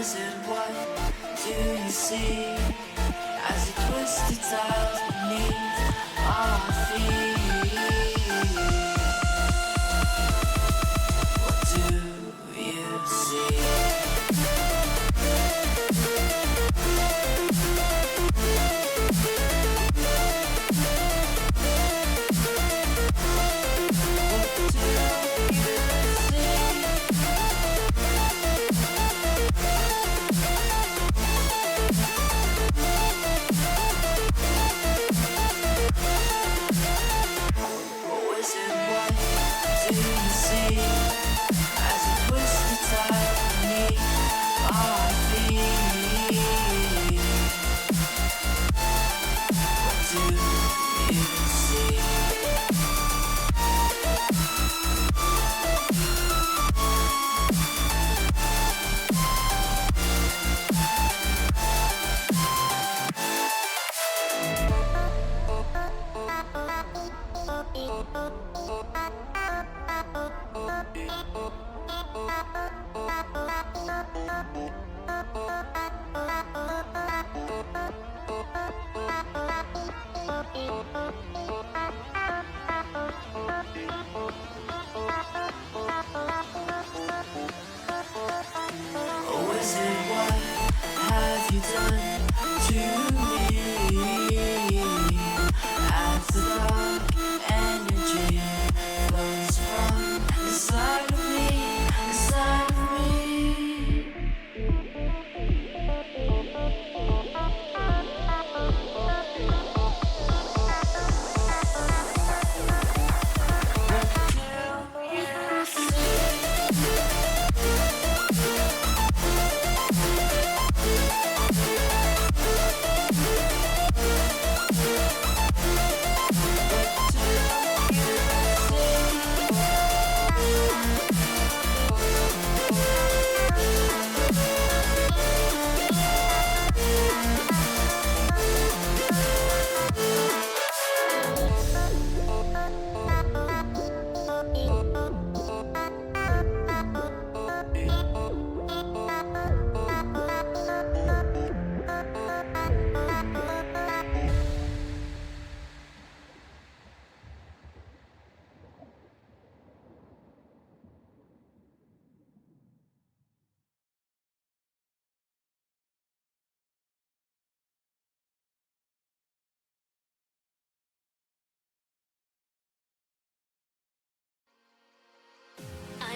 wizard, what do you see as you twist the tiles beneath our feet? What do you see?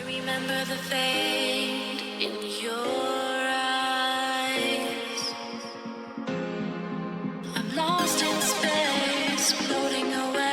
Remember the fade in your eyes. I'm lost in space, floating away.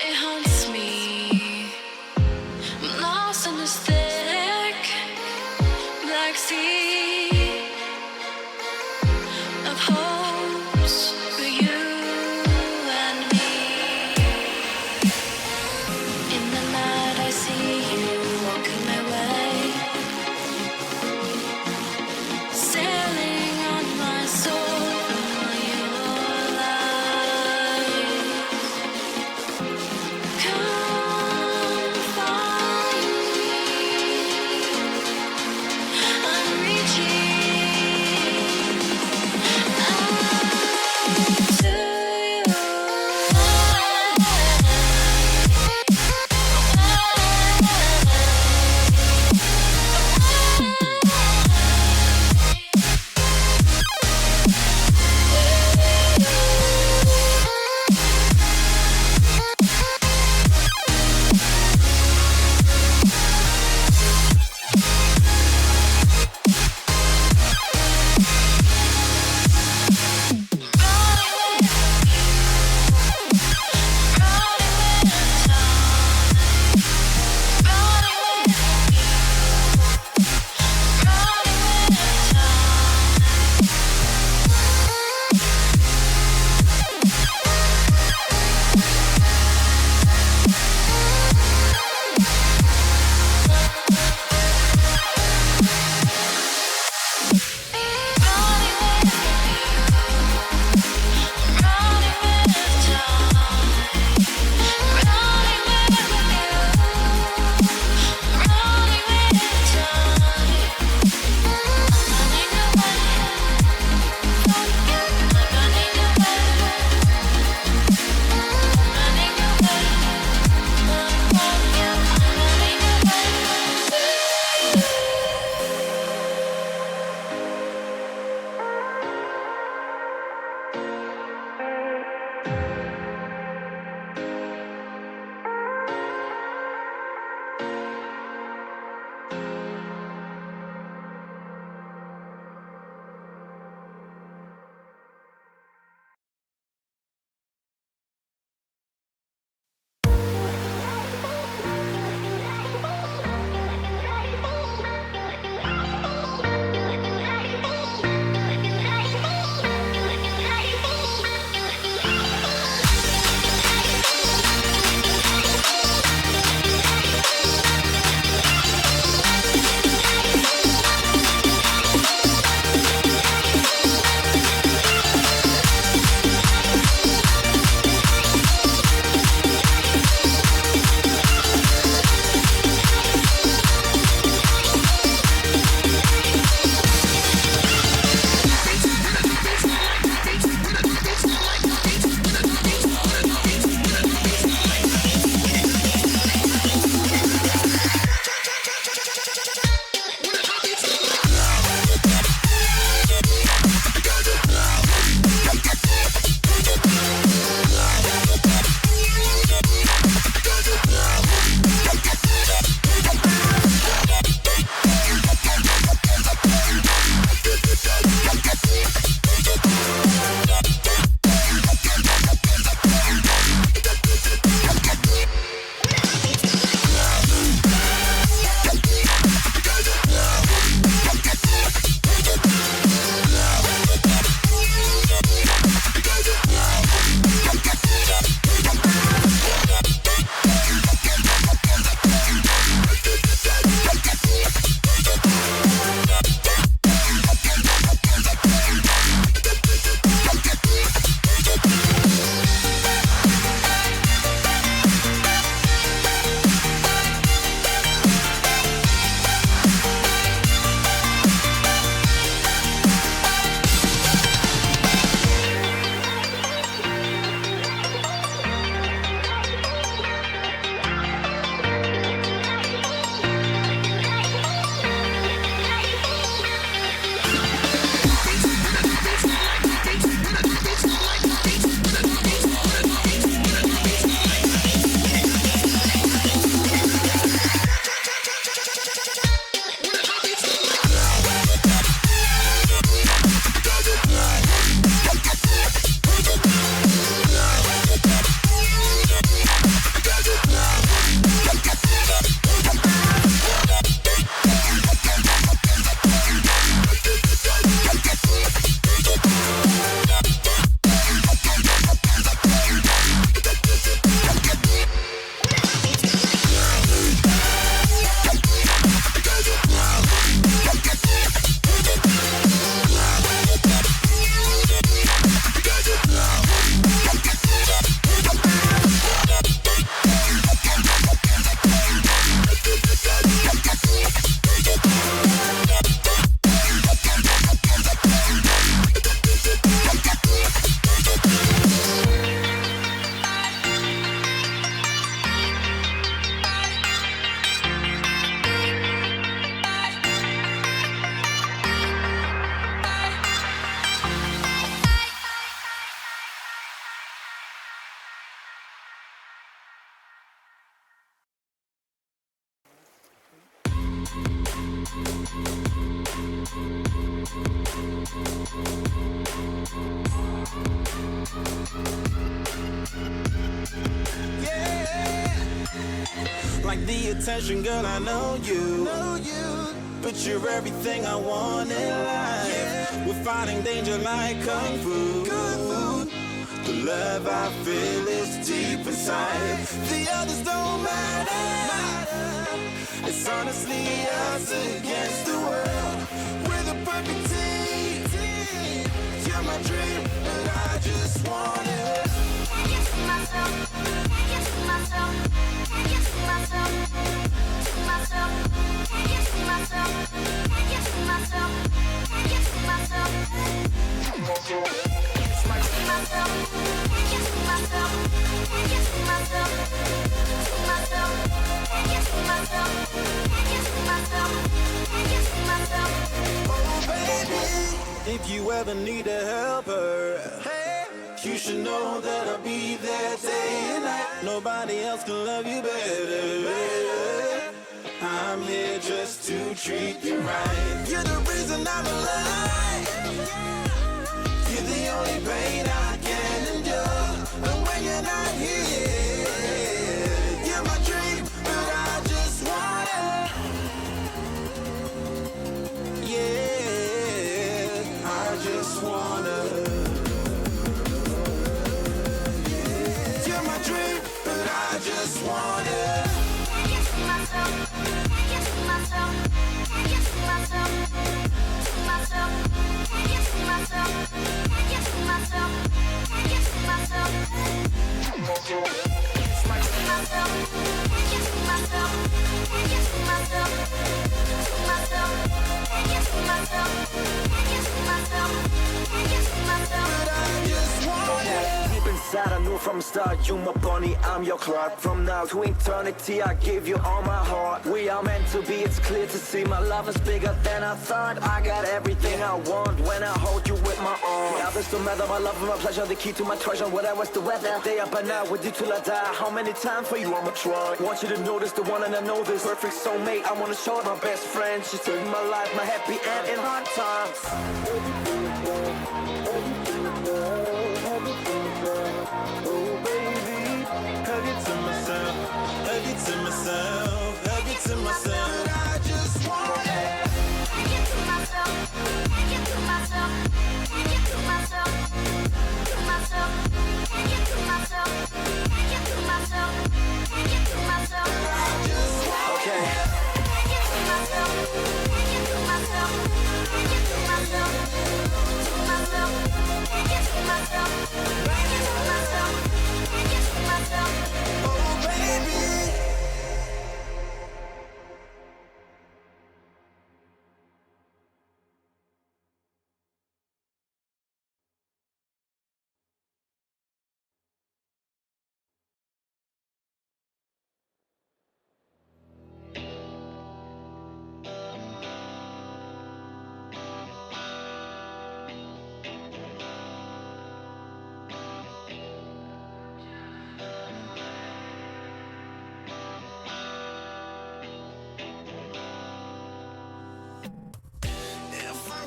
It haunts me. Like the attention, girl, I know you. But you're everything I want in life. We're fighting danger like Kung Fu. The love I feel is deep inside. The others don't matter. It's honestly us against the world. We're the perfect team. You're my dream, but I just want it. Can't get to myself. Can't get to myself. Can't get to myself. To myself. Can't get to myself. Can't get to myself. Can't get to myself. It's my myself. Can't get to myself. Can't get to myself. To myself. Can't get to myself. Can't get to myself. Can't get to myself. Oh baby, if you ever need a helper, you should know that I'll be there day and night. Nobody else can love you better. I'm here just to treat you right. You're the reason I'm alive. You're the only pain I can endure. And when you're not here, you're my dream, but I just want it. Yeah, I just wanna. You're my dream, but I just want it. Can't get to myself. Can't get to myself. Can't get to myself. To myself. Can't get to myself. Can't get to myself. Can't get to myself. It's my myself. Can't get to myself. Can't get to myself. To myself. Can't get to myself. Can't get to myself. Can't get to myself. But I just want it. Deep inside, I knew from the start, you my bunny, I'm your Clark. From now to eternity, I give you all my heart. We are meant to be, it's clear to see. My love is bigger than I thought. I got everything I want when I hold you with my arms. The others don't matter, my love and my pleasure, the key to my treasure. Whatever's the weather, day up and night with you till I die. How many times for you I'ma try? Want you to notice the one and I know this perfect soulmate. I wanna show it my best friend. She's saving my life, my happy end in hard times. Oh baby, hug it to myself, hug it to myself, hug it to myself. I just want it. Can't get to myself, can't get to myself, can't get to myself, to myself, can't get to myself, can't get to myself, can't get to myself. I just want Okay. it. Can't get to myself, can't get to myself, can't get to myself, to myself, can't get to myself. Oh baby.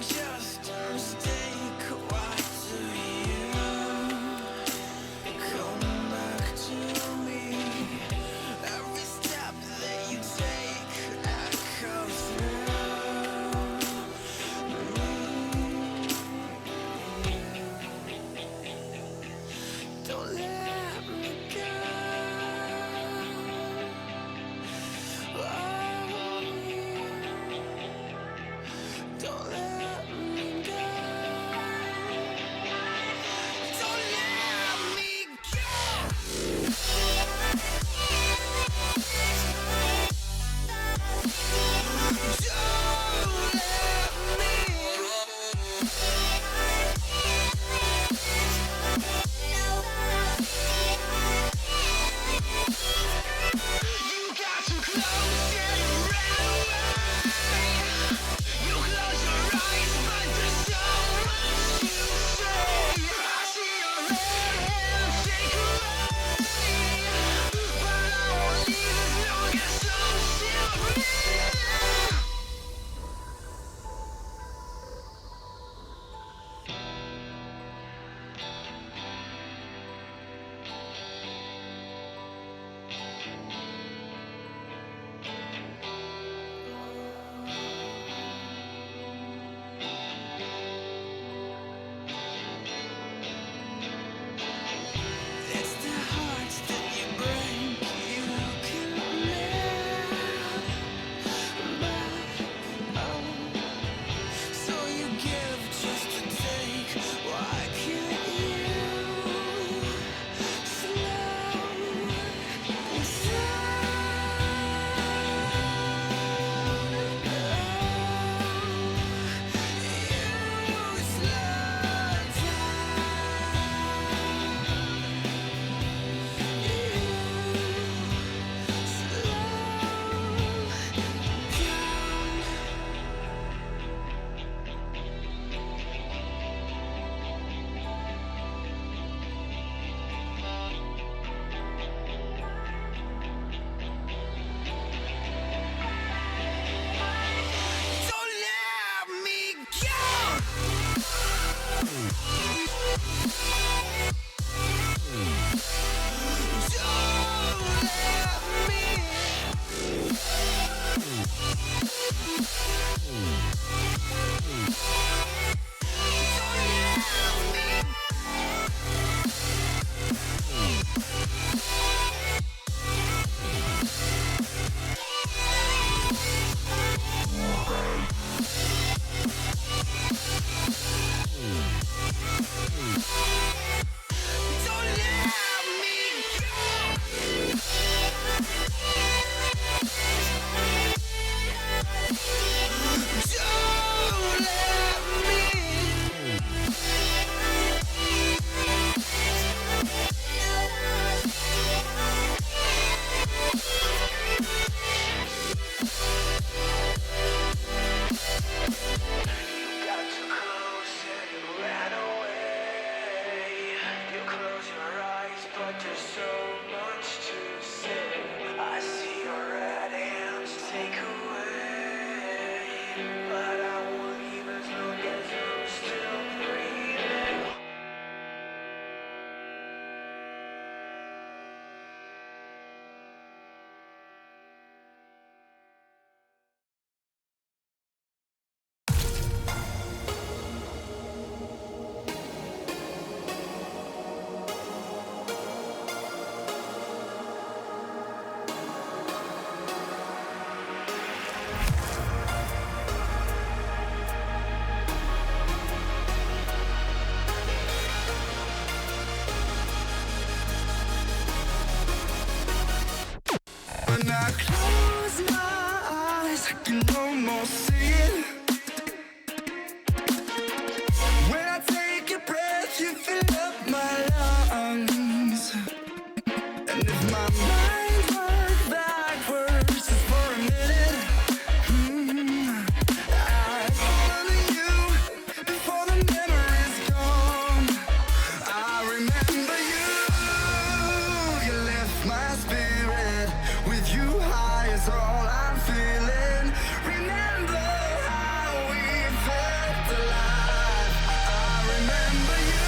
Just stay quiet to you. Come back to me. Every step that you take, I come through. Don't let me go. Don't let me go. Don't let me go. Don't let me I close my eyes, I can almost see it. When I take a breath, you fill up my lungs. And if my mind worked backwards just for a minute, I'd follow you before the memory's gone. I remember you, you lift my spirit. With you high is all I'm feeling. Remember how we felt alive. I remember you.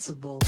possible.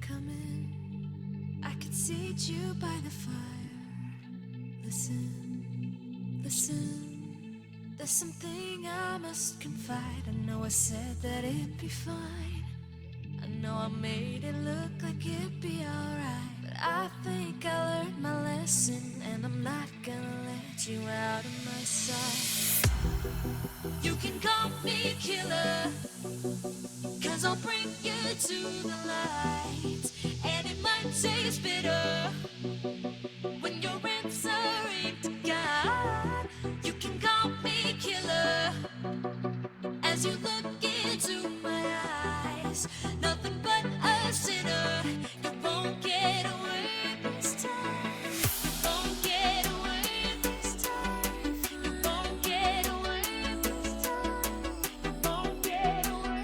Come in, I could seat you by the fire. Listen, there's something I must confide. I know I said that it'd be fine. I know I made it look like it'd be alright, but I think I learned my lesson, and I'm not gonna let you out of my sight. You can call me killer, 'cause I'll bring you to the light. And it might taste bitter when you're answering to God. You can call me killer as you look into my eyes. Nothing but a sinner. You won't get away this time. You won't get away this time. You won't get away this time. You won't get away.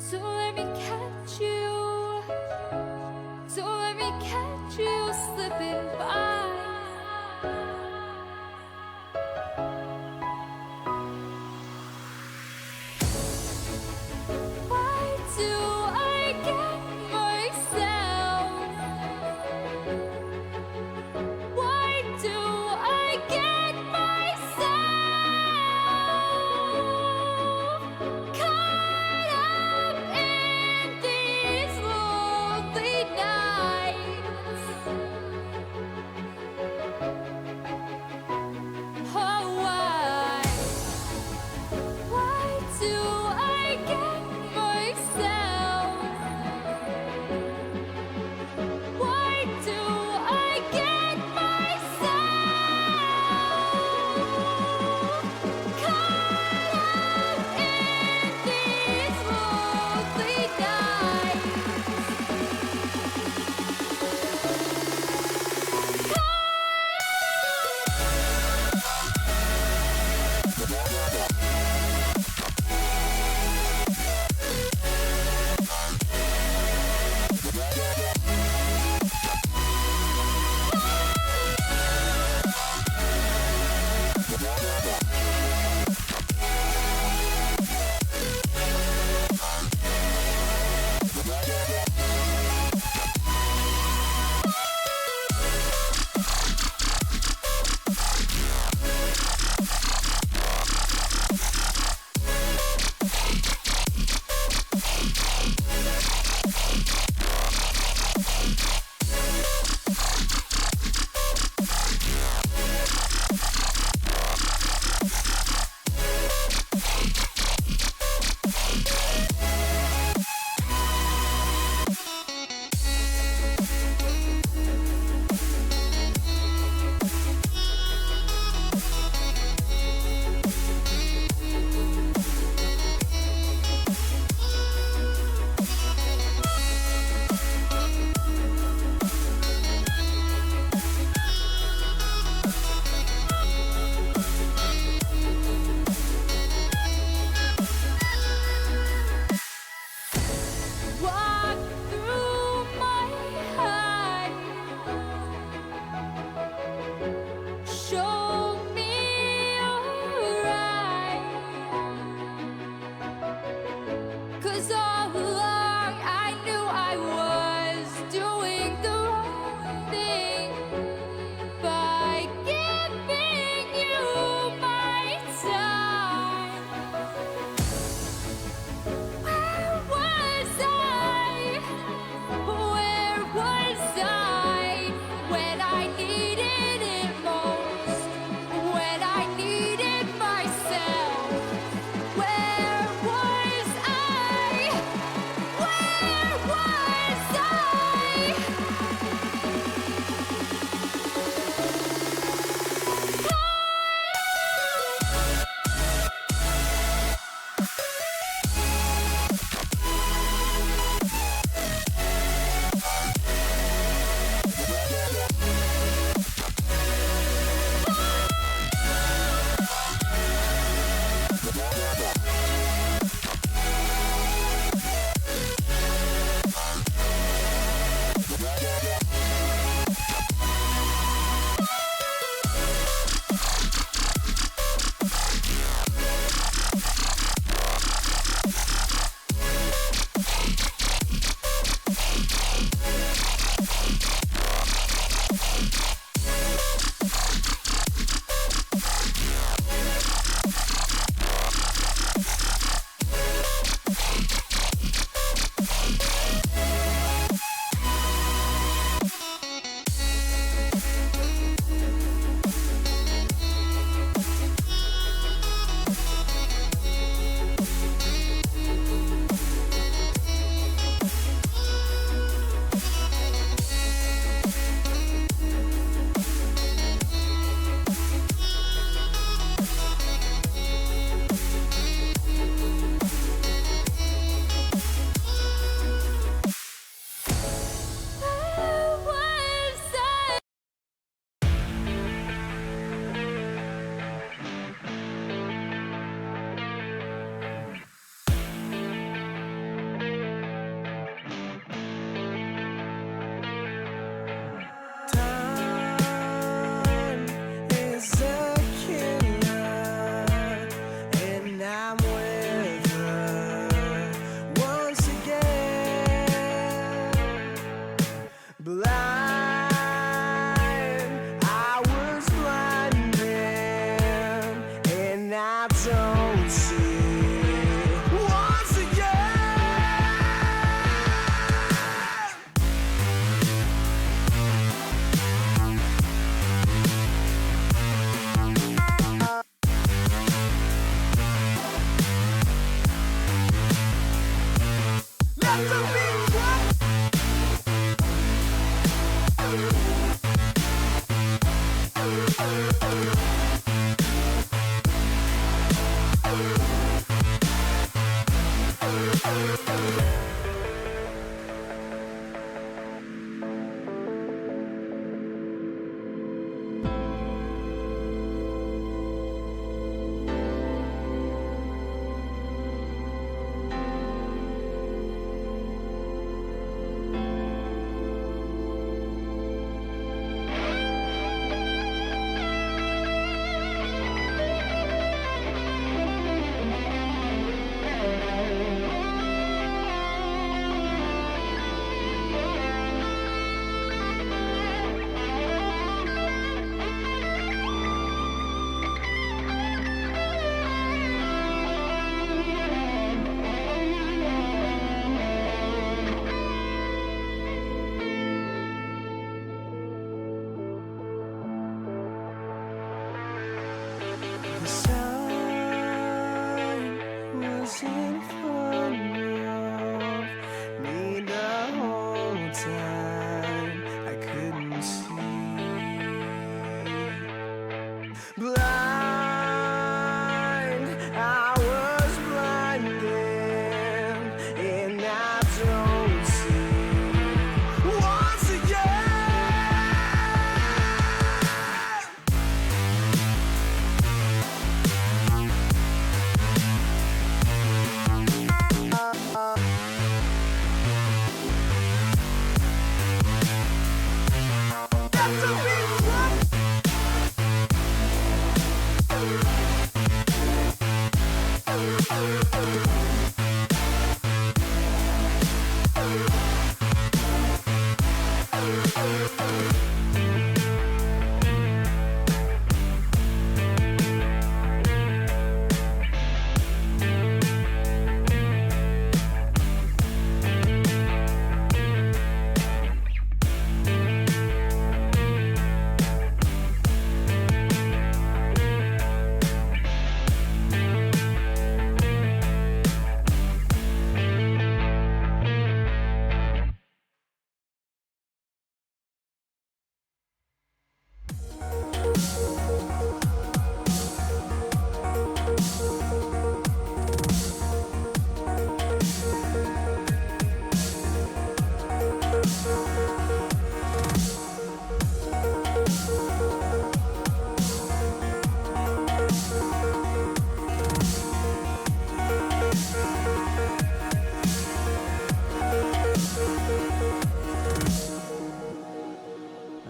So let me catch you. So let me catch you slipping by. Why do I get myself? Why do I get myself caught up in these lonely nights? Oh, why do I get myself? Why do I get myself caught up in these lonely walk through my heart. Show me your eyes. 'Cause all along I knew I was doing the wrong thing by giving you my time. Where was I? Where was I when I needed it most? When I needed myself? Where was I? The sun was in front of me the whole time. I couldn't see. Blind, I was blinded, and I don't see. Once again.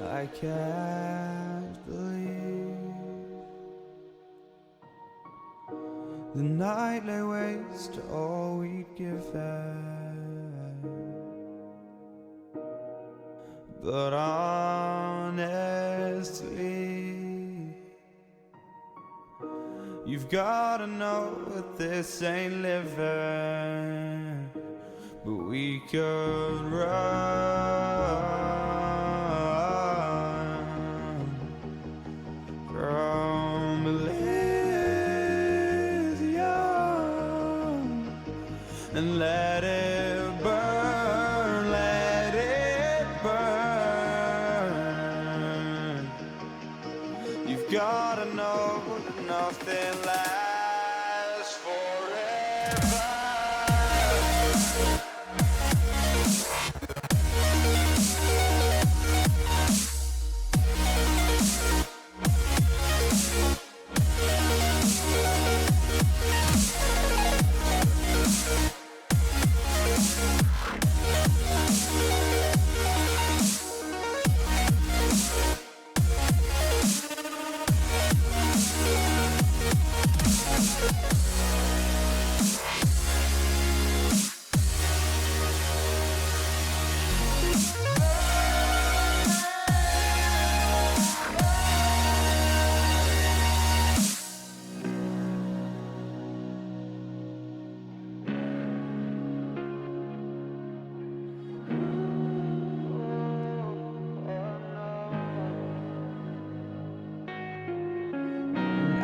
I can't believe the night lay waste to all we'd given. But honestly, you've gotta know that this ain't living. But we could run from Elysium and let it burn, let it burn. You've gotta know that nothing lasts forever.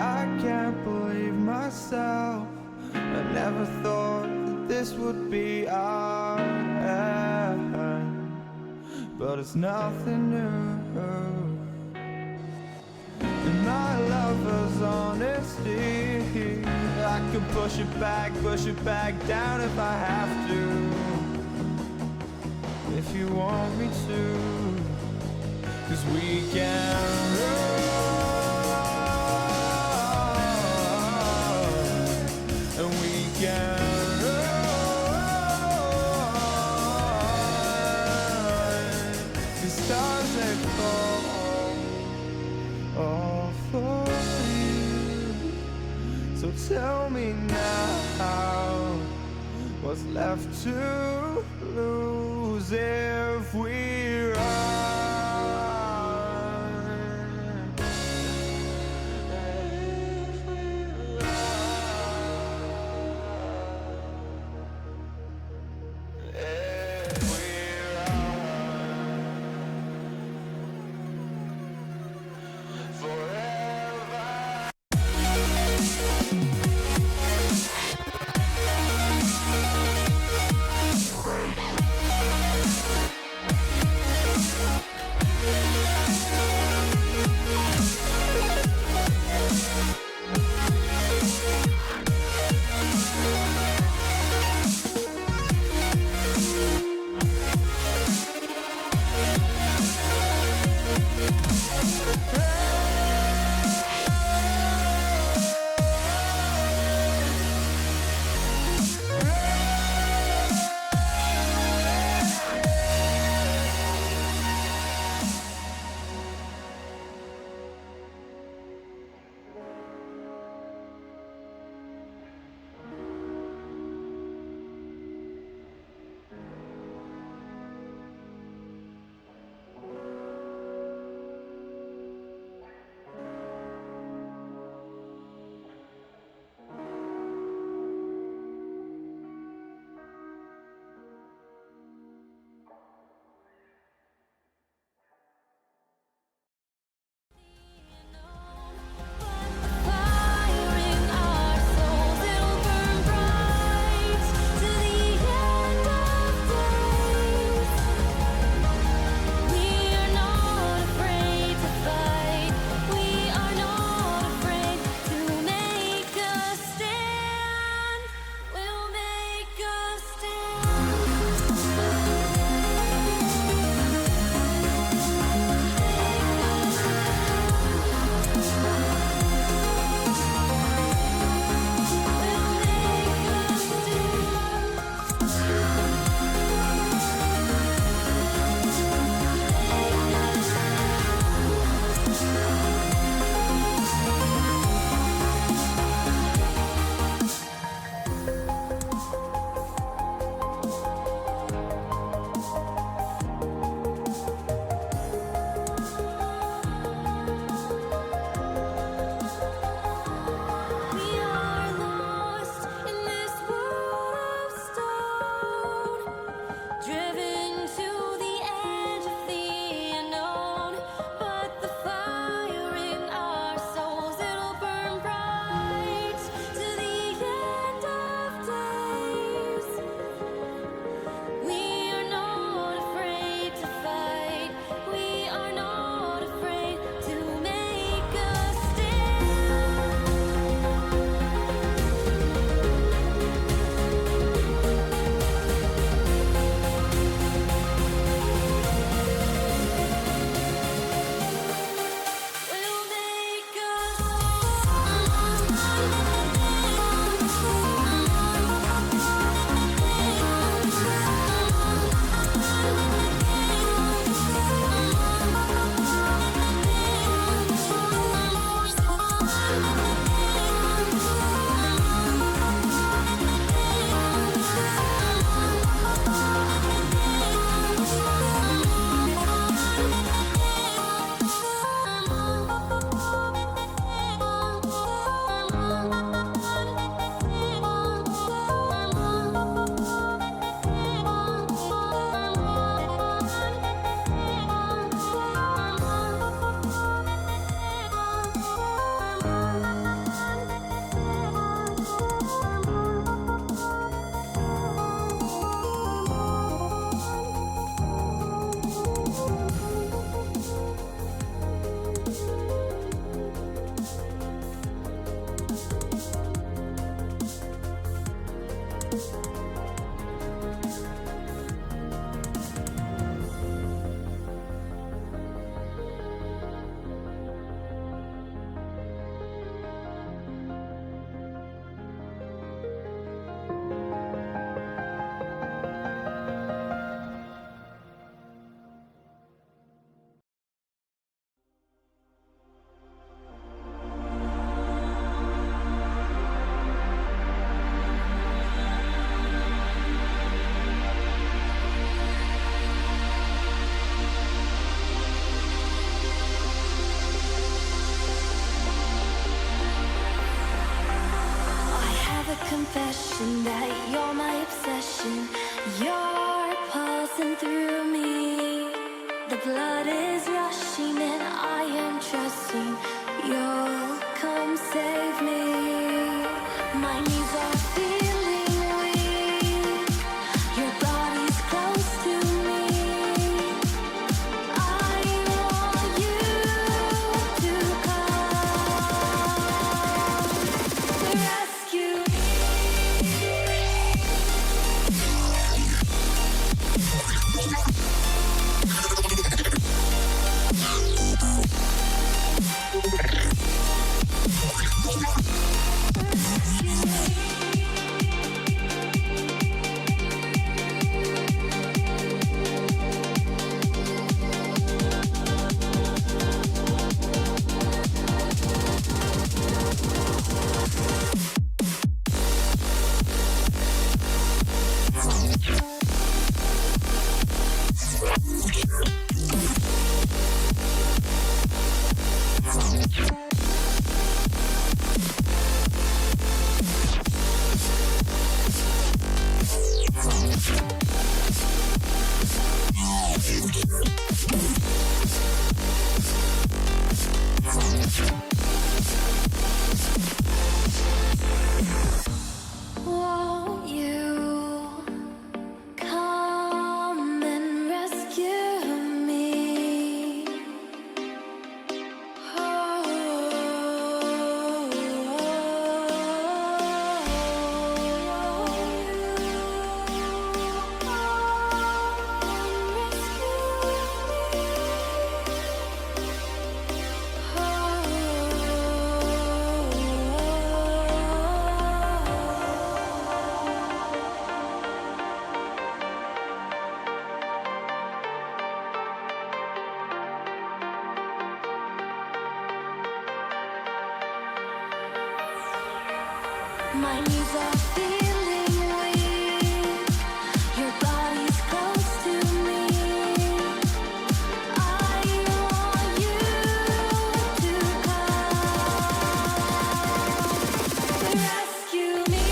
I can't believe myself. I never thought that this would be ours. but it's nothing new. And my lover's honesty, I can push it back down if I have to. If you want me to, 'cause we can run, and we can run. The stars that fall all for you. So tell me now, what's left to lose if we run? You're my obsession. You're pulsing through me. The blood is rushing and I am trusting you'll come save me. My knees are feeling weak. Your body's close to me. I want you to come rescue me. Won't you come and rescue me? My knees are feeling weak. Your body's close to me. I want you to come rescue me.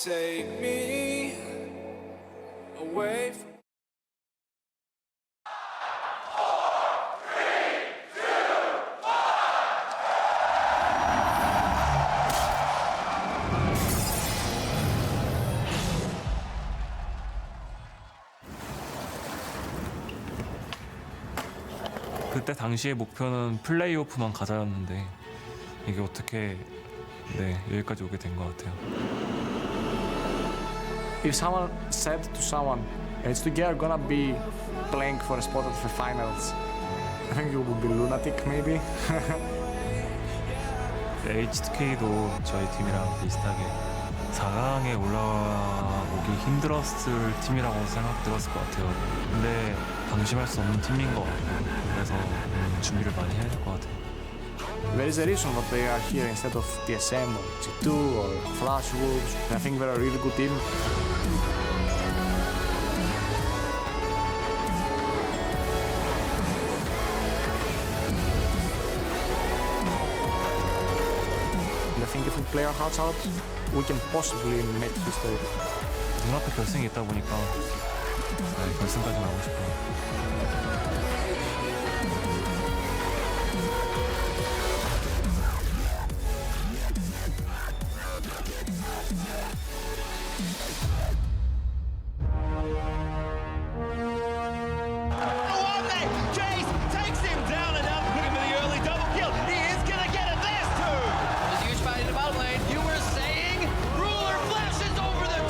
Take me away from 그때 당시의 목표는 플레이오프만 가자였는데 이게 어떻게 여기까지 오게 된 것 같아요. If someone said to someone, H2K are gonna be playing for a spot at the finals, I think you would be lunatic maybe. H2K도 저희 팀이랑 비슷하게 4강에 올라오기 힘들었을 팀이라고 생각들었을 것 같아요. 근데 방심할 수 없는 팀인 것 같고 그래서 준비를 많이 해야 될 것 같아요. There is a reason that they are here instead of TSM or G2 or Flash Wolves. I think they're a really good team. And I think if we play our hearts out, we can possibly make history. 눈앞에 결승이 있다 보니까 결승까지 나오고 싶어요. Huge fight in the bottom lane. You were saying ruler flashes over the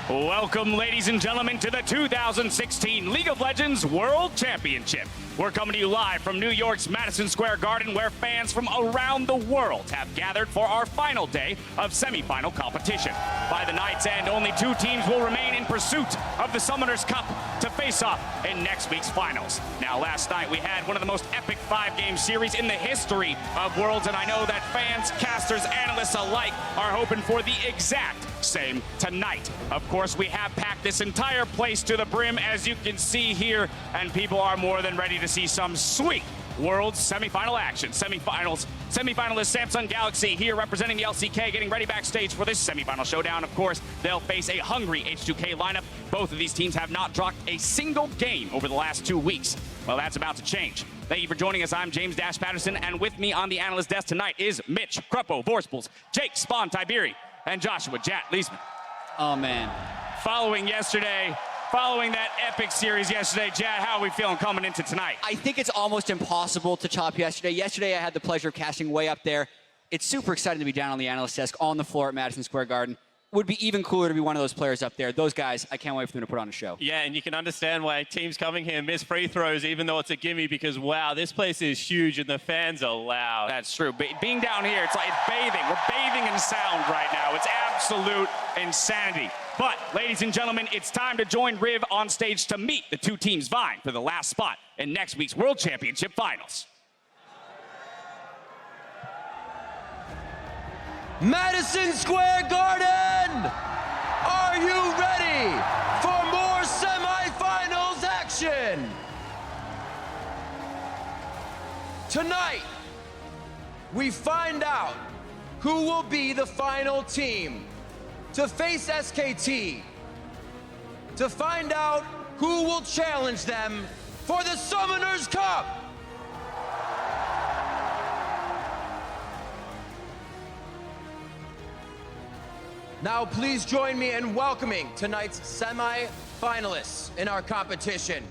Welcome, ladies and gentlemen, to the 2016 League of Legends World Championship. We're coming to you live from New York's Madison Square Garden, where fans from around the world have gathered for our final day of semifinal competition. By the night's end, only 2 teams will remain in pursuit of the Summoners Cup to face off in next week's finals. Now, last night we had one of the most epic 5-game series in the history of Worlds, and I know that fans, casters, analysts alike are hoping for the exact same tonight. Of course, we have packed this entire place to the brim, as you can see here, and people are more than ready to see some sweet Worlds semifinal action. Semifinalist Samsung Galaxy here representing the LCK, getting ready backstage for this semifinal showdown. Of course, they'll face a hungry H2K lineup. Both of these teams have not dropped a single game over the last 2 weeks. Well, that's about to change. Thank you for joining us. I'm James Dash Patterson, and with me on the analyst desk tonight is Mitch Kruppo Vorspals, Jake Spawn Tiberi, and Joshua Jat Leesman. Oh, man. Following that epic series yesterday, Jad, how are we feeling coming into tonight? I think it's almost impossible to top yesterday. Yesterday, I had the pleasure of casting way up there. It's super exciting to be down on the analyst desk on the floor at Madison Square Garden. Would be even cooler to be one of those players up there. Those guys, I can't wait for them to put on a show. Yeah, and you can understand why teams coming here miss free throws, even though it's a gimme, because, wow, this place is huge and the fans are loud. That's true. Being down here, it's like bathing. We're bathing in sound right now. It's absolute insanity. But, ladies and gentlemen, it's time to join Riv on stage to meet the 2 teams vying for the last spot in next week's World Championship Finals. Madison Square Garden! Are you ready for more semifinals action? Tonight, we find out who will be the final team to face SKT, to find out who will challenge them for the Summoners Cup. Now, please join me in welcoming tonight's semi-finalists in our competition.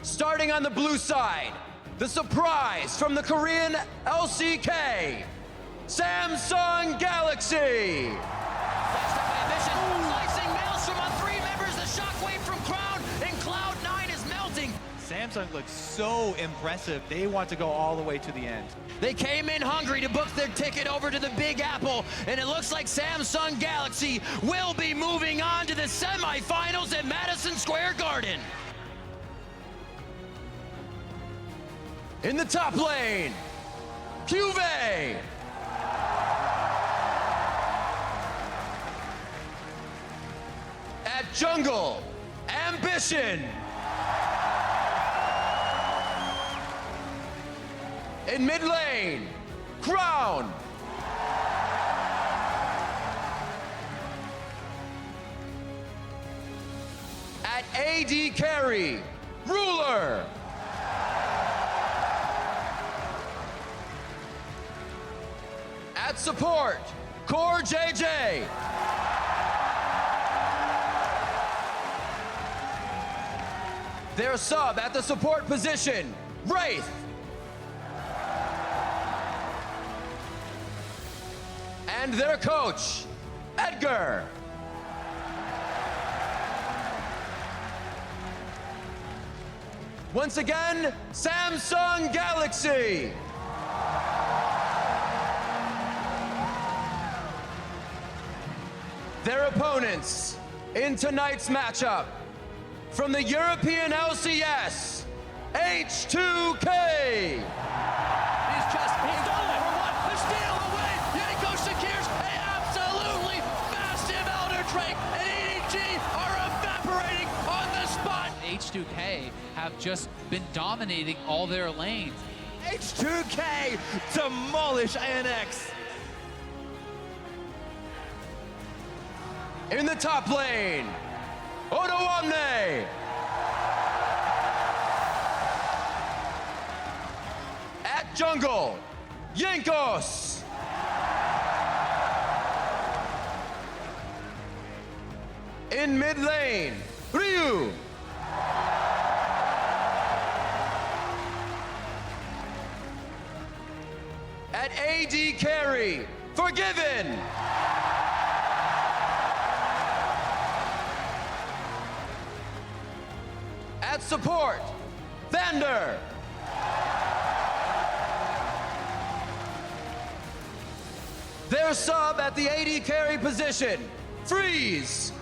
Starting on the blue side, the surprise from the Korean LCK, Samsung Galaxy. Slicing Maelstrom on 3 members, the shockwave from Crown, and Cloud9 is melting. Samsung looks so impressive. They want to go all the way to the end. They came in hungry to book their ticket over to the Big Apple, and it looks like Samsung Galaxy will be moving on to the semifinals at Madison Square Garden. In the top lane, Juve. At jungle, Ambition. In mid lane, Crown. At AD carry, Ruler. At support, Core JJ. Their sub at the support position, Wraith. And their coach, Edgar. Once again, Samsung Galaxy. Their opponents in tonight's matchup, from the European LCS, H2K. He's stolen it for what? The steal away. Yanko secures a absolutely massive Elder Drake, and EDG are evaporating on the spot. H2K have just been dominating all their lanes. H2K demolish ANX. In the top lane, Odoamne. At jungle, Yankos. In mid lane, Ryu. At AD carry, Forgiven. support, Vander. Their sub at the AD carry position, Freeze.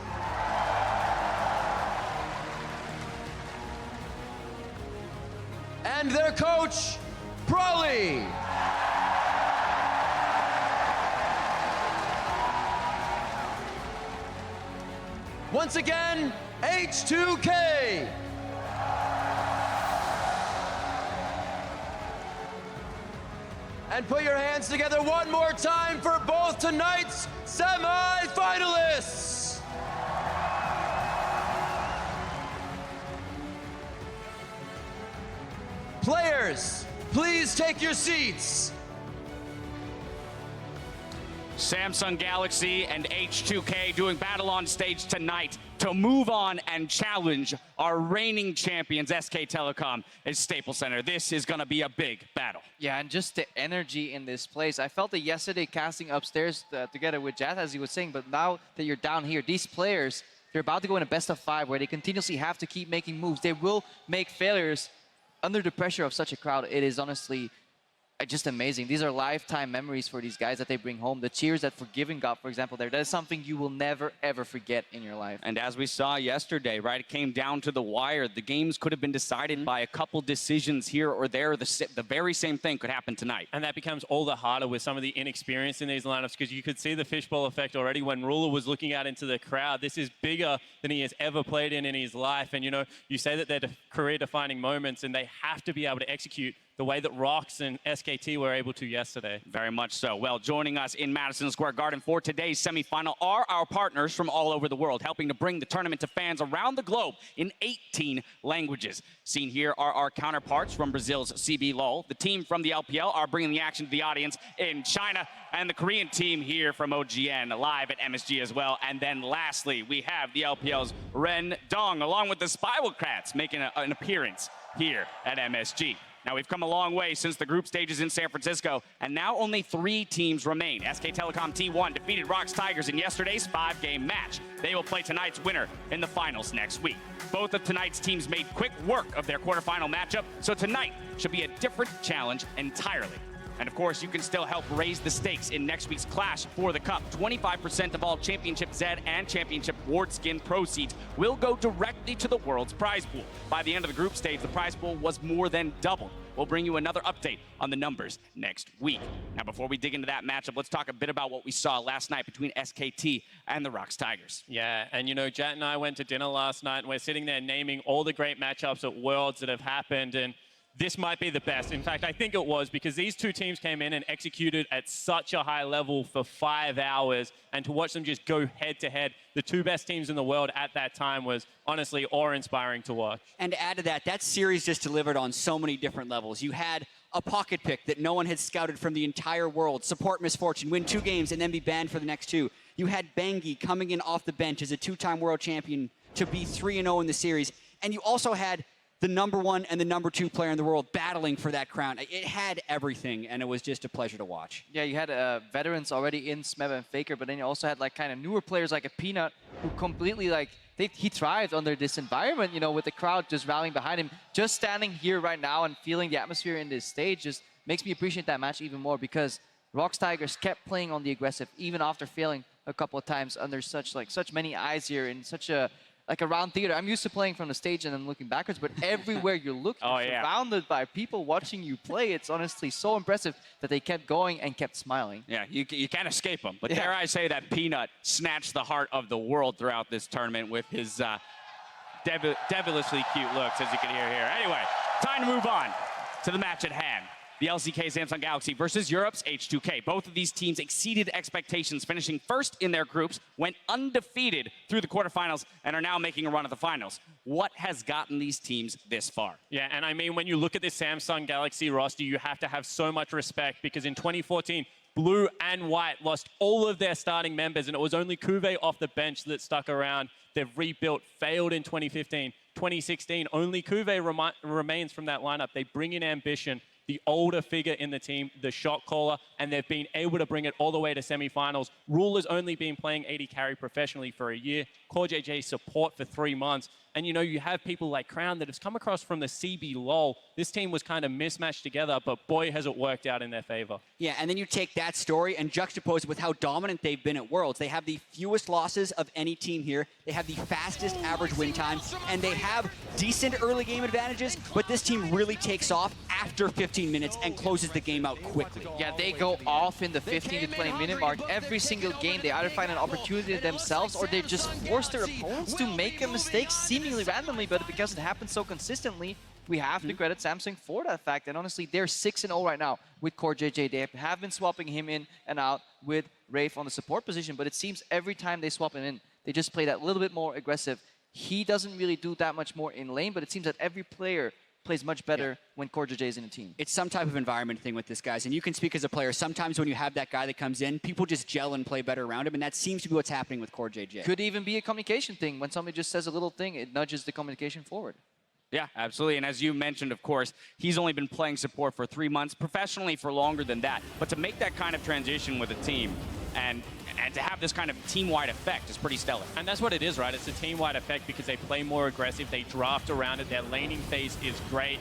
And their coach, Broly. Once again, H2K. And put your hands together one more time for both tonight's semi-finalists. Players, please take your seats. Samsung Galaxy and H2K doing battle on stage tonight to move on and challenge our reigning champions, SK Telecom, at Staples Center. This is going to be a big battle. Yeah, and just the energy in this place. I felt it yesterday casting upstairs together with Jazz, as he was saying, but now that you're down here, these players, they're about to go in a best of 5 where they continuously have to keep making moves. They will make failures under the pressure of such a crowd. It is honestly just amazing. These are lifetime memories for these guys that they bring home. The cheers that Forgiving got, for example, that is something you will never, ever forget in your life. And as we saw yesterday, right, it came down to the wire. The games could have been decided by a couple decisions here or there. The very same thing could happen tonight. And that becomes all the harder with some of the inexperience in these lineups, because you could see the fishbowl effect already when Ruler was looking out into the crowd. This is bigger than he has ever played in his life. And, you know, you say that they're career-defining moments, and they have to be able to execute the way that Rox and SKT were able to yesterday. Very much so. Well, joining us in Madison Square Garden for today's semifinal are our partners from all over the world, helping to bring the tournament to fans around the globe in 18 languages. Seen here are our counterparts from Brazil's CB LoL. The team from the LPL are bringing the action to the audience in China, and the Korean team here from OGN live at MSG as well. And then lastly, we have the LPL's Ren Dong, along with the Spiralcrats, making an appearance here at MSG. Now, we've come a long way since the group stages in San Francisco, and now only 3 teams remain. SK Telecom T1 defeated ROX Tigers in yesterday's 5-game match. They will play tonight's winner in the finals next week. Both of tonight's teams made quick work of their quarterfinal matchup, so tonight should be a different challenge entirely. And of course, you can still help raise the stakes in next week's clash for the cup. 25% of all Championship Z and Championship Ward Skin proceeds will go directly to the world's prize pool. By the end of the group stage, the prize pool was more than doubled. We'll bring you another update on the numbers next week. Now, before we dig into that matchup, let's talk a bit about what we saw last night between SKT and the ROX Tigers. Yeah, and you know, Jat and I went to dinner last night, and we're sitting there naming all the great matchups at Worlds that have happened, and this might be the best. In fact, I think it was, because these two teams came in and executed at such a high level for 5 hours, and to watch them just go head-to-head, the 2 best teams in the world at that time was honestly awe-inspiring to watch. And to add to that, that series just delivered on so many different levels. You had a pocket pick that no one had scouted from the entire world, support Misfortune, win 2 games, and then be banned for the next 2. You had Bangi coming in off the bench as a 2-time world champion to be 3-0 in the series. And you also had the #1 and the #2 player in the world battling for that crown. It had everything, and it was just a pleasure to watch. Yeah, you had veterans already in Smeb and Faker, but then you also had like kind of newer players like a Peanut who completely like, he thrived under this environment, you know, with the crowd just rallying behind him. Just standing here right now and feeling the atmosphere in this stage just makes me appreciate that match even more, because ROX Tigers kept playing on the aggressive even after failing a couple of times under such many eyes here in such a round theater. I'm used to playing from the stage and then looking backwards, but everywhere you're looking, surrounded by people watching you play, it's honestly so impressive that they kept going and kept smiling. Yeah, you can't escape them. But dare I say that Peanut snatched the heart of the world throughout this tournament with his devilishly cute looks, as you can hear here. Anyway, time to move on to the match at hand. The LCK Samsung Galaxy versus Europe's H2K. Both of these teams exceeded expectations, finishing first in their groups, went undefeated through the quarterfinals, and are now making a run at the finals. What has gotten these teams this far? Yeah, and I mean, when you look at this Samsung Galaxy roster, you have to have so much respect, because in 2014, Blue and White lost all of their starting members, and it was only Kuve off the bench that stuck around. They've rebuilt, failed in 2015. 2016, only Kuve remains from that lineup. They bring in ambition, the older figure in the team, the shot caller, and they've been able to bring it all the way to semifinals. Ruler's only been playing AD carry professionally for a year. Core JJ support for 3 months. And, you know, you have people like Crown that have come across from the CB LoL. This team was kind of mismatched together, but boy, has it worked out in their favor. Yeah, and then you take that story and juxtapose it with how dominant they've been at Worlds. They have the fewest losses of any team here. They have the fastest average win time, and they have decent early game advantages, but this team really takes off after 15 minutes and closes the game out quickly. Yeah, they go off in the 15 to 20 minute mark. Every single game, they either find an opportunity themselves or they just force their opponents to make a mistake seemingly randomly, but because it happens so consistently, we have to credit Samsung for that fact. And honestly, they're 6-0 right now with Core JJ. They have been swapping him in and out with Rafe on the support position, but it seems every time they swap him in, they just play that little bit more aggressive. He doesn't really do that much more in lane, but it seems that every player plays much better when Core JJ is in a team. It's some type of environment thing with this, guys, and you can speak as a player. Sometimes when you have that guy that comes in, people just gel and play better around him, and that seems to be what's happening with Core JJ. Could even be a communication thing. When somebody just says a little thing, it nudges the communication forward. Yeah, absolutely. And as you mentioned, of course, he's only been playing support for 3 months, professionally for longer than that. But to make that kind of transition with a team and to have this kind of team-wide effect is pretty stellar. And that's what it is, right? It's a team-wide effect because they play more aggressive, they draft around it, their laning phase is great.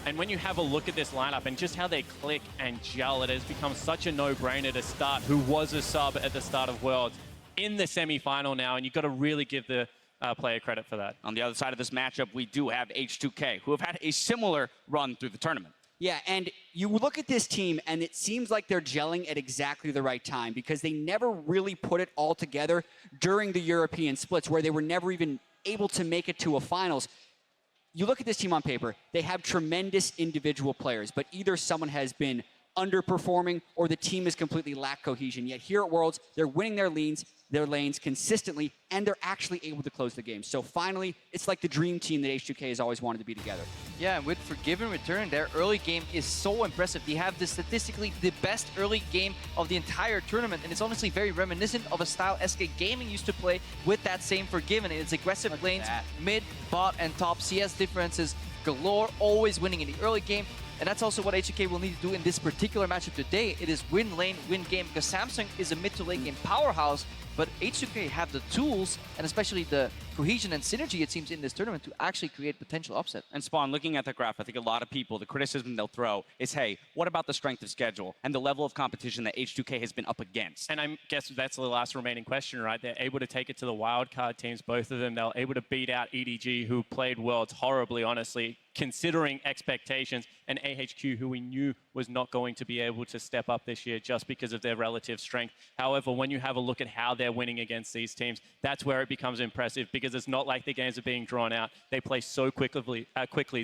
And when you have a look at this lineup and just how they click and gel, it has become such a no-brainer to start who was a sub at the start of Worlds in the semi-final now, and you've got to really give the player credit for that. On the other side of this matchup, we do have H2K, who have had a similar run through the tournament. Yeah, and you look at this team, and it seems like they're gelling at exactly the right time because they never really put it all together during the European splits where they were never even able to make it to a finals. You look at this team on paper, they have tremendous individual players, but either someone has been underperforming or the team has completely lacked cohesion. Yet here at Worlds, they're winning their lanes consistently, and they're actually able to close the game. So finally, it's like the dream team that H2K has always wanted to be together. Yeah, and with Forgiven return, their early game is so impressive. They have statistically the best early game of the entire tournament, and it's honestly very reminiscent of a style SK Gaming used to play with that same Forgiven. It's aggressive lanes, mid, bot, and top. CS differences galore, always winning in the early game. And that's also what H2K will need to do in this particular matchup today. It is win lane, win game, because Samsung is a mid to late game powerhouse, but H2K have the tools, and especially the cohesion and synergy, it seems, in this tournament to actually create potential upset. And Spawn, looking at the graph, I think a lot of people, the criticism they'll throw is, hey, what about the strength of schedule and the level of competition that H2K has been up against? And I guess that's the last remaining question, right? They're able to take it to the wildcard teams, both of them. They're able to beat out EDG, who played Worlds horribly, honestly, considering expectations, and AHQ, who we knew was not going to be able to step up this year just because of their relative strength. However, when you have a look at how they're winning against these teams, that's where it becomes impressive, because it's not like the games are being drawn out. They play so quickly.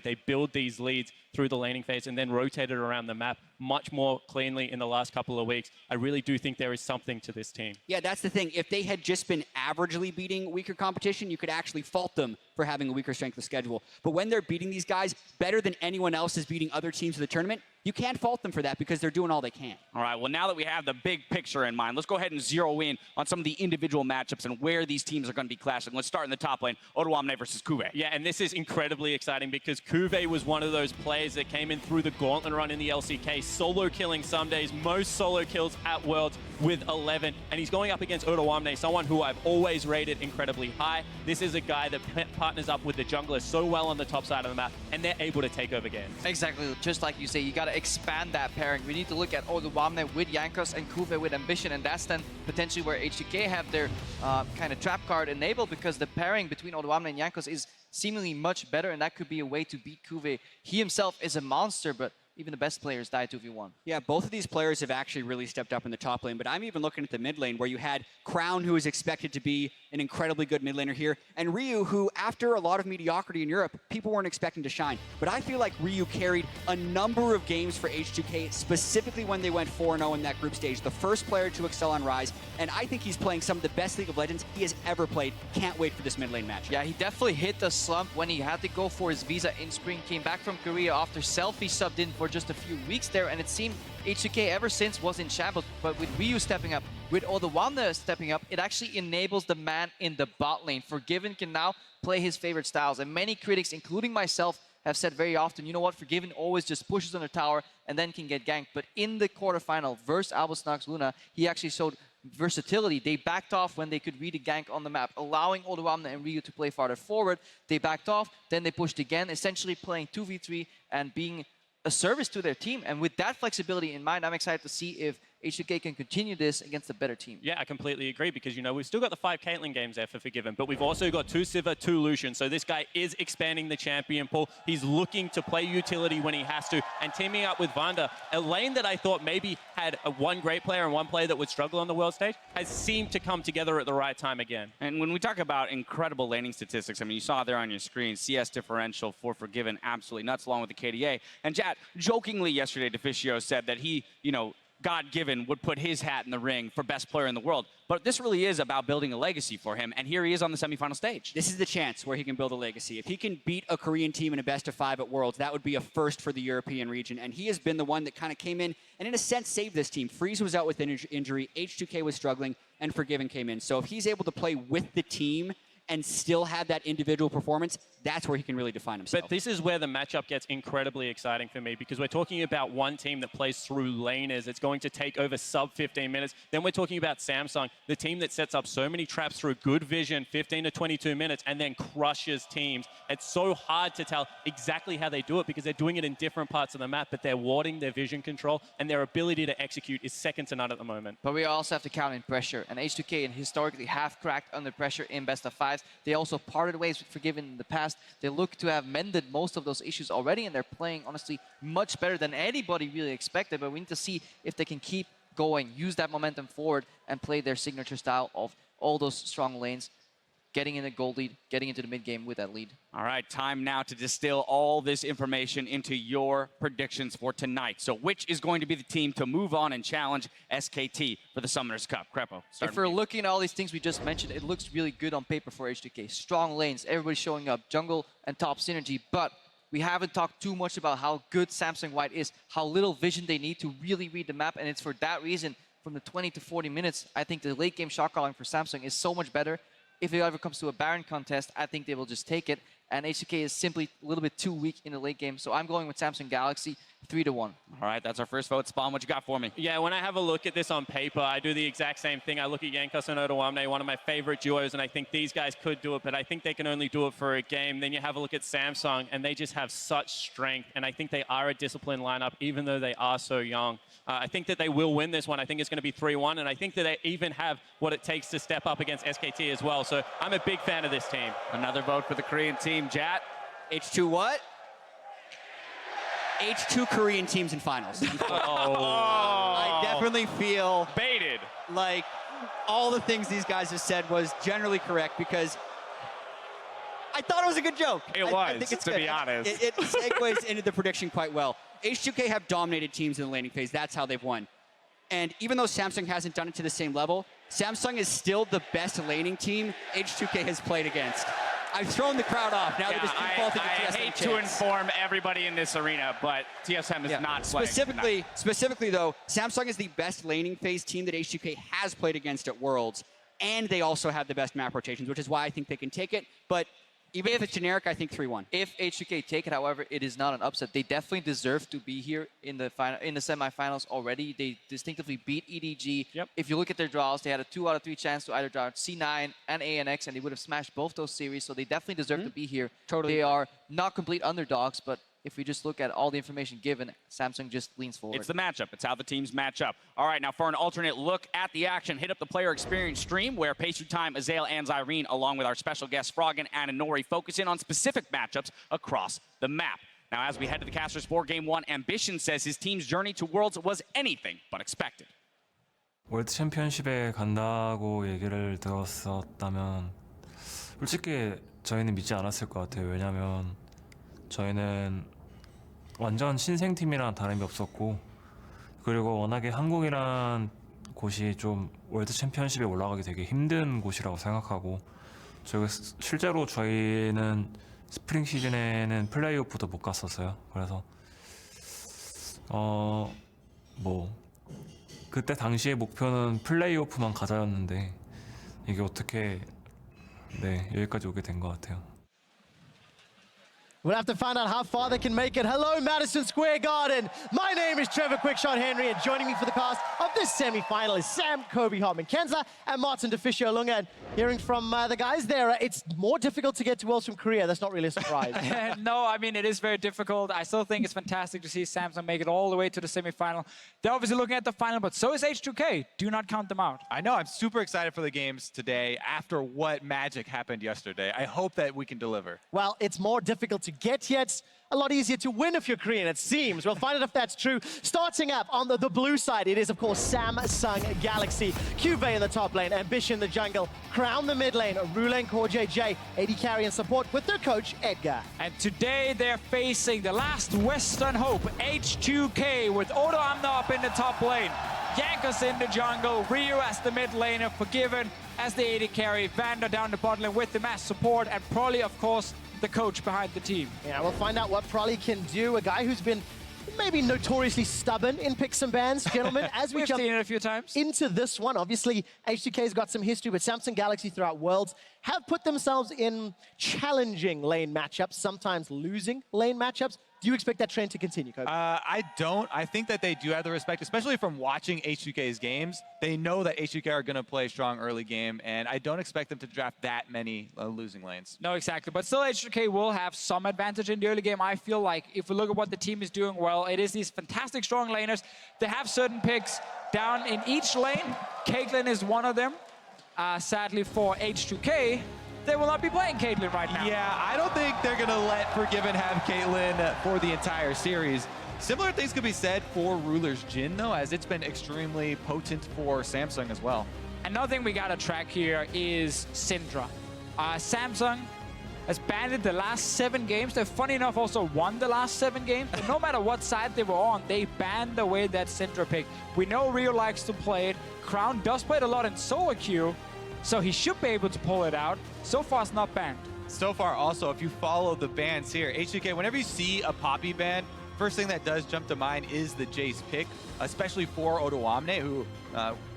They build these leads through the laning phase and then rotate it around the map much more cleanly in the last couple of weeks. I really do think there is something to this team. Yeah, that's the thing. If they had just been averagely beating weaker competition, you could actually fault them for having a weaker strength of schedule. But when they're beating these guys better than anyone else is beating other teams in the tournament, you can't fault them for that because they're doing all they can. All right, well, now that we have the big picture in mind, let's go ahead and zero in on some of the individual matchups and where these teams are going to be clashing. Let's start in the top lane, Odoamne versus Kuve. Yeah, and this is incredibly exciting because Kuve was one of those players that came in through the gauntlet run in the LCK, solo killing some days, most solo kills at Worlds with 11, and he's going up against Odoamne, someone who I've always rated incredibly high. This is a guy that partners up with the jungler so well on the top side of the map, and they're able to take over games. Exactly, just like you say, you got to expand that pairing. We need to look at Odoamne with Jankos and Kuve with Ambition, and that's then potentially where H2K have their kind of trap card enabled, because the pairing between Odoamne and Jankos is seemingly much better, and that could be a way to beat Kuve. He himself is a monster, but even the best players die 2v1. Yeah, both of these players have actually really stepped up in the top lane, but I'm even looking at the mid lane where you had Crown, who is expected to be an incredibly good mid laner here, and Ryu, who after a lot of mediocrity in Europe, people weren't expecting to shine. But I feel like Ryu carried a number of games for H2K, specifically when they went 4-0 in that group stage, the first player to excel on Rise, and I think he's playing some of the best League of Legends he has ever played. Can't wait for this mid lane match. Yeah, he definitely hit the slump when he had to go for his visa in spring, came back from Korea after Selfie subbed in for just a few weeks there, and it seemed H2K ever since was in shambles. But with Ryu stepping up, with Odoamne stepping up, it actually enables the man in the bot lane. Forgiven can now play his favorite styles, and many critics, including myself, have said very often, you know what, Forgiven always just pushes on the tower and then can get ganked. But in the quarterfinal versus Albus Nox Luna, he actually showed versatility. They backed off when they could read a gank on the map, allowing Odoamne and Ryu to play farther forward. They backed off, then they pushed again, essentially playing 2v3 and being a service to their team. And with that flexibility in mind, I'm excited to see if H2K can continue this against a better team. Yeah, I completely agree because, you know, we've still got the 5 Caitlyn games there for Forgiven, but we've also got 2 Sivir, 2 Lucian. So this guy is expanding the champion pool. He's looking to play utility when he has to, and teaming up with Vanda, a lane that I thought maybe had one great player and one player that would struggle on the world stage, has seemed to come together at the right time again. And when we talk about incredible laning statistics, I mean, you saw there on your screen, CS differential for Forgiven, absolutely nuts, along with the KDA. And Jat, jokingly yesterday, Deficio said that he, you know, God-given, would put his hat in the ring for best player in the world. But this really is about building a legacy for him, and here he is on the semifinal stage. This is the chance where he can build a legacy. If he can beat a Korean team in a best-of-5 at Worlds, that would be a first for the European region, and he has been the one that kind of came in and, in a sense, saved this team. Freeze was out with injury, H2K was struggling, and Forgiven came in. So if he's able to play with the team and still have that individual performance, that's where he can really define himself. But this is where the matchup gets incredibly exciting for me, because we're talking about one team that plays through laners. It's going to take over sub 15 minutes. Then we're talking about Samsung, the team that sets up so many traps through good vision, 15 to 22 minutes, and then crushes teams. It's so hard to tell exactly how they do it because they're doing it in different parts of the map, but their warding, their vision control, and their ability to execute is second to none at the moment. But we also have to count in pressure, and H2K historically have cracked under pressure in best-of-5s. They also parted ways with Forgiven in the past. They look to have mended most of those issues already, and they're playing, honestly, much better than anybody really expected. But we need to see if they can keep going, use that momentum forward, and play their signature style of all those strong lanes, getting in the gold lead, getting into the mid-game with that lead. All right, time now to distill all this information into your predictions for tonight. So which is going to be the team to move on and challenge SKT for the Summoners Cup? Crepo, if we're looking at all these things we just mentioned, it looks really good on paper for H2K. Strong lanes, everybody showing up, jungle and top synergy, but we haven't talked too much about how good Samsung White is, how little vision they need to really read the map, and it's for that reason, from the 20 to 40 minutes, I think the late game shot calling for Samsung is so much better. If it ever comes to a Baron contest, I think they will just take it. And H2K is simply a little bit too weak in the late game. So I'm going with Samsung Galaxy 3-1. All right, that's our first vote. Spawn, what you got for me? Yeah, when I have a look at this on paper, I do the exact same thing. I look at Jankos and Odoamne, one of my favorite duos, and I think these guys could do it, but I think they can only do it for a game. Then you have a look at Samsung, and they just have such strength, and I think they are a disciplined lineup, even though they are so young. I think that they will win this one. I think it's going to be 3-1, and I think that they even have what it takes to step up against SKT as well. So I'm a big fan of this team. Another vote for the Korean team. Jat? H2 what? H2 Korean teams in finals. I definitely feel baited. Like all the things these guys have said was generally correct because I thought it was a good joke. It was, I think it's to good. be honest. It segues into the prediction quite well. H2K have dominated teams in the laning phase. That's how they've won. And even though Samsung hasn't done it to the same level, Samsung is still the best laning team H2K has played against. I've thrown the crowd off. Now they're just defaulting to TSM. I hate to inform everybody in this arena, but TSM is not playing. Specifically, though, Samsung is the best laning phase team that H2K has played against at Worlds, and they also have the best map rotations, which is why I think they can take it. But even if it's generic, I think 3-1. If H2K take it, however, it is not an upset. They definitely deserve to be here in the semifinals already. They distinctively beat EDG. Yep. If you look at their draws, they had a 2 out of 3 chance to either draw C9 and ANX, and they would have smashed both those series. So they definitely deserve to be here. Totally. They are not complete underdogs, but if we just look at all the information given, Samsung just leans forward. It's the matchup. It's how the teams match up. All right, now for an alternate look at the action, hit up the player experience stream where Pastry Time, Azael, and Zyrene, along with our special guests Froggen and Anori, focus in on specific matchups across the map. Now, as we head to the Caster Sport Game 1, Ambition says his team's journey to Worlds was anything but expected. 월드 챔피언십에 간다고 얘기를 들었었다면 솔직히 저희는 믿지 않았을 것 같아요. 왜냐면 저희는 완전 신생팀이랑 다름이 없었고 그리고 워낙에 한국이란 곳이 좀 월드 챔피언십에 올라가기 되게 힘든 곳이라고 생각하고 저희가 실제로 저희는 스프링 시즌에는 플레이오프도 못 갔었어요. 그래서 뭐 그때 당시의 목표는 플레이오프만 가자였는데 이게 어떻게 여기까지 오게 된 것 같아요. We'll have to find out how far they can make it. Hello, Madison Square Garden. My name is Trevor Quickshot Henry, and joining me for the cast of this semi-final is Sam Kobe Hartman-Kensler and Martin DeFiscio Lunga. And hearing from the guys there, it's more difficult to get to Worlds from Korea. That's not really a surprise. No, I mean, it is very difficult. I still think it's fantastic to see Samsung make it all the way to the semi-final. They're obviously looking at the final, but so is H2K. Do not count them out. I know. I'm super excited for the games today after what magic happened yesterday. I hope that we can deliver. Well, it's more difficult to get here. It's a lot easier to win if you're Korean, it seems. We'll find out if that's true. Starting up on the blue side, it is, of course, Samsung Galaxy. QV in the top lane, Ambition in the jungle, Crown the mid lane, Ruling, Core JJ, AD carry and support with their coach, Edgar. And today they're facing the last Western hope, H2K, with Odo Amna up in the top lane. Yankos in the jungle, Ryu as the mid laner, Forgiven as the AD carry, Vander down the bot lane with the mass support, and Prolly, of course, the coach behind the team. Yeah, we'll find out what Prolly can do. A guy who's been maybe notoriously stubborn in picks and bans. Gentlemen, as we jump seen it a few times into this one, obviously H2K's got some history, but Samsung Galaxy throughout Worlds have put themselves in challenging lane matchups, sometimes losing lane matchups. Do you expect that trend to continue, Kobe? I don't. I think that they do have the respect, especially from watching H2K's games. They know that H2K are going to play strong early game, and I don't expect them to draft that many losing lanes. No, exactly. But still, H2K will have some advantage in the early game. I feel like if we look at what the team is doing well, it is these fantastic strong laners. They have certain picks down in each lane. Caitlyn is one of them. Sadly for H2K, they will not be playing Caitlyn right now. Yeah, I don't think they're going to let Forgiven have Caitlyn for the entire series. Similar things could be said for Ruler's Jhin, though, as it's been extremely potent for Samsung as well. Another thing we got to track here is Syndra. Samsung has banned the last 7 games. They've, funny enough, also won the last 7 games. But no matter what side they were on, they banned away that Syndra pick. We know Ryu likes to play it. Crown does play it a lot in solo queue, so he should be able to pull it out. So far, it's not banned. So far, also, if you follow the bans here, H2K, whenever you see a Poppy ban, first thing that does jump to mind is the Jace pick, especially for Odoamne, who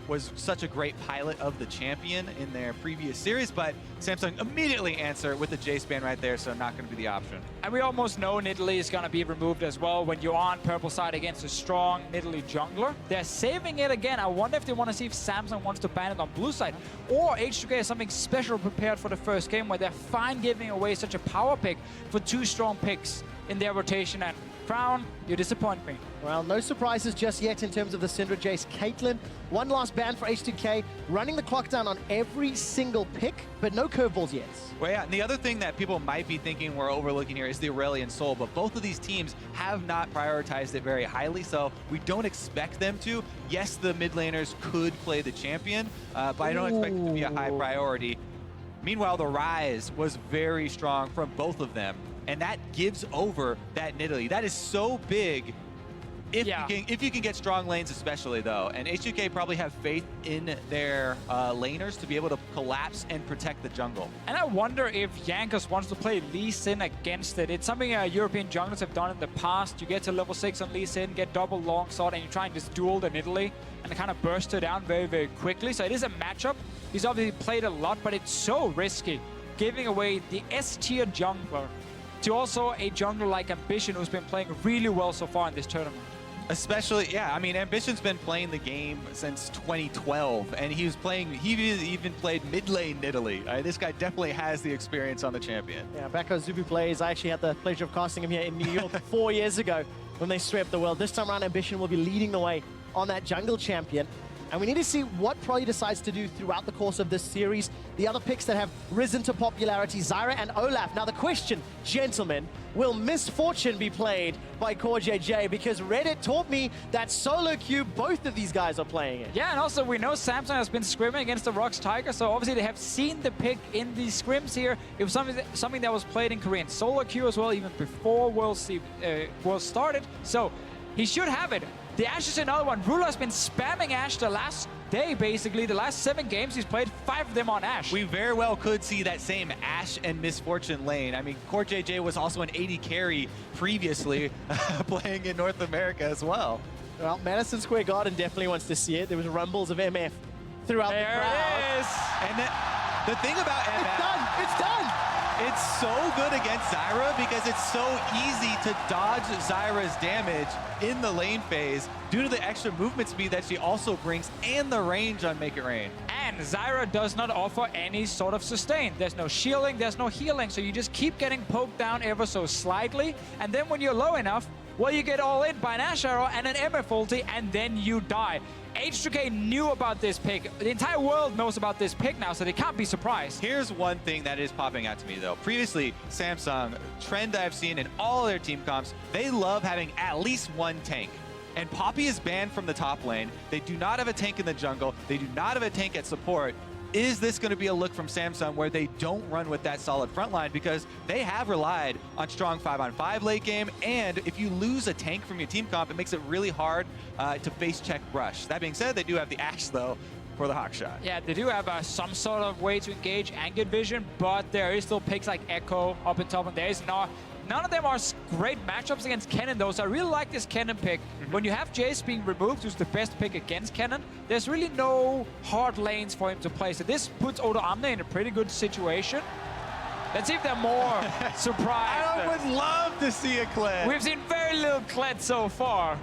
was such a great pilot of the champion in their previous series, but Samsung immediately answer with the Jace ban right there, so not going to be the option. And we almost know Nidalee is going to be removed as well when you're on purple side against a strong Nidalee jungler. They're saving it again. I wonder if they want to see if Samsung wants to ban it on blue side, or H2K has something special prepared for the first game where they're fine giving away such a power pick for 2 strong picks in their rotation. And Crown, you disappoint me. Well, no surprises just yet in terms of the Syndra Jace Caitlyn. One last ban for H2K, running the clock down on every single pick, but no curveballs yet. Well, yeah, and the other thing that people might be thinking we're overlooking here is the Aurelion Soul, but both of these teams have not prioritized it very highly, so we don't expect them to. Yes, the mid laners could play the champion, but I don't expect it to be a high priority. Meanwhile, the Rise was very strong from both of them, and that gives over that Nidalee. That is so big if you can get strong lanes especially, though. And H2K probably have faith in their laners to be able to collapse and protect the jungle. And I wonder if Yankos wants to play Lee Sin against it. It's something European junglers have done in the past. You get to level 6 on Lee Sin, get double longsword, and you try and just duel the Nidalee and kind of burst her down very, very quickly. So it is a matchup. He's obviously played a lot, but it's so risky, giving away the S-tier jungler to also a jungler like Ambition, who's been playing really well so far in this tournament. Especially, yeah, I mean, Ambition's been playing the game since 2012, and he even played mid lane Nidalee. This guy definitely has the experience on the champion. Yeah, Bako Zubu plays. I actually had the pleasure of casting him here in New York 4 years ago when they swept the world. This time around, Ambition will be leading the way on that jungle champion. And we need to see what Prolly decides to do throughout the course of this series. The other picks that have risen to popularity, Zyra and Olaf. Now the question, gentlemen, will Misfortune be played by Core JJ? Because Reddit taught me that solo queue, both of these guys are playing it. Yeah, and also we know Samsung has been scrimming against the Rox Tiger, so obviously they have seen the pick in these scrims here. It was something that was played in Korean solo queue as well, even before World started. So he should have it. The Ashe is another one. Ruler has been spamming Ashe the last day, basically. The last 7 games, he's played 5 of them on Ashe. We very well could see that same Ashe and Misfortune lane. I mean, Core JJ was also an AD carry previously, playing in North America as well. Well, Madison Square Garden definitely wants to see it. There was rumbles of MF throughout the crowd. There it is! And the thing about MF... It's done! It's done! It's so good against Zyra because it's so easy to dodge Zyra's damage in the lane phase due to the extra movement speed that she also brings and the range on Make It Rain. And Zyra does not offer any sort of sustain. There's no shielding, there's no healing, so you just keep getting poked down ever so slightly, and then when you're low enough, well, you get all in by an Ashe arrow and an MF ulti, and then you die. H2K knew about this pick. The entire world knows about this pick now, so they can't be surprised. Here's one thing that is popping out to me, though. Previously, Samsung, trend I've seen in all their team comps, they love having at least one tank. And Poppy is banned from the top lane. They do not have a tank in the jungle. They do not have a tank at support. Is this going to be a look from Samsung where they don't run with that solid front line because they have relied on strong 5-on-5 late game, and if you lose a tank from your team comp, it makes it really hard to face check Rush. That being said, they do have the Ashe, though, for the hawk shot. Yeah, they do have some sort of way to engage and get vision, but there is still picks like Echo up in top, and there is not. None of them are great matchups against Kennen, though, so I really like this Kennen pick. When you have Jace being removed, who's the best pick against Kennen, there's really no hard lanes for him to play. So this puts Odo Amne in a pretty good situation. Let's see if they're more surprised. I would love to see a Kled. We've seen very little Kled so far.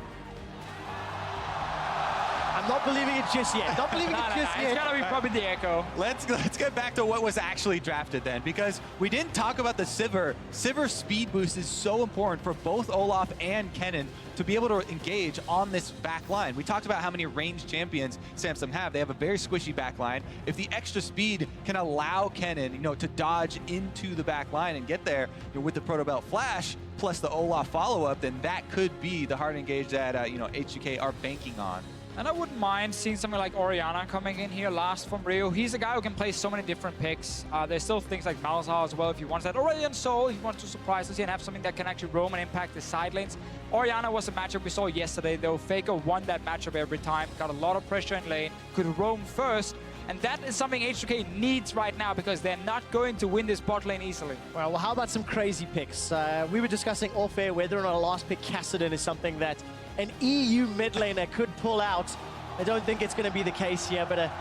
I'm not believing it just yet. Not believing it just yet. It's gotta be probably the Echo. Let's get back to what was actually drafted then, because we didn't talk about the Sivir. Sivir's speed boost is so important for both Olaf and Kennen to be able to engage on this back line. We talked about how many ranged champions Samsung have. They have a very squishy back line. If the extra speed can allow Kennen, to dodge into the back line and get there with the Proto Belt Flash plus the Olaf follow-up, then that could be the hard engage that H2K are banking on. And I wouldn't mind seeing something like Orianna coming in here last from Rio. He's a guy who can play so many different picks. There's still things like Malzahar as well if he wants that. Aurelion Sol, if he wants to surprise us and have something that can actually roam and impact the side lanes. Orianna was a matchup we saw yesterday, though. Faker won that matchup every time. Got a lot of pressure in lane. Could roam first. And that is something H2K needs right now because they're not going to win this bot lane easily. Well, how about some crazy picks? We were discussing off air whether or not a last pick Kassadin is something that an EU mid laner could pull out. I don't think it's going to be the case here, but a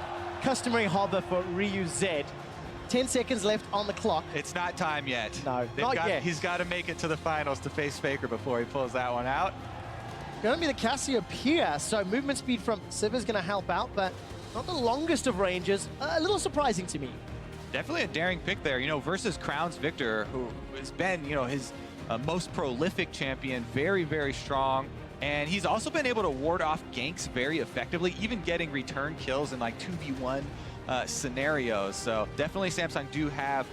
customary hover for Ryu Z. 10 seconds left on the clock. It's not time yet. No, not yet. He's got to make it to the finals to face Faker before he pulls that one out. Going to be the Cassiopeia, so movement speed from Sivir's going to help out, but not the longest of ranges. A little surprising to me. Definitely a daring pick there, versus Crown's Victor, who has been, his most prolific champion, very, very strong. And he's also been able to ward off ganks very effectively, even getting return kills in like 2v1 scenarios. So definitely Samsung do have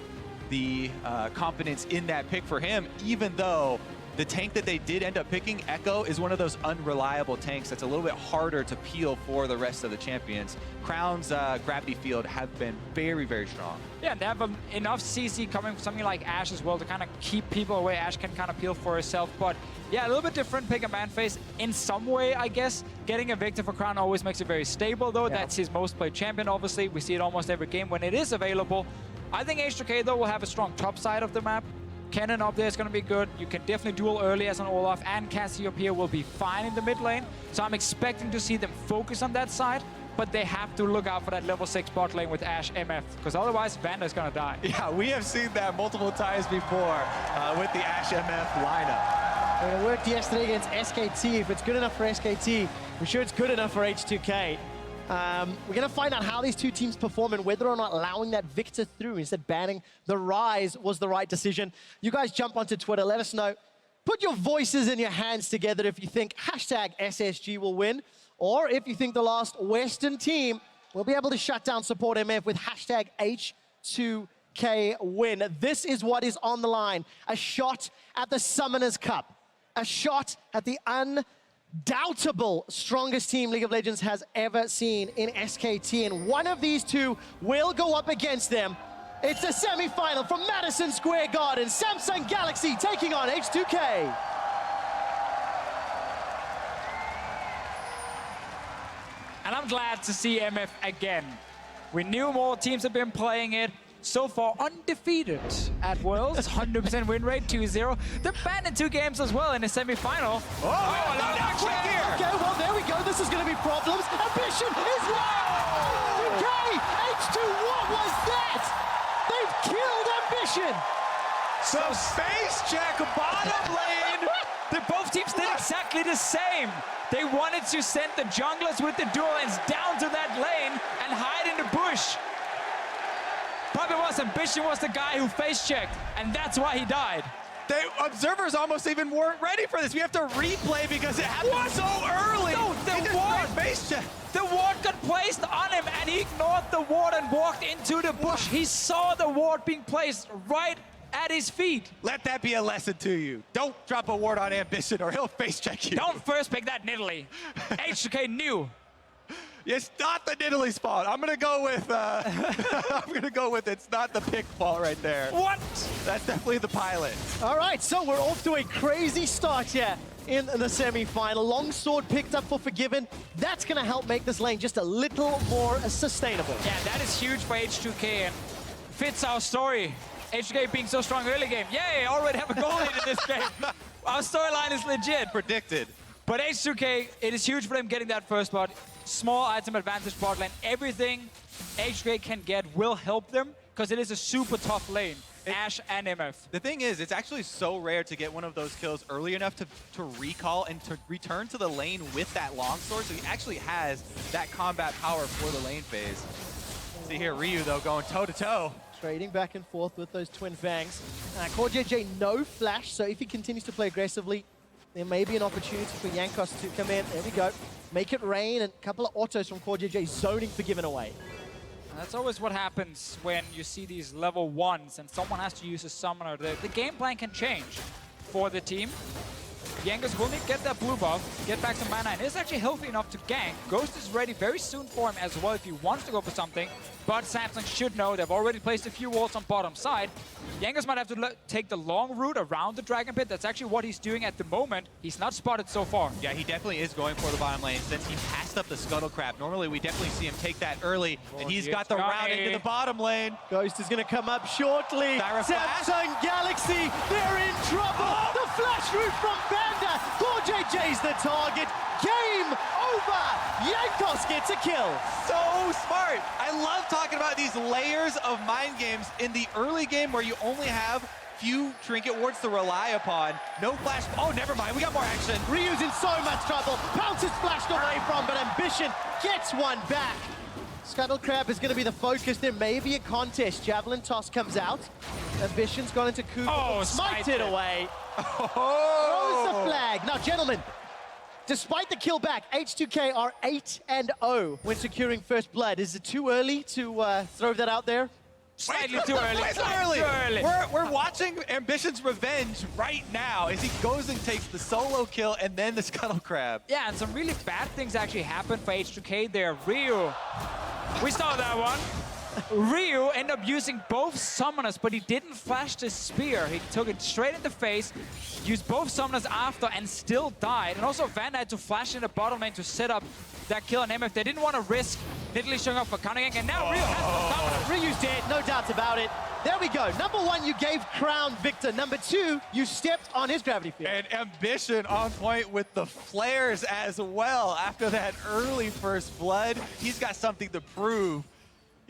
the confidence in that pick for him, even though the tank that they did end up picking, Echo, is one of those unreliable tanks that's a little bit harder to peel for the rest of the champions. Crown's gravity field have been very, very strong. Yeah, they have enough CC coming from something like Ashe as well to kind of keep people away. Ashe can kind of peel for herself, but yeah, a little bit different pick and ban phase in some way, I guess. Getting a Victor for Crown always makes it very stable, though. Yeah. That's his most played champion, obviously. We see it almost every game when it is available. I think H2K, though, will have a strong top side of the map. Kennen up there is going to be good. You can definitely duel early as an Olaf, and Cassiopeia will be fine in the mid lane. So I'm expecting to see them focus on that side, but they have to look out for that level 6 bot lane with Ashe MF, because otherwise Vanda's going to die. Yeah, we have seen that multiple times before with the Ashe MF lineup. It worked yesterday against SKT. If it's good enough for SKT, we're sure it's good enough for H2K. We're going to find out how these two teams perform and whether or not allowing that Victor through instead banning the Rise was the right decision. You guys jump onto Twitter. Let us know. Put your voices and your hands together if you think #SSG will win, or if you think the last Western team will be able to shut down support MF with #H2K win. This is what is on the line. A shot at the Summoners Cup. A shot at the undoubtable strongest team League of Legends has ever seen in SKT, and one of these two will go up against them. It's a semi-final from Madison Square Garden. Samsung Galaxy taking on H2K. And I'm glad to see MF again. We knew more teams have been playing it. So far, undefeated at Worlds, 100% win rate, 2-0. They're banned in 2 games as well in the semi-final. Oh, action here! Okay, well, there we go. This is going to be problems. Ambition is low! H2K! H2, what was that? They've killed Ambition! So space check, bottom lane. Both teams did exactly the same. They wanted to send the junglers with the dual lanes down to that lane and hide in the bush. Problem was, Ambition was the guy who face checked, and that's why he died. The observers almost even weren't ready for this. We have to replay because it happened so early. No, the ward got placed on him, and he ignored the ward and walked into the bush. He saw the ward being placed right at his feet. Let that be a lesson to you. Don't drop a ward on Ambition or he'll face check you. Don't first pick that Nidalee. H2K knew. It's not the Nidalee fault. I'm gonna go with it's not the pick fault right there. What? That's definitely the pilot. All right, so we're off to a crazy start here in the semi-final. Longsword picked up for Forgiven. That's gonna help make this lane just a little more sustainable. Yeah, that is huge for H2K and fits our story. H2K being so strong early game. Yay, already have a goal lead in this game. Our storyline is legit. Predicted. But H2K, it is huge for them getting that first spot. Small item advantage bot lane. Everything H2K can get will help them because it is a super tough lane. Ashe and MF. The thing is, it's actually so rare to get one of those kills early enough to recall and to return to the lane with that longsword. So he actually has that combat power for the lane phase. See here, Ryu though going toe-to-toe. Trading back and forth with those twin fangs. CoreJJ no flash, so if he continues to play aggressively, there may be an opportunity for Jankos to come in. There we go. Make it rain, and a couple of autos from CoreJJ zoning Forgiven away. That's always what happens when you see these level 1s and someone has to use a summoner. The game plan can change for the team. Jankos will need to get that blue buff, get back some mana, and is actually healthy enough to gank. Ghost is ready very soon for him as well if he wants to go for something. But Samsung should know they've already placed a few walls on bottom side. Jankos might have to take the long route around the Dragon Pit. That's actually what he's doing at the moment. He's not spotted so far. Yeah, he definitely is going for the bottom lane since he passed up the Scuttle Crab. Normally, we definitely see him take that early, and he's got the route into the bottom lane. Ghost is going to come up shortly. Samsung Galaxy, they're in trouble. The flash route from Banda. CoreJJ's the target. Game over. Jankos gets a kill. So smart. I love talking about these layers of mind games in the early game where you only have few trinket wards to rely upon. No flash. Oh, never mind. We got more action. Ryu's in so much trouble. Pounce is flashed away from, but Ambition gets one back. Scuttle Crab is going to be the focus. There may be a contest. Javelin toss comes out. Ambition's gone into Cooper. Oh, smites it away. Oh. Throws the flag. Now, gentlemen, despite the kill back, H2K are 8-0 when securing first blood. Is it too early to throw that out there? Slightly too early. Slightly too early. We're watching Ambition's revenge right now as he goes and takes the solo kill and then the Scuttle Crab. Yeah, and some really bad things actually happened for H2K there. Ryu, we saw that one. Ryu ended up using both summoners, but he didn't flash the spear. He took it straight in the face, used both summoners after, and still died. And also Van had to flash in the bottom lane to set up that kill on MF. They didn't want to risk Nidalee showing up for counter gank, and now Ryu has the summoner. Ryu's dead, no doubts about it. There we go. Number 1, you gave Crown Victor. Number 2, you stepped on his gravity field. And Ambition on point with the flares as well. After that early first blood, he's got something to prove.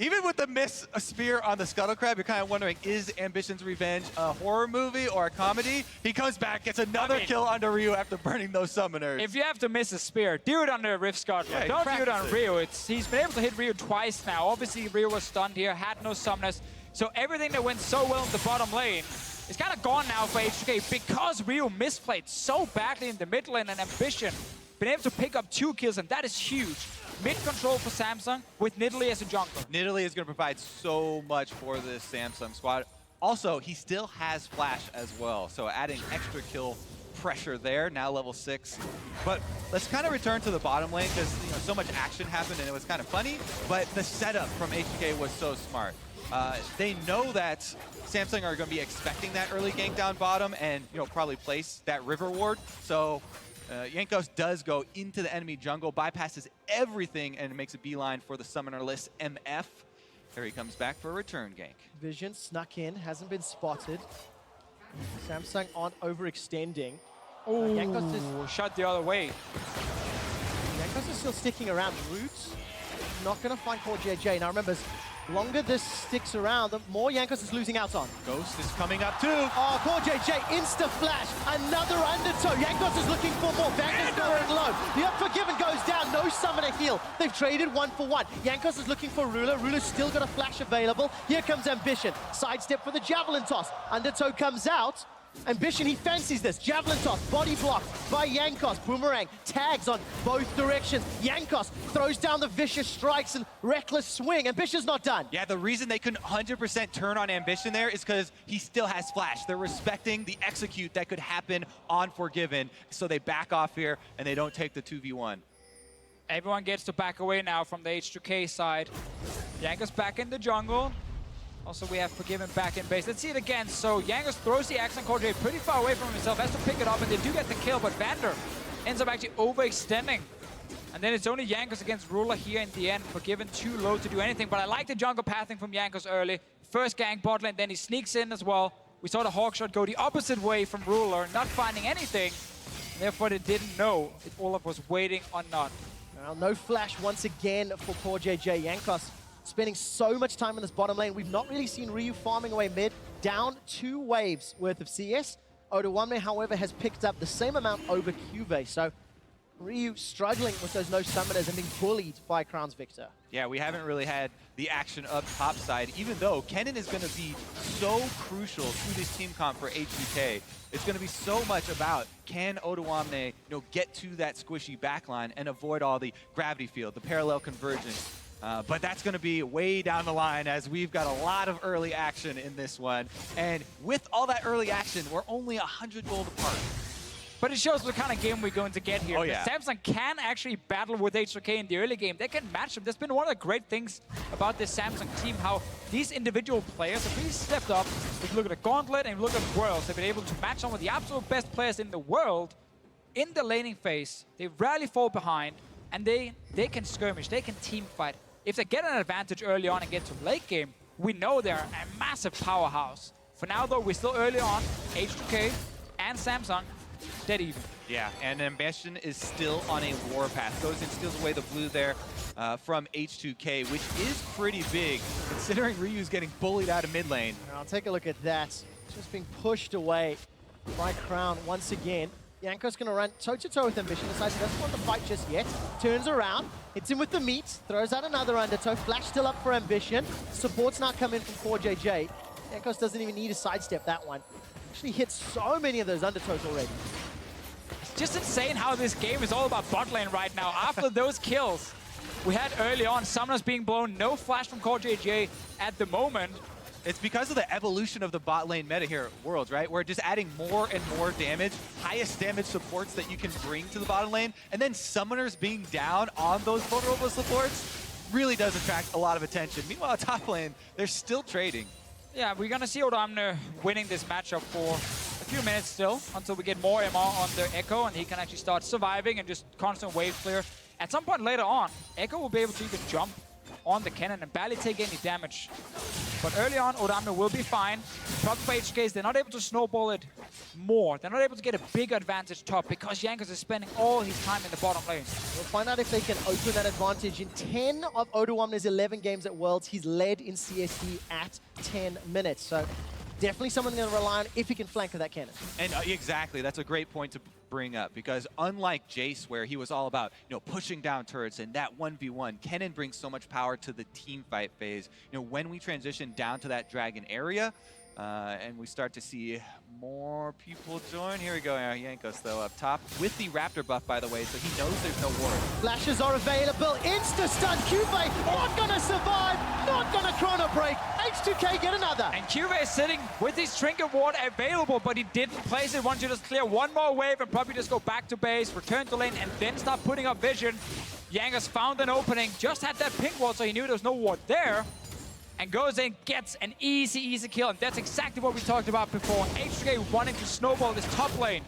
Even with the miss spear on the Scuttle Crab, you're kind of wondering, is Ambition's Revenge a horror movie or a comedy? He comes back, gets another kill onto Ryu after burning those summoners. If you have to miss a spear, do it on the Rift Scuttler. Yeah, Don't do it on Ryu. He's been able to hit Ryu twice now. Obviously, Ryu was stunned here, had no summoners. So everything that went so well in the bottom lane is kind of gone now for H2K because Ryu misplayed so badly in the mid lane, and Ambition been able to pick up 2 kills, and that is huge. Mid control for Samsung with Nidalee as a jungler. Nidalee is going to provide so much for this Samsung squad. Also, he still has flash as well, so adding extra kill pressure there, now level 6. But let's kind of return to the bottom lane because so much action happened and it was kind of funny, but the setup from H2K was so smart. They know that Samsung are going to be expecting that early gank down bottom and probably place that river ward. So Jankos does go into the enemy jungle, bypasses everything, and makes a beeline for the summoner-less MF. Here he comes back for a return gank. Vision snuck in, hasn't been spotted. Samsung aren't overextending. Oh, Jankos is shot the other way. Jankos is still sticking around. Roots not going to find CoreJJ. Now remember, longer this sticks around, the more Jankos is losing out on. Ghost is coming up too. Oh, CoreJJ, insta-flash, another undertow. Jankos is looking for more, Vanguard's going low. The Unforgiven goes down, no summoner heal. They've traded 1 for 1. Jankos is looking for Ruler, Ruler's still got a flash available. Here comes Ambition, sidestep for the Javelin toss. Undertow comes out. Ambition, he fancies this. Javelin toss, body block by Jankos. Boomerang tags on both directions. Jankos throws down the vicious strikes and reckless swing. Ambition's not done. Yeah, the reason they couldn't 100% turn on Ambition there is because he still has flash. They're respecting the execute that could happen on Forgiven, so they back off here and they don't take the 2v1. Everyone gets to back away now from the H2K side. Jankos back in the jungle. Also, we have Forgiven back in base. Let's see it again. So, Jankos throws the axe on CoreJJ pretty far away from himself, has to pick it up, and they do get the kill, but Vander ends up actually overextending. And then it's only Jankos against Ruler here in the end. Forgiven too low to do anything, but I like the jungle pathing from Jankos early. First gank bot lane, then he sneaks in as well. We saw the Hawkshot go the opposite way from Ruler, not finding anything. Therefore, they didn't know if Olaf was waiting or not. Well, no flash once again for CoreJJ. Jankos spending so much time in this bottom lane. We've not really seen Ryu farming away mid, down 2 waves worth of CS. Odoamne, however, has picked up the same amount over Cuvee. So Ryu struggling with those no summoners and being bullied by Crown's Victor. Yeah, we haven't really had the action up top side, even though Kennen is going to be so crucial to this team comp for H2K. It's going to be so much about, can Odoamne, get to that squishy backline and avoid all the gravity field, the parallel convergence. But that's going to be way down the line as we've got a lot of early action in this one. And with all that early action, we're only 100 gold apart. But it shows what kind of game we're going to get here. Oh, yeah. Samsung can actually battle with H2K in the early game. They can match them. That's been one of the great things about this Samsung team, how these individual players have really stepped up. If you look at the Gauntlet and you look at Worlds, they've been able to match some of the absolute best players in the world in the laning phase. They rarely fall behind, and they can skirmish, they can team fight. If they get an advantage early on and get to late game, we know they're a massive powerhouse. For now, though, we're still early on. H2K and Samsung, dead even. Yeah, and Ambition is still on a war path. Goes and steals away the blue there from H2K, which is pretty big, considering Ryu's getting bullied out of mid lane. I'll take a look at that. Just being pushed away by Crown once again. Jankos gonna run toe-to-toe with Ambition, decides he doesn't want to fight just yet. Turns around, hits him with the meat, throws out another undertow. Flash still up for Ambition. Support's not coming from CoreJJ. Jankos doesn't even need to sidestep that one. Actually hits so many of those undertows already. It's just insane how this game is all about bot lane right now. After those kills we had early on, summoners being blown, no flash from CoreJJ at the moment. It's because of the evolution of the bot lane meta here at Worlds, right? We're just adding more and more damage, highest damage supports that you can bring to the bottom lane, and then summoners being down on those vulnerable supports really does attract a lot of attention. Meanwhile, top lane, they're still trading. Yeah, we're gonna see Odoamne winning this matchup for a few minutes still, until we get more MR on the Echo, and he can actually start surviving and just constant wave clear. At some point later on, Echo will be able to even jump on the cannon and barely take any damage. But early on, Odoamne will be fine. The problem for H2K is they're not able to snowball it more. They're not able to get a big advantage top because Jankos is spending all his time in the bottom lane. We'll find out if they can open that advantage. In 10 of Odoamne's 11 games at Worlds, he's led in CSD at 10 minutes. So definitely someone they're going to rely on if he can flank with that cannon. And exactly, that's a great point to bring up, because unlike Jace, where he was all about pushing down turrets and that 1v1, Kennen brings so much power to the team fight phase. When we transition down to that dragon area, and we start to see more people join. Here we go, Jankos though up top with the Raptor buff, by the way, so he knows there's no ward. Flashes are available, insta-stun, Cuvee not gonna survive, not gonna chrono break. H2K get another. And Cuvee is sitting with his Trinket Ward available, but he didn't place it. Wants to just clear one more wave and probably just go back to base, return to lane, and then start putting up vision. Jankos found an opening, just had that pink ward, so he knew there was no ward there. And goes in, gets an easy kill. And that's exactly what we talked about before. H2K wanting to snowball this top lane,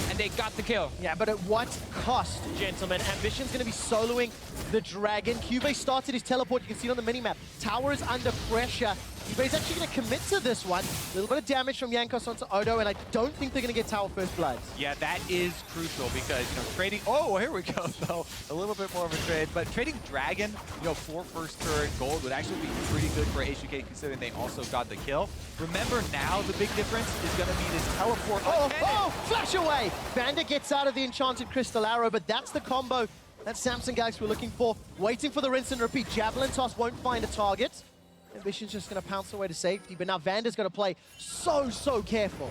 and they got the kill. Yeah, but at what cost, gentlemen? Ambition's going to be soloing the dragon. Cuvee started his teleport. You can see it on the minimap. Tower is under pressure. Cube's actually going to commit to this one. A little bit of damage from Jankos onto Odo, and I don't think they're going to get tower first bloods. Yeah, that is crucial because, trading... Oh, here we go, though. A little bit more of a trade. But trading Dragon, for first turret gold would actually be pretty good for H2K considering they also got the kill. Remember now, the big difference is going to be this teleport. Oh, flash away! Vander gets out of the Enchanted Crystal Arrow, but that's the combo that Samsung Galaxy were looking for. Waiting for the rinse and repeat. Javelin toss won't find a target. Ambition's just going to pounce away to safety, but now Vander's going to play so careful.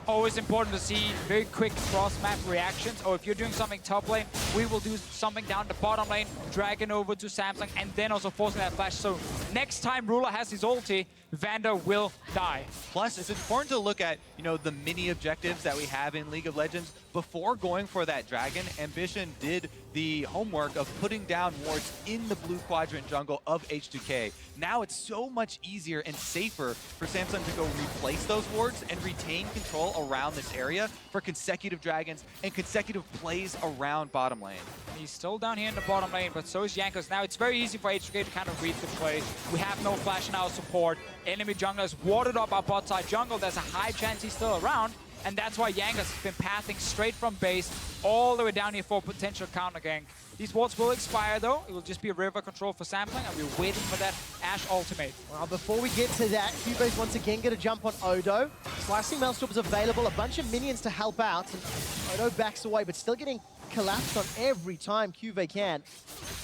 Always important to see very quick cross-map reactions. Or if you're doing something top lane, we will do something down the bottom lane, dragging over to Samsung, and then also forcing that flash. So next time Ruler has his ulti, Vander will die. Plus, it's important to look at, the mini objectives that we have in League of Legends. Before going for that dragon, Ambition did the homework of putting down wards in the blue quadrant jungle of H2K. Now it's so much easier and safer for Samsung to go replace those wards and retain control around this area for consecutive dragons and consecutive plays around bottom lane. He's still down here in the bottom lane, but so is Jankos. Now it's very easy for H2K to kind of read the play. We have no flash in our support. Enemy junglers warded up our bot side jungle. There's a high chance he's still around, and that's why Jankos has been pathing straight from base all the way down here for potential counter gank. These wards will expire though. It will just be a river control for Samsung, and we're waiting for that Ashe ultimate. Well, before we get to that, Cube's once again going to jump on Odo. Slicing Maelstrom is available, a bunch of minions to help out, and Odo backs away, but still getting collapsed on every time Cube can.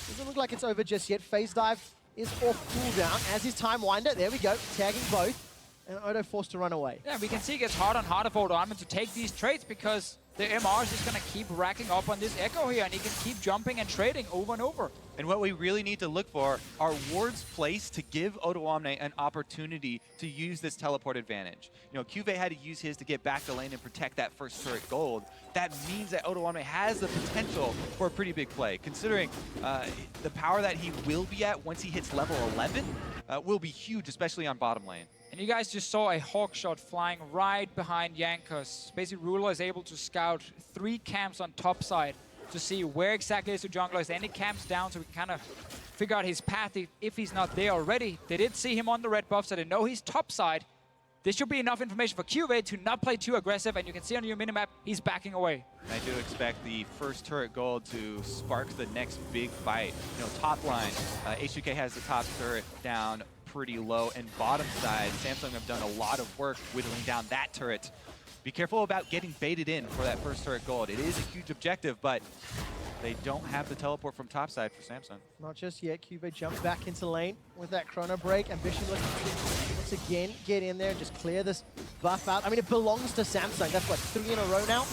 Doesn't look like it's over just yet. Phase Dive is off cooldown, as is Time Winder. There we go, tagging both. And Odo forced to run away. Yeah, we can see it gets harder and harder for Odo to take these trades because the MR is just going to keep racking up on this Echo here, and he can keep jumping and trading over and over. And what we really need to look for are wards placed to give Odoamne an opportunity to use this teleport advantage. Cube had to use his to get back to lane and protect that first turret gold. That means that Odoamne has the potential for a pretty big play, considering the power that he will be at once he hits level 11 will be huge, especially on bottom lane. And you guys just saw a hawk shot flying right behind Jankos. Basically, Ruler is able to scout 3 camps on top side to see where exactly is the jungler. Is there any camps down so we can kind of figure out his path if he's not there already. They did see him on the red buff, so they know he's top side. This should be enough information for Cube to not play too aggressive, and you can see on your minimap, he's backing away. I do expect the first turret gold to spark the next big fight. Top line, H2K has the top turret down pretty low, and bottom side, Samsung have done a lot of work whittling down that turret. Be careful about getting baited in for that first turret gold. It is a huge objective, but they don't have the teleport from top side for Samsung. Not just yet. Cube jumps back into lane with that chrono break. Ambition looking to once again get in there and just clear this buff out. I mean, it belongs to Samsung. That's what, 3 in a row now?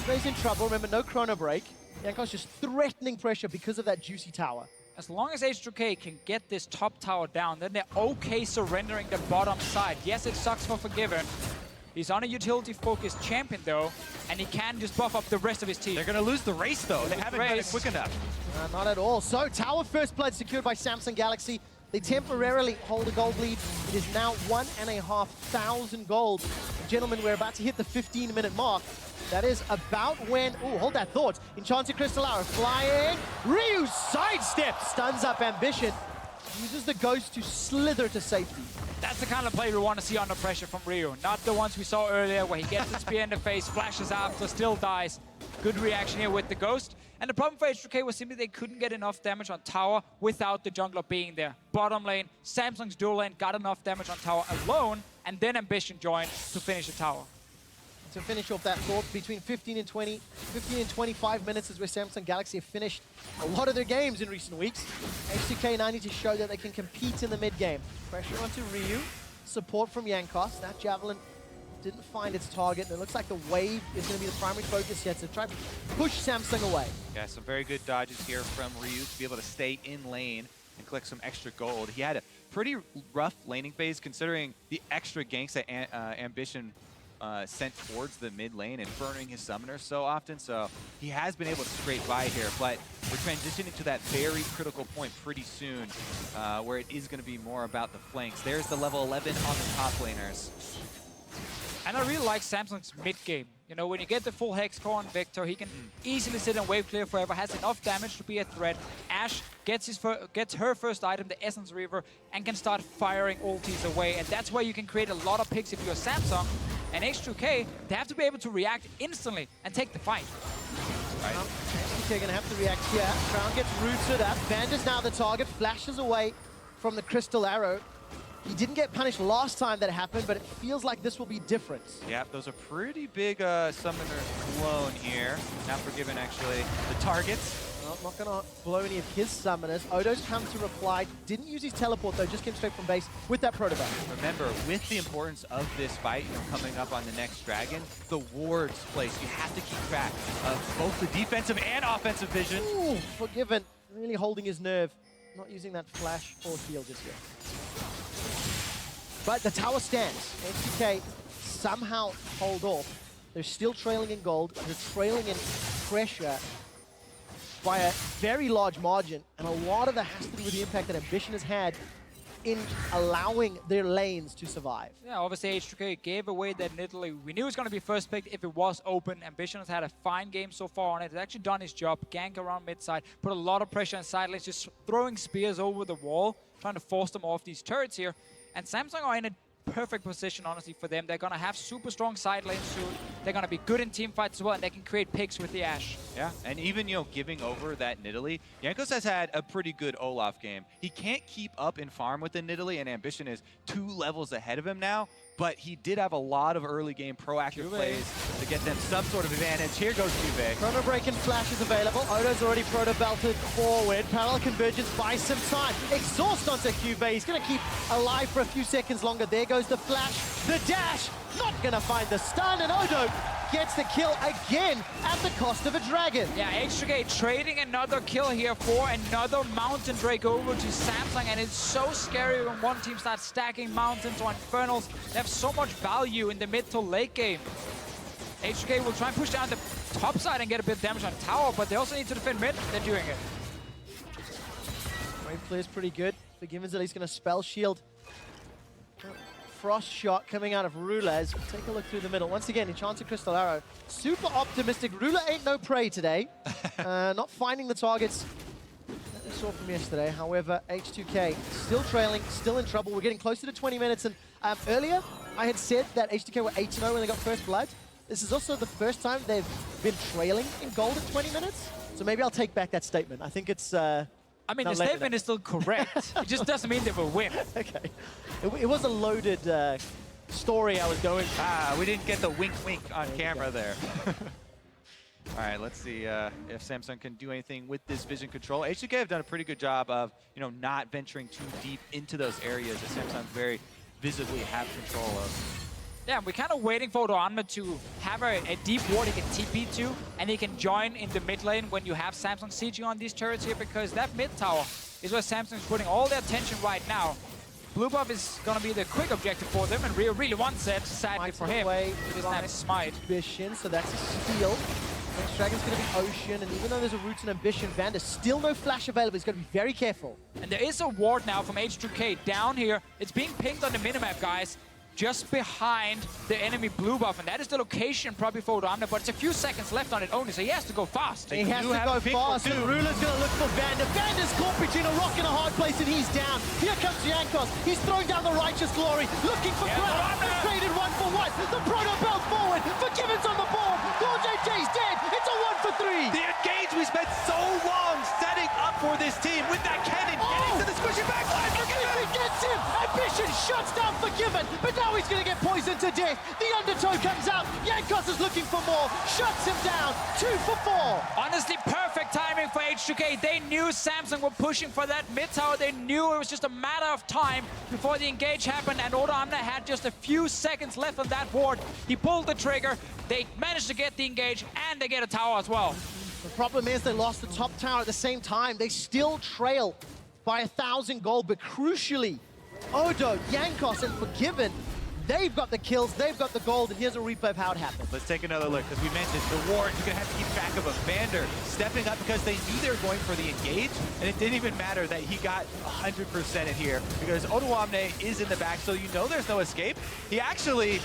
Cube's in trouble. Remember, no chrono break. Jankos just threatening pressure because of that juicy tower. As long as H2K can get this top tower down, then they're okay surrendering the bottom side. Yes, it sucks for Forgiven. He's on a utility-focused champion, though, and he can just buff up the rest of his team. They're going to lose the race, though. They haven't done it quick enough. Not at all. So, tower first blood secured by Samsung Galaxy. They temporarily hold a gold lead. It is now 1,500 gold. Gentlemen, we're about to hit the 15-minute mark. That is about when... Oh, hold that thought. Enchanted Crystal Arrow flying. Ryu sidestep, stuns up Ambition. Uses the ghost to slither to safety. That's the kind of play we want to see under pressure from Ryu. Not the ones we saw earlier where he gets the spear in the face, flashes after, still dies. Good reaction here with the ghost. And the problem for H2K was simply they couldn't get enough damage on tower without the jungler being there. Bottom lane, Samsung's dual lane got enough damage on tower alone, and then Ambition joined to finish the tower. To finish off that thought, between 15 and 25 minutes is where Samsung Galaxy have finished a lot of their games in recent weeks. H2K now need to show that they can compete in the mid-game. Pressure onto Ryu, support from Jankos. That Javelin didn't find its target, and it looks like the wave is going to be the primary focus here to try to push Samsung away. Yeah, some very good dodges here from Ryu to be able to stay in lane and collect some extra gold. He had a pretty rough laning phase considering the extra ganks that Ambition sent towards the mid lane and burning his summoner so often, so he has been able to scrape by here, but we're transitioning to that very critical point pretty soon where it is going to be more about the flanks. There's the level 11 on the top laners. And I really like Samsung's mid game. You know, when you get the full Hexcore on Victor, he can easily sit and wave clear forever, has enough damage to be a threat. Ash gets her first item, the Essence Reaver, and can start firing ultis away. And that's where you can create a lot of picks if you're Samsung. And H2K, they have to be able to react instantly and take the fight. Right. H2K gonna have to react here. Crown gets rooted up. Vander's now the target, flashes away from the Crystal Arrow. He didn't get punished last time that happened, but it feels like this will be different. Yeah, those are pretty big summoner clone here. Not Forgiven, actually. The targets. Well, not gonna blow any of his summoners. Odo's come to reply. Didn't use his teleport, though. Just came straight from base with that Protobell. Remember, with the importance of this fight, coming up on the next Dragon, the wards place. You have to keep track of both the defensive and offensive vision. Ooh, Forgiven. Really holding his nerve. Not using that flash or heal just yet. But the tower stands. H2K somehow hold off. They're still trailing in gold. They're trailing in pressure by a very large margin. And a lot of that has to do with the impact that Ambition has had in allowing their lanes to survive. Yeah, obviously H2K gave away that Nidalee. We knew it was going to be first picked if it was open. Ambition has had a fine game so far on it. It's actually done his job. Gank around mid side, put a lot of pressure on side lanes, just throwing spears over the wall, trying to force them off these turrets here. And Samsung are in a perfect position, honestly, for them. They're going to have super strong side lanes soon. They're going to be good in team fights as well, and they can create picks with the Ashe. Yeah, and even, giving over that Nidalee, Jankos has had a pretty good Olaf game. He can't keep up in farm with the Nidalee, and Ambition is 2 levels ahead of him now, but he did have a lot of early game proactive plays to get them some sort of advantage. Here goes Juve. Chrono Break and Flash is available. Odo's already proto-belted forward. Parallel Convergence buys some time. Exhaust onto Juve. He's going to keep alive for a few seconds longer. There goes the Flash. The dash. Not going to find the stun. And Odo gets the kill again at the cost of a dragon. Yeah, H2K trading another kill here for another Mountain Drake over to Samsung. And it's so scary when one team starts stacking Mountains or Infernals. They have so much value in the mid to late game. H2K will try and push down the top side and get a bit of damage on tower, but they also need to defend mid. They're doing it. Wave clear is pretty good. Forgiven's at least going to spell shield. Frost shot coming out of Rulez. Take a look through the middle. Once again, Enchanted Crystal Arrow. Super optimistic. Ruler ain't no prey today. Not finding the targets that we saw from yesterday. However, H2K still trailing, still in trouble. We're getting closer to 20 minutes. And earlier, I had said that H2K were 8-0 when they got first blood. This is also the first time they've been trailing in gold at 20 minutes. So maybe I'll take back that statement. I think it's... I mean, the statement is still correct. It just doesn't mean they will win. Okay. It was a loaded story I was going for. We didn't get the wink on camera there. All right, let's see if Samsung can do anything with this vision control. H2K have done a pretty good job of, not venturing too deep into those areas that Samsung very visibly have control of. Yeah, we're kind of waiting for Doanma to have a deep ward he can TP to, and he can join in the mid lane when you have Samsung sieging on these turrets here, because that mid tower is where Samsung's putting all their attention right now. Blue buff is going to be the quick objective for them, and Rio really wants it, sadly for him. He doesn't have Smite. Ambition, so that's a steal. Next Dragon's going to be Ocean, and even though there's a root and Ambition, Vander still no flash available. He's going to be very careful. And there is a ward now from H2K down here. It's being pinged on the minimap, guys, just behind the enemy blue buff, and that is the location probably for Doamna, but it's a few seconds left on it only, so he has to go fast. He has to go fast, and Ruler's going to look for Vander. Vander's caught between a rock and a hard place, and he's down. Here comes Jankos. He's throwing down the Righteous Glory, looking for Crown. They've traded 1-for-1. The Proto Belt forward. Forgiven's on the board. JJ's dead. It's a 1-for-3. The engage we spent so long setting up for this team with that cannon getting to the squishy backline. Forgiven gets him. Ambition shuts down Forgiven, but now he's going to get poisoned to death. The undertow comes out. Jankos is looking for more. Shuts him down. 2-for-4. Honestly, perfect timing for H2K. They knew Samsung were pushing for that mid tower. They knew it was just a matter of time before the engage happened, and Odoamna had just a few seconds left on that ward. He pulled the trigger. They managed to get the engage, and they get a tower as well. The problem is they lost the top tower at the same time. They still trail by 1,000 gold, but crucially, Odo, Jankos, and Forgiven, they've got the kills, they've got the gold, and here's a replay of how it happened. Let's take another look, because we mentioned the ward. You're going to have to keep track of a Vander stepping up because they knew they were going for the engage, and it didn't even matter that he got 100% in here, because Odoamne is in the back, so you know there's no escape. He actually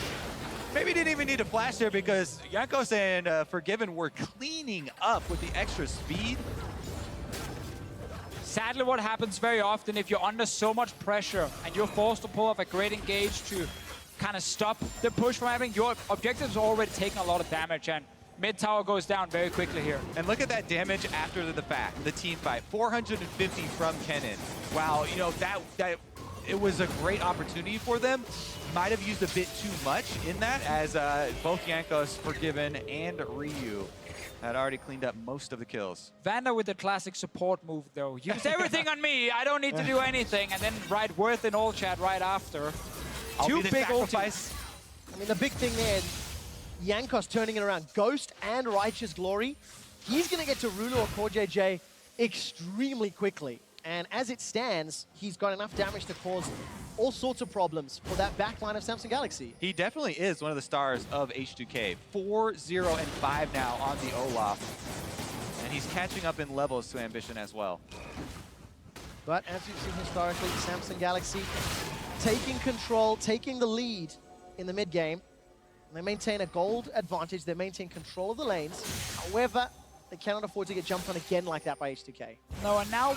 maybe didn't even need a flash there because Jankos and Forgiven were cleaning up with the extra speed. Sadly, what happens very often if you're under so much pressure and you're forced to pull off a great engage to kind of stop the push from happening, your objective's already taking a lot of damage, and mid tower goes down very quickly here. And look at that damage after the fact, the team fight, 450 from Kennen. Wow, you know, that it was a great opportunity for them. Might have used a bit too much in that, as both Jankos, Forgiven, and Ryu had already cleaned up most of the kills. Vander with the classic support move, though. Use everything on me. I don't need to do anything. And then write Worth in all chat right after. Two big ultis. I mean, the big thing there, Jankos turning it around. Ghost and Righteous Glory. He's going to get to Rulu or Core JJ extremely quickly. And as it stands, he's got enough damage to cause all sorts of problems for that backline of Samsung Galaxy. He definitely is one of the stars of H2K. 4-0 and 5 now on the Olaf. And he's catching up in levels to Ambition as well. But as you've seen historically, Samsung Galaxy taking control, taking the lead in the mid game. They maintain a gold advantage. They maintain control of the lanes. However, they cannot afford to get jumped on again like that by H2K. No, and now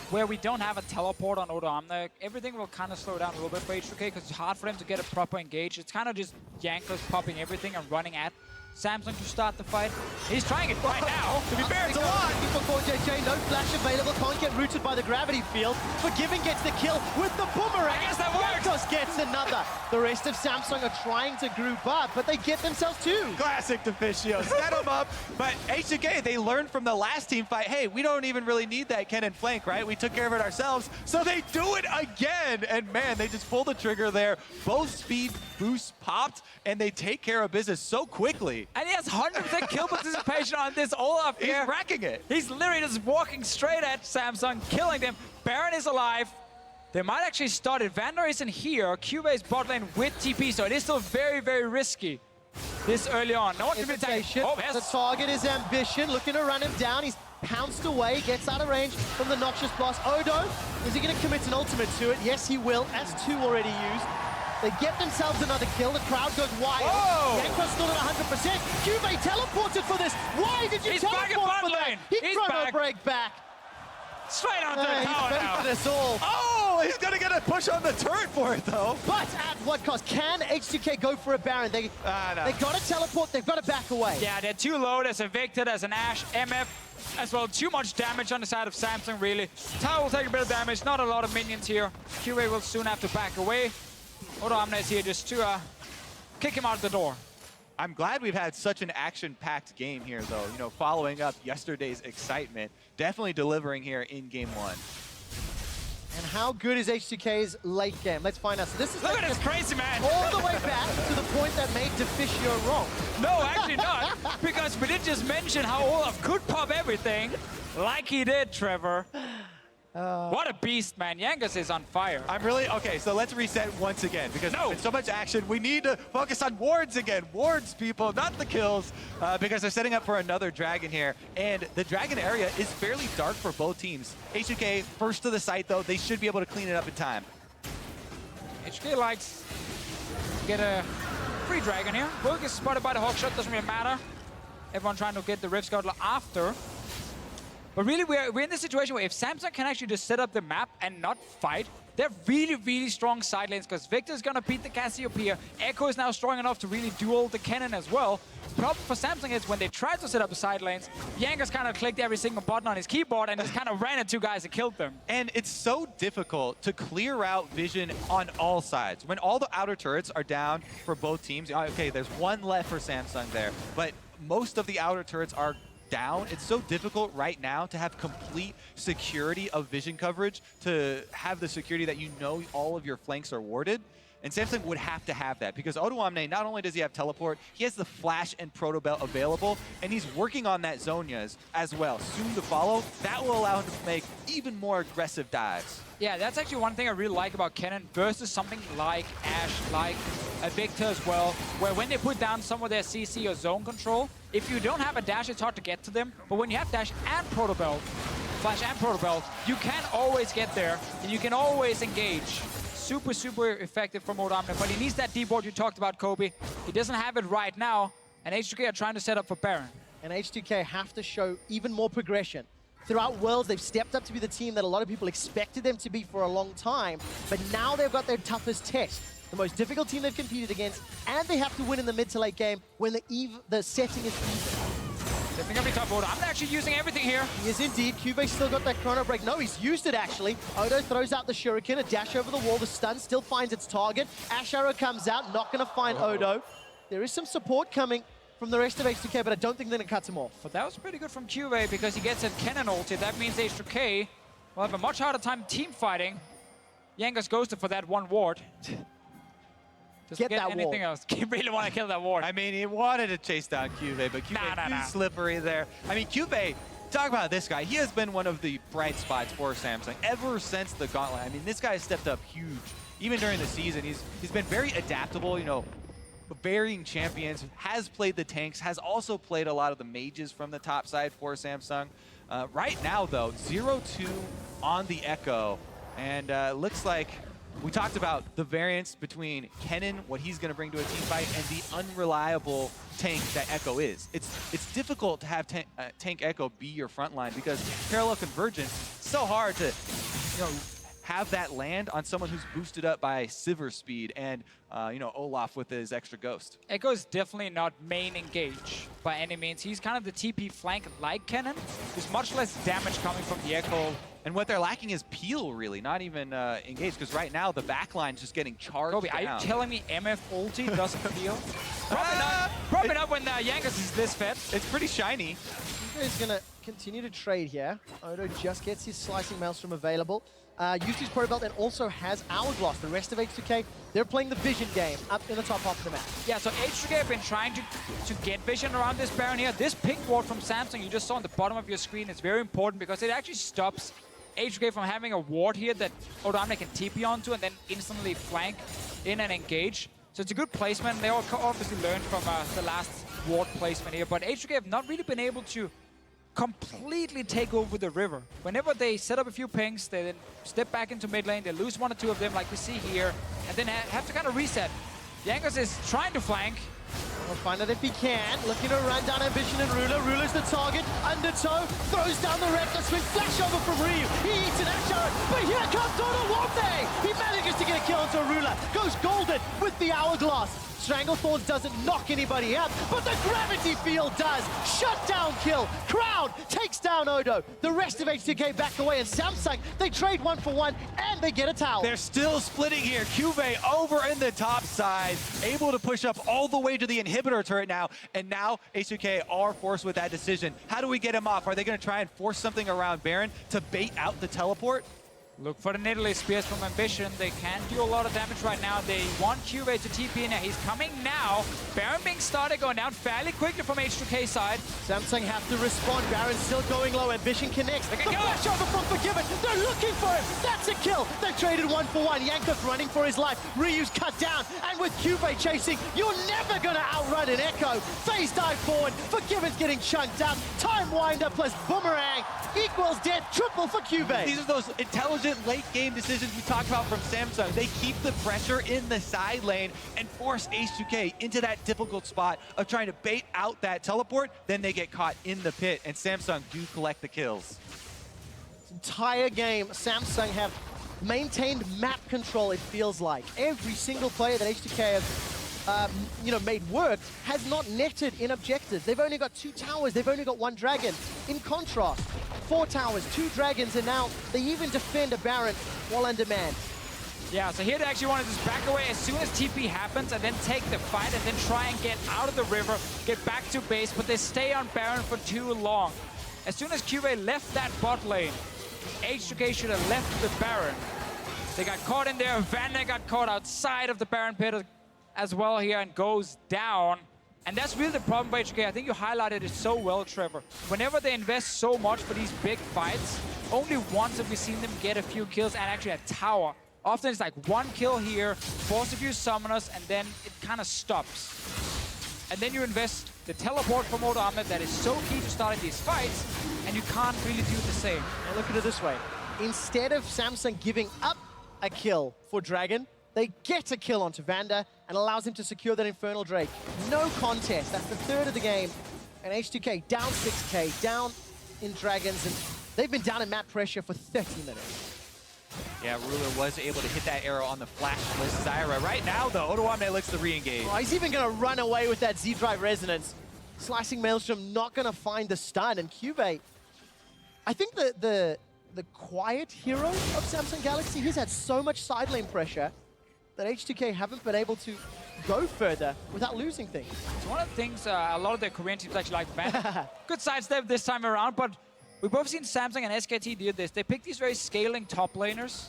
where we don't have a teleport on Odoamne, everything will kind of slow down a little bit for H2K because it's hard for them to get a proper engage. It's kind of just Jankos popping everything and running at Samsung to start the fight. He's trying it right now. To be fair, it's a lot. For Core JJ, no flash available, can't get rooted by the gravity field. Forgiven gets the kill with the boomerang. I guess that works. Jankos gets another. The rest of Samsung are trying to group up, but they get themselves two. Classic Deficio, set him up. But H2K, they learned from the last team fight, hey, we don't even really need that Kennen flank, right? We took care of it ourselves. So they do it again. And man, they just pull the trigger there. Both speed boosts popped, and they take care of business so quickly. And he has 100% kill participation on this Olaf here. He's racking it. He's literally just walking straight at Samsung, killing them. Baron is alive. They might actually start it. Vander isn't here. Cubase bot lane with TP, so it is still very, very risky this early on. No one can be attacking. Oh, yes. The target is Ambition, looking to run him down. He's pounced away, gets out of range from the Noxious Blast. Odo, is he going to commit an ultimate to it? Yes, he will, as two already used. They get themselves another kill. The crowd goes wild. Jankos still at 100%. Cubase teleported for this. Why did you teleport for that? He chrono break back. Straight onto the tower he's now. for this all. Oh, he's going to get a push on the turret for it, though. But at what cost? Can H2K go for a Baron? They got to teleport. They've got to back away. Yeah, they're too low. There's a Victor, there's an Ashe, MF as well. Too much damage on the side of Samsung, really. Tower will take a bit of damage. Not a lot of minions here. QA will soon have to back away. Odoamne is here just to kick him out the door. I'm glad we've had such an action-packed game here, though. You know, following up yesterday's excitement, definitely delivering here in Game 1. And how good is H2K's late game? Let's find out. So this is look at this crazy man. All the way back to the point that made Deficio wrong. No, actually not. Because we did just mention how Olaf could pop everything like he did, Trevor. What a beast, man. Jankos is on fire. I'm really... Okay, so let's reset once again, because there's been so much action. We need to focus on wards again. Wards, people, not the kills, because they're setting up for another dragon here. And the dragon area is fairly dark for both teams. H2K, first to the site, though. They should be able to clean it up in time. HK likes to get a free dragon here. Will gets spotted by the Hawkshot, doesn't really matter. Everyone trying to get the Rift Scout after. But really, we're in this situation where if Samsung can actually just set up the map and not fight, they're really, really strong side lanes because Victor's going to beat the Cassiopeia. Echo is now strong enough to really duel the Kennen as well. Problem for Samsung is when they tried to set up the side lanes, Jankos kind of clicked every single button on his keyboard and just kind of ran at two guys and killed them. And it's so difficult to clear out vision on all sides. When all the outer turrets are down for both teams, okay, there's one left for Samsung there, but most of the outer turrets are down. It's so difficult right now to have complete security of vision coverage, to have the security that you know all of your flanks are warded. And Samsung would have to have that because Odoamne, not only does he have teleport, he has the flash and proto belt available, and he's working on that Zhonya's as well. Soon to follow, that will allow him to make even more aggressive dives. Yeah, that's actually one thing I really like about Kennen versus something like Ashe, like a Victor as well, where when they put down some of their CC or zone control, if you don't have a dash, it's hard to get to them. But when you have dash and proto belt, flash and proto belt, you can always get there, and you can always engage super, super effective from Odamne, but he needs that deep ward you talked about, Kobe. He doesn't have it right now, and H2K are trying to set up for Baron. And H2K have to show even more progression. Throughout Worlds, they've stepped up to be the team that a lot of people expected them to be for a long time, but now they've got their toughest test. The most difficult team they've competed against, and they have to win in the mid to late game when the setting is even. They think I'll be top order. I'm actually using everything here. He is indeed. Cube's still got that chrono break. No, he's used it actually. Odo throws out the shuriken, a dash over the wall. The stun still finds its target. Ash Arrow comes out, not going to find Odo. There is some support coming from the rest of H2K, but I don't think they're going to cut him off. But that was pretty good from Cube because he gets a cannon ulti. That means H2K will have a much harder time team fighting. Jankos ghosted for that one ward. Doesn't get that anything else. He really want to kill that ward. I mean, he wanted to chase down Cube, but Cube too slippery there. I mean, Cube, talk about this guy. He has been one of the bright spots for Samsung ever since the Gauntlet. I mean, this guy has stepped up huge. Even during the season, he's been very adaptable, you know, varying champions, has played the tanks, has also played a lot of the mages from the top side for Samsung. Right now, though, 0-2 on the Echo, and looks like we talked about the variance between Kennen, what he's going to bring to a team fight, and the unreliable tank that Echo is. It's difficult to have tank Echo be your front line because parallel convergence, it's so hard to, you know, have that land on someone who's boosted up by Sivir speed and, you know, Olaf with his extra ghost. Echo is definitely not main engage by any means. He's kind of the TP flank like Kennen. There's much less damage coming from the Echo. And what they're lacking is peel, really, not even engage, because right now the backline's just getting charged Kobe, down. are you telling me MF ulti doesn't peel? Probably not when Jankos is this fed. It's pretty shiny. He's going to continue to trade here. Odo just gets his Slicing Maelstrom available. Used his Pro Belt and also has Hourglass. The rest of H2K, they're playing the Vision game up in the top half of the map. Yeah, so H2K have been trying to get Vision around this Baron here. This pick ward from Samsung you just saw on the bottom of your screen is very important because it actually stops H2K from having a ward here that Odamne can TP onto and then instantly flank in and engage. So it's a good placement. They all obviously learned from the last ward placement here, but H2K have not really been able to completely take over the river. Whenever they set up a few pings, they then step back into mid lane, they lose one or two of them like we see here, and then have to kind of reset. Jankos is trying to flank. We'll find out if he can. Looking to run down Ambition and Ruler. Ruler's the target. Undertow. Throws down the Reckless Swing. Flash over from Ryu. He eats an Ash Arrow. But here comes Odo. He manages to get a kill onto Ruler. Goes golden with the Hourglass. Stranglethorns doesn't knock anybody out, but the Gravity Field does. Shutdown kill. Crowd takes down Odo. The rest of H2K back away, and Samsung, they trade 1-for-1, and they get a tower. They're still splitting here. Cube over in the top side, able to push up all the way to the inhibitor turret now, and now H2K are forced with that decision. How do we get him off? Are they going to try and force something around Baron to bait out the teleport? Look for the Nidalee Spears from Ambition. They can do a lot of damage right now. They want Cube to TP in. He's coming now. Baron being started, going down fairly quickly from H2K side. Samsung have to respond. Baron's still going low. Ambition connects. The flash over from Forgiven. They're looking for him. That's a kill. They've traded 1-for-1. Jankos running for his life. Ryu's cut down. And with Cube chasing, you're never going to outrun an Echo. Phase dive forward. Forgiven's getting chunked out. Time winder plus Boomerang equals death. Triple for Cube. These are those intelligent late game decisions we talked about from Samsung. They keep the pressure in the side lane and force H2K into that difficult spot of trying to bait out that teleport. Then they get caught in the pit, and Samsung do collect the kills. This entire game, Samsung have maintained map control, it feels like. Every single player that H2K have made work has not netted in objectives. They've only got 2 towers, they've only got 1 dragon. In contrast, 4 towers, 2 dragons, and now they even defend a Baron while on demand. Yeah, so here they actually want to just back away as soon as TP happens and then take the fight and then try and get out of the river, get back to base, but they stay on Baron for too long. As soon as QA left that bot lane, H2K should have left the Baron. They got caught in there, Vander got caught outside of the Baron pit as well here and goes down. And that's really the problem for H2K. I think you highlighted it so well, Trevor. Whenever they invest so much for these big fights, only once have we seen them get a few kills and actually a tower. Often it's like 1 kill here, force a few summoners, and then it kind of stops. And then you invest the teleport from Odamne that is so key to starting these fights, and you can't really do the same. Now look at it this way. Instead of Samsung giving up a kill for Dragon. They get a kill onto Vander and allows him to secure that Infernal Drake. No contest. That's the third of the game. And H2K down 6K, down in Dragons, and they've been down in map pressure for 30 minutes. Yeah, Ruler was able to hit that arrow on the flashless Zyra. Right now, though, Odoamne looks to re-engage. Oh, he's even going to run away with that Z-Drive Resonance. Slicing Maelstrom not going to find the stun, and Cube, I think the quiet hero of Samsung Galaxy, he's had so much side lane pressure that H2K haven't been able to go further without losing things. It's one of the things a lot of the Korean teams actually like Vander. Good sidestep this time around, but we've both seen Samsung and SKT do this. They pick these very scaling top laners.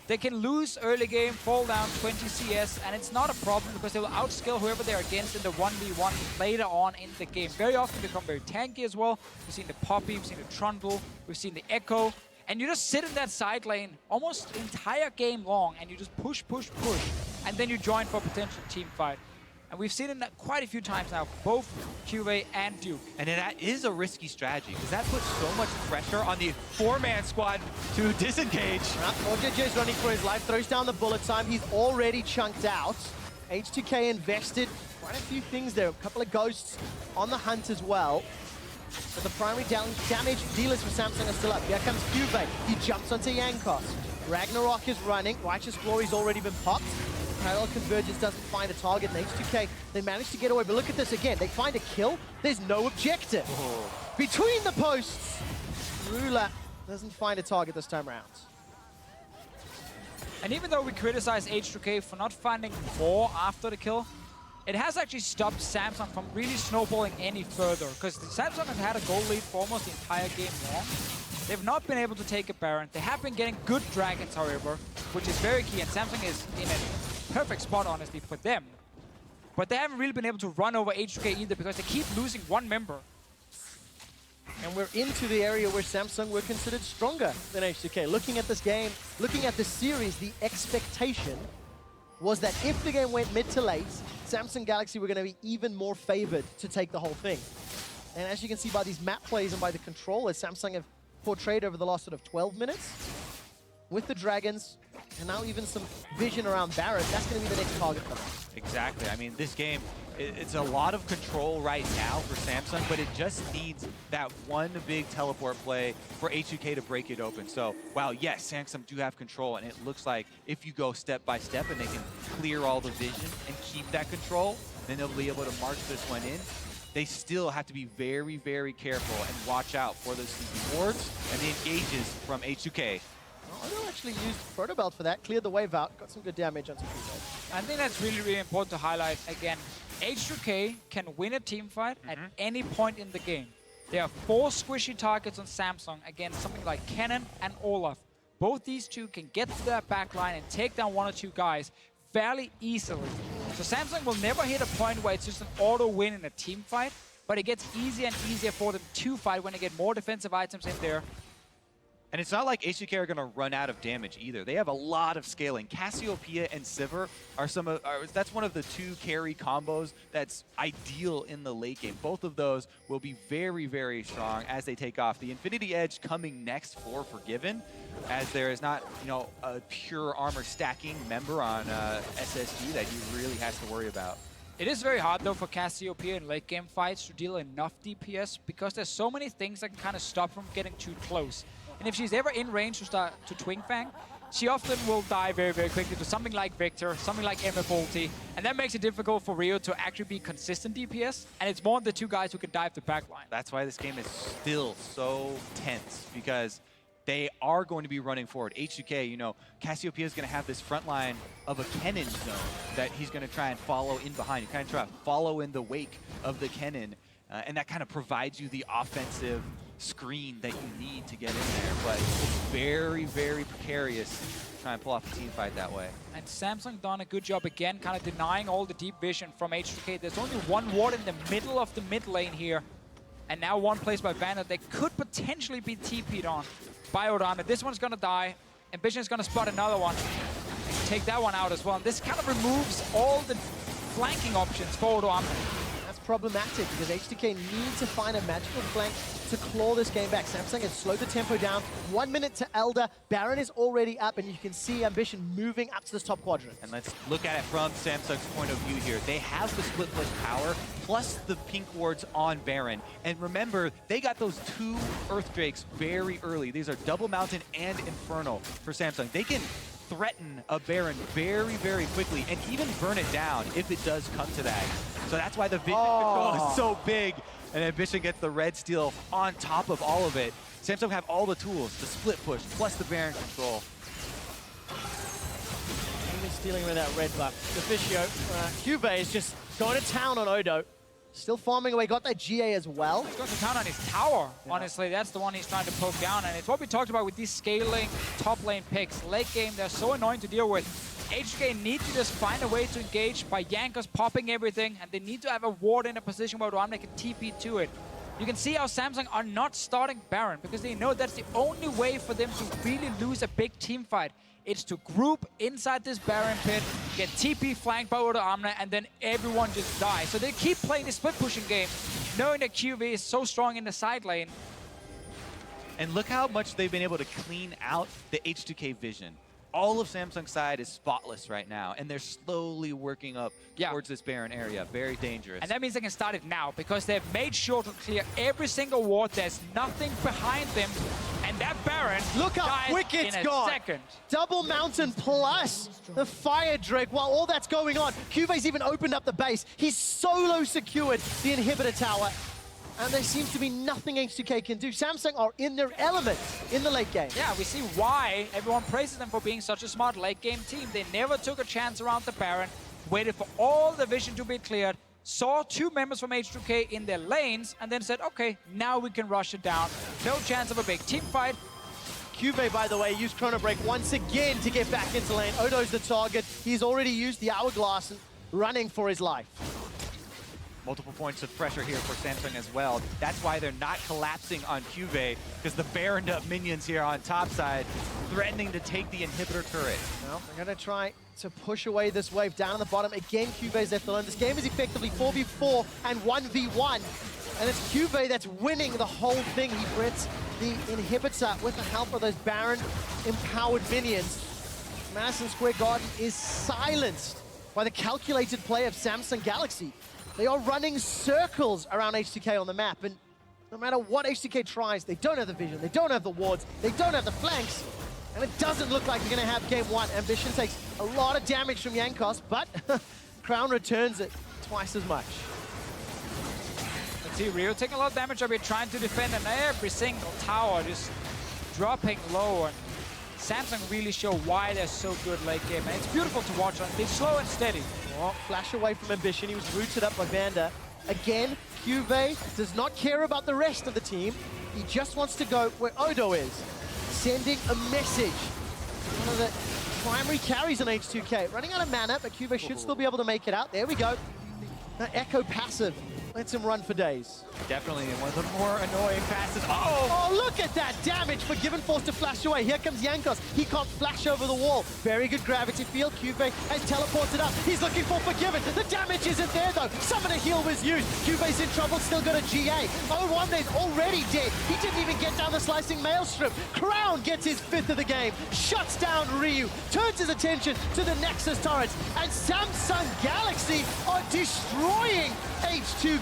They can lose early game, fall down 20 CS, and it's not a problem because they will outscale whoever they're against in the 1v1 later on in the game. Very often become very tanky as well. We've seen the Poppy, we've seen the Trundle, we've seen the Echo, and you just sit in that side lane almost the entire game long, and you just push, push, push, and then you join for a potential team fight. And we've seen it quite a few times now, both QA and Duke. And that is a risky strategy, because that puts so much pressure on the four-man squad to disengage. OJJ is running for his life, throws down the bullet time. He's already chunked out. H2K invested quite a few things there. A couple of ghosts on the hunt as well. But the primary damage dealers for Samsung are still up. Here comes Cube. He jumps onto Yankos. Ragnarok is running. Righteous Glory's already been popped. Parallel Convergence doesn't find a target, and H2K, they manage to get away. But look at this again. They find a kill. There's no objective. Between the posts, Ruler doesn't find a target this time around. And even though we criticize H2K for not finding more after the kill, it has actually stopped Samsung from really snowballing any further, because Samsung has had a goal lead for almost the entire game long. They've not been able to take a Baron. They have been getting good Dragons, however, which is very key, and Samsung is in a perfect spot, honestly, for them. But they haven't really been able to run over H2K either, because they keep losing one member. And we're into the area where Samsung were considered stronger than H2K. Looking at this game, looking at this series, the expectation was that if the game went mid to late, Samsung Galaxy were going to be even more favored to take the whole thing. And as you can see by these map plays and by the controllers, Samsung have portrayed over the last sort of 12 minutes with the Dragons, and now even some vision around Barret. That's going to be the next target for them. Exactly. I mean, this game, it's a lot of control right now for Samsung, but it just needs that one big teleport play for H2K to break it open. So, while yes, Samsung do have control, and it looks like if you go step by step and they can clear all the vision and keep that control, then they'll be able to march this one in. They still have to be very, very careful and watch out for those CP wards and the engages from H2K. Odo actually used Protobelt for that, cleared the wave out, got some good damage on some people. I think that's really, really important to highlight again. H2K can win a team fight at any point in the game. There are 4 squishy targets on Samsung against something like Kennen and Olaf. Both these two can get to their backline and take down 1 or 2 guys fairly easily. So Samsung will never hit a point where it's just an auto win in a team fight, but it gets easier and easier for them to fight when they get more defensive items in there. And it's not like H2K are going to run out of damage either. They have a lot of scaling. Cassiopeia and Sivir are that's one of the 2 carry combos that's ideal in the late game. Both of those will be very, very strong as they take off. The Infinity Edge coming next for Forgiven, as there is not, you know, a pure armor stacking member on SSG that he really has to worry about. It is very hard, though, for Cassiopeia in late game fights to deal enough DPS, because there's so many things that can kind of stop from getting too close. And if she's ever in range to start to Twin Fang, she often will die very, very quickly to something like Victor, something like MF ulti, and that makes it difficult for Rio to actually be consistent DPS, and it's more the 2 guys who can dive the backline. That's why this game is still so tense, because they are going to be running forward. H2K, you know, Cassiopeia is going to have this front line of a Kennen zone that he's going to try and follow in behind. You kind of try to follow in the wake of the Kennen, and that kind of provides you the offensive screen that you need to get in there, but it's very, very precarious to try and pull off a team fight that way. And Samsung done a good job again, kind of denying all the deep vision from H2K. There's only 1 ward in the middle of the mid lane here, and now 1 placed by Vander. They could potentially be TP'd on by Odoamne. This one's gonna die. Ambition is gonna spot another one. Take that one out as well. And this kind of removes all the flanking options for Odoamne. That's problematic because H2K need to find a magical flank to claw this game back. Samsung has slowed the tempo down. 1 minute to Elder. Baron is already up, and you can see Ambition moving up to this top quadrant. And let's look at it from Samsung's point of view here. They have the split push power, plus the pink wards on Baron. And remember, they got those 2 Earth Drakes very early. These are Double Mountain and Infernal for Samsung. They can threaten a Baron very, very quickly and even burn it down if it does come to that. So that's why the vision control is so big. And Ambition gets the red steel on top of all of it. Samsung have all the tools, the split push, plus the Baron control. Even stealing with that red buff. Officio, Cube is just going to town on Odo. Still farming away, got that GA as well. He's going to town on his tower, honestly. That's the one he's trying to poke down, and it's what we talked about with these scaling top lane picks. Late game, they're so annoying to deal with. H2K need to just find a way to engage by Jankos popping everything, and they need to have a ward in a position where Ramne can TP to it. You can see how Samsung are not starting Baron because they know that's the only way for them to really lose a big team fight. It's to group inside this Baron pit, get TP flanked by Odo Amna, and then everyone just dies. So they keep playing the split pushing game, knowing that QV is so strong in the side lane. And look how much they've been able to clean out the H2K vision. All of Samsung's side is spotless right now, and they're slowly working up towards this Baron area. Very dangerous. And that means they can start it now, because they've made sure to clear every single ward. There's nothing behind them, and that Baron Look how quick it's gone. Second. Double Mountain plus the Fire Drake. While all that's going on, Cuve's even opened up the base. He's solo secured the inhibitor tower. And there seems to be nothing H2K can do. Samsung are in their element in the late game. Yeah, we see why everyone praises them for being such a smart late game team. They never took a chance around the Baron, waited for all the vision to be cleared, saw 2 members from H2K in their lanes, and then said, okay, now we can rush it down. No chance of a big team fight. Cube, by the way, used Chrono Break once again to get back into lane. Odo's the target. He's already used the Hourglass, running for his life. Multiple points of pressure here for Samsung as well. That's why they're not collapsing on Cube, because the Baroned up minions here on top side, threatening to take the inhibitor turret. Well, they're going to try to push away this wave down on the bottom. Again, Cube is left alone. This game is effectively 4v4 and 1v1. And it's Cube that's winning the whole thing. He Brits the inhibitor with the help of those Baron-empowered minions. Madison Square Garden is silenced by the calculated play of Samsung Galaxy. They are running circles around H2K on the map, and no matter what H2K tries, they don't have the vision, they don't have the wards, they don't have the flanks, and it doesn't look like they're going to have game 1. Ambition takes a lot of damage from Jankos, but Crown returns it twice as much. Let's see, Rio taking a lot of damage. I've been trying to defend, and every single tower just dropping low, and Samsung really show why they're so good late game, and it's beautiful to watch. They're slow and steady. Oh, flash away from Ambition. He was rooted up by Vanda. Again, Cube does not care about the rest of the team. He just wants to go where Odo is, sending a message. One of the primary carries on H2K. Running out of mana, but Cube should still be able to make it out. There we go. That Echo passive lets him run for days. Definitely one of the more annoying passes. Oh, look at that damage. Forgiven forced to flash away. Here comes Jankos. He can't flash over the wall. Very good gravity field. Cube has teleported up. He's looking for Forgiven. The damage isn't there, though. Summoner heal was used. Cube's in trouble. Still got a GA. Owande's already dead. He didn't even get down the slicing maelstrom. Crown gets his 5th of the game. Shuts down Ryu. Turns his attention to the Nexus turrets. And Samsung Galaxy are destroying H2K.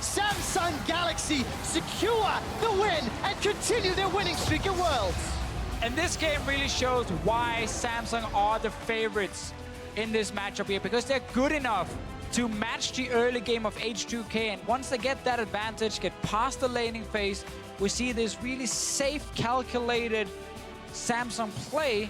Samsung Galaxy secure the win and continue their winning streak at Worlds. And this game really shows why Samsung are the favorites in this matchup here, because they're good enough to match the early game of H2K, and once they get that advantage, get past the laning phase, we see this really safe, calculated Samsung play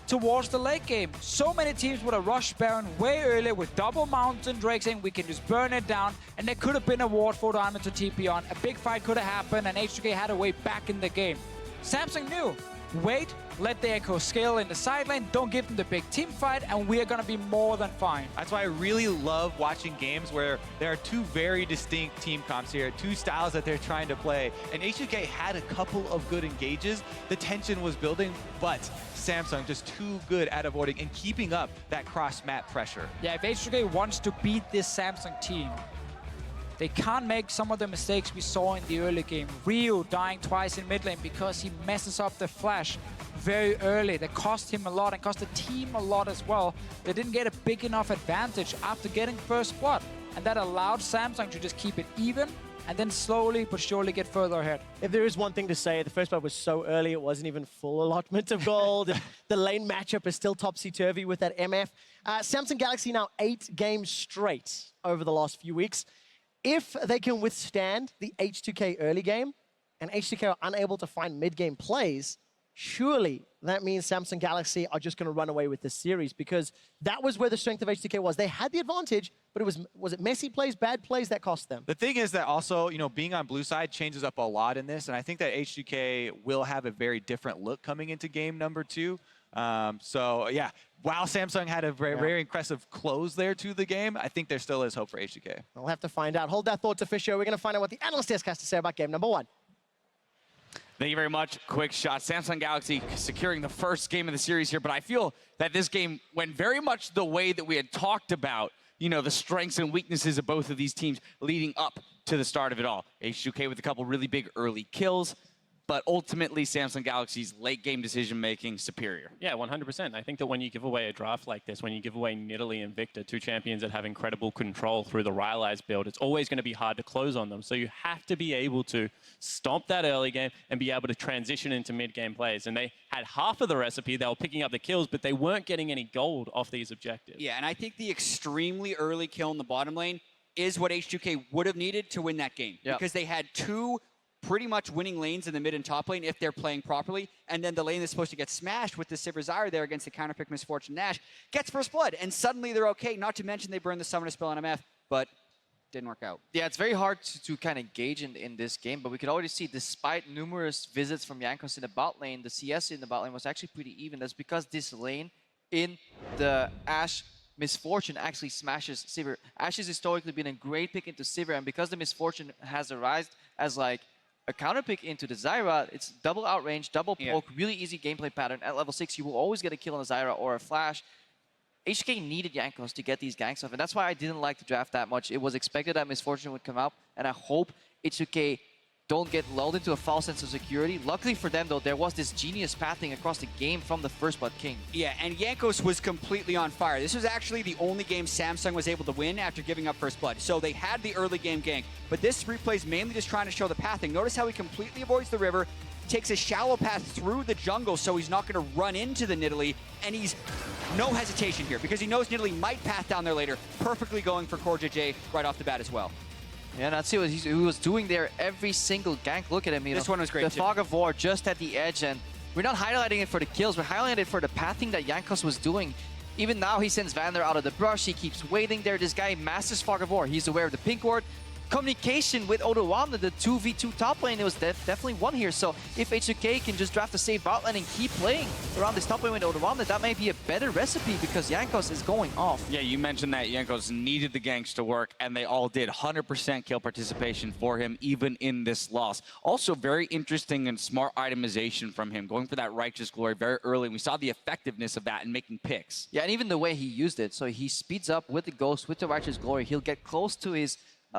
towards the late game. So many teams would have rushed Baron way earlier with Double Mountain Drake saying we can just burn it down, and there could have been a ward for Diamond to TP on. A big fight could have happened, and H2K had a way back in the game. Samsung knew, wait, let the Echo scale in the side lane, don't give them the big team fight, and we are going to be more than fine. That's why I really love watching games where there are 2 very distinct team comps here, 2 styles that they're trying to play. And H2K had a couple of good engages. The tension was building, but Samsung just too good at avoiding and keeping up that cross-map pressure. Yeah, if H2K wants to beat this Samsung team, They can't make some of the mistakes we saw in the early game. Ryu dying twice in mid lane because he messes up the flash very early. That cost him a lot and cost the team a lot as well. They didn't get a big enough advantage after getting first blood. And that allowed Samsung to just keep it even and then slowly but surely get further ahead. If there is one thing to say, the first blood was so early, it wasn't even full allotment of gold. The lane matchup is still topsy-turvy with that MF. Samsung Galaxy now 8 games straight over the last few weeks. If they can withstand the H2K early game, and H2K are unable to find mid-game plays, surely that means Samsung Galaxy are just going to run away with this series, because that was where the strength of H2K was. They had the advantage, but it was it messy plays, bad plays that cost them? The thing is that also, you know, being on blue side changes up a lot in this, and I think that H2K will have a very different look coming into game number 2. So yeah, while Samsung had a very impressive close there to the game, I think there still is hope for H2K. We'll have to find out. Hold that thought to Fisher. We're going to find out what the analyst desk has to say about game number 1. Thank you very much. Quick shot. Samsung Galaxy securing the first game of the series here, but I feel that this game went very much the way that we had talked about, you know, the strengths and weaknesses of both of these teams leading up to the start of it all. H2K with a couple really big early kills, but ultimately Samsung Galaxy's late game decision making superior. Yeah, 100%. I think that when you give away a draft like this, when you give away Nidalee and Victor, 2 champions that have incredible control through the Rylai's build, it's always going to be hard to close on them. So you have to be able to stomp that early game and be able to transition into mid-game plays. And they had half of the recipe. They were picking up the kills, but they weren't getting any gold off these objectives. Yeah, and I think the extremely early kill in the bottom lane is what H2K would have needed to win that game. Yep. Because they had 2 pretty much winning lanes in the mid and top lane if they're playing properly, and then the lane that's supposed to get smashed with the Sivir Zyra there against the counterpick Misfortune Nash gets first blood, and suddenly they're okay. Not to mention they burn the Summoner spell on MF, but didn't work out. Yeah, it's very hard to kind of gauge in this game, but we could already see, despite numerous visits from Jankos in the bot lane, the CS in the bot lane was actually pretty even. That's because this lane in the Ashe Misfortune actually smashes Sivir. Ashe has historically been a great pick into Sivir, and because the Misfortune has arisen as like a counter pick into the Zyra, it's double outrange, double poke, really easy gameplay pattern. At level 6, you will always get a kill on a Zyra or a flash. HK needed Jankos to get these ganks off, and that's why I didn't like the draft that much. It was expected that Misfortune would come out, and I hope H2K don't get lulled into a false sense of security. Luckily for them, though, there was this genius pathing across the game from the first Blood King. Yeah, and Jankos was completely on fire. This was actually the only game Samsung was able to win after giving up first blood. So they had the early game gank, but this replay is mainly just trying to show the pathing. Notice how he completely avoids the river, takes a shallow path through the jungle so he's not going to run into the Nidalee, and he's no hesitation here because he knows Nidalee might path down there later, perfectly going for Core JJ right off the bat as well. Yeah, and that's what he was doing there every single gank. Look at him, you know. This one was great, The too. Fog of War just at the edge, and we're not highlighting it for the kills, we're highlighting it for the pathing that Jankos was doing. Even now, he sends Vander out of the brush, he keeps waiting there. This guy masters Fog of War. He's aware of the pink ward. Communication with Odoamne, the 2v2 top lane, it was definitely won here. So if H2K can just draft a safe bot lane and keep playing around this top lane with Odoamne, that may be a better recipe because Jankos is going off. Yeah, you mentioned that Jankos needed the ganks to work, and they all did. 100% kill participation for him, even in this loss. Also, very interesting and smart itemization from him, going for that Righteous Glory very early. We saw the effectiveness of that in making picks. Yeah, and even the way he used it. So he speeds up with the Ghost, with the Righteous Glory. He'll get close to his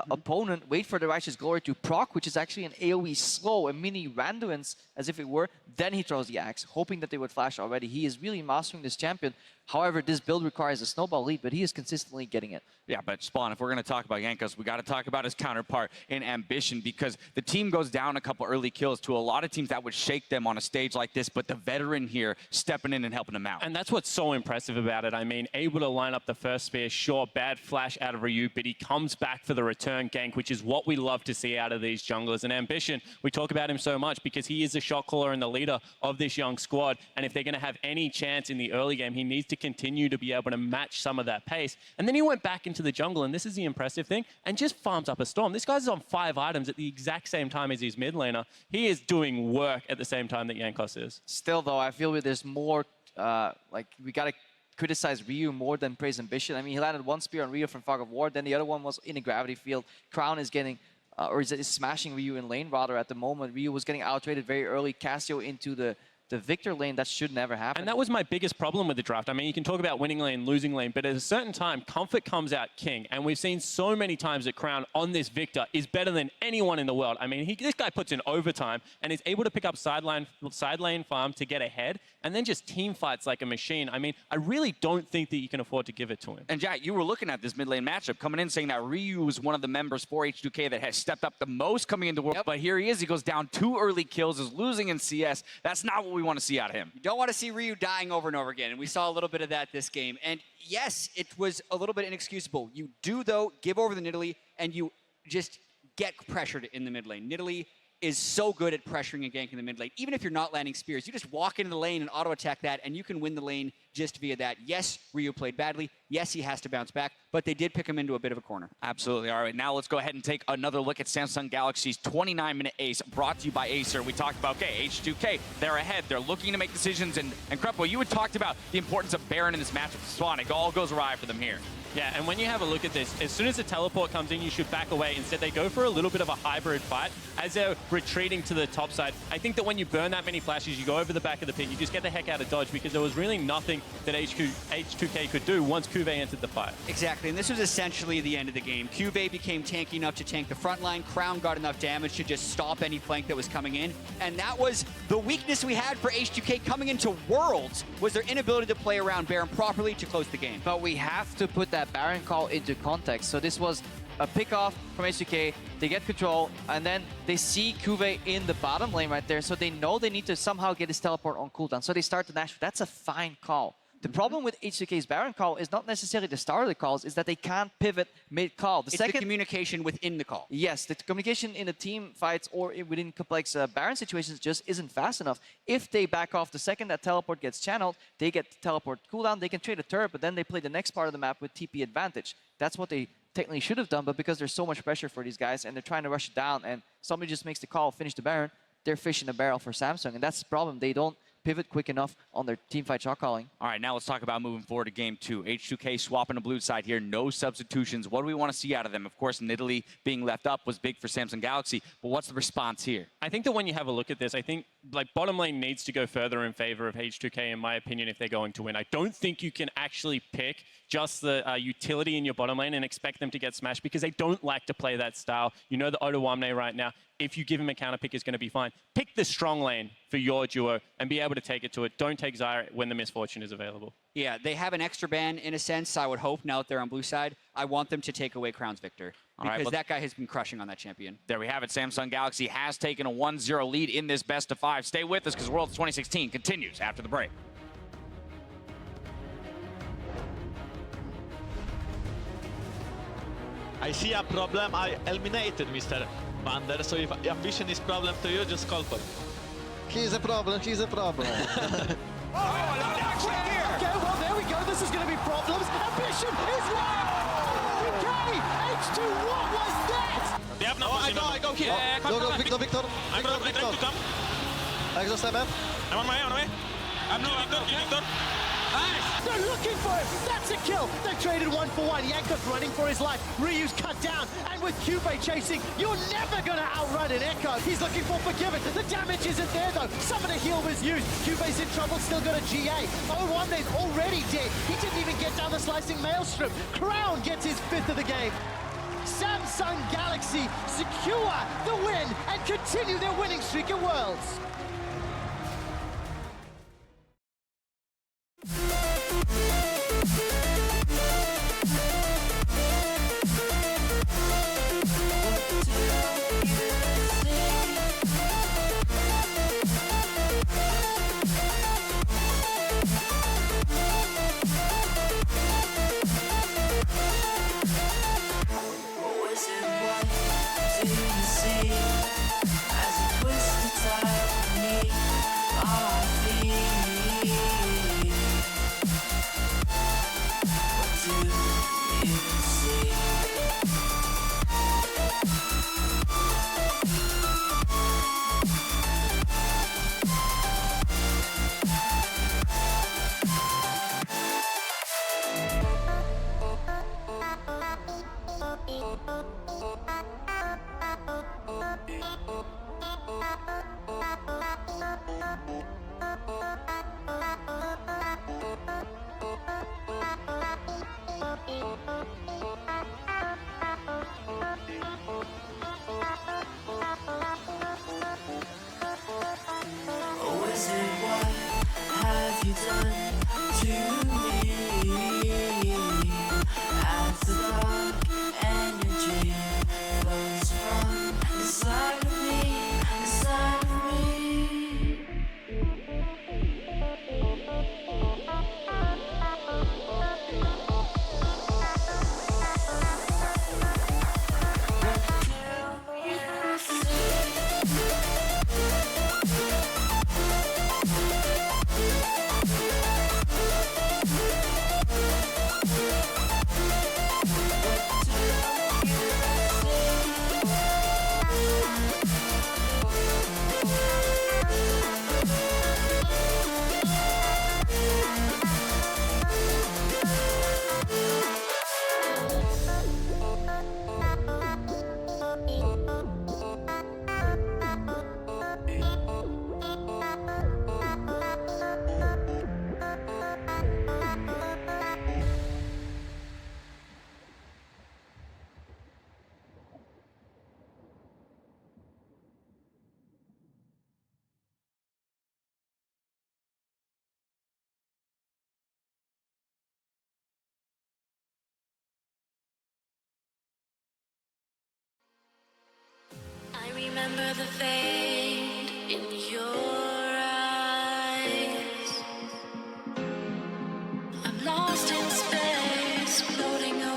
opponent, wait for the Righteous Glory to proc, which is actually an AoE slow, a mini Randuin's as if it were. Then he throws the axe, hoping that they would flash already. He is really mastering this champion. However, this build requires a snowball lead, but he is consistently getting it. Yeah, but Spawn, if we're going to talk about Jankos, we got to talk about his counterpart in Ambition, because the team goes down a couple early kills to a lot of teams that would shake them on a stage like this, but the veteran here stepping in and helping them out. And that's what's so impressive about it. I mean, able to line up the first spear, short, bad flash out of Ryu, but he comes back for the return gank, which is what we love to see out of these junglers. And Ambition, we talk about him so much because he is the shot caller and the leader of this young squad. And if they're going to have any chance in the early game, he needs to continue to be able to match some of that pace. And then he went back into the jungle, and this is the impressive thing, and just farms up a storm. This guy's on 5 items at the exact same time as his mid laner. He is doing work at the same time that Jankos is. Still, though, I feel there's more, like, we got to criticize Ryu more than praise Ambition. I mean, he landed 1 spear on Ryu from Fog of War, then the other one was in a gravity field. Crown is getting, or is smashing Ryu in lane, rather, at the moment. Ryu was getting outrated very early. Cassio into the the Victor lane, that should never happen. And that was my biggest problem with the draft. I mean, you can talk about winning lane, losing lane, but at a certain time, comfort comes out king. And we've seen so many times that Crown on this Victor is better than anyone in the world. I mean, this guy puts in overtime and is able to pick up side lane farm to get ahead and then just team fights like a machine. I mean, I really don't think that you can afford to give it to him. And Jack, you were looking at this mid lane matchup, coming in saying that Ryu was one of the members for H2K that has stepped up the most coming into World. But here he is. He goes down 2 early kills, is losing in CS. That's not what we want to see out of him. You don't want to see Ryu dying over and over again, and we saw a little bit of that this game. And yes, it was a little bit inexcusable. You do, though, give over the Nidalee, and you just get pressured in the mid lane. Nidalee is so good at pressuring and ganking the mid lane. Even if you're not landing spears, you just walk into the lane and auto-attack that, and you can win the lane just via that. Yes, Ryu played badly. Yes, he has to bounce back, but they did pick him into a bit of a corner. Absolutely. All right, now let's go ahead and take another look at Samsung Galaxy's 29-minute ace, brought to you by Acer. We talked about, okay, H2K, they're ahead. They're looking to make decisions, and Krepo, you had talked about the importance of Baron in this matchup. Swan, it all goes awry for them here. Yeah, and when you have a look at this, as soon as the teleport comes in, you should back away. Instead, they go for a little bit of a hybrid fight as they're retreating to the top side. I think that when you burn that many flashes, you go over the back of the pit, you just get the heck out of dodge because there was really nothing that H2K could do once Cuvée entered the fight. Exactly, and this was essentially the end of the game. Cuvée became tanky enough to tank the front line. Crown got enough damage to just stop any flank that was coming in. And that was the weakness we had for H2K coming into Worlds, was their inability to play around Baron properly to close the game. But we have to put that Baron call into context. So this was a pick-off from H2K. They get control, and then they see Cuvée in the bottom lane right there, so they know they need to somehow get his teleport on cooldown. So they start to Nash. That's a fine call. The problem with H2K's Baron call is not necessarily the start of the calls, is that they can't pivot mid-call. It's the communication within the call. Yes, the communication in the team fights or within complex Baron situations just isn't fast enough. If they back off the second that teleport gets channeled, they get teleport cooldown, they can trade a turret, but then they play the next part of the map with TP advantage. That's what they technically should have done, but because there's so much pressure for these guys and they're trying to rush it down and somebody just makes the call, finish the Baron, they're fishing a barrel for Samsung, and that's the problem. They don't pivot quick enough on their teamfight shot calling. All right, now let's talk about moving forward to game 2. H2K swapping the blue side here, no substitutions. What do we want to see out of them? Of course, Nidalee being left up was big for Samsung Galaxy, but what's the response here? I think that when you have a look at this, I think like bottom lane needs to go further in favor of H2K, in my opinion, if they're going to win. I don't think you can actually pick just the utility in your bottom lane and expect them to get smashed because they don't like to play that style. You know the Ottawamne right now, if you give him a counter pick, is going to be fine. Pick the strong lane for your duo and be able to take it to it. Don't take Zyra when the misfortune is available. Yeah, they have an extra ban in a sense, I would hope, now that they're on blue side. I want them to take away Crown's Victor because that guy has been crushing on that champion. There we have it. Samsung Galaxy has taken a 1-0 lead in this best of 5. Stay with us because Worlds 2016 continues after the break. I see a problem. I eliminated Mr. Vander, so if ambition is problem to you, just call for it. She's a problem, she's a problem. Okay, well, there we go. This is going to be problems. Ambition is live! Okay, H2, what was that? They have no I go here. Go, Victor. I'm trying to come. Exo 7. I'm on my way. I'm no Victor. Nice! They're looking for him! That's a kill! They traded 1 for 1. Yanko's running for his life. Ryu's cut down. And with Cuvée chasing, you're never going to outrun an Echo. He's looking for Forgiven. The damage isn't there, though. Some of the heal was used. Cuvé's in trouble, still got a GA. Ottawamne's already dead. He didn't even get down the slicing maelstrom. Crown gets his 5th of the game. Samsung Galaxy secure the win and continue their winning streak at Worlds. As a twist of time you done to me? As the dark energy flows from the side of me, the side of me. I remember the fade in your eyes. I'm lost in space, floating away.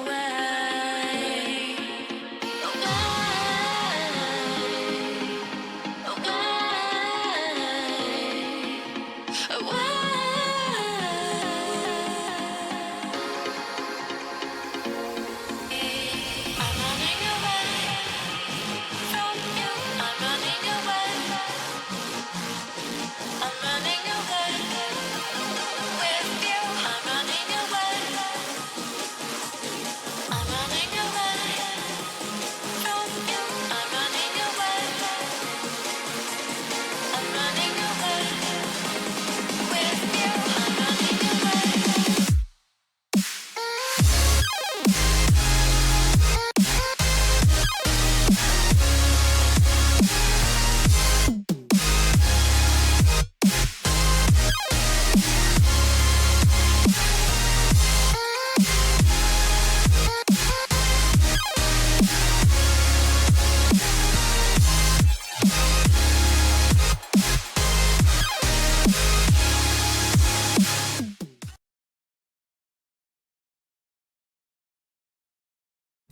I'm running away from you. I'm running away. I'm running away with you. I'm running away. I'm running away from you. I'm running away. I'm running away with you. I'm running away.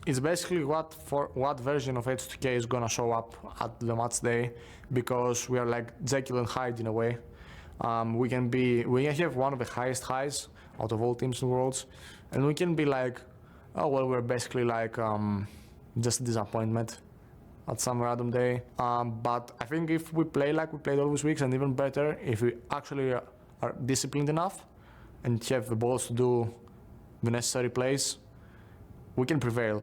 It's basically what version of H2K is gonna show up at the match day, because we are like Jekyll and Hyde in a way. We can have one of the highest highs out of all teams in Worlds, and we can be like, oh well, we're basically like just a disappointment at some random day. But I think if we play like we played all these weeks, and even better, if we actually are disciplined enough and have the balls to do the necessary plays, we can prevail.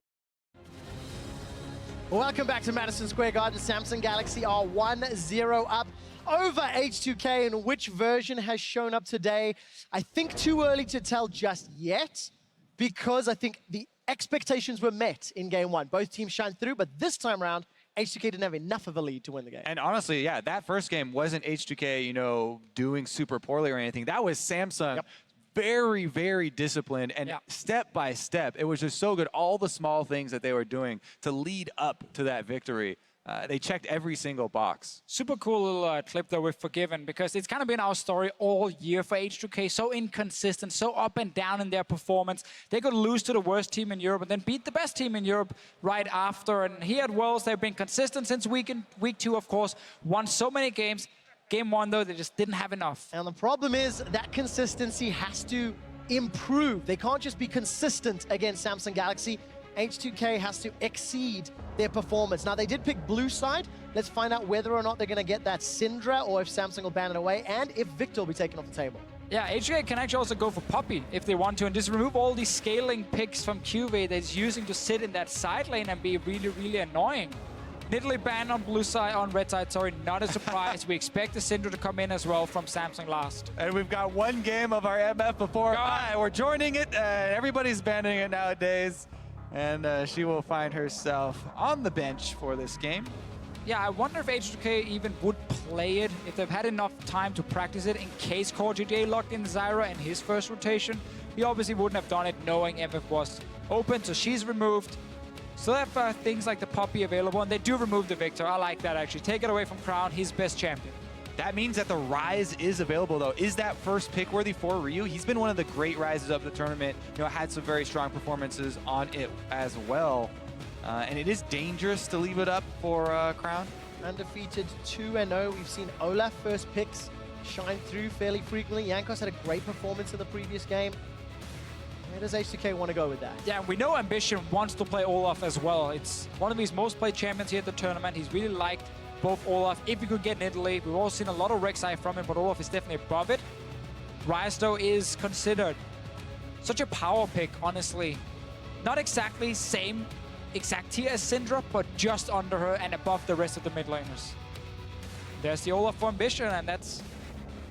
Welcome back to Madison Square Garden. Samsung Galaxy are 1-0 up over H2K, and which version has shown up today? I think too early to tell just yet, because I think the expectations were met in game one. Both teams shined through, but this time around, H2K didn't have enough of a lead to win the game. And honestly, yeah, that first game wasn't H2K, you know, doing super poorly or anything. That was Samsung. Yep. Very, very disciplined, and step by step, it was just so good. All the small things that they were doing to lead up to that victory, they checked every single box. Super cool little clip that we've forgiven, because it's kind of been our story all year for H2K. So inconsistent, so up and down in their performance. They could lose to the worst team in Europe and then beat the best team in Europe right after. And here at Worlds, they've been consistent since week two, of course. Won so many games. Game one, though, they just didn't have enough. And the problem is that consistency has to improve. They can't just be consistent against Samsung Galaxy. H2K has to exceed their performance. Now, they did pick blue side. Let's find out whether or not they're going to get that Syndra, or if Samsung will ban it away, and if Victor will be taken off the table. Yeah, H2K can actually also go for Poppy if they want to, and just remove all these scaling picks from QV that he's using to sit in that side lane and be really, really annoying. Nidalee banned on blue side, on red side, sorry, not a surprise. We expect the Syndra to come in as well from Samsung last. And we've got one game of our MF before. We're joining it. Everybody's banning it nowadays. And she will find herself on the bench for this game. Yeah, I wonder if H2K even would play it, if they've had enough time to practice it in case Core GJ locked in Zyra in his first rotation, he obviously wouldn't have done it knowing MF was open, so she's removed. Still have things like the Poppy available, and they do remove the Victor. I like that, actually. Take it away from Crown, his best champion. That means that the Ryze is available, though. Is that first pick worthy for Ryu? He's been one of the great Ryzes of the tournament. You know, had some very strong performances on it as well. And it is dangerous to leave it up for Crown. Undefeated 2-0. We've seen Olaf first picks shine through fairly frequently. Jankos had a great performance in the previous game. Where does H2K want to go with that? Yeah, we know Ambition wants to play Olaf as well. It's one of his most played champions here at the tournament. He's really liked both Olaf, if he could get in Italy. We've all seen a lot of Rek'Sai from him, but Olaf is definitely above it. Ryze, though, is considered such a power pick, honestly. Not exactly same exact tier as Syndra, but just under her and above the rest of the mid laners. There's the Olaf for Ambition, and that's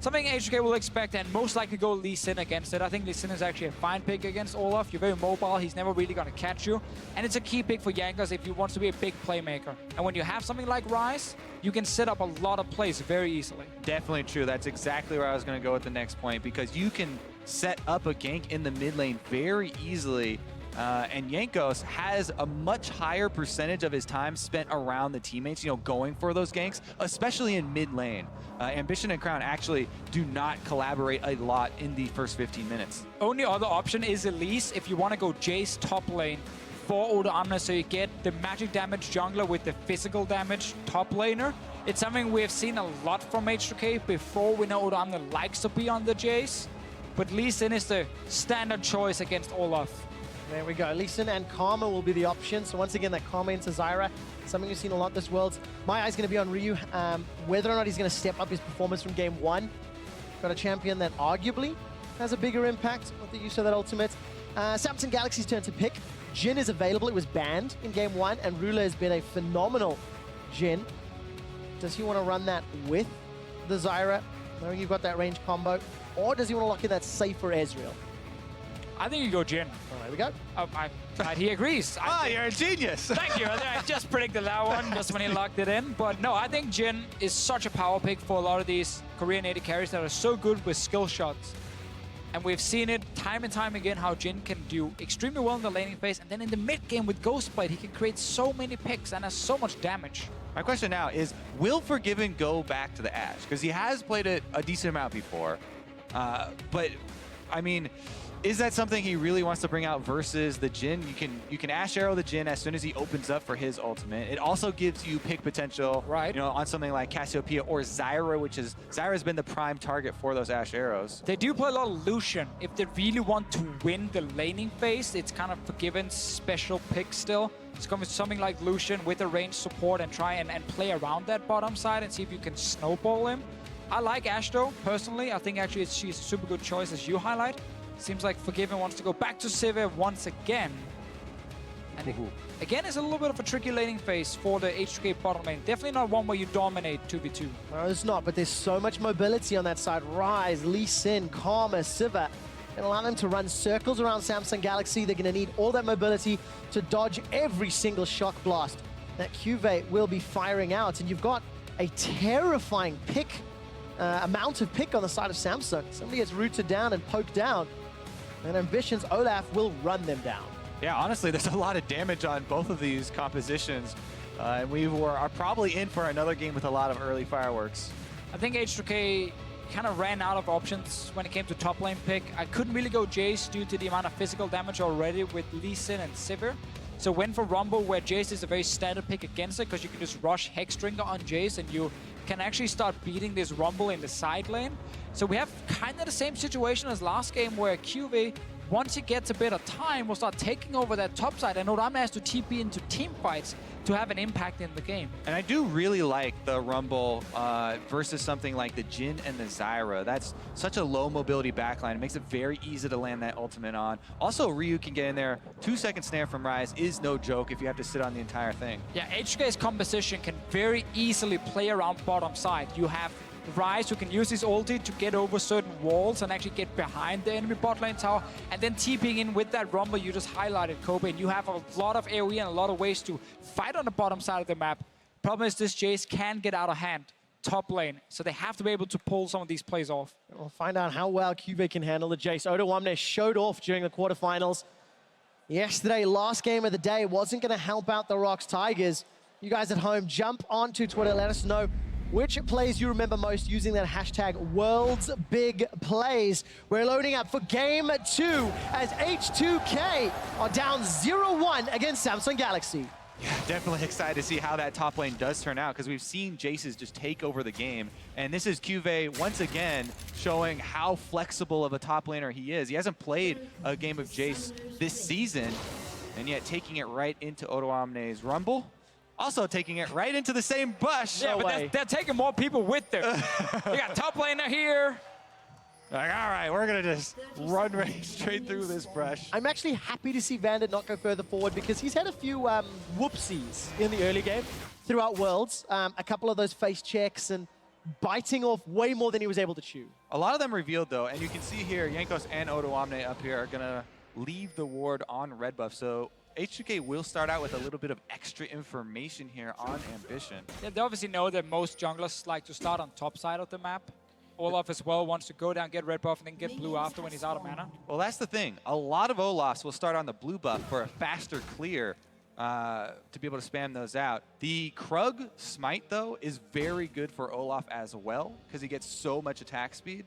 something H2K will expect, and most likely go Lee Sin against it. I think Lee Sin is actually a fine pick against Olaf. You're very mobile. He's never really going to catch you. And it's a key pick for Jankos if he wants to be a big playmaker. And when you have something like Ryze, you can set up a lot of plays very easily. Definitely true. That's exactly where I was going to go with the next point, because you can set up a gank in the mid lane very easily. And Jankos has a much higher percentage of his time spent around the teammates, you know, going for those ganks, especially in mid lane. Ambition and Crown actually do not collaborate a lot in the first 15 minutes. Only other option is Elise if you want to go Jace top lane for Oda Amna, so you get the magic damage jungler with the physical damage top laner. It's something we have seen a lot from H2K before. We know Oda Amna likes to be on the Jace, but Lee Sin is the standard choice against Olaf. There we go. Lee Sin and Karma will be the option. So once again, that Karma into Zyra, something we've seen a lot this Worlds. My eye's going to be on Ryu. Whether or not he's going to step up his performance from game one. Got a champion that arguably has a bigger impact with the use of that ultimate. Samsung Galaxy's turn to pick. Jhin is available. It was banned in game one, and Rula has been a phenomenal Jhin. Does he want to run that with the Zyra, knowing you've got that range combo? Or does he want to lock in that safer Ezreal? I think you go Jhin. Oh, there we go. He agrees. You're a genius. Thank you. I just predicted that one just when he locked it in. But no, I think Jhin is such a power pick for a lot of these Korean AD carries that are so good with skill shots. And we've seen it time and time again how Jhin can do extremely well in the laning phase. And then in the mid game with Ghostblade, he can create so many picks and has so much damage. My question now is, will Forgiven go back to the Ashe? Because he has played it a decent amount before. But, I mean, is that something he really wants to bring out versus the Jhin? You can Ashe Arrow the Jhin as soon as he opens up for his ultimate. It also gives you pick potential, right? You know, on something like Cassiopeia or Zyra, which is Zyra's been the prime target for those Ashe Arrows. They do play a lot of Lucian. If they really want to win the laning phase, it's kind of Forgiven's special pick still. It's going to be something like Lucian with a range support and try and play around that bottom side and see if you can snowball him. I like Ashe though, personally. I think actually she's a super good choice as you highlight. Seems like Forgiven wants to go back to Sivir once again. And again, it's a little bit of a tricky laning phase for the H2K bottom lane. Definitely not one where you dominate 2v2. No, it's not, but there's so much mobility on that side. Ryze, Lee Sin, Karma, Sivir. Can allow them to run circles around Samsung Galaxy. They're going to need all that mobility to dodge every single shock blast that Cuvée will be firing out. And you've got a terrifying pick, amount of pick on the side of Samsung. Somebody gets rooted down and poked down. And Ambition's Olaf will run them down. Yeah, honestly, there's a lot of damage on both of these compositions. And we are probably in for another game with a lot of early fireworks. I think H2K kind of ran out of options when it came to top lane pick. I couldn't really go Jace due to the amount of physical damage already with Lee Sin and Sivir. So went for Rumble, where Jace is a very standard pick against it, because you can just rush Hexdrinker on Jace and you can actually start beating this Rumble in the side lane. So we have kind of the same situation as last game, where Cuvée, once he gets a bit of time, will start taking over that top side, and Odama has to TP into team fights to have an impact in the game. And I do really like the Rumble versus something like the Jhin and the Zyra. That's such a low mobility backline. It makes it very easy to land that ultimate on. Also, Ryu can get in there. 2-second snare from Ryze is no joke if you have to sit on the entire thing. Yeah, H2K's composition can very easily play around bottom side. You have Ryze, who can use his ulti to get over certain walls and actually get behind the enemy bot lane tower, and then TPing in with that Rumble you just highlighted, Kobe, and you have a lot of AoE and a lot of ways to fight on the bottom side of the map. Problem is this Jace can get out of hand. top lane. So they have to be able to pull some of these plays off. We'll find out how well QV can handle the Jace. Odoamne showed off during the quarterfinals. Yesterday, last game of the day, wasn't going to help out the Rocks Tigers. You guys at home, jump onto Twitter. Let us know which plays you remember most using that hashtag #WorldsBigPlays. We're loading up for game 2 as H2K are down 0-1 against Samsung Galaxy. Yeah, definitely excited to see how that top lane does turn out because we've seen Jace's just take over the game. And this is QV once again showing how flexible of a top laner he is. He hasn't played a game of Jace this season, and yet taking it right into Odoamne's Rumble. Also taking it right into the same bush. Yeah, but they're taking more people with them. We got top laner here. Like, all right, we're going to just run right straight through this brush. I'm actually happy to see Vander not go further forward because he's had a few whoopsies in the early game throughout Worlds. A couple of those face checks and biting off way more than he was able to chew. A lot of them revealed, though, and you can see here, Jankos and Odoamne up here are going to leave the ward on red buff. So H2K will start out with a little bit of extra information here on Ambition. Yeah, they obviously know that most junglers like to start on top side of the map. Olaf as well wants to go down, get red buff, and then get blue after when he's out of mana. Well, that's the thing. A lot of Olafs will start on the blue buff for a faster clear to be able to spam those out. The Krug Smite, though, is very good for Olaf as well because he gets so much attack speed.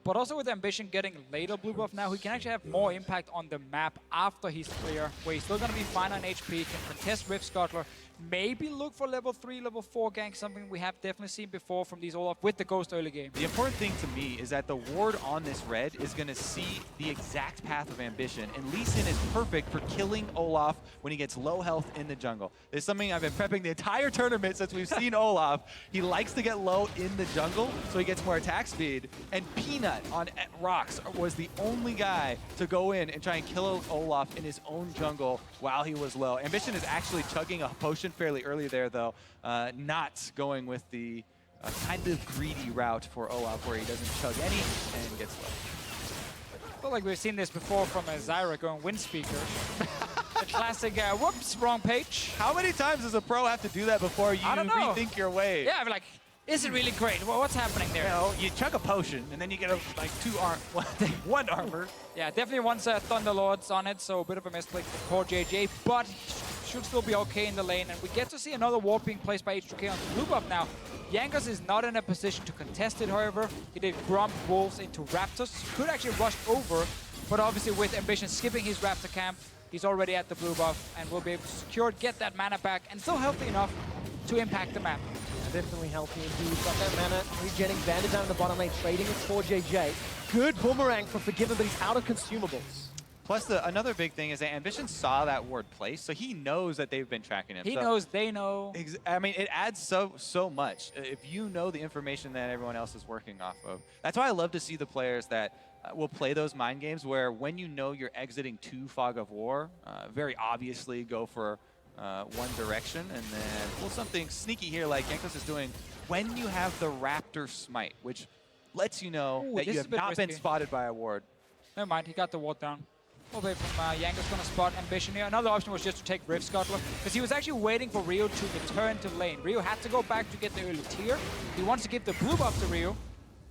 But also with Ambition getting later blue buff now, he can actually have more impact on the map after he's clear, where he's still going to be fine on HP, can contest Rift Scuttler, maybe look for level 3, level 4 gank, something we have definitely seen before from these Olaf with the Ghost early game. The important thing to me is that the ward on this red is going to see the exact path of Ambition, and Lee Sin is perfect for killing Olaf when he gets low health in the jungle. It's something I've been prepping the entire tournament since we've seen Olaf. He likes to get low in the jungle, so he gets more attack speed, and Peanut on Rocks was the only guy to go in and try and kill Olaf in his own jungle while he was low. Ambition is actually chugging a potion fairly early there, though, not going with the kind of greedy route for Olaf, where he doesn't chug any and gets low. I feel like we've seen this before from Zyra going wind speaker. The classic, whoops, wrong page. How many times does a pro have to do that before you rethink your way? Yeah, I'm like, is it really great? Well, what's happening there? You know, you chug a potion, and then you get one armor. Yeah, definitely wants Thunderlords on it, so a bit of a misclick for poor JJ, but should still be okay in the lane. And we get to see another ward being placed by H2K on the blue buff now. Jankos is not in a position to contest it, however. He did Grump Wolves into Raptors. He could actually rush over, but obviously with Ambition skipping his Raptor camp, he's already at the blue buff and will be able to secure it, get that mana back, and still healthy enough to impact the map. Definitely healthy indeed. Got that mana regenning. Vander down in the bottom lane, trading with 4JJ. Good boomerang for Forgiven, but he's out of consumables. Plus, another big thing is that Ambition saw that ward place, so he knows that they've been tracking him. He knows, they know. I mean, it adds so much if you know the information that everyone else is working off of. That's why I love to see the players that will play those mind games where when you know you're exiting to Fog of War, very obviously go for one direction, and then pull something sneaky here like Jankos is doing when you have the Raptor Smite, which lets you know that you have not been spotted by a ward. Never mind, he got the ward down. Well, wait from Jankos gonna spot Ambition here. Another option was just to take Rift Scuttler, because he was actually waiting for Rio to return to lane. Rio had to go back to get the early tier. He wants to give the blue buff to Rio,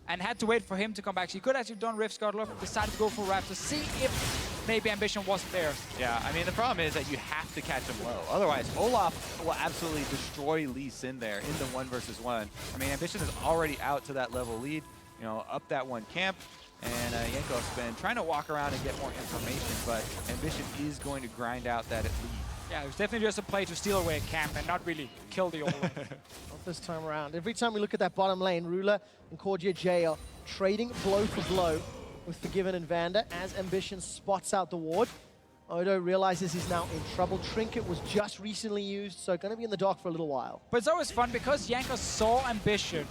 and had to wait for him to come back. So he could actually have done Rift Scuttler, decided to go for Raptor, see if maybe Ambition wasn't there. Yeah, I mean, the problem is that you have to catch him low. Otherwise, Olaf will absolutely destroy Lee Sin there in the 1v1. I mean, Ambition is already out to that level lead, you know, up that one camp. And Jankos been trying to walk around and get more information, but Ambition is going to grind out that lead. Yeah, it was definitely just a play to steal away a camp and not really kill the old one. Not this time around. Every time we look at that bottom lane, Ruler and Cordia J are trading blow for blow with Forgiven and Vander as Ambition spots out the ward. Odo realizes he's now in trouble. Trinket was just recently used, so going to be in the dock for a little while. But it's always fun because Jankos saw Ambition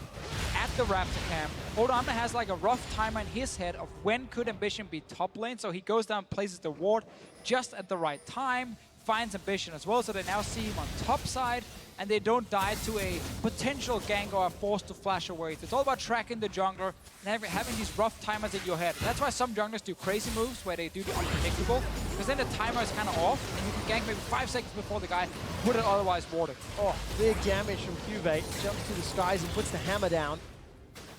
at the Raptor camp. Odoamne has like a rough timer in his head of when could Ambition be top lane, so he goes down, places the ward just at the right time, finds Ambition as well, so they now see him on top side, and they don't die to a potential gank or are forced to flash away. So it's all about tracking the jungler and having these rough timers in your head. And that's why some junglers do crazy moves where they do the unpredictable, because then the timer is kind of off, and you can gank maybe 5 seconds before the guy would have otherwise warded. Oh, big damage from Cuvee. Jumps to the skies and puts the hammer down.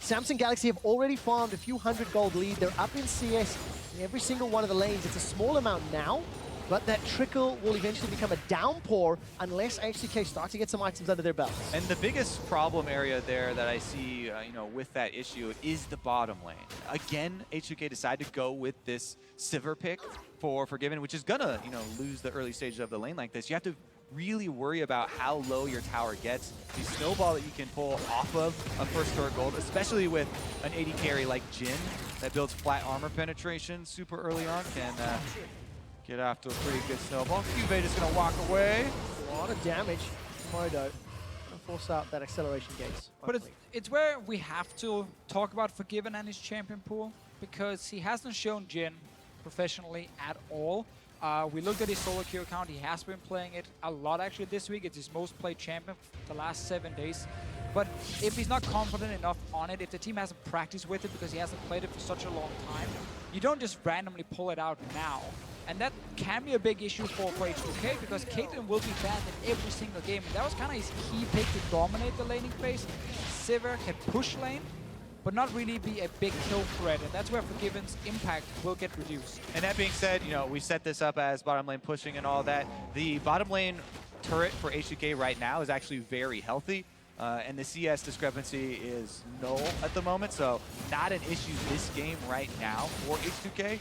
Samsung Galaxy have already farmed a few 100 gold lead. They're up in CS in every single one of the lanes. It's a small amount now, but that trickle will eventually become a downpour unless H2K start to get some items under their belts. And the biggest problem area there that I see, with that issue is the bottom lane. Again, H2K decided to go with this Sivir pick for Forgiven, which is gonna, lose the early stages of the lane like this. You have to really worry about how low your tower gets. The snowball that you can pull off of a first store gold, especially with an AD carry like Jhin that builds flat armor penetration super early on, can get after a pretty good snowball. Cuvee just gonna walk away. A lot of damage. Modo gonna force out that acceleration gaze. But it's where we have to talk about Forgiven and his champion pool, because he hasn't shown Jhin professionally at all. We looked at his solo queue account. He has been playing it a lot actually this week. It's his most played champion the last 7 days. But if he's not confident enough on it, if the team hasn't practiced with it because he hasn't played it for such a long time, you don't just randomly pull it out now. And that can be a big issue for H2K, because Caitlyn will be banned in every single game. And that was kind of his key pick to dominate the laning phase. Sivir can push lane, but not really be a big kill threat, and that's where Forgiven's impact will get reduced. And that being said, we set this up as bottom lane pushing and all that. The bottom lane turret for H2K right now is actually very healthy, and the CS discrepancy is null at the moment, so not an issue this game right now for H2K.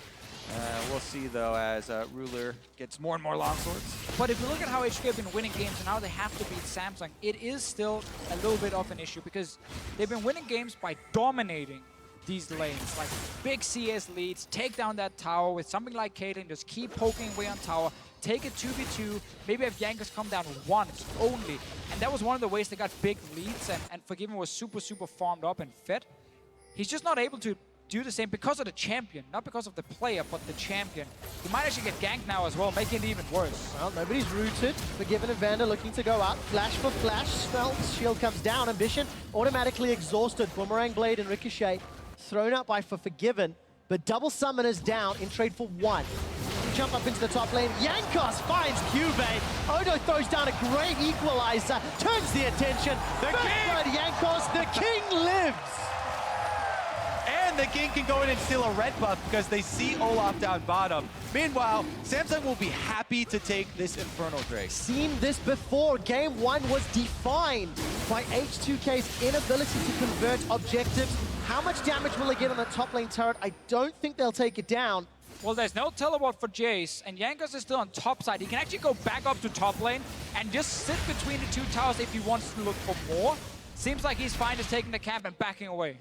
We'll see, though, as Ruler gets more and more longswords. But if you look at how HK have been winning games and how they have to beat Samsung, it is still a little bit of an issue, because they've been winning games by dominating these lanes, like big CS leads, take down that tower with something like Caitlyn, just keep poking away on tower, take it 2v2, maybe have Jankos come down once only. And that was one of the ways they got big leads, and Forgiven was super, super farmed up and fed. He's just not able to do the same because of the champion, not because of the player, but the champion. He might actually get ganked now as well, making it even worse. Well, nobody's rooted. Forgiven and Vander looking to go out. Flash for flash. Smelt's shield comes down. Ambition automatically exhausted. Boomerang Blade and Ricochet thrown out by Forgiven, but double summoners down in trade for 1. Jump up into the top lane. Jankos finds Cuvee. Odo throws down a great equalizer, turns the attention. The King! Jankos, the King lives! And the King can go in and steal a red buff because they see Olaf down bottom. Meanwhile, Samsung will be happy to take this Infernal Drake. Seen this before. Game 1 was defined by H2K's inability to convert objectives. How much damage will they get on the top lane turret? I don't think they'll take it down. Well, there's no teleport for Jace, and Jankos is still on top side. He can actually go back up to top lane and just sit between the two towers if he wants to look for more. Seems like he's fine just taking the camp and backing away.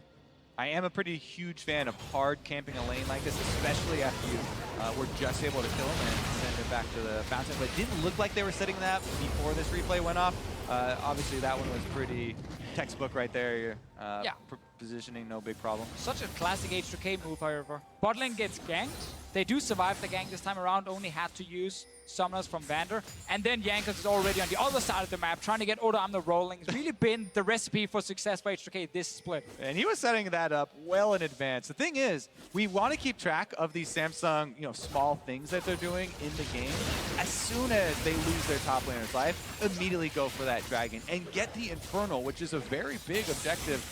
I am a pretty huge fan of hard camping a lane like this, especially after you were just able to kill him and send it back to the fountain. But it didn't look like they were setting that before this replay went off. Obviously, that one was pretty textbook right there. Yeah. Positioning, no big problem. Such a classic H2K move, however. Bot lane gets ganked. They do survive the gank this time around, only had to use summoners from Vander. And then Jankos is already on the other side of the map, trying to get Odo on the rolling. It's really been the recipe for success for H2K this split. And he was setting that up well in advance. The thing is, we want to keep track of these Samsung, small things that they're doing in the game. As soon as they lose their top laner's life, immediately go for that dragon and get the Infernal, which is a very big objective,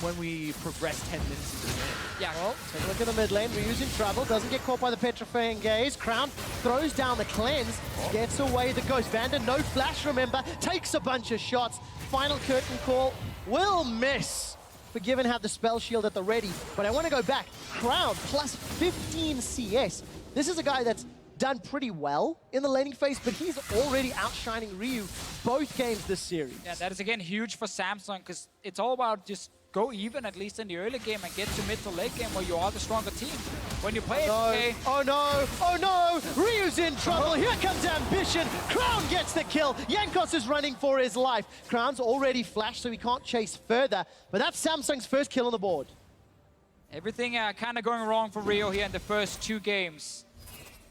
when we progress 10 minutes into the game. Yeah. Well, take a look at the mid lane. Ryu's in trouble. Doesn't get caught by the Petrifying Gaze. Crown throws down the cleanse. Gets away the ghost. Vander, no flash, remember. Takes a bunch of shots. Final curtain call. Will miss. Forgiven have the spell shield at the ready. But I want to go back. Crown plus 15 CS. This is a guy that's done pretty well in the laning phase, but he's already outshining Ryu both games this series. Yeah, that is again huge for Samsung, because it's all about just go even, at least in the early game, and get to mid to late game where you are the stronger team. When you play H2K... Oh no! Oh no! Ryu's in trouble! Here comes Ambition! Crown gets the kill! Jankos is running for his life. Crown's already flashed, so he can't chase further. But that's Samsung's first kill on the board. Everything kind of going wrong for Rio here in the first 2 games.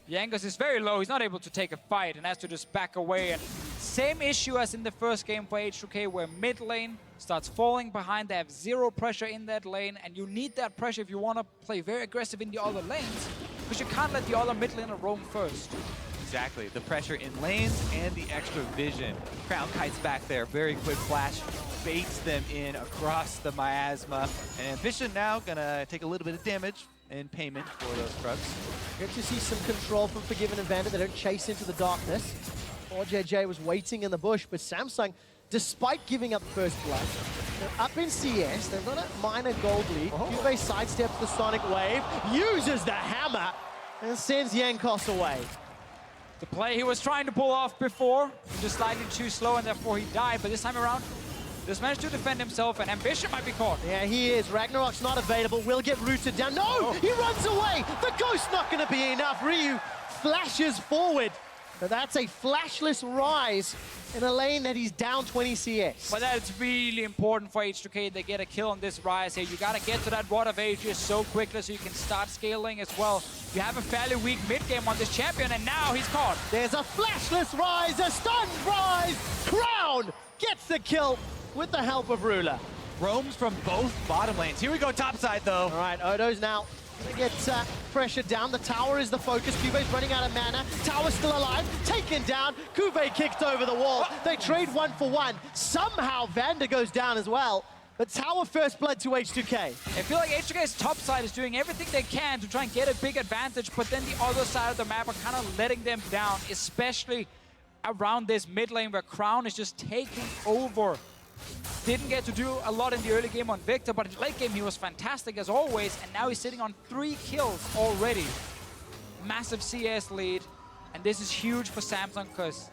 Jankos is very low. He's not able to take a fight and has to just back away. And same issue as in the first game for H2K, where mid lane starts falling behind. They have zero pressure in that lane, and you need that pressure if you want to play very aggressive in the other lanes, because you can't let the other mid laner roam first. Exactly, the pressure in lanes and the extra vision. Crown kites back there, very quick flash, baits them in across the miasma. And Ambition now gonna take a little bit of damage in payment for those trucks. Good to see some control from Forgiven and Vander. They don't chase into the darkness. JJ was waiting in the bush, but Samsung, despite giving up first blood, they're up in CS. They've got a minor gold lead. Juve sidesteps the Sonic Wave, uses the hammer, and sends Jankos away. The play he was trying to pull off before, just slightly too slow, and therefore he died. But this time around, just managed to defend himself, and Ambition might be caught. Yeah, he is. Ragnarok's not available. Will get rooted down. No! He runs away! The Ghost's not going to be enough. Ryu flashes forward. But that's a flashless rise in a lane that he's down 20 CS. But that's really important for H2K. They get a kill on this rise here. You gotta get to that Rod of Ages so quickly so you can start scaling as well. You have a fairly weak mid game on this champion, and now he's caught. There's a flashless rise, a stunned rise. Crown gets the kill with the help of Ruler. Roams from both bottom lanes. Here we go, top side though. All right, Odo's now gonna get pressure down. The tower is the focus. Kuve's running out of mana. Tower's still alive. Taken down. Kuve kicked over the wall. They trade 1 for 1. Somehow Vander goes down as well. But Tower first blood to H2K. I feel like H2K's top side is doing everything they can to try and get a big advantage, but then the other side of the map are kind of letting them down, especially around this mid lane where Crown is just taking over. Didn't get to do a lot in the early game on Victor, but in the late game he was fantastic as always, and now he's sitting on 3 kills already. Massive CS lead, and this is huge for Samsung because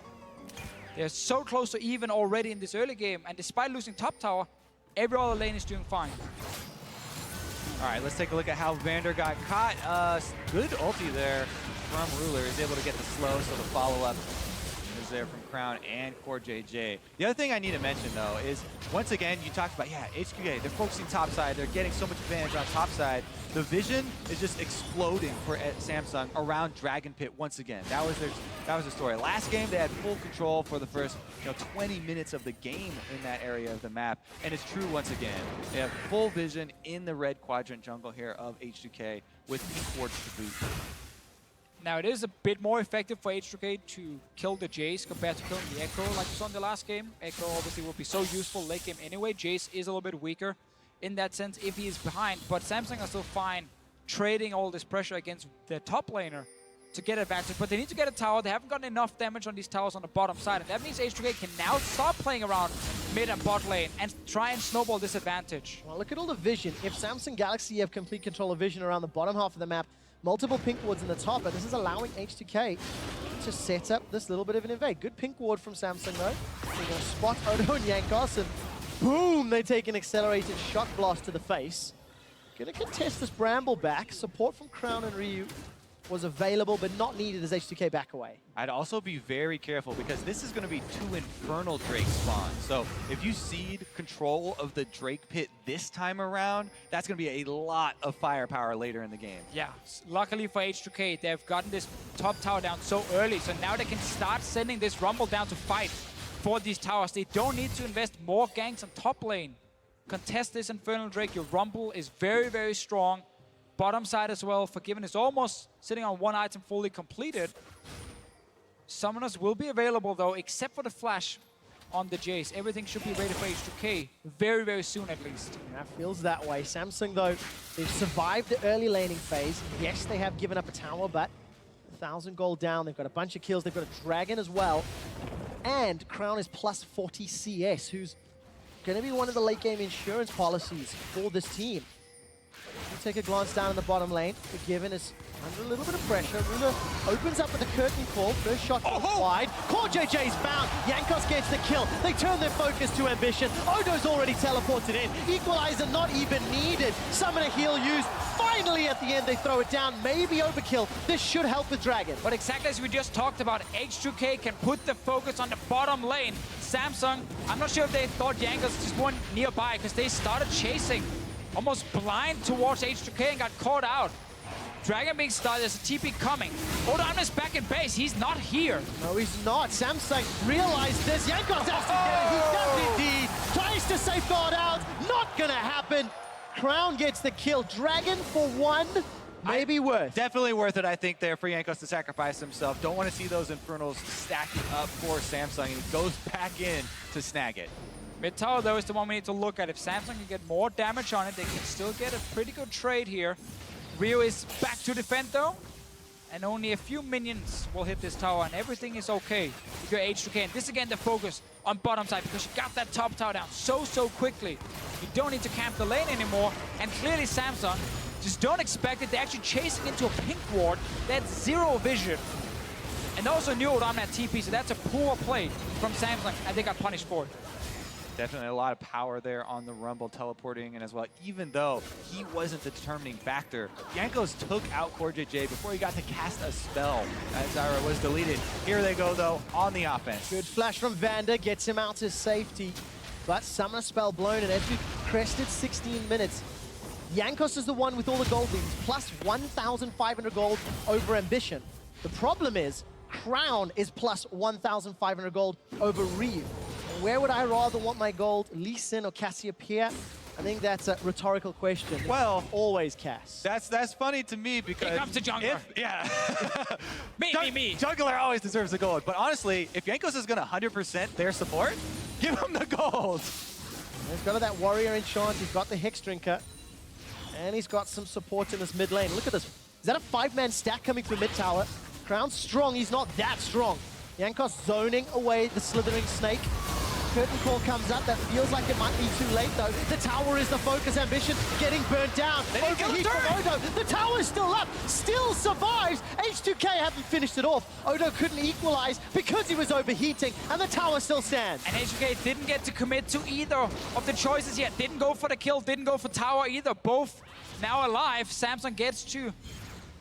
they're so close to even already in this early game, and despite losing top tower, every other lane is doing fine. All right, let's take a look at how Vander got caught. Good ulti there from Ruler. He's able to get the slow, so the follow-up is there from Crown and Core JJ. The other thing I need to mention, though, is once again, you talked about, yeah, H2K, they're focusing top side. They're getting so much advantage on top side. The vision is just exploding for Samsung around Dragon Pit once again. That was the story. Last game, they had full control for the first 20 minutes of the game in that area of the map. And it's true once again. They have full vision in the red quadrant jungle here of H2K with pink wards to boot. Now, it is a bit more effective for H2K to kill the Jace compared to killing the Echo like we saw in the last game. Echo obviously will be so useful late game anyway. Jace is a little bit weaker in that sense if he is behind, but Samsung are still fine trading all this pressure against their top laner to get advantage. But they need to get a tower. They haven't gotten enough damage on these towers on the bottom side, and that means H2K can now stop playing around mid and bot lane and try and snowball this advantage. Well, look at all the vision. If Samsung Galaxy have complete control of vision around the bottom half of the map, multiple pink wards in the top, but this is allowing H2K to set up this little bit of an invade. Good pink ward from Samsung, though. They're going to spot Odo and Jankos, and boom, they take an accelerated shot blast to the face. Going to contest this Bramble back. Support from Crown and Ryu was available, but not needed as H2K back away. I'd also be very careful because this is going to be 2 Infernal Drake spawns. So if you cede control of the Drake pit this time around, that's going to be a lot of firepower later in the game. Yeah, luckily for H2K, they've gotten this top tower down so early, so now they can start sending this Rumble down to fight for these towers. They don't need to invest more ganks on top lane. Contest this Infernal Drake. Your Rumble is very, very strong. Bottom side as well. Forgiven is almost sitting on 1 item fully completed. Summoners will be available though, except for the flash on the Jace. Everything should be ready for H2K very, very soon at least. That feels that way. Samsung though, they've survived the early laning phase. Yes, they have given up a tower, but 1,000 gold down. They've got a bunch of kills. They've got a dragon as well. And Crown is plus 40 CS, who's going to be one of the late game insurance policies for this team. You take a glance down in the bottom lane. Forgiven is under a little bit of pressure. Ruler opens up with a curtain call. First shot goes wide. Core JJ's found. Jankos gets the kill. They turn their focus to Ambition. Odo's already teleported in. Equalizer not even needed. Summoner heal used. Finally, at the end, they throw it down. Maybe overkill. This should help with Dragon. But exactly as we just talked about, H2K can put the focus on the bottom lane. Samsung, I'm not sure if they thought Jankos just went nearby because they started chasing almost blind towards H2K and got caught out. Dragon being started, there's a TP coming. Odamne is back in base, he's not here. No, he's not. Samsung realized this. Jankos has to get it. He does indeed. Tries to safeguard out. Not gonna happen. Crown gets the kill. Dragon for one. Maybe worth. Definitely worth it, I think, there for Jankos to sacrifice himself. Don't want to see those Infernals stacking up for Samsung, and he goes back in to snag it. Mid tower, though, is the one we need to look at. If Samsung can get more damage on it, they can still get a pretty good trade here. Rio is back to defend, though, and only a few minions will hit this tower, and everything is okay if you're H2K. And this, again, the focus on bottom side, because you got that top tower down so quickly. You don't need to camp the lane anymore, and clearly Samsung just don't expect it. They're actually chasing into a pink ward. They had zero vision. And also knew Odamne had TP, so that's a poor play from Samsung, and they got punished for it. Definitely a lot of power there on the Rumble teleporting, and as well, even though he wasn't the determining factor, Jankos took out CoreJJ before he got to cast a spell as Zyra was deleted. Here they go, though, on the offense. Good flash from Vander, gets him out to safety, but summoner spell blown, and as we crested 16 minutes, Jankos is the one with all the gold leads, plus 1,500 gold over Ambition. The problem is, Crown is plus 1,500 gold over Reeve. Where would I rather want my gold, Lee Sin or Cassiopeia? I think that's a rhetorical question. Well, always Cass. That's funny to me because Here comes the jungler. Me. Jungler always deserves the gold. But honestly, if Jankos is going to 100% their support, give him the gold. He's got that warrior enchant. He's got the Hex Drinker, and he's got some support in this mid lane. Look at this. Is that a 5-man stack coming through mid tower? Crown's strong. He's not that strong. Jankos zoning away the slithering snake. Curtain call comes up. That feels like it might be too late, though. The tower is the focus. Ambition getting burnt down. Overheat from Odo. The tower's still up. Still survives. H2K haven't finished it off. Odo couldn't equalize because he was overheating, and the tower still stands. And H2K didn't get to commit to either of the choices yet. Didn't go for the kill, didn't go for tower either. Both now alive. Samsung gets to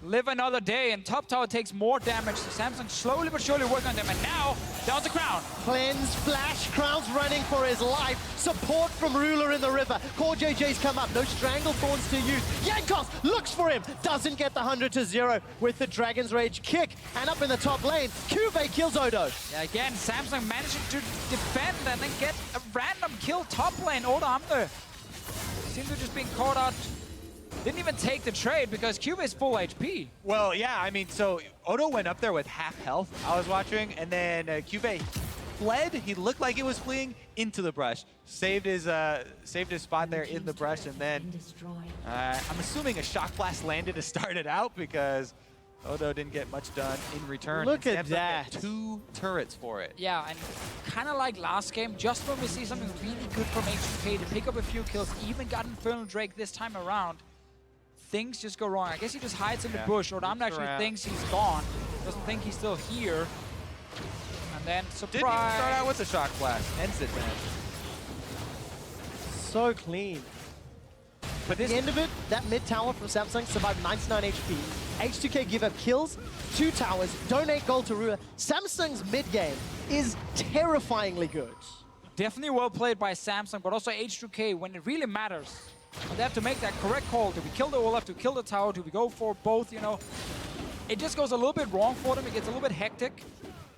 live another day, and top tower takes more damage. So Samsung slowly but surely working on them, and now down to Crown. Cleanse, flash, Crown's running for his life. Support from Ruler in the river. CoreJJ's come up, no Strangle Thorns to use. Jankos looks for him, doesn't get the 100-0 with the Dragon's Rage kick. And up in the top lane, Cuvée kills Odo. Yeah, again, Samsung managing to defend and then get a random kill top lane. Odamne seems to just being caught out. Didn't even take the trade because Cuvé's full HP. Well, yeah, I mean, so Odo went up there with half health, I was watching, and then Cuvée fled. He looked like he was fleeing into the brush. Saved his spot there in the brush, and then I'm assuming a shock blast landed to start it out because Odo didn't get much done in return. Look at that. 2 turrets for it. Yeah, and kind of like last game, just when we see something really good from H2K to pick up a few kills, even got Infernal Drake this time around, things just go wrong. I guess he just hides in the bush, or Odamne actually thinks he's gone, doesn't think he's still here. And then, surprise! Didn't even start out with the shock blast. Ends it, man. So clean. But at the end of it, that mid tower from Samsung survived 99 HP. H2K give up kills, 2 towers, donate gold to Ruler. Samsung's mid game is terrifyingly good. Definitely well played by Samsung, but also H2K when it really matters. And they have to make that correct call. Do we kill the Olaf? Do we kill the tower? Do we go for both, you know? It just goes a little bit wrong for them. It gets a little bit hectic.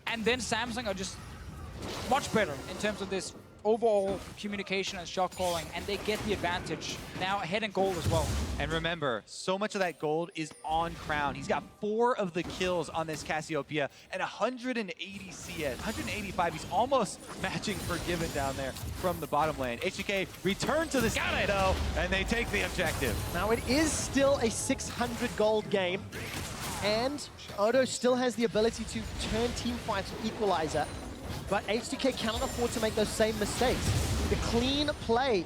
And then Samsung are just much better in terms of this overall communication and shot calling, and they get the advantage. Now ahead in gold as well. And remember, so much of that gold is on Crown. He's got 4 of the kills on this Cassiopeia and 180 CS, 185. He's almost matching Forgiven down there from the bottom lane. H2K return to the scene, though, and they take the objective. Now it is still a 600 gold game, and Odo still has the ability to turn team fights with Equalizer. But H2K cannot afford to make those same mistakes. The clean play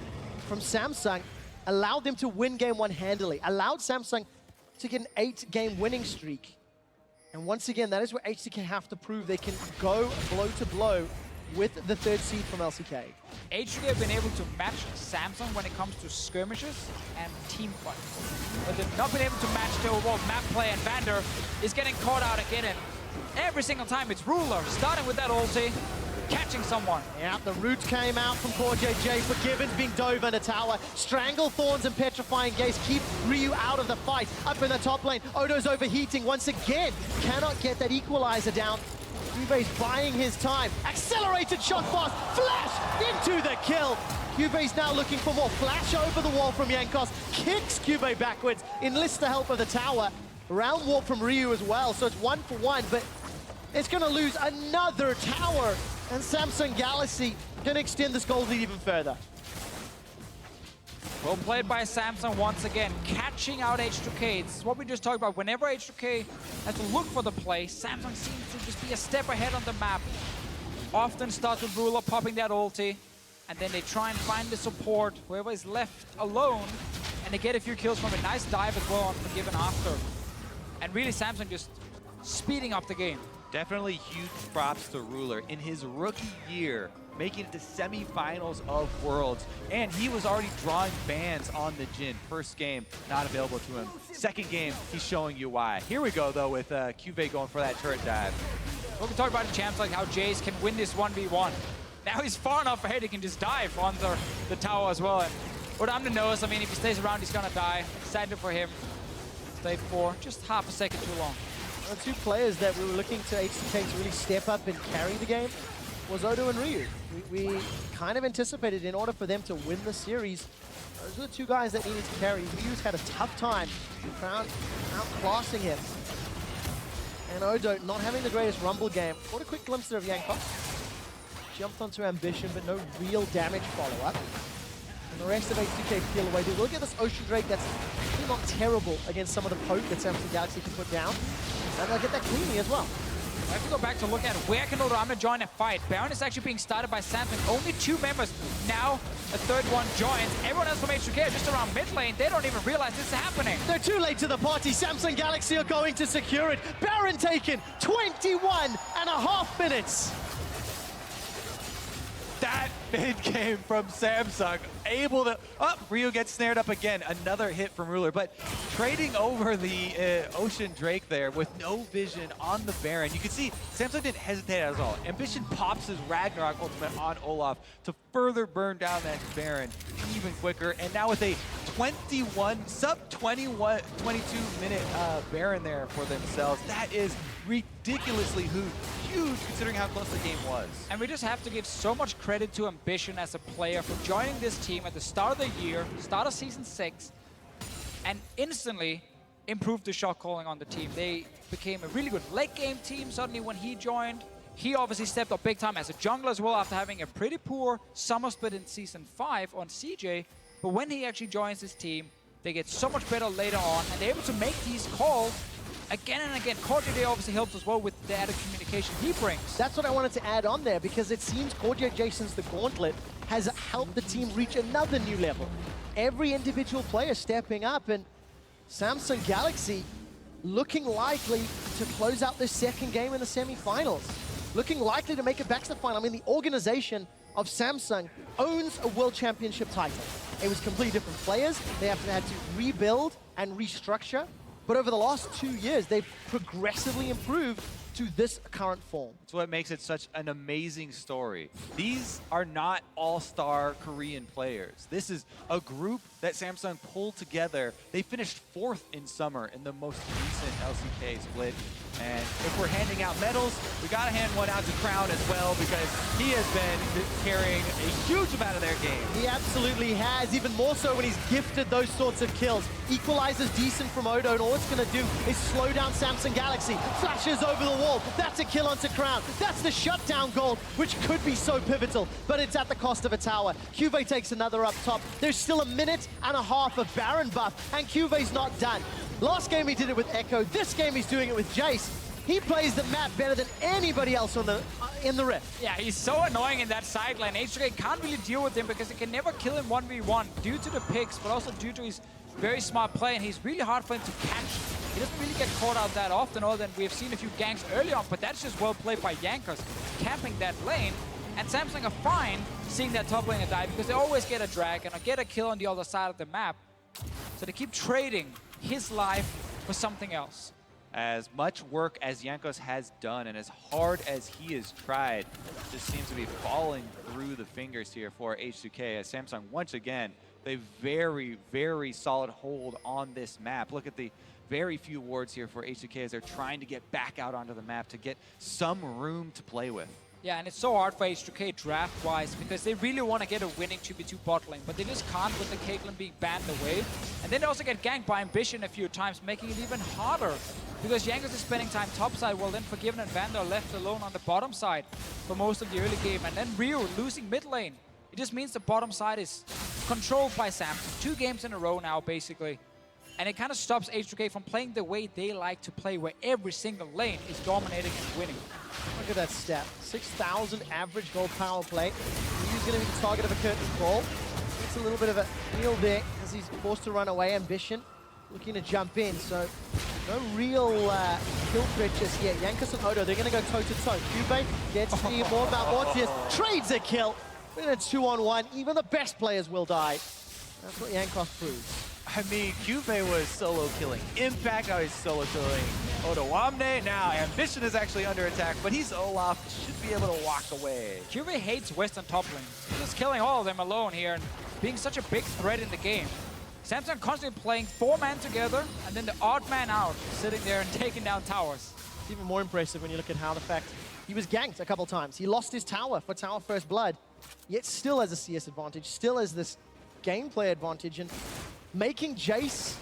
from Samsung allowed them to win game 1 handily, allowed Samsung to get an 8-game winning streak. And once again, that is where H2K have to prove they can go blow to blow with the 3rd seed from LCK. H2K have been able to match Samsung when it comes to skirmishes and team fights. But they've not been able to match the overall map play, and Vander is getting caught out again. And every single time it's Ruler, starting with that ulti. catching someone. Yeah, the root came out from Core JJ. Forgiven's being dove in a tower. Strangle Thorns and Petrifying Gaze keep Ryu out of the fight. Up in the top lane, Odo's overheating once again. Cannot get that equalizer down. Cube's buying his time. Accelerated shot fast. Flash into the kill. Cube's now looking for more. Flash over the wall from Jankos. Kicks Cube backwards. Enlists the help of the tower. Round warp from Ryu as well. So it's 1-for-1, but it's going to lose another tower. And Samsung Galaxy going to extend this goal lead even further. Well played by Samsung once again, catching out H2K. This is what we just talked about. Whenever H2K has to look for the play, Samsung seems to just be a step ahead on the map. Often starts with Ruler popping that ulti, and then they try and find the support, whoever is left alone, and they get a few kills from a nice dive as well on Forgiven after. And really Samsung just speeding up the game. Definitely huge props to Ruler in his rookie year, making it to semifinals of Worlds, and he was already drawing bans on the Jhin. First game, not available to him. Second game, he's showing you why. Here we go, though, with Cube going for that turret dive. Well, we talked about in champs like how Jace can win this 1v1. Now he's far enough ahead, he can just dive on the tower as well. And what Amna knows, I mean, if he stays around, he's gonna die. Excited for him. Stayed for just half a second too long. The two players that we were looking to H2K to really step up and carry the game was Odo and Ryu. We kind of anticipated in order for them to win the series, those were the two guys that needed to carry. Ryu's had a tough time outclassing him. And Odo not having the greatest Rumble game. What a quick glimpse there of Jankos. Jumped onto Ambition, but no real damage follow-up. And the rest of H2K peel away. They will get this Ocean Drake that's really not terrible against some of the poke that Samsung Galaxy can put down. And they'll get that cleanly as well. I have to go back to look at where can Orama join a fight. Baron is actually being started by Samsung. Only 2 members. Now a third one joins. Everyone else from H2K are just around mid lane. They don't even realize this is happening. They're too late to the party. Samsung Galaxy are going to secure it. Baron taken 21.5 minutes. That mid game from Samsung, able to... Oh, Ryu gets snared up again. Another hit from Ruler, but trading over the Ocean Drake there with no vision on the Baron. You can see Samsung didn't hesitate at all. Ambition pops his Ragnarok ultimate on Olaf to further burn down that Baron even quicker. And now with a sub-22 minute Baron there for themselves, that is ridiculously huge considering how close the game was. And we just have to give so much credit to Ambition as a player for joining this team at the start of the year, start of Season 6, and instantly improved the shot calling on the team. They became a really good late game team suddenly when he joined. He obviously stepped up big time as a jungler as well after having a pretty poor summer split in Season 5 on CJ. But when he actually joins this team, they get so much better later on, and they're able to make these calls again and again. Core JJ obviously helps as well with the added communication he brings. That's what I wanted to add on there, because it seems Core JJ since the Gauntlet has helped the team reach another new level. Every individual player stepping up, and Samsung Galaxy looking likely to close out this second game in the semi-finals. Looking likely to make it back to the final. I mean, the organization of Samsung owns a World Championship title. It was completely different players. They had to rebuild and restructure. But over the last 2 years, they've progressively improved to this current form. That's what makes it such an amazing story. These are not all-star Korean players. This is a group that Samsung pulled together. They finished 4th in summer in the most recent LCK split. And if we're handing out medals, we gotta hand one out to Crown as well, because he has been carrying a huge amount of their game. He absolutely has, even more so when he's gifted those sorts of kills. Equalizer's decent from Odo, and all it's gonna do is slow down Samsung Galaxy. Flashes over the wall, that's a kill onto Crown. That's the shutdown gold, which could be so pivotal, but it's at the cost of a tower. Cuvée takes another up top. There's still 1.5 minutes of Baron buff, and Cuvé's not done. Last game he did it with Echo, this game he's doing it with Jace. He plays the map better than anybody else on the in the Rift. Yeah, he's so annoying in that side lane. H2K can't really deal with him because he can never kill him 1v1 due to the picks, but also due to his very smart play, and he's really hard for him to catch. He doesn't really get caught out that often, other than we've seen a few ganks early on, but that's just well played by Jankos, camping that lane. And Samsung are fine seeing that top laner die because they always get a dragon or get a kill on the other side of the map. So they keep trading his life for something else. As much work as Jankos has done and as hard as he has tried, just seems to be falling through the fingers here for H2K as Samsung once again, they very, very solid hold on this map. Look at the very few wards here for H2K as they're trying to get back out onto the map to get some room to play with. Yeah, and it's so hard for H2K draft-wise because they really want to get a winning 2v2 bot lane, but they just can't with the Caitlyn being banned away. And then they also get ganked by Ambition a few times, making it even harder because Jankos is spending time topside, while then Forgiven and Vander are left alone on the bottom side for most of the early game. And then Rio losing mid lane. It just means the bottom side is controlled by Samsung. 2 games in a row now, basically. And it kind of stops H2K from playing the way they like to play, where every single lane is dominating and winning. Look at that stat. 6,000 average gold power play. He's going to be the target of a curtain call. It's a little bit of a heal there as he's forced to run away. Ambition looking to jump in, so no real kill threat just yet. Jankos and Odo, they're going to go toe-to-toe. Cube gets the more about Morpheus, trades a kill. We're in a 2-on-1. Even the best players will die. That's what Jankos proves. I mean, Cube was solo killing Impact, now he's solo killing Odawamne. Now Ambition is actually under attack, but he's Olaf, should be able to walk away. Cube hates Western top lane. He's just killing all of them alone here and being such a big threat in the game. Samsung constantly playing 4-man together and then the odd man out, sitting there and taking down towers. It's even more impressive when you look at how the fact he was ganked a couple times. He lost his tower for Tower First Blood, yet still has a CS advantage, still has this gameplay advantage, and making Jace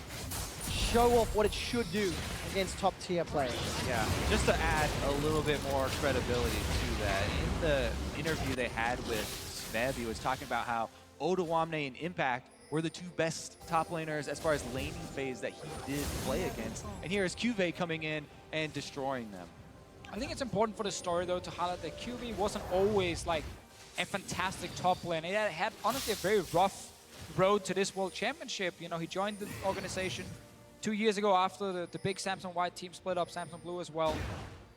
show off what it should do against top tier players. Yeah, just to add a little bit more credibility to that, in the interview they had with Smeb, he was talking about how Odawamne and Impact were the 2 best top laners as far as laning phase that he did play against. And here is QV coming in and destroying them. I think it's important for the story, though, to highlight that QV wasn't always like a fantastic top lane. It had honestly a very rough road to this World Championship. You know, he joined the organization 2 years ago after the big Samsung White team split up, Samsung Blue as well.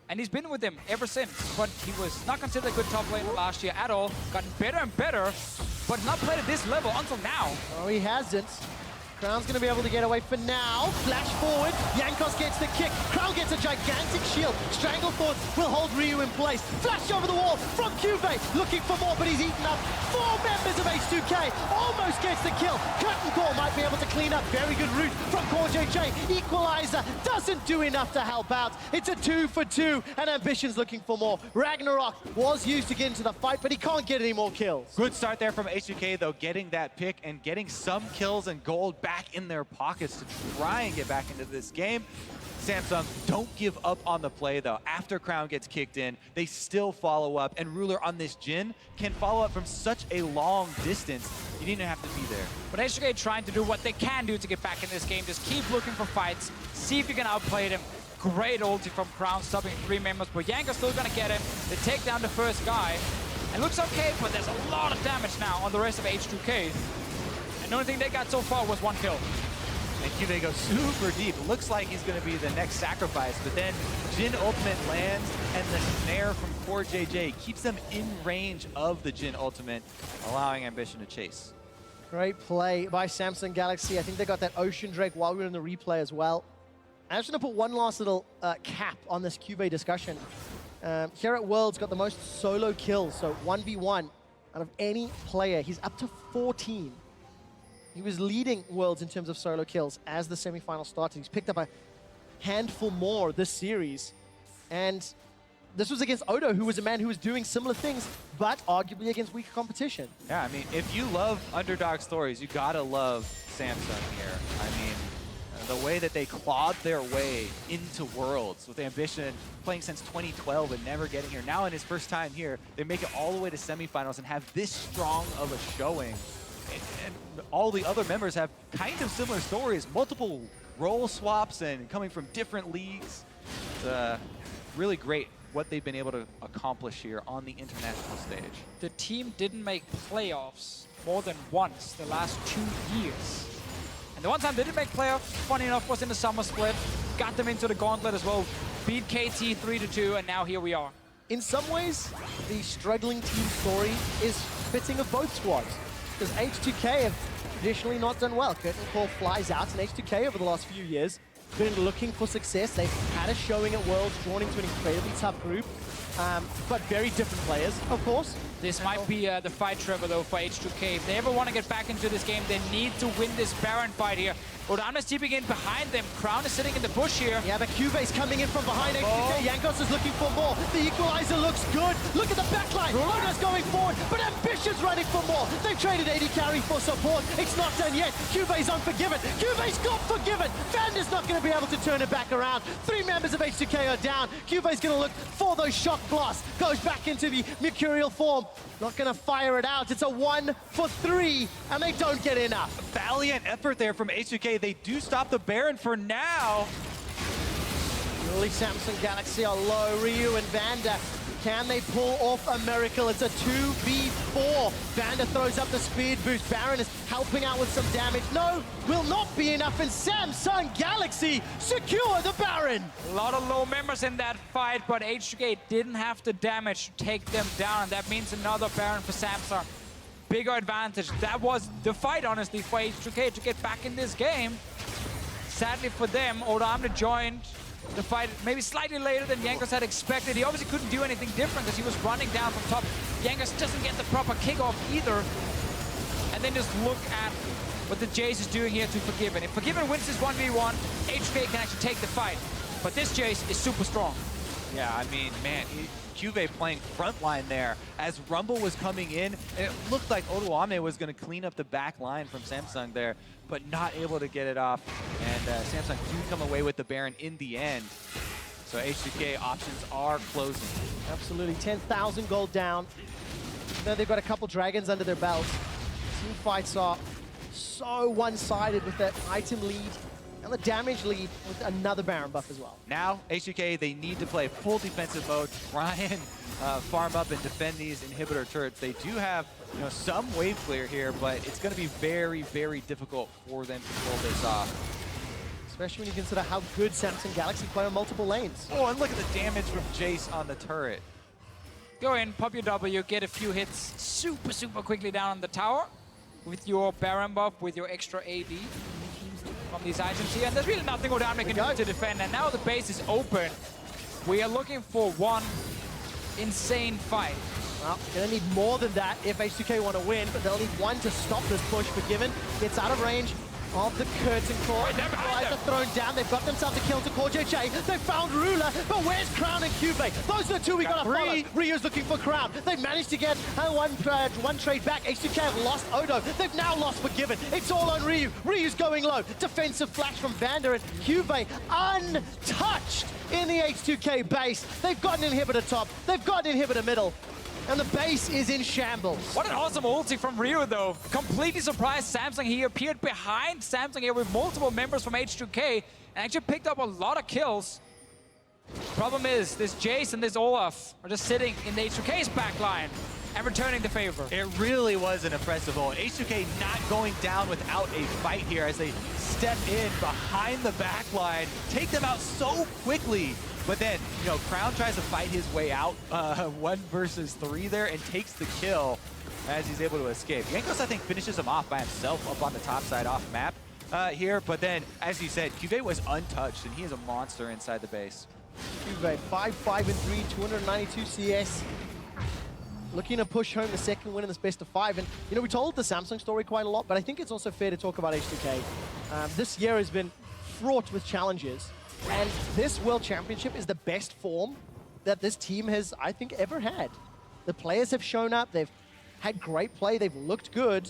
And he's been with them ever since, but he was not considered a good top laner last year at all. Gotten better and better, but not played at this level until now. Oh, he hasn't. Crown's going to be able to get away for now. Flash forward. Jankos gets the kick. Crown gets a gigantic shield. Stranglethorn will hold Ryu in place. Flash over the wall from Cuvée. Looking for more, but he's eaten up 4 members of H2K. Almost gets the kill. Curtain Call might be able to clean up. Very good route from CoreJJ. Equalizer doesn't do enough to help out. It's a 2 for 2, and Ambition's looking for more. Ragnarok was used to get into the fight, but he can't get any more kills. Good start there from H2K, though, getting that pick and getting some kills and gold back in their pockets to try and get back into this game. Samsung don't give up on the play, though. After Crown gets kicked in, they still follow up, and Ruler on this Jhin can follow up from such a long distance. You didn't have to be there. But H2K trying to do what they can do to get back in this game. Just keep looking for fights, see if you can outplay them. Great ulti from Crown, stopping 3 members, but Yanka's still gonna get him. They take down the first guy. It looks okay, but there's a lot of damage now on the rest of H2K. And the only thing they got so far was 1 kill. And QV goes super deep. Looks like he's going to be the next sacrifice, but then Jhin ultimate lands, and the snare from CoreJJ keeps them in range of the Jhin ultimate, allowing Ambition to chase. Great play by Samsung Galaxy. I think they got that Ocean Drake while we were in the replay as well. I'm just going to put one last little cap on this QV discussion. Here at Worlds, got the most solo kills, so 1v1 out of any player. He's up to 14. He was leading Worlds in terms of solo kills as the semifinal started. He's picked up a handful more this series. And this was against Odo, who was a man who was doing similar things, but arguably against weaker competition. Yeah, I mean, if you love underdog stories, you gotta love Samsung here. I mean, the way that they clawed their way into Worlds with Ambition playing since 2012 and never getting here. Now in his first time here, they make it all the way to semifinals and have this strong of a showing. And all the other members have kind of similar stories, multiple role swaps and coming from different leagues. It's really great what they've been able to accomplish here on the international stage. The team didn't make playoffs more than once the last 2 years. And the one time they did make playoffs, funny enough, was in the summer split. Got them into the gauntlet as well. Beat KT 3-2, and now here we are. In some ways, the struggling team story is fitting of both squads. Because H2K have traditionally not done well. Curtain Call flies out, and H2K over the last few years been looking for success. They've had a showing at Worlds, drawn into an incredibly tough group, but very different players, of course. This might be the fight, Trevor, though, for H2K. If they ever want to get back into this game, they need to win this Baron fight here. Odamna's deeping in behind them. Crown is sitting in the bush here. Yeah, but Cuve's coming in from behind H2K. Jankos is looking for more. The equalizer looks good. Look at the backline. Oda's going forward, but Ambition's running for more. They've traded 80 carry for support. It's not done yet. Cuve's unforgiven. Cuve's got forgiven. Vander's not going to be able to turn it back around. 3 members of H2K are down. Cuve's going to look for those shock blasts. Goes back into the Mercurial form. Not going to fire it out. It's a 1 for 3, and they don't get enough. Valiant effort there from H2K. They do stop the Baron for now. Early Samsung Galaxy are low. Ryu and Vander, can they pull off a miracle? It's a 2v4. Vander throws up the speed boost. Baron is helping out with some damage. No, will not be enough, and Samsung Galaxy secure the Baron. A lot of low members in that fight, but H2K didn't have the damage to take them down, and that means another Baron for Samsung. Bigger advantage. That was the fight, honestly, for H2K to get back in this game. Sadly for them, Odamna joined the fight maybe slightly later than Jankos had expected. He obviously couldn't do anything different because he was running down from top. Jankos doesn't get the proper kickoff either. And then just look at what the Jace is doing here to Forgiven. If Forgiven wins this 1v1, H2K can actually take the fight. But this Jace is super strong. Yeah, I mean, man, Juve playing frontline there as Rumble was coming in, and it looked like Odoamne was going to clean up the back line from Samsung there, but not able to get it off. And Samsung do come away with the Baron in the end. So H2K options are closing. Absolutely, 10,000 gold down. Now they've got a couple dragons under their belts. Team fights are so one-sided with that item lead and the damage lead with another Baron buff as well. Now, H2K, they need to play full defensive mode, try and farm up and defend these inhibitor turrets. They do have, you know, some wave clear here, but it's going to be very, very difficult for them to pull this off. Especially when you consider how good Samsung Galaxy play on multiple lanes. Oh, and look at the damage from Jace on the turret. Go in, pop your W, get a few hits super, super quickly down on the tower with your Baron buff, with your extra AD from these items here. And there's really nothing Odamna can do to defend. And now the base is open. We are looking for one insane fight. Well, gonna need more than that if H2K want to win, but they'll need one to stop this push. Forgiven gets out of range of the curtain core. Guys are thrown down. They've got themselves a kill to core JJ. They found Ruler, but where's Crown and Cube? Those are the two we gotta follow. Ryu's looking for Crown. They've managed to get one trade back. H2K have lost Odo. They've now lost Forgiven. It's all on Ryu. Ryu's going low. Defensive flash from Vander, and Cube untouched in the H2K base. They've got an inhibitor top. They've got an inhibitor middle. And the base is in shambles. What an awesome ulti from Ryu, though. Completely surprised Samsung. He appeared behind Samsung here with multiple members from H2K and actually picked up a lot of kills. Problem is, this Jace and this Olaf are just sitting in the H2K's backline and returning the favor. It really was an impressive ult. H2K not going down without a fight here as they step in behind the backline, take them out so quickly. But then, you know, Crown tries to fight his way out 1 versus 3 there and takes the kill as he's able to escape. Jankos, I think, finishes him off by himself up on the top side off map here. But then, as you said, Cube was untouched, and he is a monster inside the base. Cube 5-5-3, 292 CS. Looking to push home the second win in this best of 5. And, you know, we told the Samsung story quite a lot, but I think it's also fair to talk about H2K. This year has been fraught with challenges. And this World Championship is the best form that this team has, I think, ever had. The players have shown up, they've had great play, they've looked good,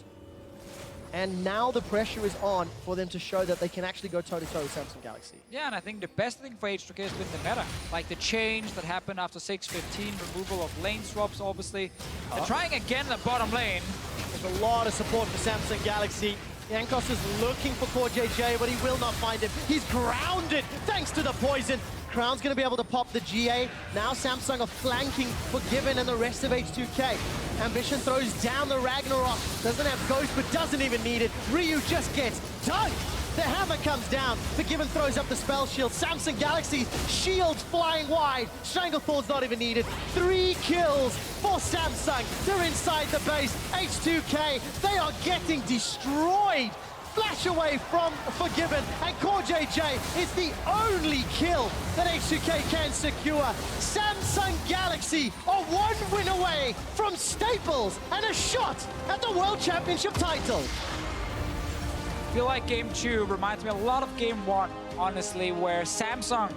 and now the pressure is on for them to show that they can actually go toe-to-toe with Samsung Galaxy. Yeah, and I think the best thing for H2K has been the meta. Like the change that happened after 6-15, removal of lane swaps, obviously. They're trying again in the bottom lane. There's a lot of support for Samsung Galaxy. Jankos is looking for core JJ, but he will not find him. He's grounded thanks to the poison. Crown's going to be able to pop the GA. Now Samsung are flanking Forgiven and the rest of H2K. Ambition throws down the Ragnarok. Doesn't have Ghost, but doesn't even need it. Ryu just gets done. The hammer comes down. Forgiven throws up the spell shield. Samsung Galaxy's shields flying wide. Stranglethorn's not even needed. 3 kills for Samsung. They're inside the base. H2K, they are getting destroyed. flash away from Forgiven, and Core JJ is the only kill that H2K can secure. Samsung Galaxy are one win away from Staples and a shot at the World Championship title. I feel like Game 2 reminds me a lot of Game 1, honestly, where Samsung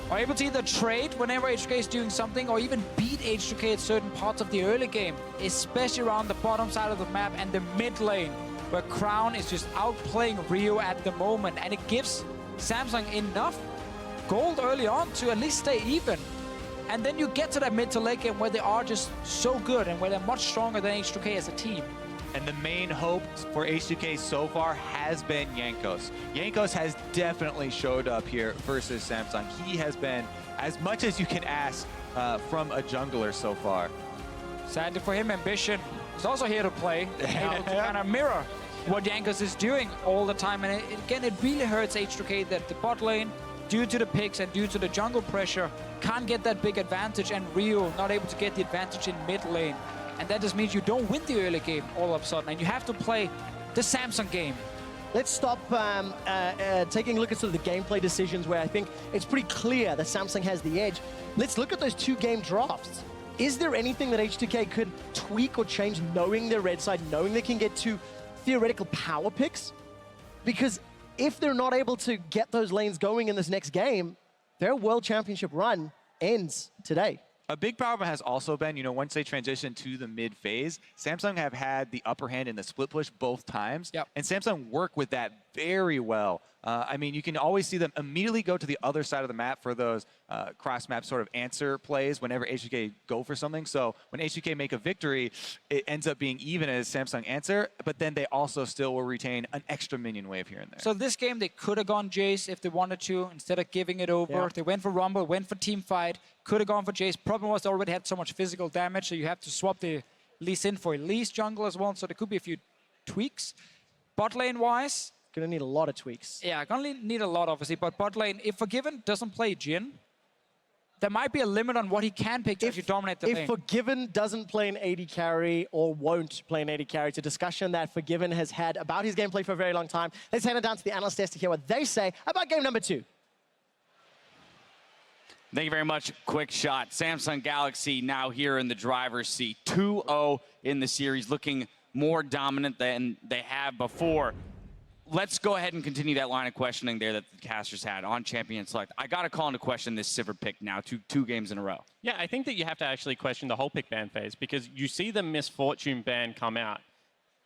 are able to either trade whenever H2K is doing something or even beat H2K at certain parts of the early game, especially around the bottom side of the map and the mid lane, where Crown is just outplaying Rio at the moment, and it gives Samsung enough gold early on to at least stay even. And then you get to that mid to late game where they are just so good and where they're much stronger than H2K as a team. And the main hope for H2K so far has been Jankos. Jankos has definitely showed up here versus Samsung. He has been as much as you can ask from a jungler so far. Sadly for him, Ambition is also here to play, able to kind of mirror what Jankos is doing all the time. And again, it really hurts H2K that the bot lane, due to the picks and due to the jungle pressure, can't get that big advantage, and Rio not able to get the advantage in mid lane. And that just means you don't win the early game all of a sudden, and you have to play the Samsung game. Let's stop taking a look at sort of the gameplay decisions where I think it's pretty clear that Samsung has the edge. Let's look at those 2 game drafts. Is there anything that H2K could tweak or change, knowing their red side, knowing they can get 2 theoretical power picks? Because if they're not able to get those lanes going in this next game, their World Championship run ends today. A big problem has also been, once they transition to the mid phase, Samsung have had the upper hand in the split push both times. Yep. And Samsung work with that very well. I mean, you can always see them immediately go to the other side of the map for those cross-map sort of answer plays whenever H2K go for something. So when H2K make a victory, it ends up being even as Samsung answer, but then they also still will retain an extra minion wave here and there. So this game, they could have gone Jace if they wanted to, instead of giving it over. Yeah. They went for Rumble, went for team fight, could have gone for Jace. Problem was they already had so much physical damage, so you have to swap the Lee Sin for a Lee's jungle as well. So there could be a few tweaks. Bot lane-wise, Gonna need a lot of tweaks. yeah, gonna need a lot, obviously. But bot lane, if Forgiven doesn't play Jhin, there might be a limit on what he can pick to actually dominate the lane. If Forgiven doesn't play an AD carry or won't play an AD carry, it's a discussion that Forgiven has had about his gameplay for a very long time. Let's hand it down to the analyst desk to hear what they say about game number 2. Thank you very much. Quick shot. Samsung Galaxy now here in the driver's seat. 2-0 in the series, looking more dominant than they have before. Let's go ahead and continue that line of questioning there that the casters had on Champion Select. I got to call into question this Sivir pick now, two games in a row. Yeah, I think that you have to actually question the whole pick ban phase, because you see the Misfortune ban come out,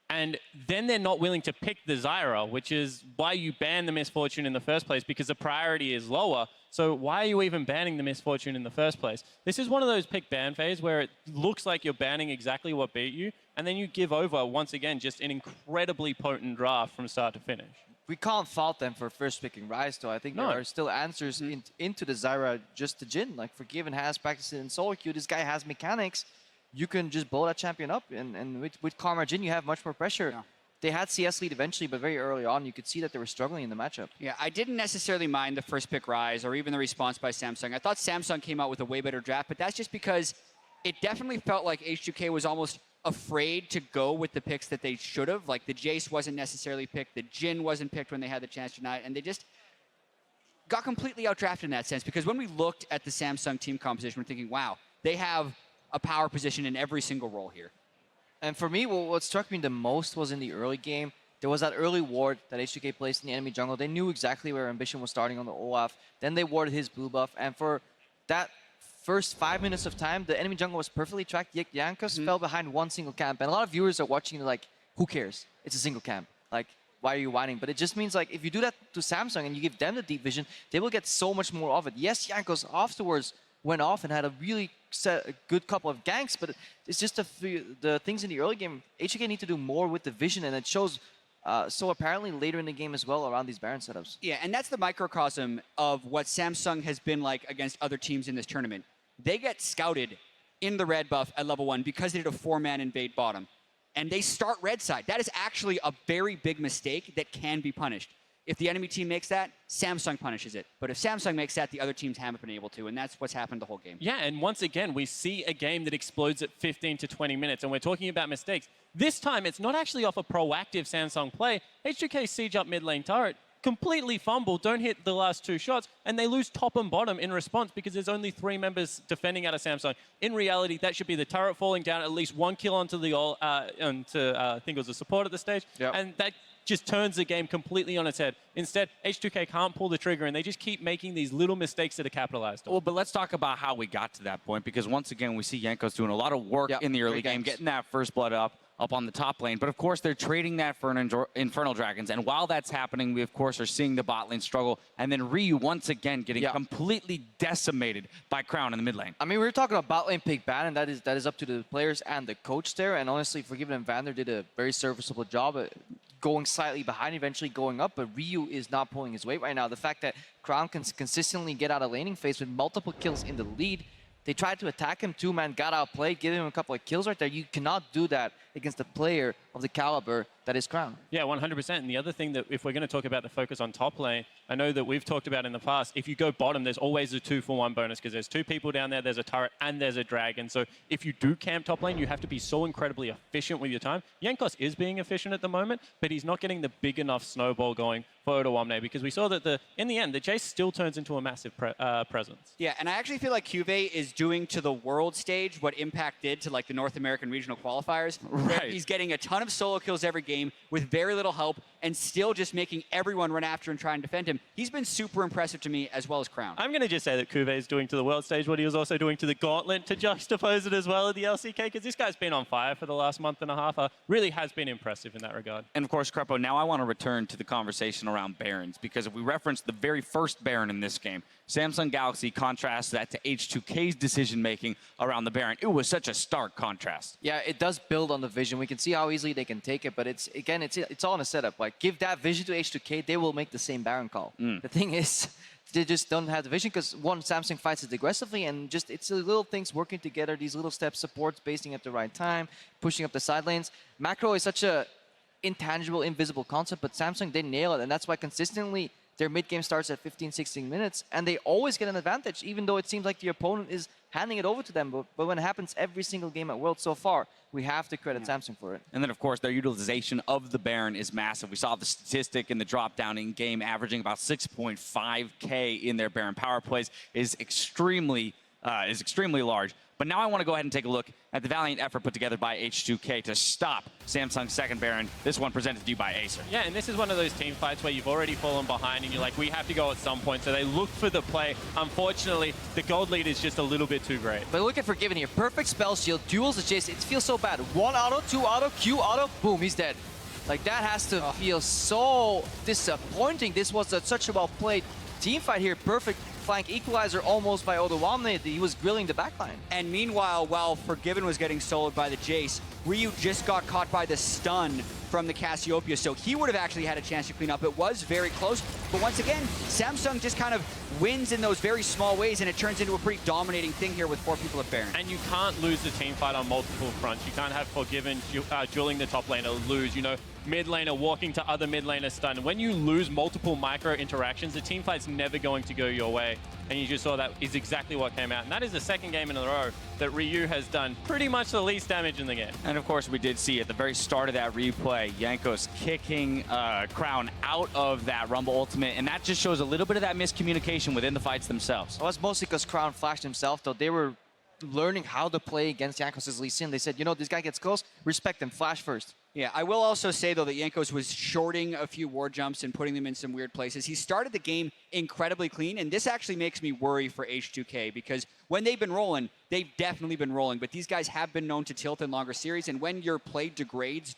and then they're not willing to pick the Zyra, which is why you ban the Misfortune in the first place, because the priority is lower. So why are you even banning the Misfortune in the first place? This is one of those pick ban phase where it looks like you're banning exactly what beat you, and then you give over, once again, just an incredibly potent draft from start to finish. We can't fault them for first picking Ryze, though. I think there are still answers into the Zyra just to Jhin. Like, Forgiven has practiced it in solo queue. This guy has mechanics. You can just blow that champion up, and with Karma Jhin, you have much more pressure. Yeah. They had CS lead eventually, but very early on, you could see that they were struggling in the matchup. Yeah, I didn't necessarily mind the first pick Ryze or even the response by Samsung. I thought Samsung came out with a way better draft, but that's just because it definitely felt like H2K was almost afraid to go with the picks that they should have. Like, the Jace wasn't necessarily picked, the Jhin wasn't picked when they had the chance tonight, and they just got completely outdrafted in that sense. Because when we looked at the Samsung team composition, we're thinking, wow, they have a power position in every single role here. And for me, what struck me the most was in the early game. There was that early ward that H2K placed in the enemy jungle. They knew exactly where Ambition was starting on the Olaf. Then they warded his blue buff. And for that first 5 minutes of time, the enemy jungle was perfectly tracked. Jankos fell behind one single camp. And a lot of viewers are watching like, who cares? It's a single camp. Like, why are you whining? But it just means, like, if you do that to Samsung and you give them the deep vision, they will get so much more of it. Yes, Jankos afterwards went off and had a really a good couple of ganks, but it's just the things in the early game. H2K need to do more with the vision, and it shows so apparently later in the game as well around these Baron setups. Yeah, and that's the microcosm of what Samsung has been like against other teams in this tournament. They get scouted in the red buff at level 1 because they did a 4-man invade bottom, and they start red side. That is actually a very big mistake that can be punished. If the enemy team makes that, Samsung punishes it. But if Samsung makes that, the other teams haven't been able to, and that's what's happened the whole game. Yeah, and once again, we see a game that explodes at 15 to 20 minutes, and we're talking about mistakes. This time, it's not actually off a proactive Samsung play. H2K siege up mid lane turret, completely fumble, don't hit the last 2 shots, and they lose top and bottom in response because there's only 3 members defending out of Samsung. In reality, that should be the turret falling down, at least 1 kill onto the I think it was a support at the stage, and that just turns the game completely on its head. Instead, H2K can't pull the trigger, and they just keep making these little mistakes that are capitalized on. Well, but let's talk about how we got to that point, because once again, we see Jankos doing a lot of work in the early game, getting that first blood up on the top lane. But of course, they're trading that for an Infernal Dragons. And while that's happening, we of course are seeing the bot lane struggle. And then Ryu once again getting completely decimated by Crown in the mid lane. I mean, we were talking about bot lane pick ban, and that is up to the players and the coach there. And honestly, Forgiven and Vander did a very serviceable job at going slightly behind, eventually going up. But Ryu is not pulling his weight right now. The fact that Crown can consistently get out of laning phase with multiple kills in the lead. They tried to attack him, 2-man, got outplayed, gave him a couple of kills right there. You cannot do that against a player of the caliber that is Crown. Yeah, 100%. And the other thing that, if we're going to talk about the focus on top lane, I know that we've talked about in the past, if you go bottom, there's always a 2-for-1 bonus because there's 2 people down there, there's a turret, and there's a dragon. So if you do camp top lane, you have to be so incredibly efficient with your time. Jankos is being efficient at the moment, but he's not getting the big enough snowball going for Odoamne because we saw that in the end, the Jace still turns into a massive presence. Yeah, and I actually feel like Cuvée is doing to the world stage what Impact did to like the North American regional qualifiers. Right. He's getting a ton of solo kills every game with very little help and still just making everyone run after and try and defend him. He's been super impressive to me as well as Crown. I'm going to just say that Cuvée is doing to the world stage what he was also doing to the Gauntlet to juxtapose it as well at the LCK because this guy's been on fire for the last month and a half. Really has been impressive in that regard. And of course, Crepo, now I want to return to the conversation around Barons because if we reference the very first Baron in this game, Samsung Galaxy contrasts that to H2K's decision-making around the Baron. It was such a stark contrast. Yeah, it does build on the vision. We can see how easily they can take it, but it's all in a setup. Like, give that vision to H2K, they will make the same Baron call. The thing is, they just don't have the vision because, one, Samsung fights it aggressively, and just it's the little things working together, these little steps, support spacing at the right time, pushing up the side lanes. Macro is such a intangible, invisible concept, but Samsung, they nail it, and that's why consistently their mid-game starts at 15, 16 minutes, and they always get an advantage, even though it seems like the opponent is handing it over to them. But when it happens every single game at Worlds so far, we have to credit Samsung for it. And then, of course, their utilization of the Baron is massive. We saw the statistic in the drop-down in-game, averaging about 6.5K in their Baron power plays, is extremely large. But now I want to go ahead and take a look at the valiant effort put together by H2K to stop Samsung's second Baron. This one presented to you by Acer. Yeah, and this is one of those team fights where you've already fallen behind and you're like, we have to go at some point. So they look for the play. Unfortunately, the gold lead is just a little bit too great. But look at Forgiven here. Perfect spell shield, duels the Jace. It feels so bad. 1 auto, 2 auto, Q auto, boom, he's dead. Like, that has to feel so disappointing. This was such a well-played team fight here. Perfect flank equalizer almost by Odoamne. He was grilling the backline. And meanwhile, while Forgiven was getting soloed by the Jace, Ryu just got caught by the stun from the Cassiopeia, so he would have actually had a chance to clean up. It was very close, but once again, Samsung just kind of wins in those very small ways, and it turns into a pretty dominating thing here with 4 people at Baron. And you can't lose the team fight on multiple fronts. You can't have Forgiven dueling the top laner, lose, you know, mid laner walking to other mid laner stun. When you lose multiple micro interactions, the team fight's never going to go your way. And you just saw that is exactly what came out. And that is the second game in a row that Ryu has done pretty much the least damage in the game. And of course, we did see at the very start of that replay, Jankos kicking Crown out of that Rumble Ultimate. And that just shows a little bit of that miscommunication within the fights themselves. Well, that's mostly because Crown flashed himself, though. They were learning how to play against Jankos' Lee Sin. They said, you know, this guy gets close, respect him, flash first. Yeah, I will also say, though, that Jankos was shorting a few ward jumps and putting them in some weird places. He started the game incredibly clean, and this actually makes me worry for H2K because when they've been rolling, they've definitely been rolling, but these guys have been known to tilt in longer series, and when your play degrades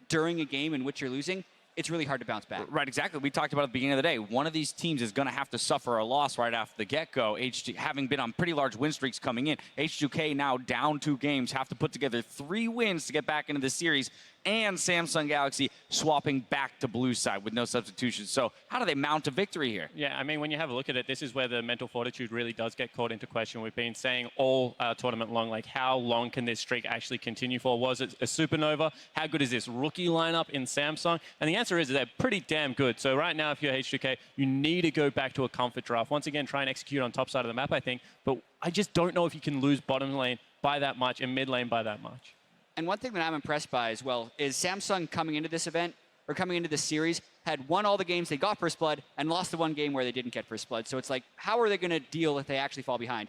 during a game in which you're losing, it's really hard to bounce back. Right, exactly. We talked about at the beginning of the day, one of these teams is going to have to suffer a loss right after the get-go. Having been on pretty large win streaks coming in, H2K now down 2 games, have to put together 3 wins to get back into the series, and Samsung Galaxy swapping back to blue side with no substitutions. So how do they mount a victory here? Yeah, I mean, when you have a look at it, this is where the mental fortitude really does get called into question. We've been saying all tournament long, like, how long can this streak actually continue for? Was it a supernova? How good is this rookie lineup in Samsung? And the answer answer is they're pretty damn good. So right now, if you're H2K, you need to go back to a comfort draft. Once again, try and execute on top side of the map, I think. But I just don't know if you can lose bottom lane by that much and mid lane by that much. And one thing that I'm impressed by as well is Samsung coming into this event, or coming into this series, had won all the games they got first blood and lost the one game where they didn't get first blood. So it's like, how are they going to deal if they actually fall behind?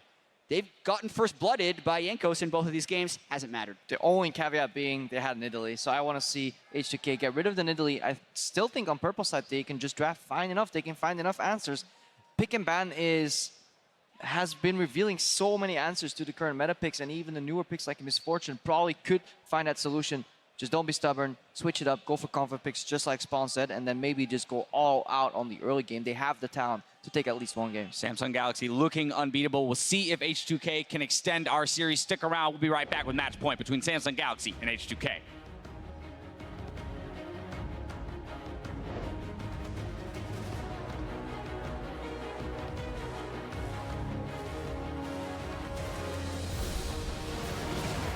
They've gotten first blooded by Jankos in both of these games. Hasn't mattered. The only caveat being they had Nidalee. So I want to see H2K get rid of the Nidalee. I still think on purple side they can just draft fine enough. They can find enough answers. Pick and ban has been revealing so many answers to the current meta picks, and even the newer picks like Misfortune probably could find that solution. Just don't be stubborn, switch it up, go for comfort picks just like Spawn said, and then maybe just go all out on the early game. They have the talent to take at least one game. Samsung Galaxy looking unbeatable. We'll see if H2K can extend our series. Stick around. We'll be right back with match point between Samsung Galaxy and H2K.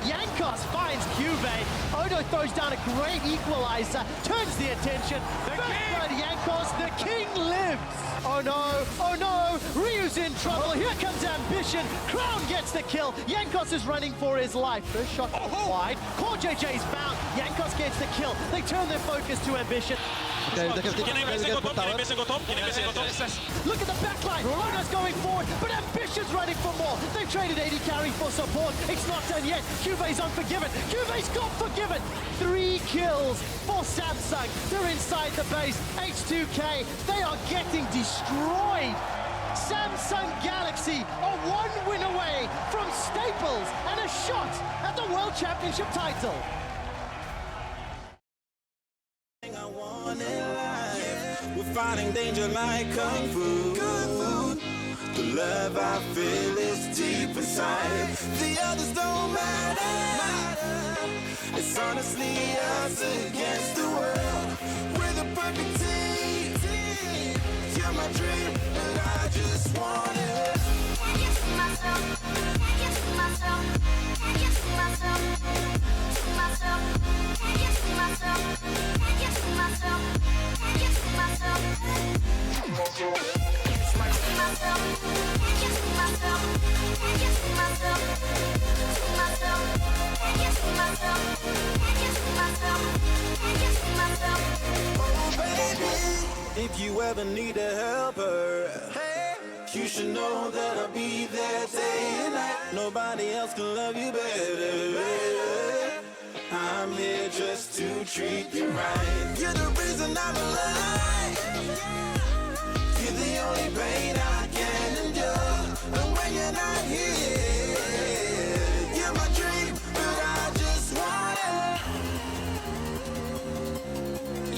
Jankos finds Cuvee. Odo throws down a great equalizer, turns the attention. First blood Jankos, the king lives. Oh no, Ryu's in trouble. Here comes Ambition. Crown gets the kill. Jankos is running for his life. First shot wide. Core JJ's found. Jankos gets the kill. They turn their focus to Ambition. Look at the backline. Odo's going forward, but Ambition's running for more. They've traded 80 carry for support. It's not done yet. Cuve's unforgiven. Cuve's got forgiven. 3 kills for Samsung. They're inside the base. H2K, they are getting destroyed. Samsung Galaxy are 1 win away from Staples and a shot at the World Championship title. We're fighting danger like Kung Fu. The love I feel is deep inside. The others don't matter. It's honestly us against the world. We're the perfect team. You're my dream, and I just want it. Can't get to myself. Can't get to myself. Can't get to myself. To myself. Can't get to myself. Can't get to myself. Can't get to myself. To myself. Can't get to myself. Can't get to myself. To myself. Can't get to myself. Can't get to myself. Can't get to myself. Oh baby, if you ever need a helper, you should know that I'll be there day and night. Nobody else can love you better. I'm here just to treat you right. You're the reason I'm alive. You're the only pain I can endure. And when you're not here, you're my dream, but I just want it.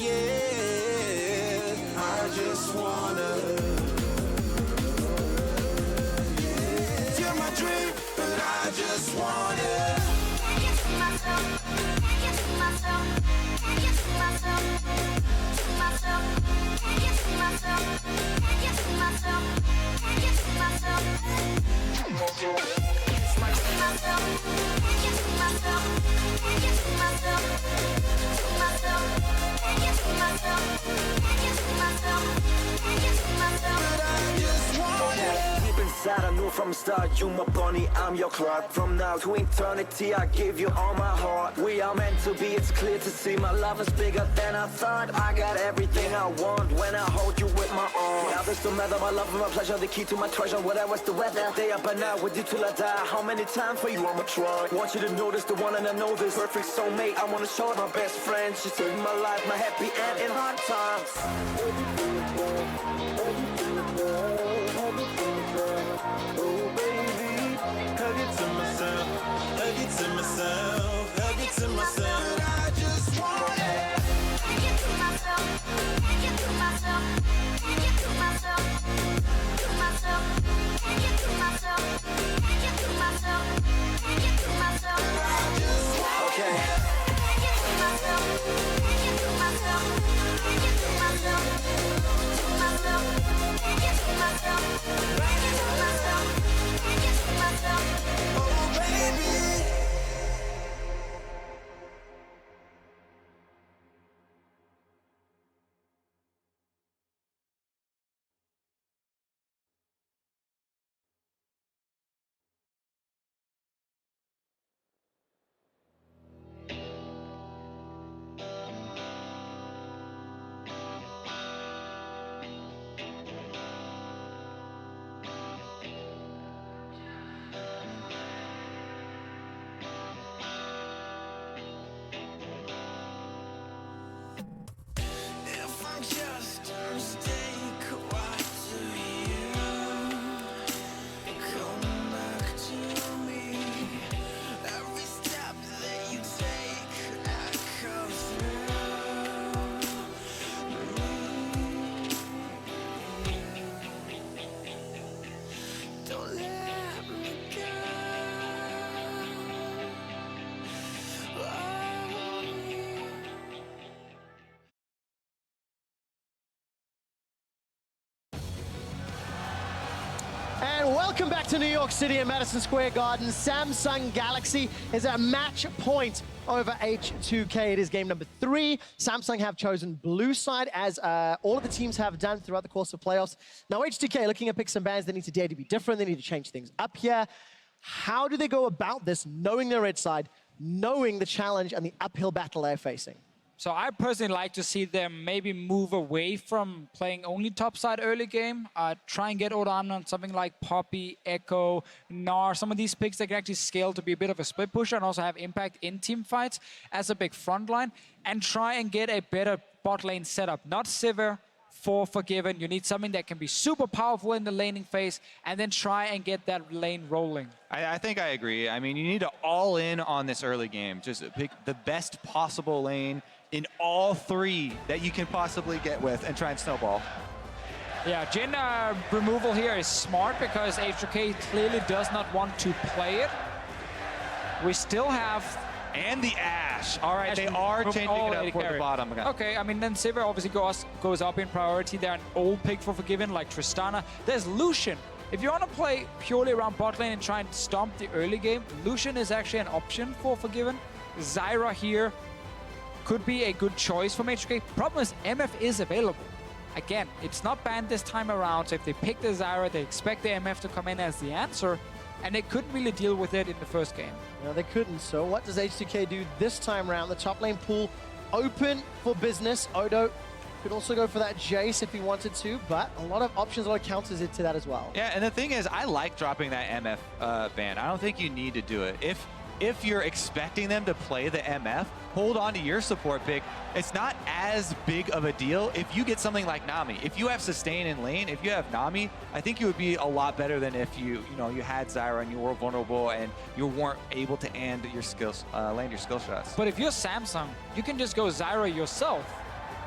Yeah, I just wanna. You're my dream, but I just want it. Can't get to myself. Can't get to myself. Can't get to myself. To myself. Can't get to myself. Can't get to myself. Can't get to myself. To myself. Can't get to myself. Can't get to myself. To myself. Can't get to myself. Can't get to myself. Can't get to myself. But I just want it. Deep inside, I knew from the start, you my bunny, I'm your Clark. From now to eternity, I give you all my heart. We are meant to be, it's clear to see. My love is bigger than I thought. I got everything I want when I hold you with my arms. Now this don't matter, my love and my pleasure, the key to my treasure. Whatever's the weather, day up and out with you till I die. How many times for you I'ma try? Want you to notice the one and I know this. Perfect soulmate, I wanna show it my best friend. She saved my life, my happy end in hard times. Oh baby, hug it to myself, hug it to myself, hug it to myself. I just want it. Can't get to myself, can't get to myself, can't get to myself, to myself, can't get to myself, can't get to myself, can't get to myself. I just want it. Can't get to myself, can't get to myself, can't get to myself, to myself, can't get to myself, can't get to myself, can't get to myself. Oh baby. Welcome back to New York City and Madison Square Garden. Samsung Galaxy is at match point over H2K. It is game number 3. Samsung have chosen blue side, as all of the teams have done throughout the course of playoffs. Now, H2K looking at picks and bans. They need to dare to be different. They need to change things up here. How do they go about this, knowing their red side, knowing the challenge and the uphill battle they're facing? So I personally like to see them maybe move away from playing only top side early game. Try and get Odamna on something like Poppy, Echo, Gnar, some of these picks that can actually scale to be a bit of a split pusher and also have impact in team fights as a big front line. And try and get a better bot lane setup. Not Sivir for Forgiven. You need something that can be super powerful in the laning phase and then try and get that lane rolling. I think I agree. I mean, you need to all in on this early game. Just pick the best possible lane in all 3 that you can possibly get with and try and snowball. Yeah, Jhin removal here is smart because H2K clearly does not want to play it. We still have... And the Ashe. All right, they are changing it up for the bottom. Okay, I mean, then Sivir obviously goes up in priority. They're an old pick for Forgiven, like Tristana. There's Lucian. If you want to play purely around bot lane and try and stomp the early game, Lucian is actually an option for Forgiven. Zyra here could be a good choice from H2K. Problem is, MF is available. Again, it's not banned this time around, so if they pick the Zyra, they expect the MF to come in as the answer, and they couldn't really deal with it in the first game. No, they couldn't. So what does H2K do this time around? The top lane pool open for business. Odo could also go for that Jace if he wanted to, but a lot of options, a lot of counters into that as well. Yeah, and the thing is, I like dropping that MF ban. I don't think you need to do it. If you're expecting them to play the MF, hold on to your support pick. It's not as big of a deal if you get something like Nami. If you have sustain in lane, if you have Nami, I think you would be a lot better than if you had Zyra and you were vulnerable and you weren't able to land your skill shots. But if you're Samsung, you can just go Zyra yourself.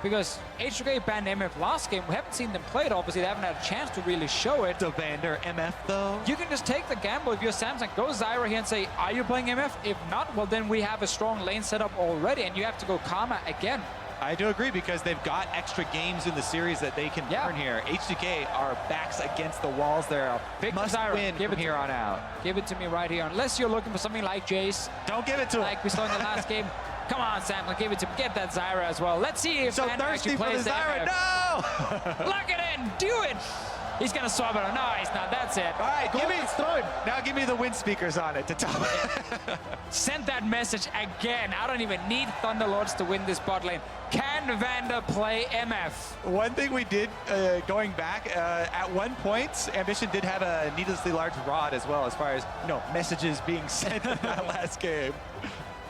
Because H2K banned MF last game. We haven't seen them play it, obviously. They haven't had a chance to really show it. To ban their MF, though? You can just take the gamble if you're Samsung. Go Zyra here and say, are you playing MF? If not, well, then we have a strong lane setup already, and you have to go Karma again. I do agree, because they've got extra games in the series that they can burn here. H2K are backs against the walls there. Must win from here on out. Give it to me right here. Unless you're looking for something like Jace. Don't give it to him. Like we saw in the last game. Come on, Samsung, give it to him. Get that Zyra as well. Let's see if so thirsty for the Zyra. No! Lock it in. Do it. He's going to swap it on. No, he's not. That's it. All right, now give me the wind speakers on it to top it. Send that message again. I don't even need Thunderlords to win this bot lane. Can Vander play MF? One thing we did going back, at one point, Ambition did have a needlessly large rod as well, as far as messages being sent in that last game.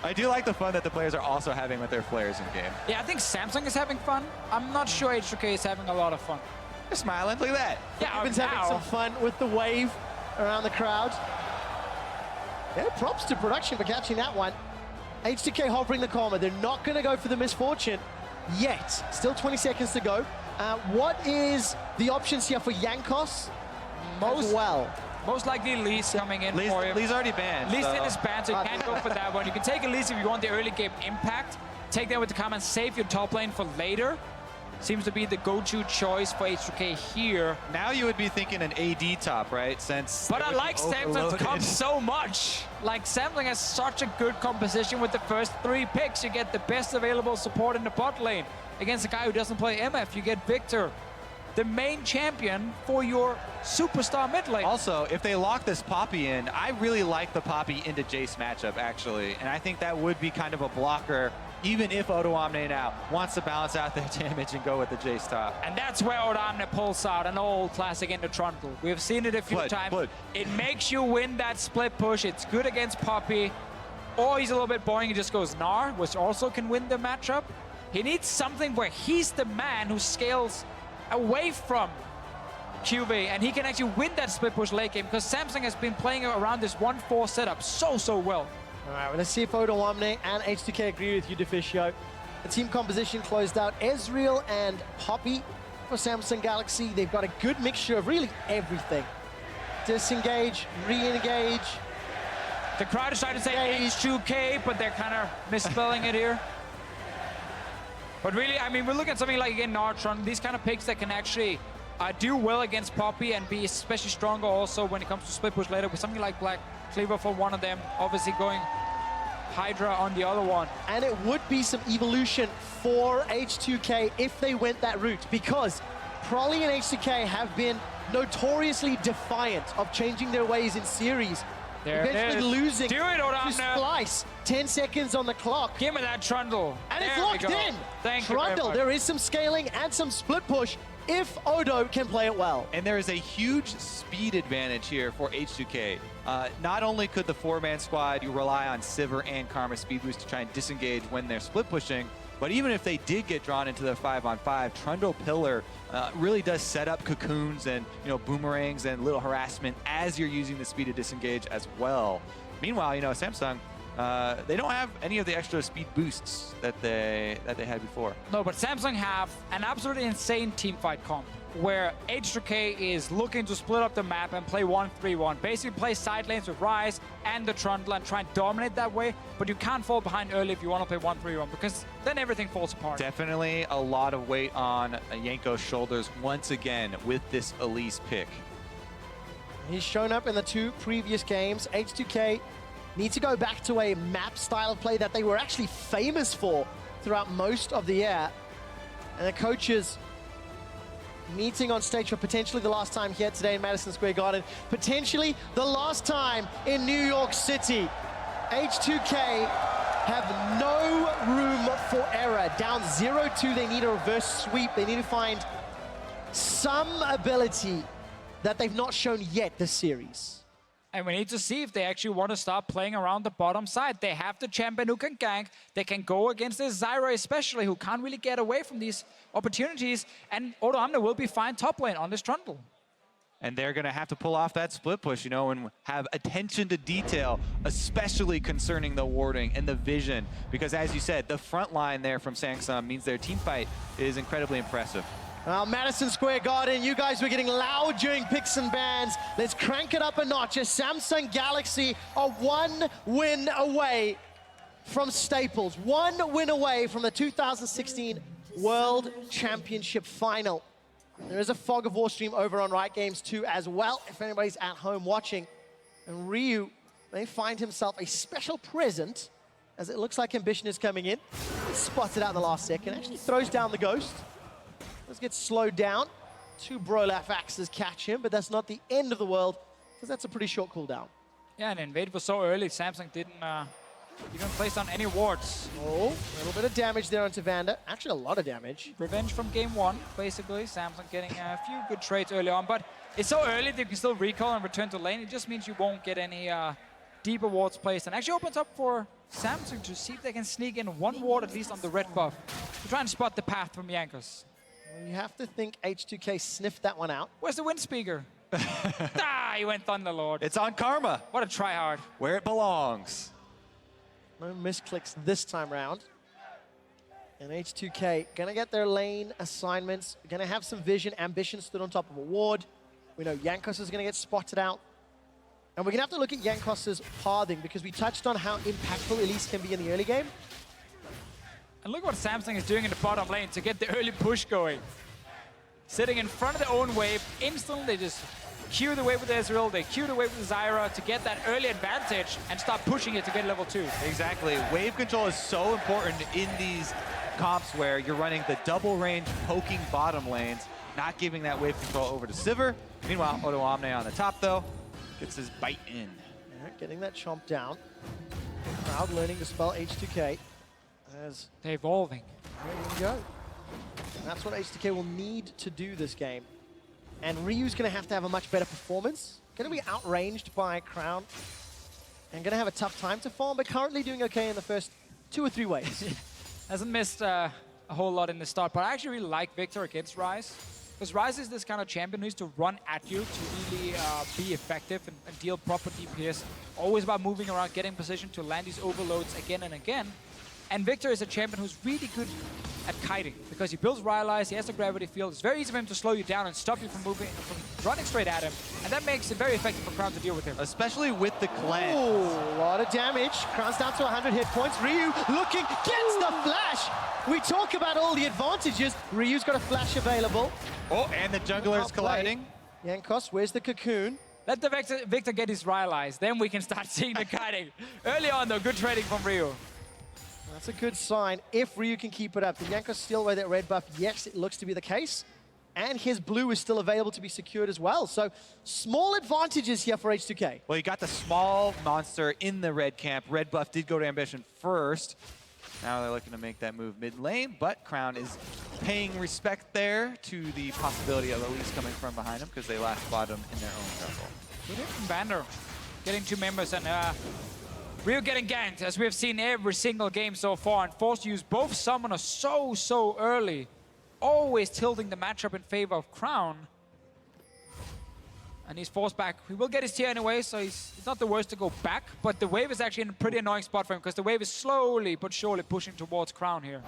I do like the fun that the players are also having with their flares in game. Yeah, I think Samsung is having fun. I'm not sure H2K is having a lot of fun. They're smiling. Look at that. Yeah, Evan's having some fun with the wave around the crowd. Yeah, props to production for catching that one. H2K hovering the corner. They're not going to go for the misfortune yet. Still 20 seconds to go. What is the options here for Jankos as well? Most likely Lee's coming in for him. Lee's already banned. Lee's in is banned, so you can't go for that one. You can take a Lee's if you want the early game impact. Take that with the comment, save your top lane for later. Seems to be the go-to choice for H2K here. Now you would be thinking an AD top, right? But I like Samsung's comp so much. Like, Samsung has such a good composition with the first 3 picks. You get the best available support in the bot lane. Against a guy who doesn't play MF, you get Victor, the main champion for your superstar mid lane. Also, if they lock this Poppy in, I really like the Poppy into Jace matchup, actually. And I think that would be kind of a blocker, even if Odoamne now wants to balance out their damage and go with the Jace top. And that's where Odoamne pulls out an old classic into Trundle. We've seen it a few times. It makes you win that split push. It's good against Poppy. Or he's a little bit boring, he just goes Gnar, which also can win the matchup. He needs something where he's the man who scales away from QV, and he can actually win that split push late game, because Samsung has been playing around this 1-4 setup so well. All right, well, let's see if Odoamne and H2K agree with you, Deficio. The team composition closed out. Ezreal and Poppy for Samsung Galaxy. They've got a good mixture of really everything. Disengage, re-engage. The crowd is trying to say H2K, but they're kind of misspelling it here. But really, I mean, we're looking at something like, again, Nartron, these kind of picks that can actually do well against Poppy and be especially stronger also when it comes to split push later with something like Black Cleaver for one of them, obviously going Hydra on the other one. And it would be some evolution for H2K if they went that route, because Prolly and H2K have been notoriously defiant of changing their ways in series. There Eventually losing Do it, to Splice. 10 seconds on the clock. Give me that Trundle. And there it's locked in. Thank you very Trundle, much. there is some scaling and some split push if Odo can play it well. And there is a huge speed advantage here for H2K. Not only could the 4-man squad you rely on Sivir and Karma speed boost to try and disengage when they're split pushing, but even if they did get drawn into the 5-on-5, Trundle Pillar really does set up cocoons and boomerangs and little harassment as you're using the speed to disengage as well. Meanwhile, Samsung, they don't have any of the extra speed boosts that they had before. No, but Samsung have an absolutely insane teamfight comp where H2K is looking to split up the map and play 1-3-1. Basically play side lanes with Ryze and the Trundle and try and dominate that way, but you can't fall behind early if you want to play 1-3-1 because then everything falls apart. Definitely a lot of weight on Yanko's shoulders once again with this Elise pick. He's shown up in the 2 previous games. H2K need to go back to a map style of play that they were actually famous for throughout most of the year. And the coaches meeting on stage for potentially the last time here today in Madison Square Garden. Potentially the last time in New York City. H2K have no room for error. Down 0-2, they need a reverse sweep. They need to find some ability that they've not shown yet this series. And we need to see if they actually want to start playing around the bottom side. They have the champion who can gank. They can go against this Zyra especially, who can't really get away from these opportunities. And Odo Amne will be fine top lane on this Trundle. And they're going to have to pull off that split push, and have attention to detail, especially concerning the warding and the vision. Because as you said, the front line there from Samsung means their team fight is incredibly impressive. Well, Madison Square Garden, you guys were getting loud during picks and bans. Let's crank it up a notch as Samsung Galaxy are 1 win away from Staples. 1 win away from the 2016 World Championship Final. There is a Fog of War stream over on Riot Games 2 as well, if anybody's at home watching. And Ryu may find himself a special present, as it looks like Ambition is coming in. He spots it out in the last second, actually throws down the Ghost. Let's get slowed down. 2 Brolaf axes catch him, but that's not the end of the world, because that's a pretty short cooldown. Yeah, and Invade was so early, Samsung didn't even place on any wards. Oh, a little bit of damage there onto Vanda. Actually, a lot of damage. Revenge from game 1, basically. Samsung getting a few good trades early on, but it's so early that you can still recall and return to lane. It just means you won't get any deeper wards placed, and actually opens up for Samsung to see if they can sneak in 1 ward at least on the red buff to try and spot the path from Jankos. Well, you have to think H2K sniffed that one out. Where's the wind speaker? He went Thunderlord. It's on Karma. What a tryhard. Where it belongs. No misclicks this time round. And H2K gonna get their lane assignments, gonna have some vision. Ambition stood on top of a ward. We know Jankos is gonna get spotted out. And we're gonna have to look at Jankos' pathing because we touched on how impactful Elise can be in the early game. And look what Samsung is doing in the bottom lane to get the early push going. Sitting in front of their own wave, instantly they just queue the wave with Ezreal, they queue the wave with Zyra to get that early advantage and start pushing it to get level 2. Exactly. Wave control is so important in these comps where you're running the double range poking bottom lanes, not giving that wave control over to Sivir. Meanwhile, Odo Amne on the top though, gets his bite in. All right, getting that chomp down. Crowd learning to spell H2K. As they're evolving. There you go. And that's what H2K will need to do this game. And Ryu's going to have a much better performance. Going to be outranged by Crown. And going to have a tough time to farm, but currently doing okay in the first 2 or 3 waves. Hasn't missed a whole lot in the start, but I actually really like Victor against Ryze. Because Ryze is this kind of champion who needs to run at you to really be effective and deal proper DPS. Always about moving around, getting position to land these overloads again and again. And Victor is a champion who's really good at kiting because he builds Rylai's, he has the gravity field. It's very easy for him to slow you down and stop you from moving, from running straight at him, and that makes it very effective for Crown to deal with him. Especially with the cleanse. Ooh, a lot of damage. Crown's down to 100 hit points. Ryu looking, gets the flash. We talk about all the advantages. Ryu's got a flash available. Oh, and the jungler's colliding. Jankos, where's the cocoon? Let the Victor get his Rylai's, then we can start seeing the kiting. Early on, though, good trading from Ryu. That's a good sign if Ryu can keep it up. Did Jankos steal away that red buff? Yes, it looks to be the case. And his blue is still available to be secured as well. So small advantages here for H2K. Well, you got the small monster in the red camp. Red buff did go to Ambition first. Now they're looking to make that move mid lane, but Crown is paying respect there to the possibility of Elise coming from behind him because they last bought him in their own circle. Good hit from Vander, getting 2 members, and Ryu getting ganked, as we have seen every single game so far, and forced to use both summoners so early, always tilting the matchup in favor of Crown. And he's forced back. He will get his tier anyway, so it's not the worst to go back, but the wave is actually in a pretty annoying spot for him because the wave is slowly but surely pushing towards Crown here.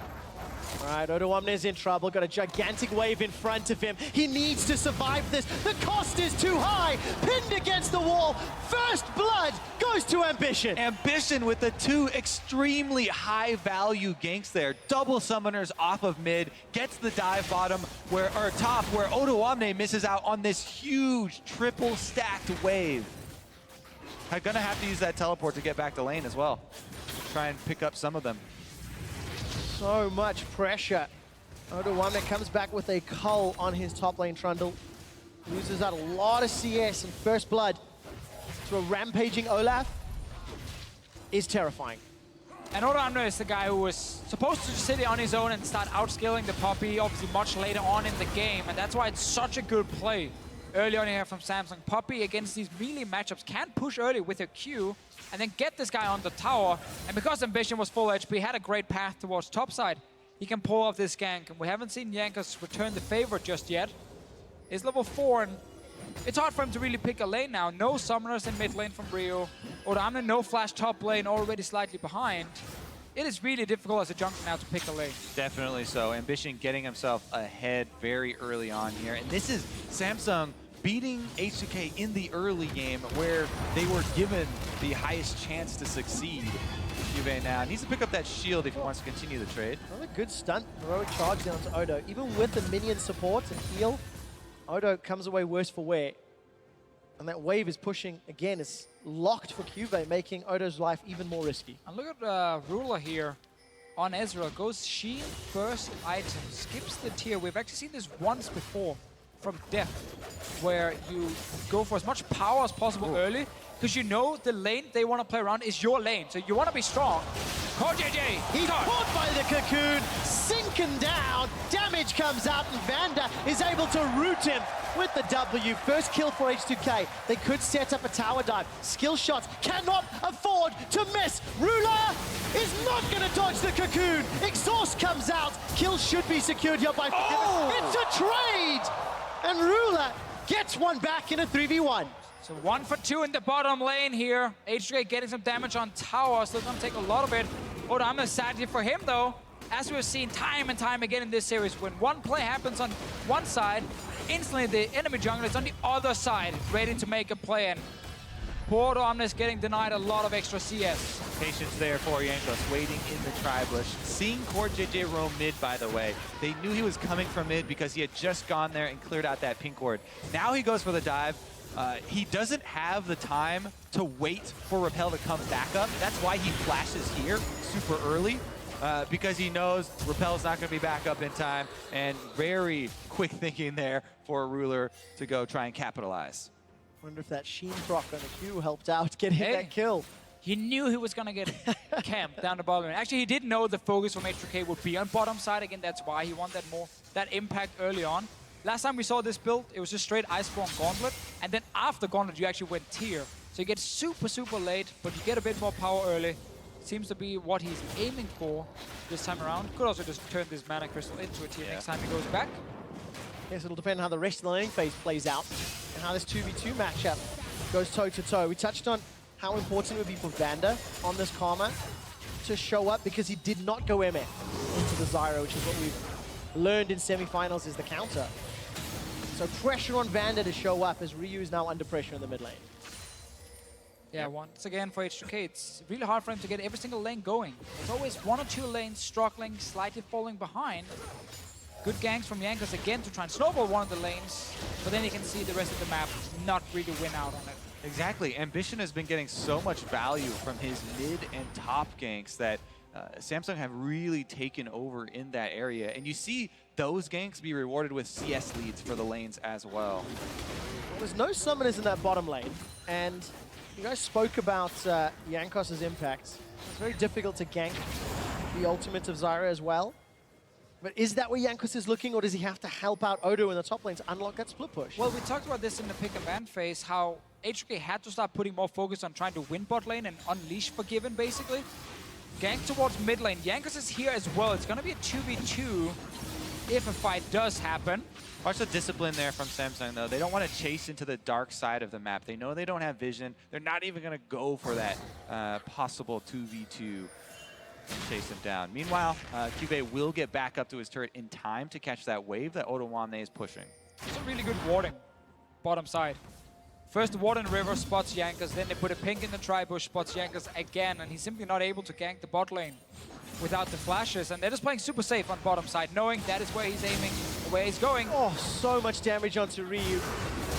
All right, odoamne's in trouble. Got a gigantic wave in front of him. He needs to survive this. The cost is too high. Pinned against the wall. First blood goes to Ambition. Ambition with the 2 extremely high value ganks there. Double summoners off of mid. Gets the dive bottom, or top, where odoamne misses out on this huge triple stacked wave. I'm gonna have to use that teleport to get back to lane as well. Try and pick up some of them. So much pressure. odoamne comes back with a cull on his top lane trundle. Loses out a lot of CS, and first blood to a rampaging Olaf is terrifying. And odoamne is the guy who was supposed to sit on his own and start outscaling the Poppy, obviously much later on in the game, and that's why it's such a good play early on here from Samsung. Poppy against these melee matchups can push early with her Q, and then get this guy on the tower. And because Ambition was full HP, had a great path towards topside, he can pull off this gank. And we haven't seen Jankos return the favor just yet. He's level 4, and it's hard for him to really pick a lane now. No summoners in mid lane from Ryu. odoamne, no flash top lane, already slightly behind. It is really difficult as a jungle now to pick a lane. Definitely so. Ambition getting himself ahead very early on here. And this is Samsung beating H2K in the early game where they were given the highest chance to succeed. Juve now needs to pick up that shield if he wants to continue the trade. Another good stunt, heroic charge down to Odo. Even with the minion support and heal, Odo comes away worse for wear. And that wave is pushing, again, it's locked for Juve, making Odo's life even more risky. And look at Ruler here on Ezreal. Goes Sheen first item, skips the tier. We've actually seen this once before from Def, where you go for as much power as possible early, because you know the lane they want to play around is your lane, so you want to be strong. Call JJ! He's caught by the cocoon, sinking down, damage comes out, and Vander is able to root him with the W. First kill for H2K. They could set up a tower dive. Skill shots cannot afford to miss. Ruler is not going to dodge the cocoon. Exhaust comes out. Kill should be secured here by Forgiven. It's a trade! And Ruler gets one back in a 3v1. So 1 for 2 in the bottom lane here. H2K getting some damage on tower, so they're going to take a lot of it. odoamne sadly for him, though, as we've seen time and time again in this series, when one play happens on one side, instantly the enemy jungler is on the other side, ready to make a play. And poor odoamne is getting denied a lot of extra CS. Patience there for Jankos, waiting in the tri-bush. Seeing Core JJ roam mid, by the way. They knew he was coming from mid because he had just gone there and cleared out that pink ward. Now he goes for the dive. He doesn't have the time to wait for Repel to come back up. That's why he flashes here super early, because he knows Repel's not going to be back up in time, and very quick thinking there for a Ruler to go try and capitalize. Wonder if that Sheen proc on the Q helped out getting that kill. He knew he was going to get camped down the bottom lane. Actually, he did know the focus from H2K would be on bottom side. Again, that's why he wanted that impact early on. Last time we saw this build, it was just straight Iceborne Gauntlet, and then after Gauntlet, you actually went tier. So you get super late, but you get a bit more power early. Seems to be what he's aiming for this time around. Could also just turn this Mana Crystal into a tier next time he goes back. Yes, it'll depend on how the rest of the laning phase plays out and how this 2v2 matchup goes toe-to-toe. We touched on how important it would be for Vander on this Karma. to show up because he did not go MF into the Zyra, which is what we've learned in semifinals is the counter. So pressure on Vander to show up as Ryu is now under pressure in the mid lane. Yeah, once again for H2K, it's really hard for him to get every single lane going. There's always one or two lanes struggling, slightly falling behind. Good ganks from Jankos again to try and snowball one of the lanes, but then you can see the rest of the map not really win out on it. Exactly. Ambition has been getting so much value from his mid and top ganks that Samsung have really taken over in that area. And you see those ganks be rewarded with CS leads for the lanes as well. There's no summoners in that bottom lane, and you guys spoke about Jankos' impact. It's very difficult to gank the ultimate of Zyra as well. But is that where Jankos is looking, or does he have to help out Odo in the top lane to unlock that split push? Well, we talked about this in the pick and ban phase, how H2K had to start putting more focus on trying to win bot lane and unleash Forgiven, basically. Gank towards mid lane. Jankos is here as well. It's going to be a 2v2 if a fight does happen. Watch the discipline there from Samsung, though. They don't want to chase into the dark side of the map. They know they don't have vision. They're not even going to go for that possible 2v2 and chase him down. Meanwhile, QV will get back up to his turret in time to catch that wave that Odoamne is pushing. It's a really good warding, bottom side. First the ward in river spots Jankos, then they put a pink in the tri-bush, spots Jankos again, and he's simply not able to gank the bot lane without the flashes. And they're just playing super safe on bottom side, knowing that is where he's aiming, where he's going. Oh, so much damage onto Ryu.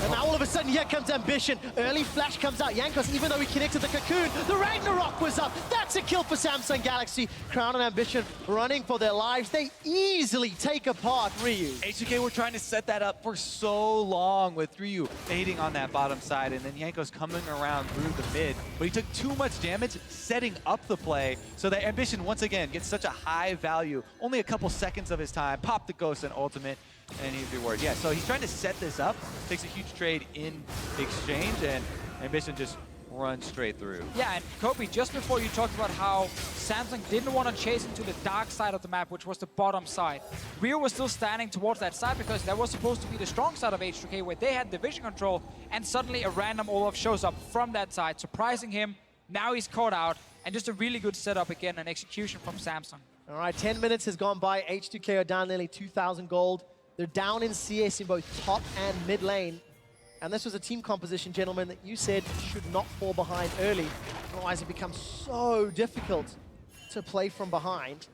And now all of a sudden, here comes Ambition. Early flash comes out. Jankos, even though he connected the cocoon, the Ragnarok was up. That's a kill for Samsung Galaxy. Crown and Ambition running for their lives. They easily take apart Ryu. H2K were trying to set that up for so long with Ryu baiting on that bottom side, and then Jankos coming around through the mid. But he took too much damage setting up the play, so that Ambition once again gets such a high value. Only a couple seconds of his time. Pop the Ghost and ultimate, and he's rewarded. Yeah, so he's trying to set this up, takes a huge trade in exchange, and Ambition just runs straight through. Yeah, and Kobe, just before you talked about how Samsung didn't want to chase into the dark side of the map, which was the bottom side. Ryu was still standing towards that side because that was supposed to be the strong side of H2K where they had the vision control, and suddenly a random Olaf shows up from that side, surprising him. Now he's caught out, and just a really good setup again, and execution from Samsung. All right, 10 minutes has gone by. H2K are down nearly 2,000 gold. They're down in CS in both top and mid lane. And this was a team composition, gentlemen, that you said should not fall behind early. Otherwise, it becomes so difficult to play from behind.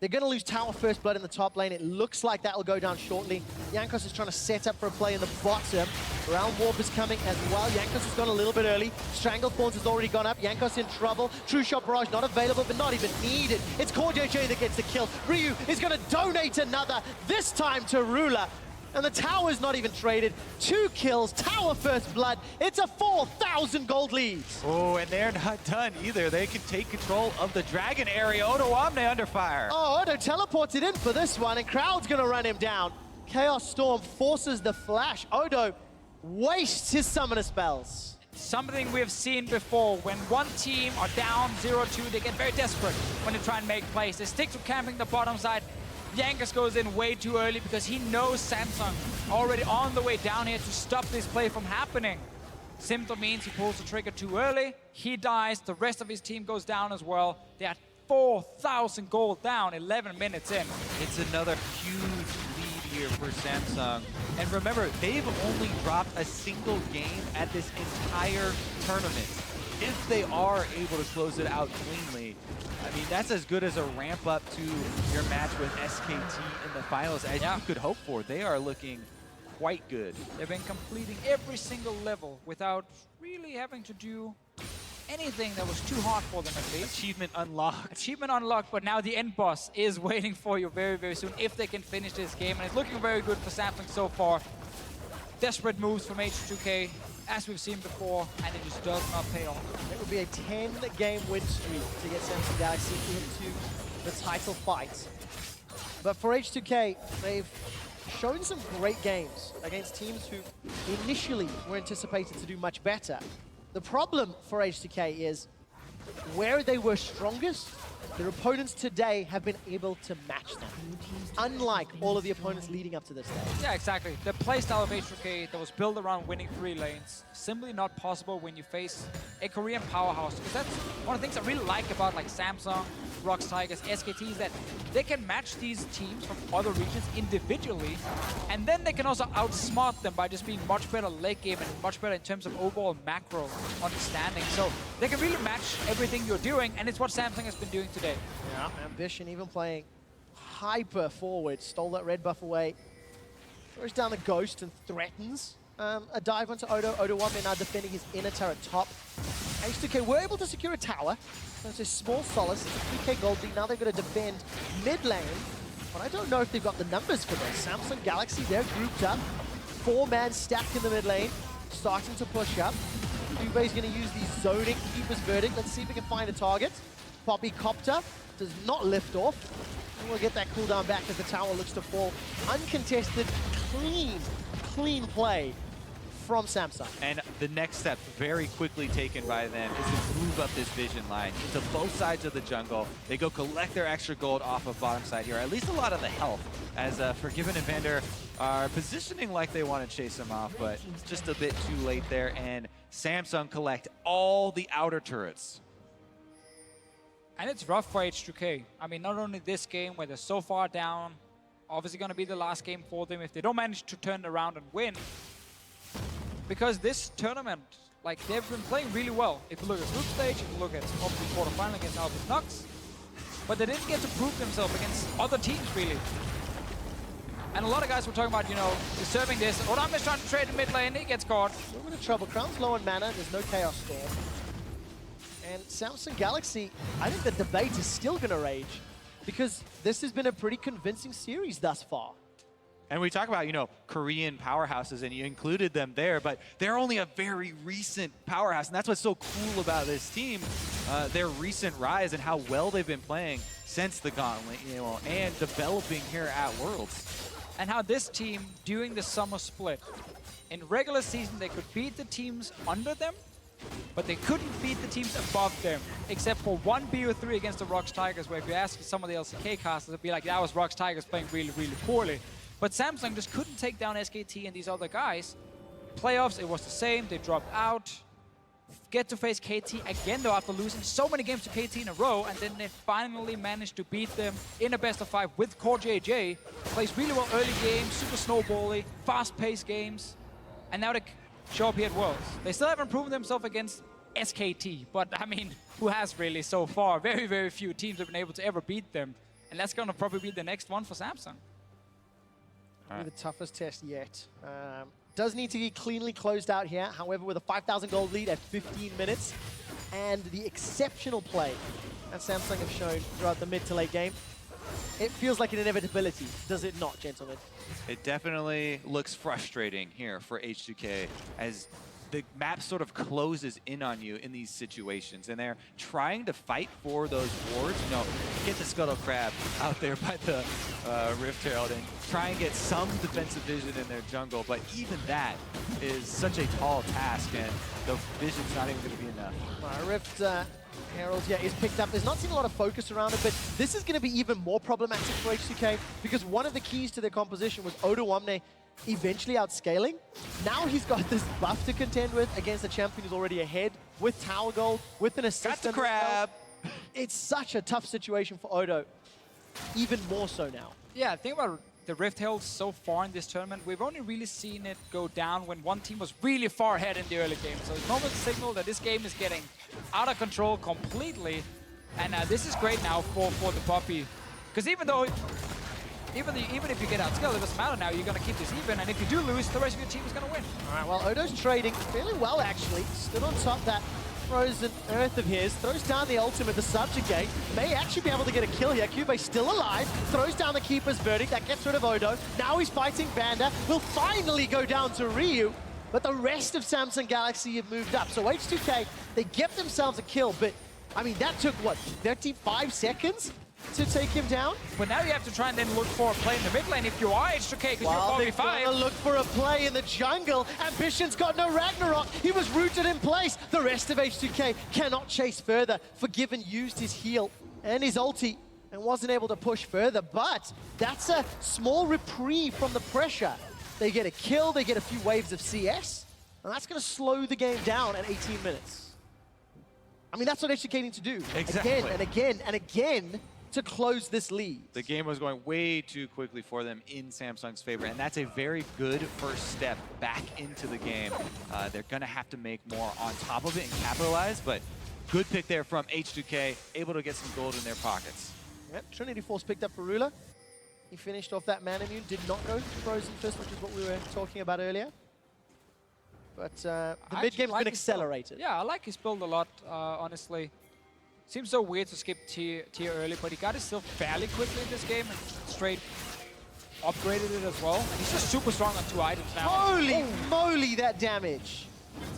They're going to lose Tower First Blood in the top lane. It looks like that will go down shortly. Jankos is trying to set up for a play in the bottom. Realm Warp is coming as well. Jankos has gone a little bit early. Stranglethorns has already gone up. Jankos in trouble. True Shot Barrage not available, but not even needed. It's Core JJ that gets the kill. Ryu is going to donate another, this time to Ruler. And the tower's not even traded. 2 kills, Tower First Blood. It's a 4,000 gold lead. Oh, and they're not done either. They can take control of the Dragon area. Odoamne under fire. Oh, Odo teleported in for this one, and Crowd's gonna run him down. Chaos Storm forces the flash. Odo wastes his summoner spells. Something we have seen before. When one team are down 0-2, they get very desperate when they try and make plays. They stick to camping the bottom side. Jankos goes in way too early because he knows Samsung already on the way down here to stop this play from happening. Simply means he pulls the trigger too early, he dies, the rest of his team goes down as well. They are 4,000 gold down 11 minutes in. It's another huge lead here for Samsung. And remember, they've only dropped a single game at this entire tournament. If they are able to close it out cleanly, I mean, that's as good as a ramp up to your match with SKT in the finals as you could hope for. They are looking quite good. They've been completing every single level without really having to do anything that was too hard for them, at least. Achievement unlocked. Achievement unlocked, but now the end boss is waiting for you very, very soon if they can finish this game. And it's looking very good for Samsung so far. Desperate moves from H2K, as we've seen before, and it just does not pay off. It would be a 10-game win streak to get Samsung Galaxy into the title fight. But for H2K, they've shown some great games against teams who initially were anticipated to do much better. The problem for H2K is where they were strongest, their opponents today have been able to match them, unlike all of the opponents leading up to this day. Yeah, exactly. The playstyle of H2K that was built around winning 3 lanes, simply not possible when you face a Korean powerhouse. Because that's one of the things I really like about like Samsung, Rocks Tigers, SKT is that they can match these teams from other regions individually, and then they can also outsmart them by just being much better late game and much better in terms of overall macro understanding. So they can really match everything you're doing, and it's what Samsung has been doing today. Yeah, Ambition even playing hyper forward, stole that red buff away, throws down the Ghost and threatens a dive onto Odo. Odo 1 man now defending his inner turret top. H2K were able to secure a tower. That's a small solace. It's a 3k gold lead. Now they're going to defend mid lane. But I don't know if they've got the numbers for this. Samsung Galaxy, they're grouped up. 4-man stacked in the mid lane. Starting to push up. Kube's going to use the zoning Keeper's Verdict. Let's see if we can find a target. Poppy Copter does not lift off. And we'll get that cooldown back as the tower looks to fall. Uncontested, clean play from Samsung. And the next step, very quickly taken by them, is to move up this vision line to both sides of the jungle. They go collect their extra gold off of bottom side here, at least a lot of the health, as Forgiven and Vander are positioning like they want to chase him off, but it's just a bit too late there, and Samsung collect all the outer turrets. And it's rough for H2K. I mean, not only this game where they're so far down, obviously going to be the last game for them if they don't manage to turn it around and win. Because this tournament, like, they've been playing really well. If you look at group stage, if you look at obviously quarterfinal against Albus Nux, but they didn't get to prove themselves against other teams, really. And a lot of guys were talking about, you know, deserving this. Odam trying to trade in mid lane, he gets caught. A little bit of trouble. Crown's low on mana, there's no Chaos Storm. And Samsung Galaxy, I think the debate is still going to rage, because this has been a pretty convincing series thus far. And we talk about, you know, Korean powerhouses, and you included them there, but they're only a very recent powerhouse, and that's what's so cool about this team, their recent rise and how well they've been playing since the Gauntlet, you know, and developing here at Worlds. And how this team, during the summer split, in regular season, they could beat the teams under them, but they couldn't beat the teams above them, except for one BO3 against the Rocks Tigers, where if you ask some of the LCK casters, it'd be like, that was Rocks Tigers playing really, really poorly. But Samsung just couldn't take down SKT and these other guys. Playoffs, it was the same. They dropped out. Get to face KT again, though, after losing so many games to KT in a row, and then they finally managed to beat them in a best-of-5 with Core JJ. Plays really well early games, super snowbally, fast-paced games, and now they show up here at Worlds. They still haven't proven themselves against SKT, but I mean, who has really so far? Very, very few teams have been able to ever beat them, and that's going to probably be the next one for Samsung. Probably the toughest test yet. Does need to be cleanly closed out here. However, with a 5,000 gold lead at 15 minutes and the exceptional play that Samsung have shown throughout the mid to late game, it feels like an inevitability, does it not, gentlemen? It definitely looks frustrating here for H2K as the map sort of closes in on you in these situations, and they're trying to fight for those wards. You know, get the Scuttle Crab out there by the Rift Herald and try and get some defensive vision in their jungle, but even that is such a tall task, and the vision's not even going to be enough. Rift Herald, yeah, is picked up. There's not seen a lot of focus around it, but this is going to be even more problematic for H2K, because one of the keys to their composition was Odo Wamne eventually outscaling. Now he's got this buff to contend with against a champion who's already ahead, with tower gold, with an assist. Got the crab! It's such a tough situation for Odo, even more so now. Yeah, think about the Rift Herald so far in this tournament. We've only really seen it go down when one team was really far ahead in the early game. So it's almost a signal that this game is getting out of control completely. And this is great now for the Poppy. Because even if you get outscaled, it doesn't matter now. You're going to keep this even. And if you do lose, the rest of your team is going to win. All right, well, Odo's trading fairly well, actually. Stood on top that frozen earth of his, throws down the ultimate, the Subjugate, may actually be able to get a kill here. Cube still alive, throws down the Keeper's Verdict, that gets rid of Odo. Now he's fighting Vander, will finally go down to Ryu, but the rest of Samsung Galaxy have moved up. So H2K, they get themselves a kill, but I mean, that took, what, 35 seconds to take him down? But now you have to try and then look for a play in the mid lane if you are H2K, because well, you're 45. They've got to look for a play in the jungle. Ambition's got no Ragnarok. He was rooted in place. The rest of H2K cannot chase further. Forgiven used his heal and his ulti and wasn't able to push further, but that's a small reprieve from the pressure. They get a kill, they get a few waves of CS, and that's going to slow the game down at 18 minutes. I mean, that's what H2K need to do. Exactly. Again and again and again to close this lead. The game was going way too quickly for them in Samsung's favor, and that's a very good first step back into the game. They're going to have to make more on top of it and capitalize, but good pick there from H2K, able to get some gold in their pockets. Yep, Trinity Force picked up for Rula. He finished off that man immune, did not go Frozen Fist, which is what we were talking about earlier. But the mid game's been accelerated. Yeah, I like his build a lot, honestly. Seems so weird to skip tier early, but he got it still fairly quickly in this game and straight upgraded it as well. And he's just super strong on 2 items now. Holy moly, that damage!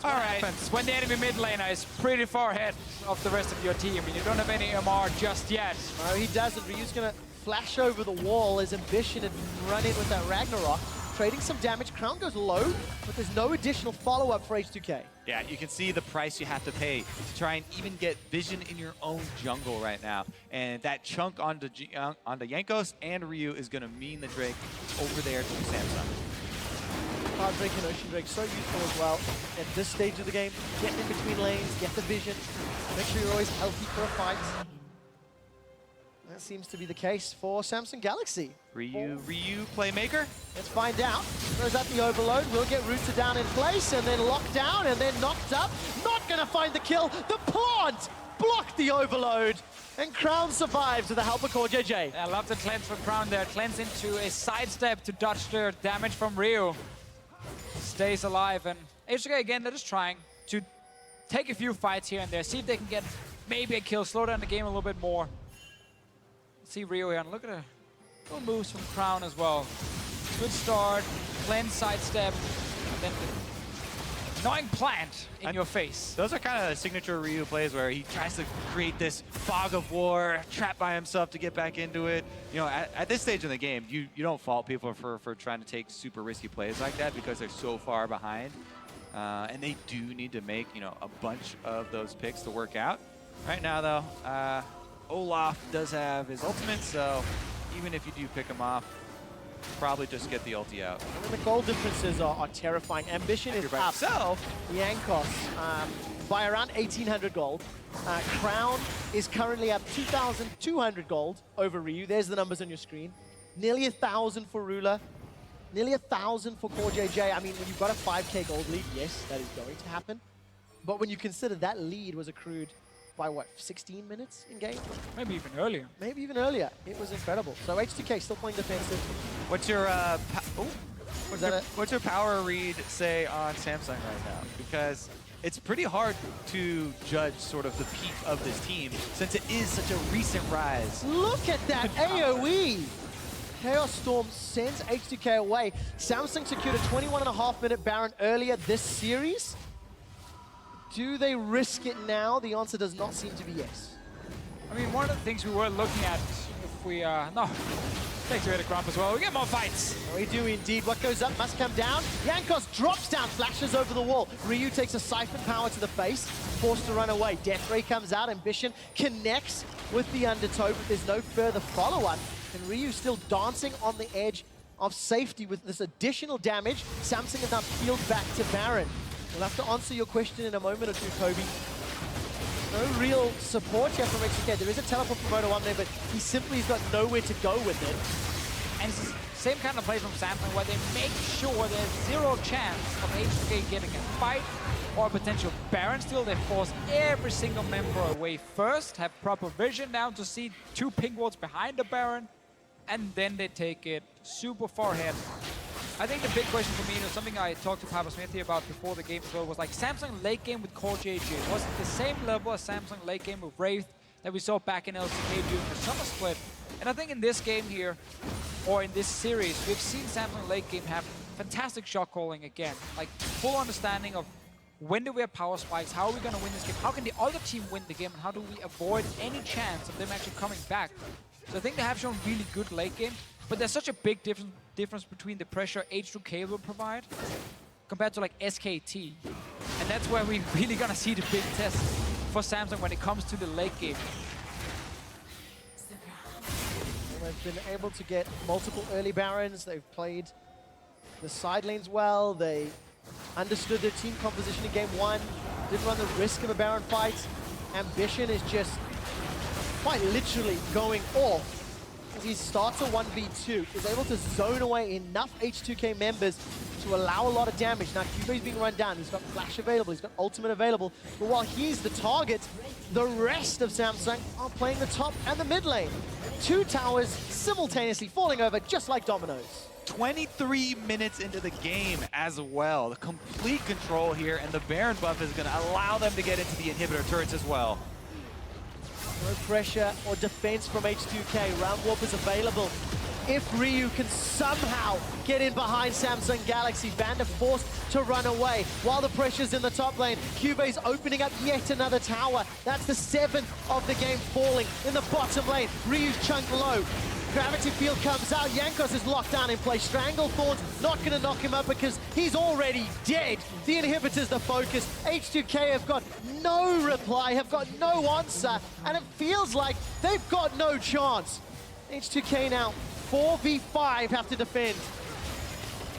All right, when the enemy mid laner is pretty far ahead of the rest of your team and you don't have any MR just yet. No, he doesn't. Ryu's gonna flash over the wall as Ambition and run in with that Ragnarok. Trading some damage. Crown goes low, but there's no additional follow-up for H2K. Yeah, you can see the price you have to pay to try and even get vision in your own jungle right now. And that chunk onto Jankos and Ryu is going to mean the Drake over there to Samsung. Hard Drake and Ocean Drake so useful as well at this stage of the game. Get in between lanes, get the vision, make sure you're always healthy for a fight. That seems to be the case for Samsung Galaxy. Ryu playmaker? Let's find out. Throws out the overload, will get rooted down in place and then locked down and then knocked up. Not gonna find the kill. The plant blocked the overload. And Crown survives with the help of Core JJ. I love the cleanse from Crown there. Cleanse into a sidestep to dodge the damage from Ryu. Stays alive, and H2K again, they're just trying to take a few fights here and there, see if they can get maybe a kill, slow down the game a little bit more. See Ryu here, and look at the little moves from Crown as well. Good start, cleanse, sidestep, and then the annoying plant in your face. Those are kind of signature Ryu plays where he tries to create this fog of war, trap by himself to get back into it. You know, at this stage in the game, you don't fault people for trying to take super risky plays like that because they're so far behind. And they do need to make, you know, a bunch of those picks to work out. Right now, though, Olaf does have his ultimate, so even if you do pick him off, probably just get the ulti out. And the goal differences are terrifying. Ambition is up. So, Jankos by around 1,800 gold. Crown is currently up 2,200 gold over Ryu. There's the numbers on your screen. Nearly 1,000 for Rula. Nearly 1,000 for Core JJ. I mean, when you've got a 5k gold lead, yes, that is going to happen. But when you consider that lead was accrued by what, 16 minutes in game? Maybe even earlier. Maybe even earlier. It was incredible. So H2K still playing defensive. What's your what's your power read say on Samsung right now? Because it's pretty hard to judge sort of the peak of this team since it is such a recent rise. Look at that AoE! Chaos Storm sends H2K away. Samsung secured a 21.5-minute Baron earlier this series. Do they risk it now? The answer does not seem to be yes. I mean, one of the things we were looking at, if we, no, takes away the grump as well. We get more fights. We do indeed. What goes up must come down. Jankos drops down, flashes over the wall. Ryu takes a siphon power to the face, forced to run away. Death Ray comes out. Ambition connects with the undertow, but there's no further follow-up. And Ryu still dancing on the edge of safety with this additional damage. Samsung is now peeled back to Baron. We'll have to answer your question in a moment or two, Kobe. No real support here from H2K. There is a teleport from Moto 1 there, but he simply has got nowhere to go with it. And it's the same kind of play from Samsung where they make sure there's zero chance of H2K getting a fight or a potential Baron steal. They force every single member away first, have proper vision now to see 2 ping walls behind the Baron, and then they take it super far ahead. I think the big question for me, something I talked to Papa Smith here about before the game as well, was like Samsung late game with Core JJ. Was it the same level as Samsung late game with Wraith that we saw back in LCK during the summer split? And I think in this game here, or in this series, we've seen Samsung late game have fantastic shot calling again. Like full understanding of when do we have power spikes, how are we going to win this game, how can the other team win the game, and how do we avoid any chance of them actually coming back. So I think they have shown really good late game, but there's such a big difference between the pressure H2K will provide compared to like SKT. And that's where we're really gonna see the big test for Samsung when it comes to the late game. They've been able to get multiple early Barons. They've played the side lanes well. They understood their team composition in game 1. Didn't run the risk of a Baron fight. Ambition is just quite literally going off. As he starts a 1v2, is able to zone away enough H2K members to allow a lot of damage. Now Cube's being run down, he's got flash available, he's got ultimate available, but while he's the target, the rest of Samsung are playing the top and the mid lane. 2 towers simultaneously falling over just like dominoes. 23 minutes into the game as well. The complete control here, and the Baron buff is going to allow them to get into the inhibitor turrets as well. No pressure or defense from H2K. Round Warp is available. If Ryu can somehow get in behind Samsung Galaxy, Banda forced to run away. While the pressure's in the top lane, Cube's opening up yet another tower. That's the 7th of the game falling. In the bottom lane, Ryu's chunk low. Gravity Field comes out, Jankos is locked down in place. Stranglethorn's not gonna knock him up because he's already dead. The inhibitor's the focus. H2K have got no reply, have got no answer, and it feels like they've got no chance. H2K now 4v5 have to defend.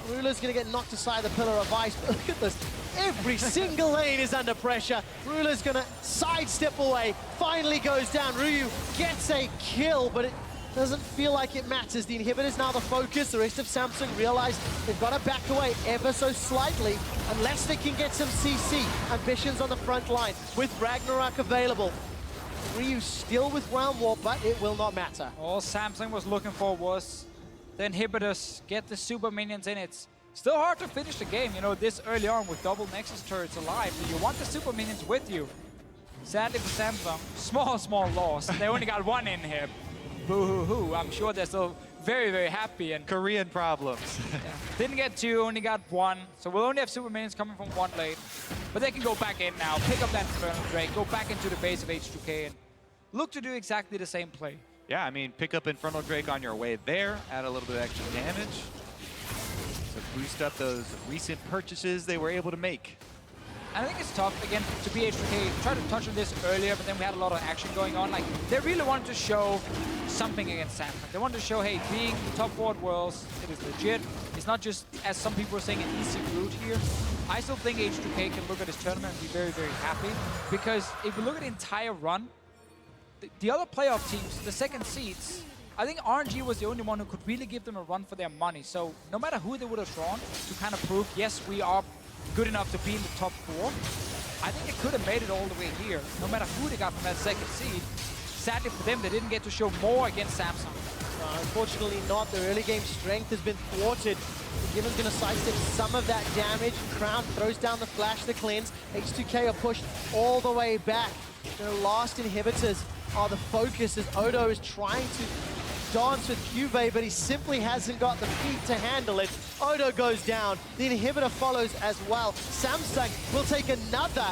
Ruler's gonna get knocked aside the Pillar of Ice, but look at this. Every single lane is under pressure. Ruler's gonna sidestep away, finally goes down. Ryu gets a kill, but it doesn't feel like it matters. The inhibitor's now the focus. The rest of Samsung realize they've got to back away ever so slightly unless they can get some CC. Ambition's on the front line with Ragnarok available. Ryu still with Round Warp, but it will not matter. All Samsung was looking for was the inhibitors, get the super minions in. It's still hard to finish the game, you know, this early on with double Nexus turrets alive. So you want the super minions with you. Sadly for Samsung, small loss. They only got 1 inhib. Boo-hoo-hoo. I'm sure they're still very, very happy. And Korean problems. Yeah. Didn't get 2, only got 1. So we'll only have super minions coming from 1 lane. But they can go back in now, pick up that Infernal Drake, go back into the base of H2K, and look to do exactly the same play. Yeah, I mean, pick up Infernal Drake on your way there, add a little bit of extra damage to boost up those recent purchases they were able to make. I think it's tough, again, to be H2K. Tried to touch on this earlier, but then we had a lot of action going on. Like, they really wanted to show something against Samsung. They wanted to show, hey, being the top 4 at Worlds, it is legit. It's not just, as some people are saying, an easy route here. I still think H2K can look at this tournament and be very, very happy. Because if you look at the entire run, the other playoff teams, the second seeds, I think RNG was the only one who could really give them a run for their money. So no matter who they would have drawn to kind of prove, yes, we are good enough to be in the top 4, I think they could have made it all the way here, no matter who they got from that second seed. Sadly for them, they didn't get to show more against Samsung. Unfortunately not. The early game strength has been thwarted. Given's going to sidestep some of that damage. Crown throws down the flash, the cleanse. H2K are pushed all the way back. Their last inhibitors are the focus as Odo is trying to dance with Cube, but he simply hasn't got the feet to handle it. Odo goes down. The inhibitor follows as well. Samsung will take another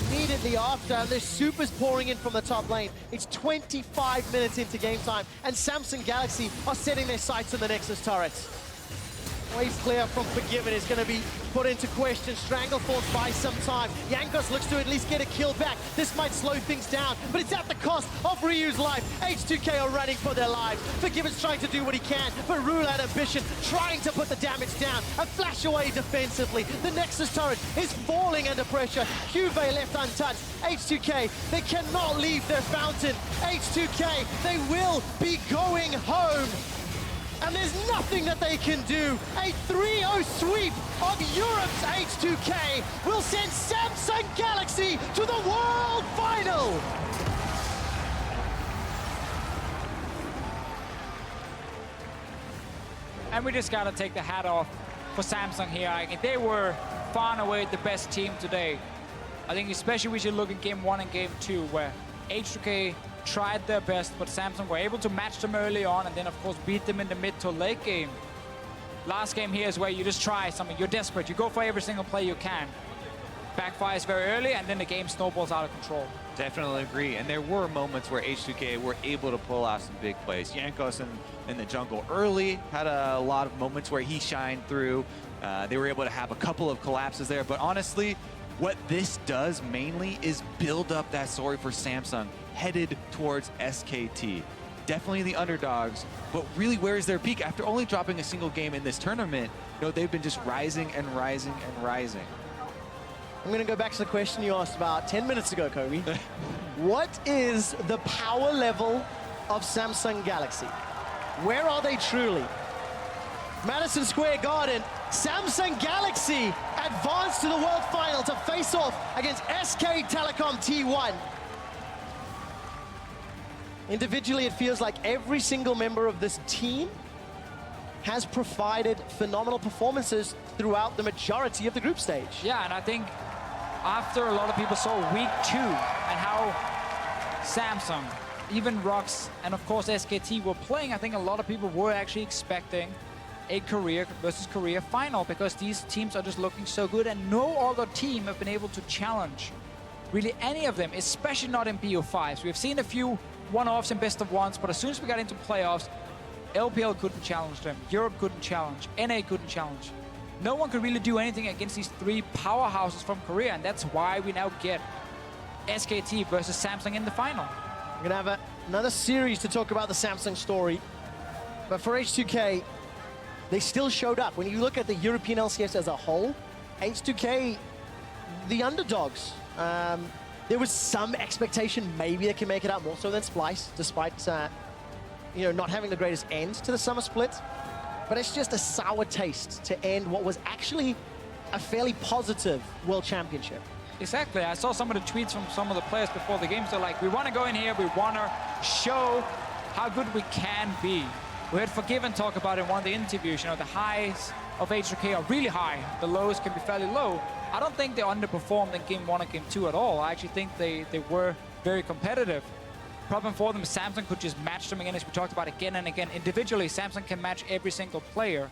immediately after, and there's supers pouring in from the top lane. It's 25 minutes into game time, and Samsung Galaxy are setting their sights on the Nexus turrets. Wave clear from Forgiven is going to be put into question. Stranglethorn buys some time. Jankos looks to at least get a kill back. This might slow things down, but it's at the cost of Ryu's life. H2K are running for their lives. Forgiven's trying to do what he can, but Rule and Ambition trying to put the damage down and flash away defensively. The Nexus turret is falling under pressure. Cube left untouched. H2K, they cannot leave their fountain. H2K, they will be going home. And there's nothing that they can do. A 3-0 sweep of Europe's H2K will send Samsung Galaxy to the World Final. And we just got to take the hat off for Samsung here. I mean, they were far and away the best team today. I think especially we should look at game 1 and game 2, where H2K tried their best, but Samsung were able to match them early on and then, of course, beat them in the mid to late game. Last game here is where you just try something. You're desperate. You go for every single play you can. Backfires very early, and then the game snowballs out of control. Definitely agree. And there were moments where H2K were able to pull out some big plays. Jankos in the jungle early had a lot of moments where he shined through. They were able to have a couple of collapses there. But honestly, what this does mainly is build up that story for Samsung headed towards SKT. Definitely the underdogs, but really where is their peak? After only dropping a single game in this tournament, you know, they've been just rising and rising and rising. I'm going to go back to the question you asked about 10 minutes ago, Kobe. What is the power level of Samsung Galaxy? Where are they truly? Madison Square Garden, Samsung Galaxy advanced to the World Final to face off against SK Telecom T1. Individually, it feels like every single member of this team has provided phenomenal performances throughout the majority of the group stage. Yeah, and I think after a lot of people saw week 2 and how Samsung, even Rox, and of course SKT were playing, I think a lot of people were actually expecting a Korea versus Korea final because these teams are just looking so good and no other team have been able to challenge really any of them, especially not in BO5s. We've seen a few one-offs and best of ones, but as soon as we got into playoffs, LPL couldn't challenge them, Europe couldn't challenge, NA couldn't challenge. No one could really do anything against these 3 powerhouses from Korea, and that's why we now get SKT versus Samsung in the final. We're gonna have another series to talk about the Samsung story, but for H2K, they still showed up. When you look at the European LCS as a whole, H2K, the underdogs. There was some expectation maybe they can make it out more so than Splice, despite not having the greatest end to the summer split. But it's just a sour taste to end what was actually a fairly positive World Championship. Exactly. I saw some of the tweets from some of the players before the games. They're like, we want to go in here, we want to show how good we can be. We had Forgiven talk about in one of the interviews, the highs of H2K are really high, the lows can be fairly low. I don't think they underperformed in Game 1 and Game 2 at all. I actually think they were very competitive. Problem for them is Samsung could just match them again, as we talked about again and again. Individually, Samsung can match every single player.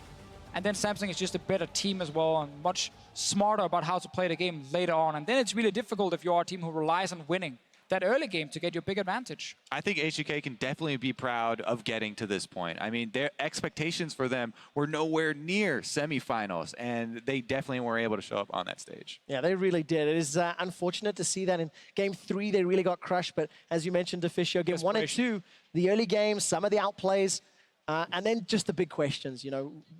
And then Samsung is just a better team as well and much smarter about how to play the game later on. And then it's really difficult if you are a team who relies on winning that early game to get your big advantage. I think H2K can definitely be proud of getting to this point. I mean, their expectations for them were nowhere near semifinals, and they definitely were able to show up on that stage. Yeah, they really did. It is unfortunate to see that in Game 3 they really got crushed, but as you mentioned, Deficio, Game 1 and 2, the early games, some of the outplays, and then just the big questions,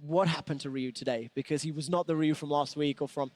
what happened to Ryu today? Because he was not the Ryu from last week or from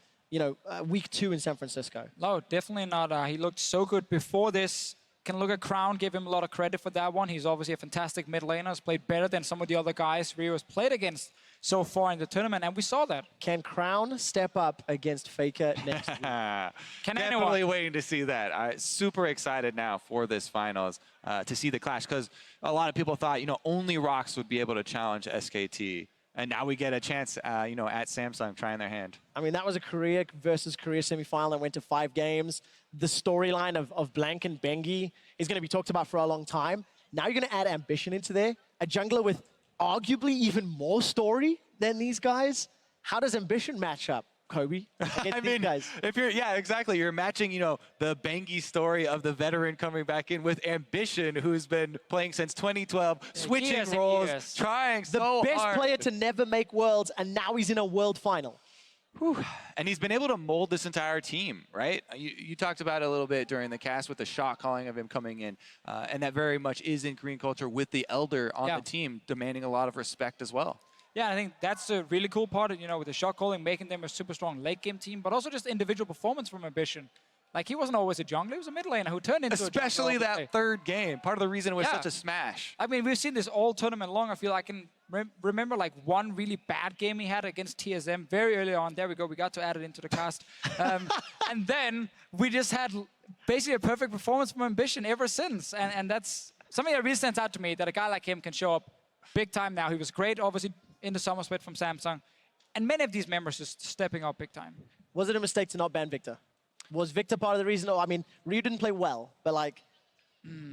week 2 in San Francisco. No, definitely not. He looked so good before this. Can look at Crown, give him a lot of credit for that one. He's obviously a fantastic mid laner. He's played better than some of the other guys Rio has played against so far in the tournament, and we saw that. Can Crown step up against Faker next week? Definitely waiting to see that. I'm super excited now for this finals to see the clash, because a lot of people thought, only Rox would be able to challenge SKT. And now we get a chance, at Samsung trying their hand. I mean, that was a Korea versus Korea semifinal that went to 5 games. The storyline of Blank and Bengi is going to be talked about for a long time. Now you're going to add Ambition into there, a jungler with arguably even more story than these guys. How does Ambition match up, Kobe, against these guys? If you're matching, the Bengi story of the veteran coming back in with Ambition, who's been playing since 2012, switching roles, trying so hard. The best player to never make Worlds, and now he's in a World Final. Whew. And he's been able to mold this entire team, right? You talked about it a little bit during the cast with the shot calling of him coming in, and that very much is in Korean culture with the elder on the team, demanding a lot of respect as well. Yeah, I think that's a really cool part, with the shot calling, making them a super strong late game team, but also just individual performance from Ambition. Like, he wasn't always a jungler, he was a mid laner who turned into especially a jungler. that third game. Part of the reason it was such a smash. I mean, we've seen this all tournament long. I feel I can remember like one really bad game he had against TSM very early on. There we go, we got to add it into the cast. And then we just had basically a perfect performance from Ambition ever since. And that's something that really stands out to me, that a guy like him can show up big time now. He was great, obviously, in the summer split from Samsung. And many of these members just stepping up big time. Was it a mistake to not ban Victor? Was Victor part of the reason? I mean, Ryu didn't play well, but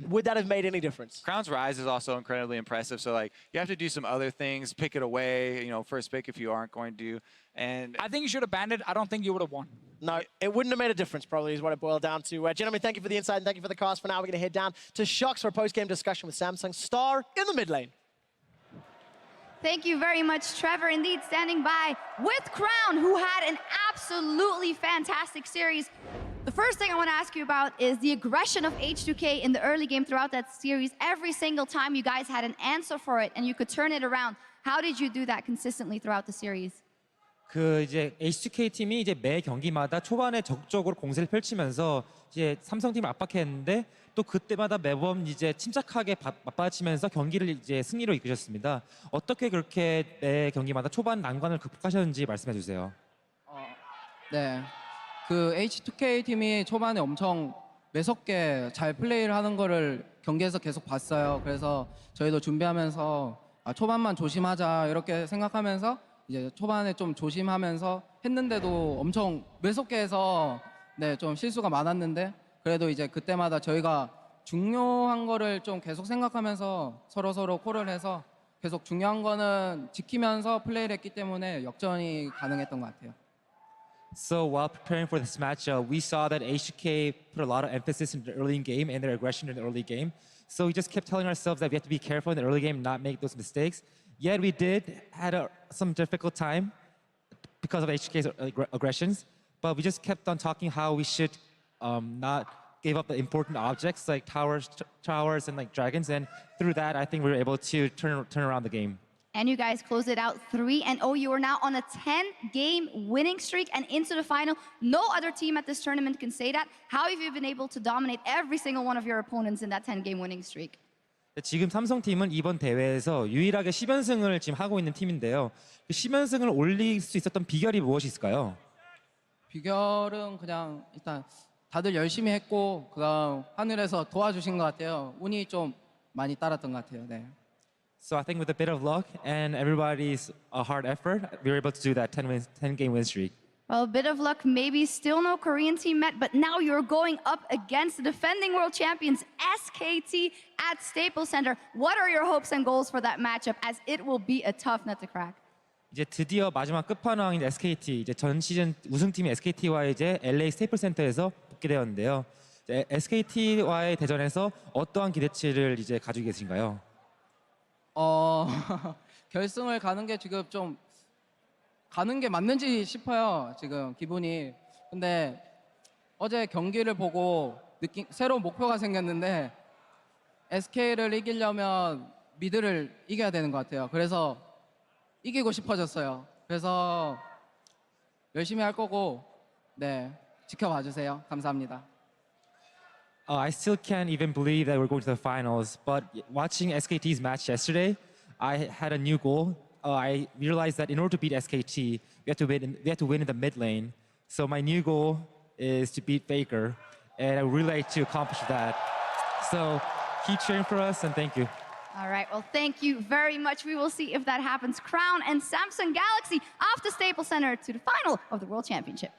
would that have made any difference? Crown's Rise is also incredibly impressive. So you have to do some other things, pick it away, first pick if you aren't going to. And I think you should have banned it. I don't think you would have won. No, it wouldn't have made a difference, probably, is what it boiled down to. Gentlemen, thank you for the insight and thank you for the cast. For now, we're going to head down to Shox for a post-game discussion with Samsung Star in the mid lane. Thank you very much, Trevor. Indeed, standing by with Crown, who had an absolutely fantastic series. The first thing I want to ask you about is the aggression of H2K in the early game throughout that series. Every single time you guys had an answer for it and you could turn it around. How did you do that consistently throughout the series? 그 이제 H2K 팀이 이제 매 경기마다 초반에 적극적으로 공세를 펼치면서 이제 삼성팀을 압박했는데 또 그때마다 매번 이제 침착하게 맞받아치면서 경기를 이제 승리로 이끄셨습니다. 어떻게 그렇게 매 경기마다 초반 난관을 극복하셨는지 말씀해 주세요. 네, 그 H2K 팀이 초반에 엄청 매섭게 잘 플레이를 하는 거를 경기에서 계속 봤어요. 그래서 저희도 준비하면서 초반만 조심하자 이렇게 생각하면서 이제 초반에 좀 조심하면서 했는데도 엄청 매섭게 해서 네, 좀 실수가 많았는데 그래도 이제 그때마다 저희가 중요한 거를 좀 계속 생각하면서 서로 콜을 해서 계속 중요한 거는 지키면서 플레이를 했기 때문에 역전이 가능했던 것 같아요. So while preparing for this match, we saw that H2K put a lot of emphasis in the early game and their aggression in the early game. So we just kept telling ourselves that we have to be careful in the early game and not make those mistakes. Yet we did had some difficult time because of H2K's aggressions, but we just kept on talking how we should not give up the important objects like towers and like dragons, and through that, I think we were able to turn around the game. And you guys closed it out 3-0. You are now on a 10-game winning streak and into the final. No other team at this tournament can say that. How have you been able to dominate every single one of your opponents in that 10-game winning streak? 지금 삼성팀은 이번 대회에서 유일하게 10연승을 지금 하고 있는 팀인데요. 10연승을 올릴 수 있었던 비결이 무엇이 있을까요? 비결은 그냥 일단 다들 열심히 했고 그다음 하늘에서 도와주신 것 같아요. 운이 좀 많이 따랐던 것 같아요. 네. So I think with a bit of luck and everybody's hard effort, we were able to do that 10-game win streak. Well, a bit of luck, maybe still no Korean team met, but now you're going up against the defending world champions, SKT, at Staples Center. What are your hopes and goals for that matchup, as it will be a tough nut to crack? 이제 드디어 마지막 끝판왕인 SKT, 이제 전 시즌 우승팀인 SKT와 이제 LA 스테이플 센터에서 붙게 되었는데요. SKT와의 대전에서 어떠한 기대치를 이제 가지고 계신가요? 결승을 가는 게 지금 좀 가는 게 맞는지 싶어요. 지금 기분이. 근데 어제 경기를 보고 새로운 목표가 생겼는데 SK를 이기려면 미드를 이겨야 되는 것 같아요. 그래서 이기고 싶어졌어요. 그래서 열심히 할 거고 네, 지켜봐 주세요. 감사합니다. I still can't even believe that we're going to the finals, but watching SKT's match yesterday, I had a new goal. I realized that in order to beat SKT, we have to win in the mid lane. So my new goal is to beat Faker, and I would really like to accomplish that. So keep cheering for us, and thank you. All right, well, thank you very much. We will see if that happens. Crown and Samsung Galaxy off to Staples Center to the final of the World Championship.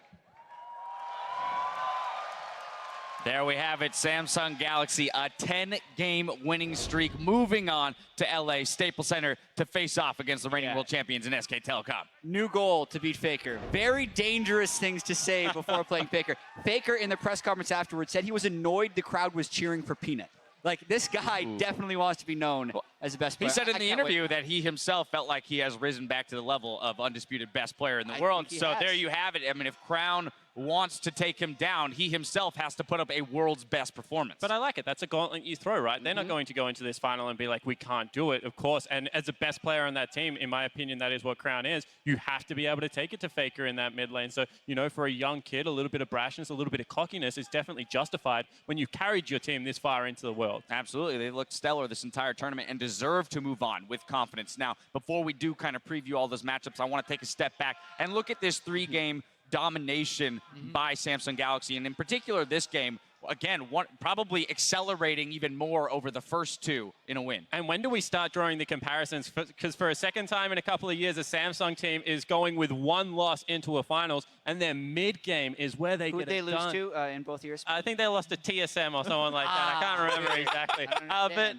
There we have it, Samsung Galaxy, a 10-game winning streak, moving on to LA Staples Center to face off against the reigning world champions in SK Telecom. New goal to beat Faker. Very dangerous things to say before playing Faker. Faker in the press conference afterwards said he was annoyed the crowd was cheering for Peanut. Like, this guy definitely wants to be known as the best player. He said in the interview that he himself felt like he has risen back to the level of undisputed best player in the world. So there you have it. I mean, if Crown wants to take him down, he himself has to put up a world's best performance. But I like it. That's a gauntlet you throw, right? They're not going to go into this final and be like, we can't do it, of course. And as the best player on that team, in my opinion, that is what Crown is. You have to be able to take it to Faker in that mid lane. So, you know, for a young kid, a little bit of brashness, a little bit of cockiness is definitely justified when you carried your team this far into the world. Absolutely. They looked stellar this entire tournament and deserve to move on with confidence. Now, before we do kind of preview all those matchups, I want to take a step back and look at this three-game domination by Samsung Galaxy, and in particular this game, again, probably accelerating even more over the first two in a win. And when do we start drawing the comparisons? Because for a second time in a couple of years, the Samsung team is going with one loss into a finals, and their mid-game is where they get it done. Who did they lose to in both years? I think they lost to TSM or someone like that. I can't remember exactly. But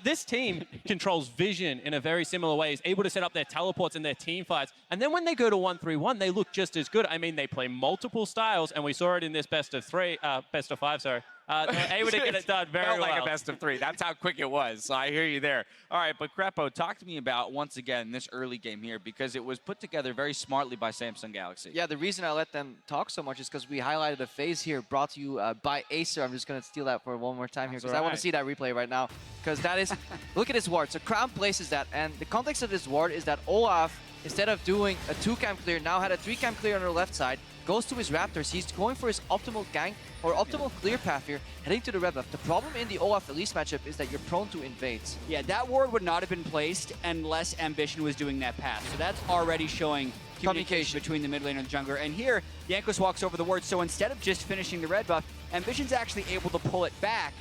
this team controls vision in a very similar way. Is able to set up their teleports and their team fights. And then when they go to 1-3-1, they look just as good. I mean, they play multiple styles, and we saw it in this best of five, sorry. They're able to get it done very Felt well. like a best of three. That's how quick it was. So I hear you there. All right, but Crepo, talk to me about, once again, this early game here, because it was put together very smartly by Samsung Galaxy. Yeah, the reason I let them talk so much is because we highlighted a phase here brought to you by Acer. I'm just going to steal that for one more time here because I want to see that replay right now. Because that is, look at his ward. So Crown places that, and the context of this ward is that Olaf instead of doing a 2-camp clear, now had a 3-camp clear on the left side, goes to his Raptors. He's going for his optimal gank or optimal clear path here, heading to the red buff. The problem in the OF Elise matchup is that you're prone to invades. Yeah, that ward would not have been placed unless Ambition was doing that path. So that's already showing communication between the mid lane and the jungler. And here, Jankos walks over the ward. So instead of just finishing the red buff, Ambition's actually able to pull it back,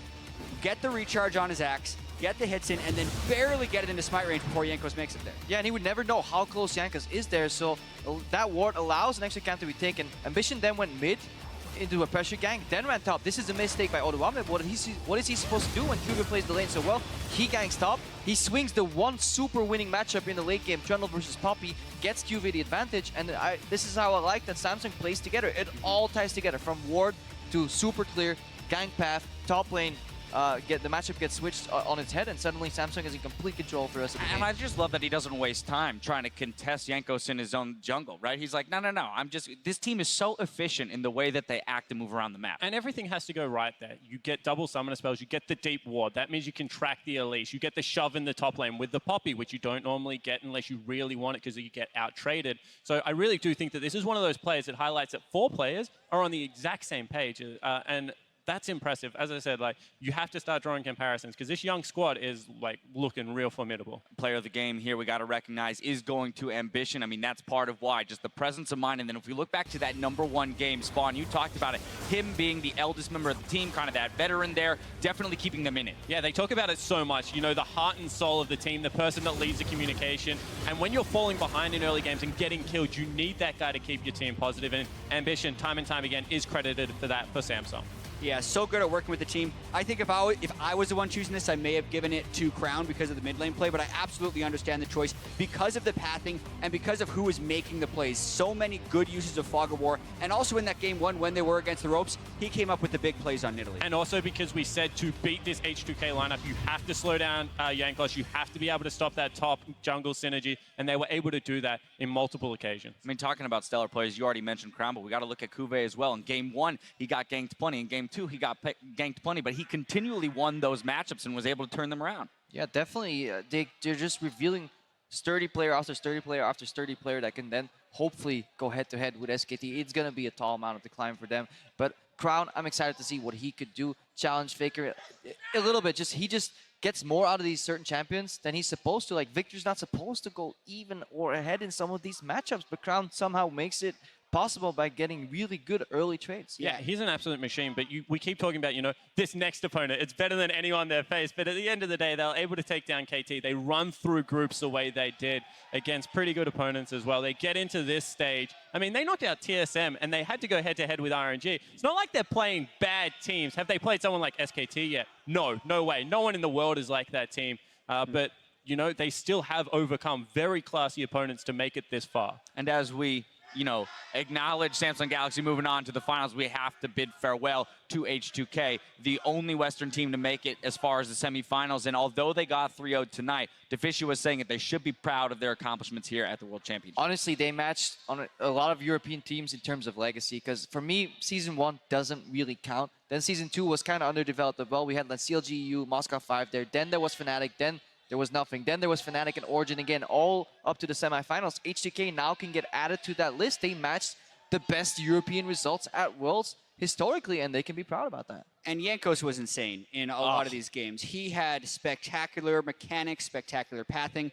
get the recharge on his axe, get the hits in, and then barely get it into smite range before Jankos makes it there. Yeah, and he would never know how close Jankos is there, so that ward allows an extra camp to be taken. Ambition then went mid into a pressure gank, then ran top. This is a mistake by Odoamne. What is he supposed to do when Cougar plays the lane so well? He ganks top, he swings the one super winning matchup in the late game, Trundle versus Poppy, gets QV the advantage, and this is how I like that Samsung plays together. It all ties together, from ward to super clear, gank path, top lane, the matchup gets switched on its head, and suddenly Samsung is in complete control for the rest of the game. And I just love that he doesn't waste time trying to contest Jankos in his own jungle, right? He's like, no, this team is so efficient in the way that they act and move around the map. And everything has to go right there. You get double summoner spells, you get the deep ward. That means you can track the Elise. You get the shove in the top lane with the Poppy, which you don't normally get unless you really want it because you get out-traded. So I really do think that this is one of those players that highlights that 4 players are on the exact same page. And that's impressive. As I said, like, you have to start drawing comparisons because this young squad is like looking real formidable. Player of the game here, we got to recognize, is going to Ambition. I mean, that's part of why, just the presence of mind. And then if we look back to that #1 game, Spawn, you talked about it, him being the eldest member of the team, kind of that veteran there, definitely keeping them in it. Yeah, they talk about it so much. You know, the heart and soul of the team, the person that leads the communication. And when you're falling behind in early games and getting killed, you need that guy to keep your team positive. And Ambition, time and time again, is credited for that for Samsung. Yeah, so good at working with the team. I think if I was the one choosing this, I may have given it to Crown because of the mid lane play, but I absolutely understand the choice because of the pathing and because of who was making the plays. So many good uses of Fog of War, and also in that game 1 when they were against the ropes, he came up with the big plays on Nidalee. And also because we said to beat this H2K lineup, you have to slow down Jankos, you have to be able to stop that top jungle synergy, and they were able to do that in multiple occasions. I mean, talking about stellar players, you already mentioned Crown, but we got to look at Kuve as well. In game 1, he got ganked plenty. In game 2, he got ganked plenty, but he continually won those matchups and was able to turn them around. Yeah, definitely. They're just revealing sturdy player after sturdy player after sturdy player that can then hopefully go head-to-head with SKT. It's going to be a tall amount of the climb for them. But Crown, I'm excited to see what he could do. Challenge Faker a little bit. He just gets more out of these certain champions than he's supposed to. Like, Victor's not supposed to go even or ahead in some of these matchups, but Crown somehow makes it possible by getting really good early trades. Yeah, he's an absolute machine, but we keep talking about, you know, this next opponent, it's better than anyone they face, but at the end of the day, they're able to take down KT. They run through groups the way they did against pretty good opponents as well. They get into this stage. I mean, they knocked out TSM, and they had to go head-to-head with RNG. It's not like they're playing bad teams. Have they played someone like SKT yet? No, no way. No one in the world is like that team, but you know, they still have overcome very classy opponents to make it this far. And as we acknowledge Samsung Galaxy moving on to the finals, we have to bid farewell to H2K, the only Western team to make it as far as the semifinals. And although they got 3-0 tonight, Deficia was saying that they should be proud of their accomplishments here at the World Championship. Honestly, they matched on a lot of European teams in terms of legacy, because for me, Season 1 doesn't really count. Then Season 2 was kind of underdeveloped as well. We had like CLG, Moscow 5 there. Then there was Fnatic. Then there was nothing. Then there was Fnatic and Origin again, all up to the semifinals. H2K now can get added to that list. They matched the best European results at Worlds historically, and they can be proud about that. And Jankos was insane in a lot of these games. He had spectacular mechanics, spectacular pathing.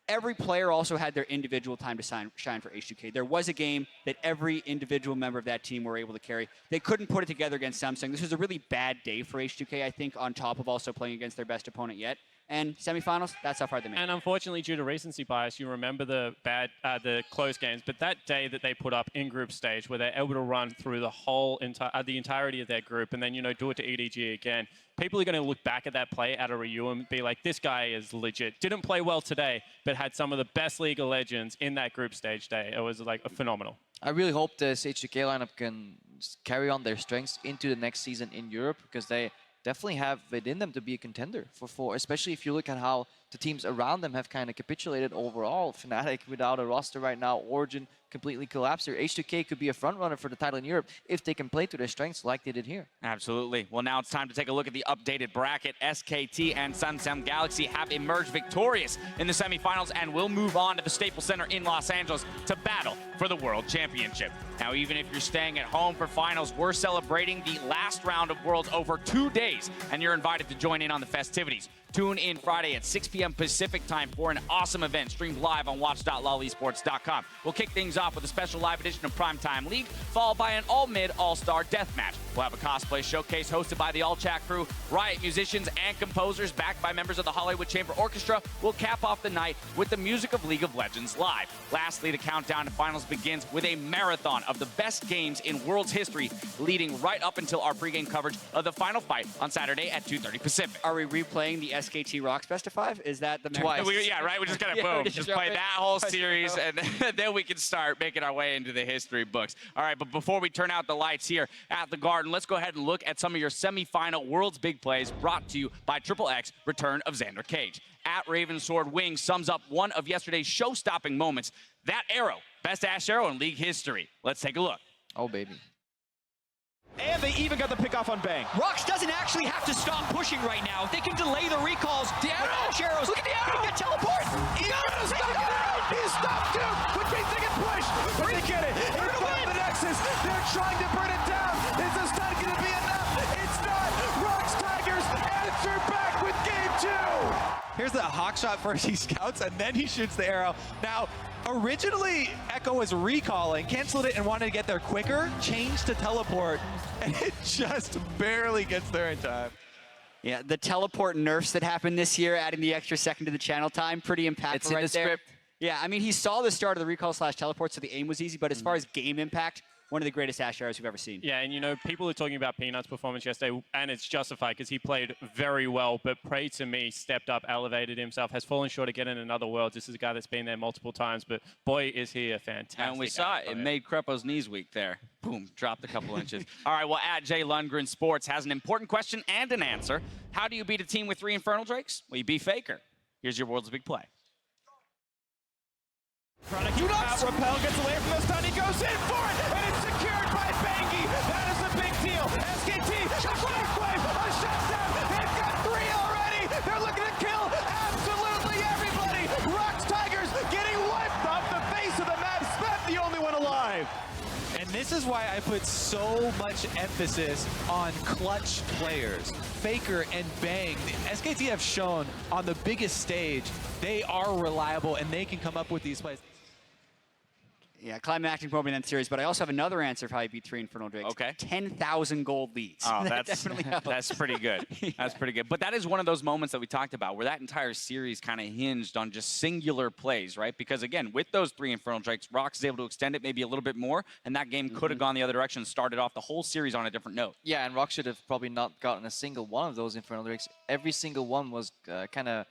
Every player also had their individual time to shine for H2K. There was a game that every individual member of that team were able to carry. They couldn't put it together against Samsung. This was a really bad day for H2K, I think, on top of also playing against their best opponent yet. And semifinals, that's how far they made. And unfortunately, due to recency bias, you remember the close games. But that day that they put up in group stage, where they're able to run through the whole the entirety of their group, and then do it to EDG again. People are going to look back at that play out of Ryu and be like, "This guy is legit." Didn't play well today, but had some of the best League of Legends in that group stage day. It was like phenomenal. I really hope this H2K lineup can carry on their strengths into the next season in Europe, because they definitely have it in them to be a contender for 4, especially if you look at how the teams around them have kind of capitulated overall. Fnatic without a roster right now, Origin completely collapsed here. H2K could be a front runner for the title in Europe if they can play to their strengths like they did here. Absolutely. Well, now it's time to take a look at the updated bracket. SKT and Samsung Galaxy have emerged victorious in the semifinals and will move on to the Staples Center in Los Angeles to battle for the World Championship. Now, even if you're staying at home for finals, we're celebrating the last round of Worlds over 2 days, and you're invited to join in on the festivities. Tune in Friday at 6 p.m. Pacific time for an awesome event streamed live on watch.lolesports.com. We'll kick things off with a special live edition of Primetime League, followed by an all-mid, all-star deathmatch. We'll have a cosplay showcase hosted by the all-chat crew, Riot musicians and composers backed by members of the Hollywood Chamber Orchestra will cap off the night with the music of League of Legends live. Lastly, the countdown to finals begins with a marathon of the best games in World's history, leading right up until our pregame coverage of the final fight on Saturday at 2:30 Pacific. Are we replaying the SKT Rocks Best of 5? Is that the Twice. Yeah, right? We're just going to boom. Just play that whole series, and then we can start making our way into the history books. All right, but before we turn out the lights here at the Garden, let's go ahead and look at some of your semifinal World's Big Plays brought to you by XXX Return of Xander Cage. At Ravensword Wing sums up one of yesterday's show-stopping moments. That arrow, best Ashe arrow in League history. Let's take a look. Oh, baby. And they even got the pick off on Bang. Rox doesn't actually have to stop pushing right now. They can delay the recalls. The Ashe arrows. Look at the arrow. Get teleport. He's stopped too. But they can push. But they get it. In front of the Nexus. They're trying to burn it down. Is this not going to be enough? It's not. Rox Tigers answer back with game 2. Here's the hawk shot first. He scouts and then he shoots the arrow. Now, originally, Echo was recalling, canceled it and wanted to get there quicker, changed to teleport, and it just barely gets there in time. Yeah, the teleport nerfs that happened this year, adding the extra second to the channel time, pretty impactful It's in right the there. script. Yeah, I mean, he saw the start of the recall / teleport, so the aim was easy, but as far as game impact, one of the greatest Ashe arrows we've ever seen. Yeah, and you know, people are talking about Peanut's performance yesterday, and it's justified because he played very well, but Prey to me stepped up, elevated himself, has fallen short of getting another Worlds. This is a guy that's been there multiple times, but boy, is he a fantastic And we saw it. It made Crepo's knees weak there. Boom, dropped a couple inches. All right, well, at Jay Lundgren Sports has an important question and an answer. How do you beat a team with 3 Infernal Drakes? Well, you beat Faker. Here's your World's Big Play. Trying to keep out. Repel gets away from this time. He goes in for it, and it's secured by Bangy. That is a big deal. SKT, Shockwave, a shutdown. They've got 3 already. They're looking to kill absolutely everybody. Rox Tigers getting wiped off the face of the map. Smith, the only one alive. And this is why I put so much emphasis on clutch players. Faker and Bang. The SKT have shown on the biggest stage, they are reliable and they can come up with these plays. Yeah, climactic moment in that series, but I also have another answer for how you beat 3 Infernal Drakes. Okay. 10,000 gold leads. Oh, That that's definitely helps. that's pretty good. That's pretty good. But that is one of those moments that we talked about where that entire series kind of hinged on just singular plays, right? Because again, with those 3 Infernal Drakes, Rox is able to extend it maybe a little bit more, and that game could have gone the other direction and started off the whole series on a different note. Yeah, and Rox should have probably not gotten a single one of those Infernal Drakes. Every single one was kind of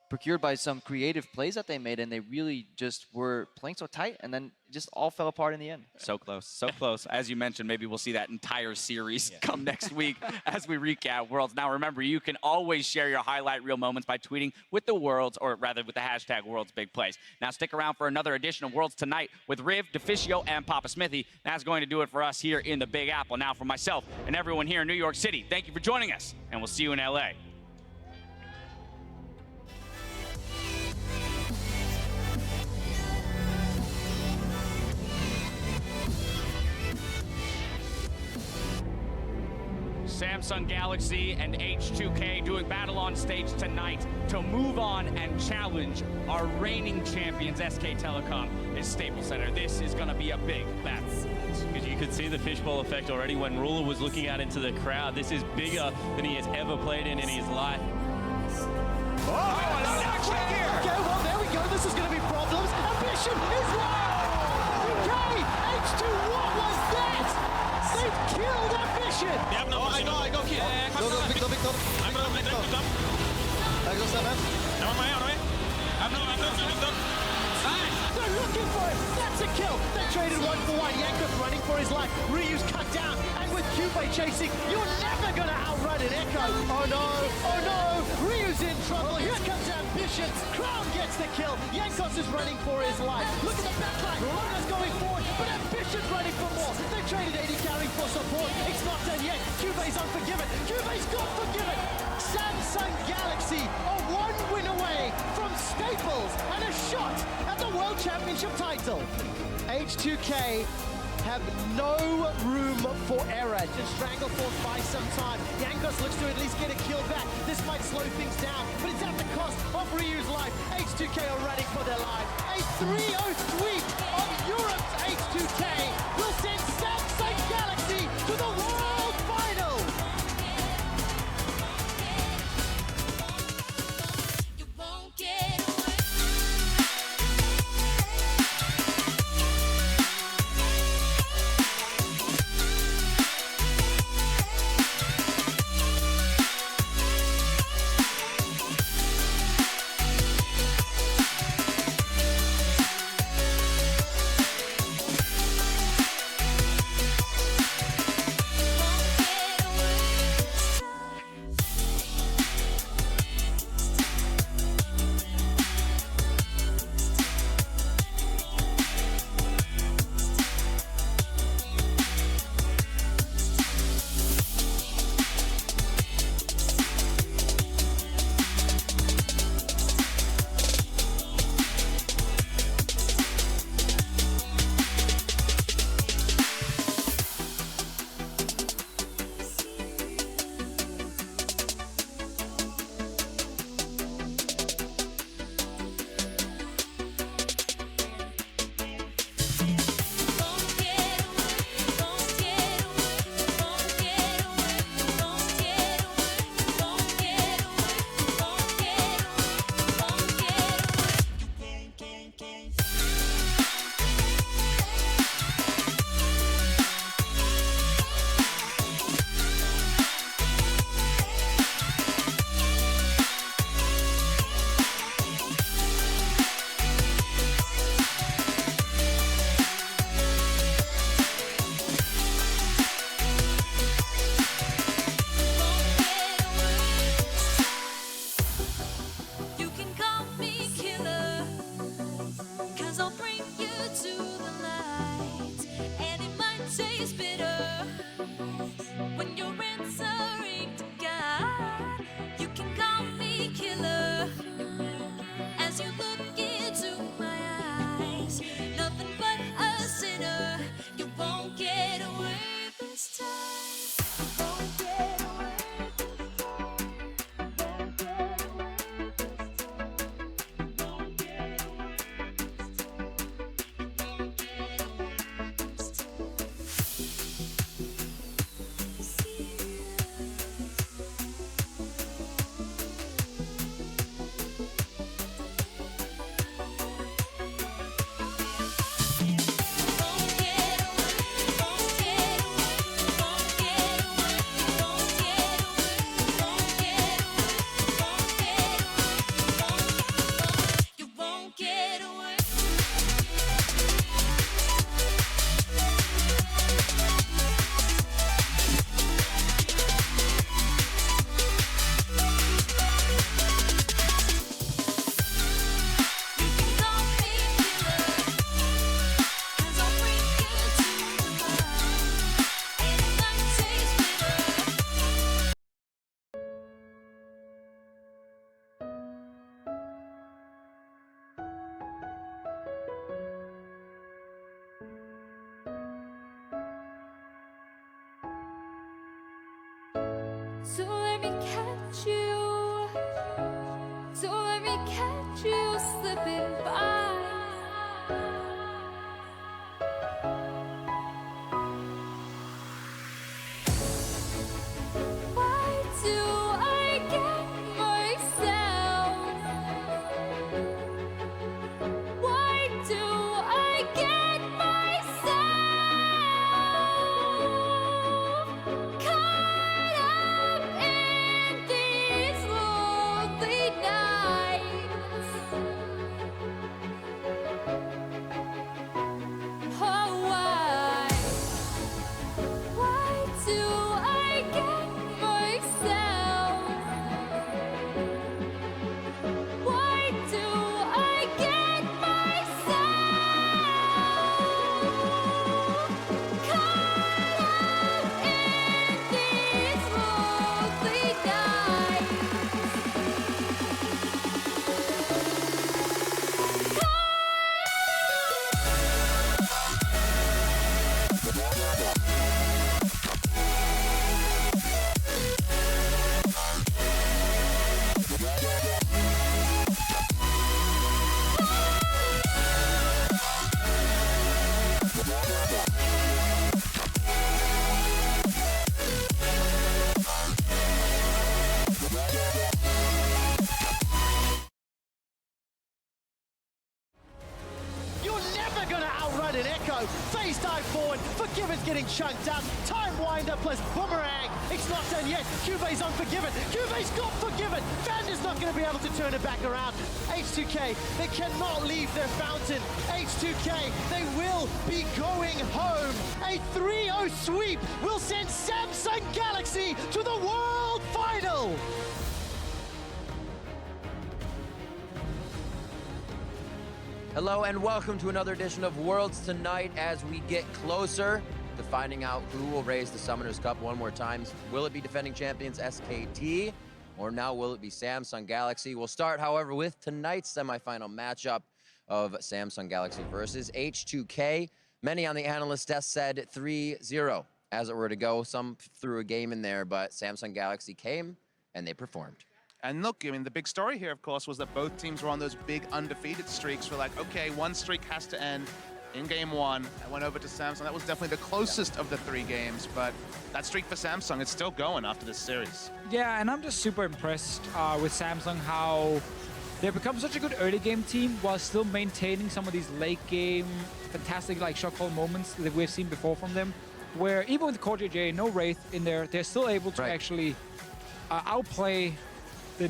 procured by some creative plays that they made, and they really just were playing so tight, and then it just all fell apart in the end. So close, so close. As you mentioned, maybe we'll see that entire series come next week as we recap Worlds. Now, remember, you can always share your highlight reel moments by tweeting with the Worlds, or rather with the hashtag Worlds Big Plays. Now, stick around for another edition of Worlds tonight with Riv, Deficio, and Papa Smithy. That's going to do it for us here in the Big Apple. Now, for myself and everyone here in New York City, thank you for joining us, and we'll see you in LA. Samsung Galaxy and H2K doing battle on stage tonight to move on and challenge our reigning champions, SK Telecom, at Staples Center. This is going to be a big battle. Because you could see the fishbowl effect already when Ruler was looking out into the crowd. This is bigger than he has ever played in his life. Oh, okay, well, there we go. This is going to be problems. Ambition is low. Okay, H2, what was that? They've killed Ambition. I go here. Go, Victor. I'm going to Victor. I go 7. They're looking for it. That's a kill. They traded 1-for-1. Jankos running for his life. Ryu's cut down. And with Cubey chasing, you're never going to outrun an Echo. Oh no, oh no. Ryu's in trouble. Here comes Ambition. Crown gets the kill. Jankos is running for his life. Look at the backline. Mona's going forward, but Ambition's running for more. They traded 80 carry for support. It's not done yet. Cubey's unforgiven. Cubey's got forgiven. Samsung Galaxy are one win away from Staples and a shot at the World Championship title. H2K have no room for error. Just Strangleforce buys some time. Jankos looks to at least get a kill back. This might slow things down, but it's at the cost of Ryu's life. H2K are running for their life. A 3-0 sweep of Europe's H2K will send Samsung Galaxy to the World Finals. So let me catch you. So let me catch you slipping by. Why do I get myself? Why do I get myself caught up in these going to outrun an Echo. Phase dive forward. Forgiven's getting chunked out. Time winder plus boomerang. It's not done yet. Cube's on Forgiven. Cube's got Forgiven. Vander's not going to be able to turn it back around. H2K, they cannot leave their fountain. H2K, they will be going home. A 3-0 sweep will send Samsung Galaxy to the World Final. Hello and welcome to another edition of Worlds Tonight as we get closer to finding out who will raise the Summoners Cup one more time. Will it be defending champions SKT or now will it be Samsung Galaxy? We'll start, however, with tonight's semifinal matchup of Samsung Galaxy versus H2K. Many on the analyst desk said 3-0 as it were to go. Some threw a game in there, but Samsung Galaxy came and they performed. And look, I mean, the big story here, of course, was that both teams were on those big undefeated streaks. We're like, okay, one streak has to end in game one. I went over to Samsung. That was definitely the closest of the 3 games, but that streak for Samsung, it's still going after this series. Yeah, and I'm just super impressed with Samsung, how they've become such a good early game team while still maintaining some of these late game fantastic like shot call moments that we've seen before from them, where even with Core JJ, no Wraith in there, they're still able to actually outplay the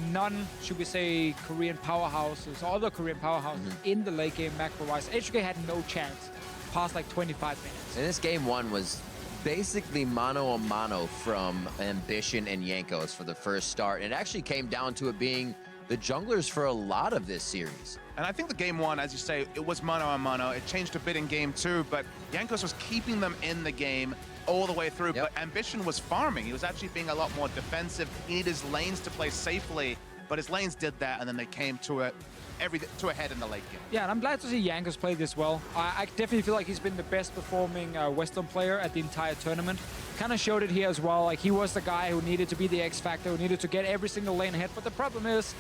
should we say, Korean powerhouses or other Korean powerhouses in the late game macro-wise. H2K had no chance past like 25 minutes. And this game one was basically mano-a-mano from Ambition and Jankos for the first start. And it actually came down to it being the junglers for a lot of this series. And I think the game one, as you say, it was mano-a-mano. It changed a bit in game 2, but Jankos was keeping them in the game all the way through. But Ambition was farming. He was actually being a lot more defensive. He needed his lanes to play safely, but his lanes did that, and then they came to a head in the late game. Yeah, and I'm glad to see Jankos play this well. I definitely feel like he's been the best performing Western player at the entire tournament. Kind of showed it here as well. Like, he was the guy who needed to be the X factor, who needed to get every single lane ahead. But the problem is,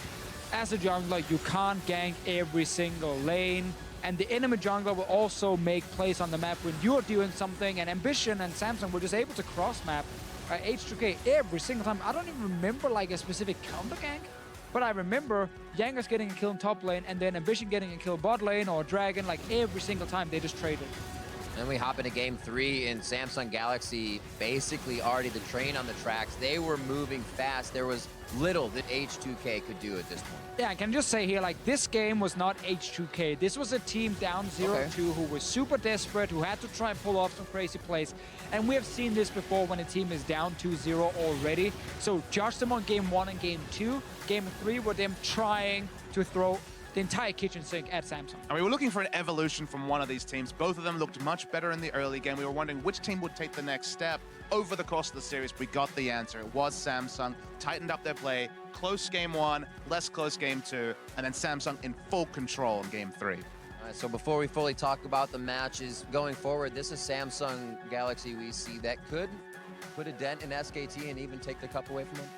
as a jungler, you can't gank every single lane. And the enemy jungler will also make plays on the map when you're doing something. And Ambition and Samsung were just able to cross-map H2K every single time. I don't even remember like a specific counter gank, but I remember Jankos getting a kill in top lane and then Ambition getting a kill bot lane or Dragon, like every single time they just traded. Then we hop into game 3 in Samsung Galaxy, basically already the train on the tracks. They were moving fast. There was little that H2K could do at this point. Yeah, I can just say here, like, this game was not H2K. This was a team down 0-2 who was super desperate, who had to try and pull off some crazy plays. And we have seen this before when a team is down 2-0 already. So judge them on game 1 and game 2. Game 3 were them trying to throw the entire kitchen sink at Samsung. And we were looking for an evolution from one of these teams. Both of them looked much better in the early game. We were wondering which team would take the next step. Over the course of the series, we got the answer. It was Samsung, tightened up their play, close game 1, less close game 2, and then Samsung in full control in game 3. All right, so before we fully talk about the matches going forward, this is Samsung Galaxy we see that could put a dent in SKT and even take the cup away from them.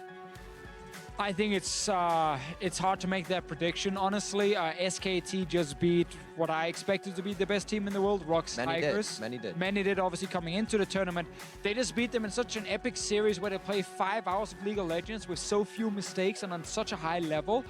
I think it's hard to make that prediction, honestly. SKT just beat what I expected to be the best team in the world, Rox Tigers. Many did, obviously, coming into the tournament. They just beat them in such an epic series where they play 5 hours of League of Legends with so few mistakes and on such a high level.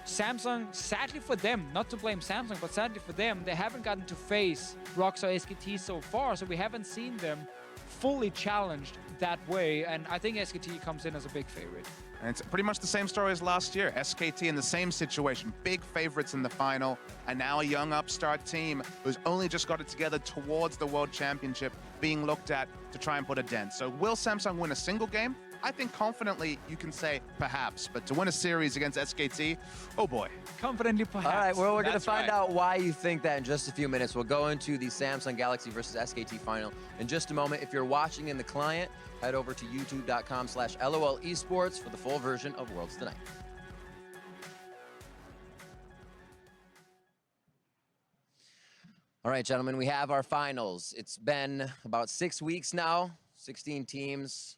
Samsung, sadly for them, not to blame Samsung, but sadly for them, they haven't gotten to face Rox or SKT so far, so we haven't seen them fully challenged that way, and I think SKT comes in as a big favorite. And it's pretty much the same story as last year. SKT in the same situation, big favorites in the final, and now a young upstart team who's only just got it together towards the World Championship being looked at to try and put a dent. So will Samsung win a single game? I think confidently you can say perhaps, but to win a series against SKT, oh boy. Confidently perhaps. All right, well, we're going to find out why you think that in just a few minutes. We'll go into the Samsung Galaxy versus SKT final in just a moment. If you're watching in the client, head over to youtube.com/LOL eSports for the full version of Worlds Tonight. All right, gentlemen, we have our finals. It's been about 6 weeks now, 16 teams,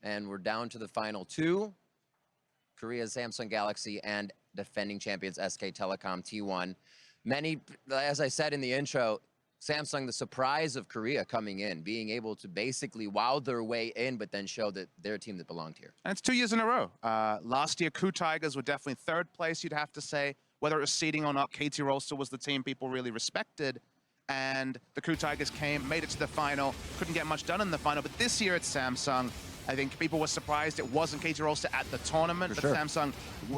and we're down to the final 2. Korea's Samsung Galaxy and defending champions SK Telecom T1. Many, as I said in the intro, Samsung, the surprise of Korea coming in, being able to basically wow their way in, but then show that they're a team that belonged here. And it's 2 years in a row. Last year, Ku Tigers were definitely 3rd place, you'd have to say. Whether it was seeding or not, KT Rolster was the team people really respected. and the Crew Tigers made it to the final, couldn't get much done in the final, but this year it's Samsung. I think people were surprised it wasn't KT Rolster at the tournament, but Samsung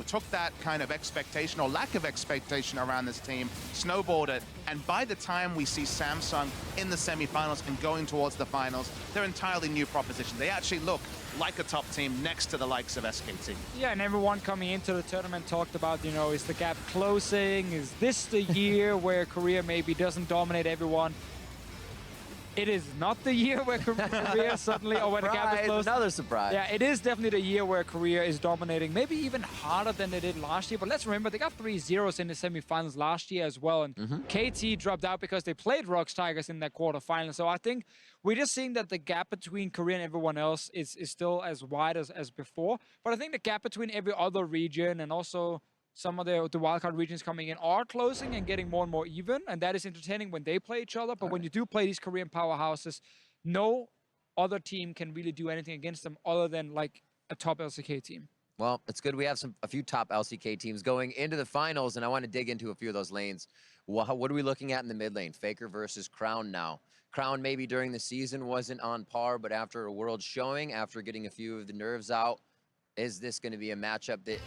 took that kind of expectation or lack of expectation around this team, snowballed it, and by the time we see Samsung in the semifinals and going towards the finals, they're entirely new proposition. They actually look like a top team next to the likes of SKT. Yeah, and everyone coming into the tournament talked about, you know, is the gap closing? Is this the year where Korea maybe doesn't dominate everyone? It is not the year where Korea suddenly, or when the gap is closed. Another surprise. Yeah, it is definitely the year where Korea is dominating, maybe even harder than they did last year. But let's remember, they got 3-0s in the semifinals last year as well. And KT dropped out because they played ROX Tigers in that quarterfinal. So I think we're just seeing that the gap between Korea and everyone else is still as wide as before. But I think the gap between every other region and also some of the wildcard regions coming in are closing and getting more and more even, and that is entertaining when they play each other. But when you do play these Korean powerhouses, no other team can really do anything against them other than like a top LCK team. Well, it's good we have a few top LCK teams going into the finals, and I want to dig into a few of those lanes. What are we looking at in the mid lane? Faker versus Crown now. Crown maybe during the season wasn't on par, but after a world showing, after getting a few of the nerves out, is this going to be a matchup that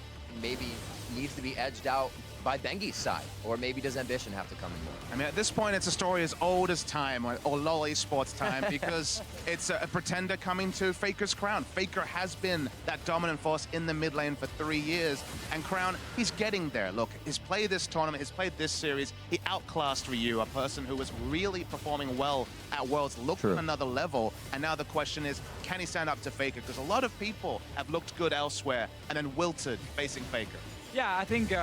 maybe needs to be edged out by Bengi's side? Or maybe does Ambition have to come in more? I mean, at this point, it's a story as old as time, or LoL eSports time, because it's a pretender coming to Faker's Crown. Faker has been that dominant force in the mid lane for 3 years, and Crown, he's getting there. Look, he's played this tournament, he's played this series, he outclassed Ryu, a person who was really performing well at Worlds, looked at another level, and now the question is, can he stand up to Faker? Because a lot of people have looked good elsewhere and then wilted facing Faker. Yeah, I think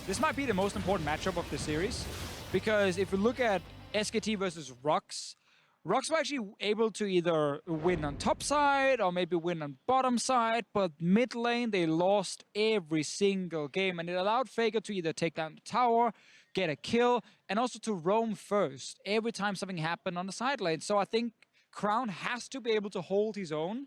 this might be the most important matchup of the series, because if we look at SKT versus ROX, ROX were actually able to either win on top side or maybe win on bottom side, but mid lane they lost every single game, and it allowed Faker to either take down the tower, get a kill, and also to roam first every time something happened on the side lane. So I think Crown has to be able to hold his own,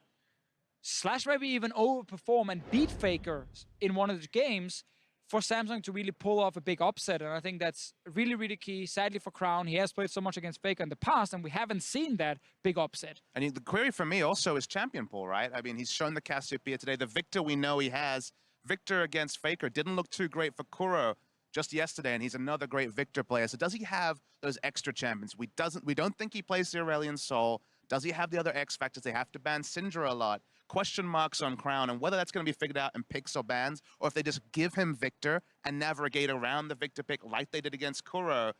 / maybe even overperform and beat Faker in one of the games for Samsung to really pull off a big upset. And I think that's really, really key. Sadly for Crown, he has played so much against Faker in the past, and we haven't seen that big upset. And the query for me also is champion pool, right? I mean, he's shown the Cassiopeia today. The Victor we know he has. Victor against Faker didn't look too great for Kuro just yesterday, and he's another great Victor player. So does he have those extra champions? We don't think he plays the Aurelion Sol. Does he have the other X factors? They have to ban Syndra a lot. Question marks on Crown, and whether that's going to be figured out in picks or bans, or if they just give him Victor and navigate around the Victor pick like they did against Kuro.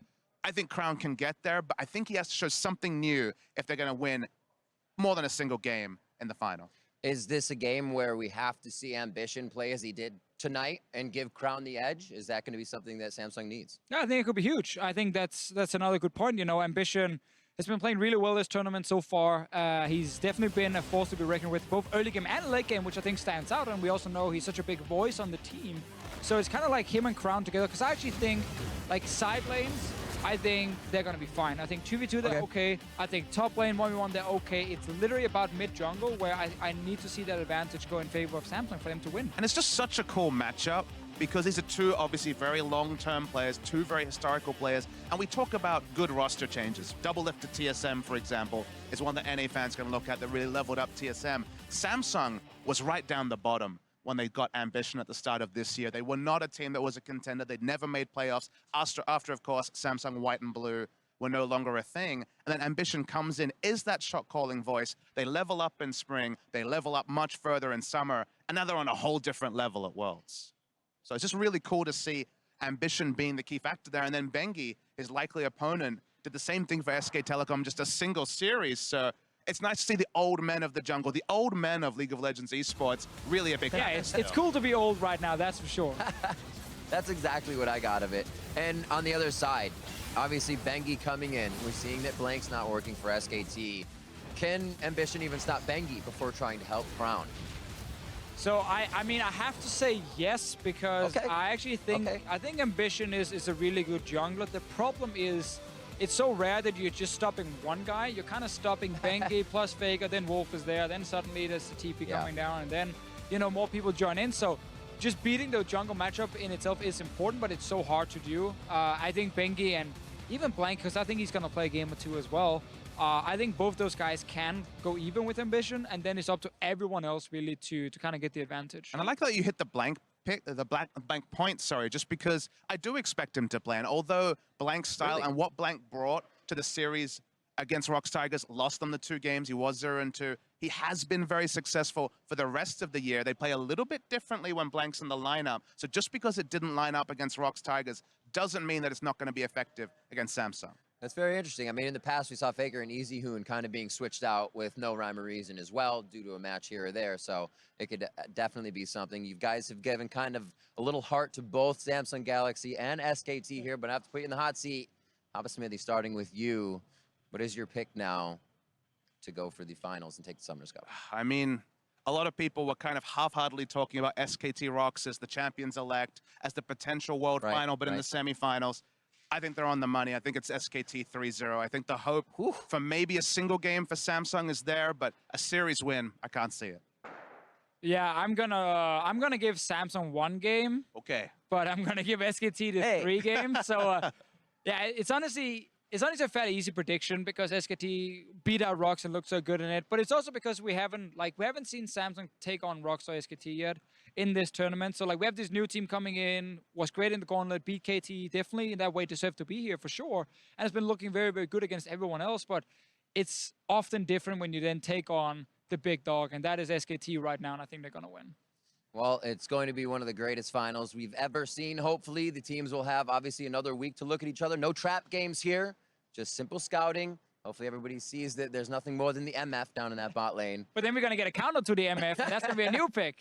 I think Crown can get there, but I think he has to show something new if they're going to win more than a single game in the final. Is this a game where we have to see Ambition play as he did tonight and give Crown the edge? Is that going to be something that Samsung needs? Yeah, I think it could be huge. I think that's another good point. You know, Ambition has been playing really well this tournament so far. He's definitely been a force to be reckoned with, both early game and late game, which I think stands out. And we also know he's such a big voice on the team. So it's kind of like him and Crown together, because I actually think, like, side lanes, I think they're going to be fine. I think 2v2, they're okay. I think top lane, 1v1, they're okay. It's literally about mid-jungle, where I need to see that advantage go in favor of Samsung for them to win. And it's just such a cool matchup, because these are two obviously very long-term players, two very historical players, and we talk about good roster changes. Double lift to TSM, for example, is one that NA fans can look at that really leveled up TSM. Samsung was right down the bottom when they got Ambition at the start of this year. They were not a team that was a contender. They'd never made playoffs. After of course, Samsung White and Blue were no longer a thing. And then Ambition comes in, is that shot-calling voice. They level up in spring. They level up much further in summer. And now they're on a whole different level at Worlds. So it's just really cool to see Ambition being the key factor there. And then Bengi, his likely opponent, did the same thing for SK Telecom, just a single series. So it's nice to see the old men of the jungle, the old men of League of Legends esports, really a big Yeah, it's cool to be old right now, that's for sure. That's exactly what I got of it. And on the other side, obviously Bengi coming in, we're seeing that Blank's not working for SKT. Can Ambition even stop Bengi before trying to help Crown? So I mean, I have to say yes, because I actually think I think Ambition is a really good jungler. The problem is, it's so rare that you're just stopping one guy. You're kind of stopping Bengi plus Faker, then Wolf is there, then suddenly there's the TP coming down, and then, you know, more people join in. So just beating the jungle matchup in itself is important, but it's so hard to do. I think Bengi, and even Blank, because I think he's going to play a game or two as well. I think both those guys can go even with Ambition, and then it's up to everyone else really to kind of get the advantage. And I like that you hit the blank point, sorry, just because I do expect him to play. And although Blank's style and what Blank brought to the series against Rox Tigers, lost on the 2 games, he was 0-2. He has been very successful for the rest of the year. They play a little bit differently when Blank's in the lineup. So just because it didn't line up against Rox Tigers doesn't mean that it's not going to be effective against Samsung. That's very interesting. I mean, in the past, we saw Faker and EasyHoon kind of being switched out with no rhyme or reason as well due to a match here or there. So it could definitely be something. You guys have given kind of a little heart to both Samsung Galaxy and SKT here, but I have to put you in the hot seat. Papa Smithy, starting with you. What is your pick now to go for the finals and take the Summoners Cup? I mean, a lot of people were kind of half-heartedly talking about SKT Rox as the champions-elect, as the potential world final, but in the semifinals, I think they're on the money. I think it's SKT 3-0. I think the hope for maybe a single game for Samsung is there, but a series win, I can't see it. Yeah, I'm gonna give Samsung 1 game. Okay. But I'm gonna give SKT the 3 games. So yeah, it's honestly a fairly easy prediction because SKT beat out Rox and looked so good in it. But it's also because we haven't seen Samsung take on Rox or SKT yet in this tournament. So like we have this new team coming in, was great in the gauntlet, beat KT, definitely in that way deserved to be here for sure. And it's been looking very, very good against everyone else. But it's often different when you then take on the big dog, and that is SKT right now, and I think they're gonna win. Well, it's going to be one of the greatest finals we've ever seen. Hopefully, the teams will have, obviously, another week to look at each other. No trap games here, just simple scouting. Hopefully, everybody sees that there's nothing more than the MF down in that bot lane. But then we're going to get a counter to the MF, and that's going to be a new pick.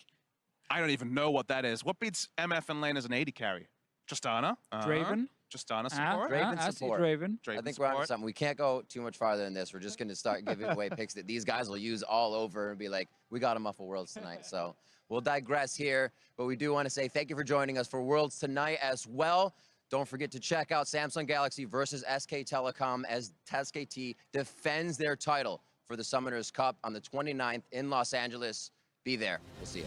I don't even know what that is. What beats MF in lane as an AD carry? Tristana? Draven. Tristana support? Draven support. Draven. I think we're onto something. We can't go too much farther than this. We're just going to start giving away picks that these guys will use all over and be like, we got to muffle Worlds tonight. So we'll digress here, but we do want to say thank you for joining us for Worlds tonight as well. Don't forget to check out Samsung Galaxy versus SK Telecom as SKT defends their title for the Summoners Cup on the 29th in Los Angeles. Be there. We'll see you.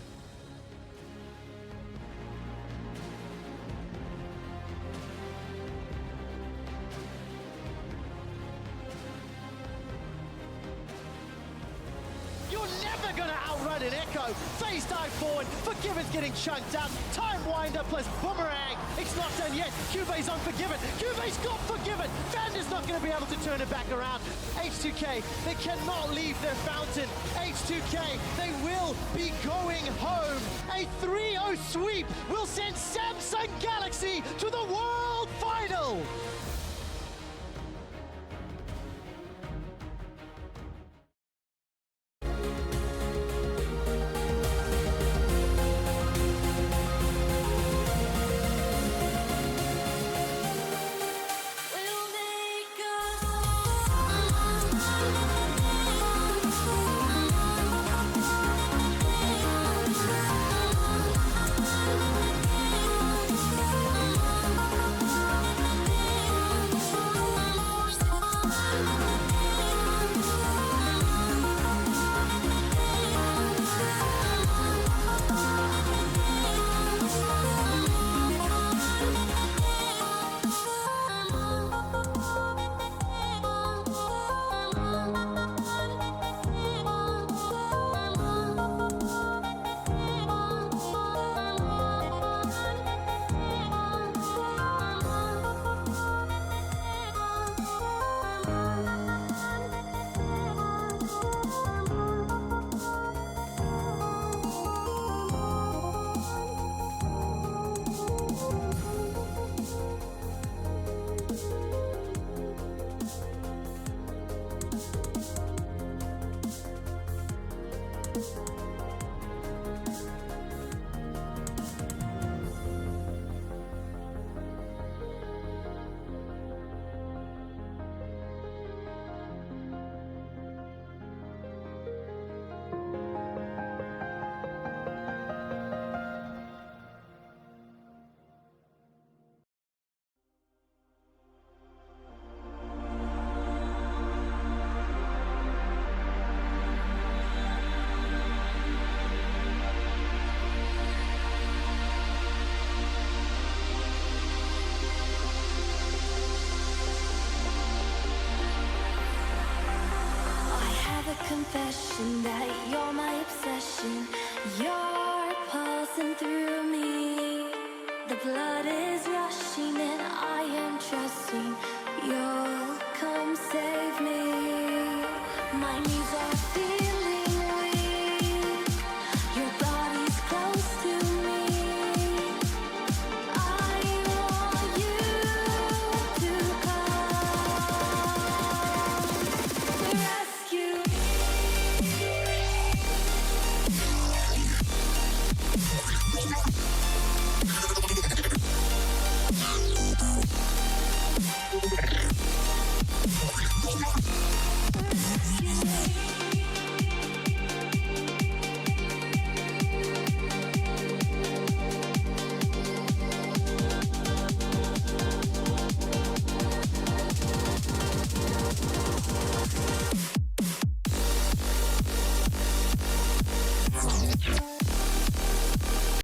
You're never going to outrun an Echo. Phase dive forward. Forgiven's getting chunked out. Time winder plus boomerang. It's not done yet. Cube's on Forgiven. Cube's got Forgiven. Vander's not going to be able to turn it back around. H2K, they cannot leave their fountain. H2K, they will be going home. A 3-0 sweep will send Samsung Galaxy to the World Final. confession that you're my obsession. You're pulsing through me. The blood is rushing and I am trusting you'll come save me. My knees are feeling weak. Your body's close to me. I want you to come to rescue. Rescue me.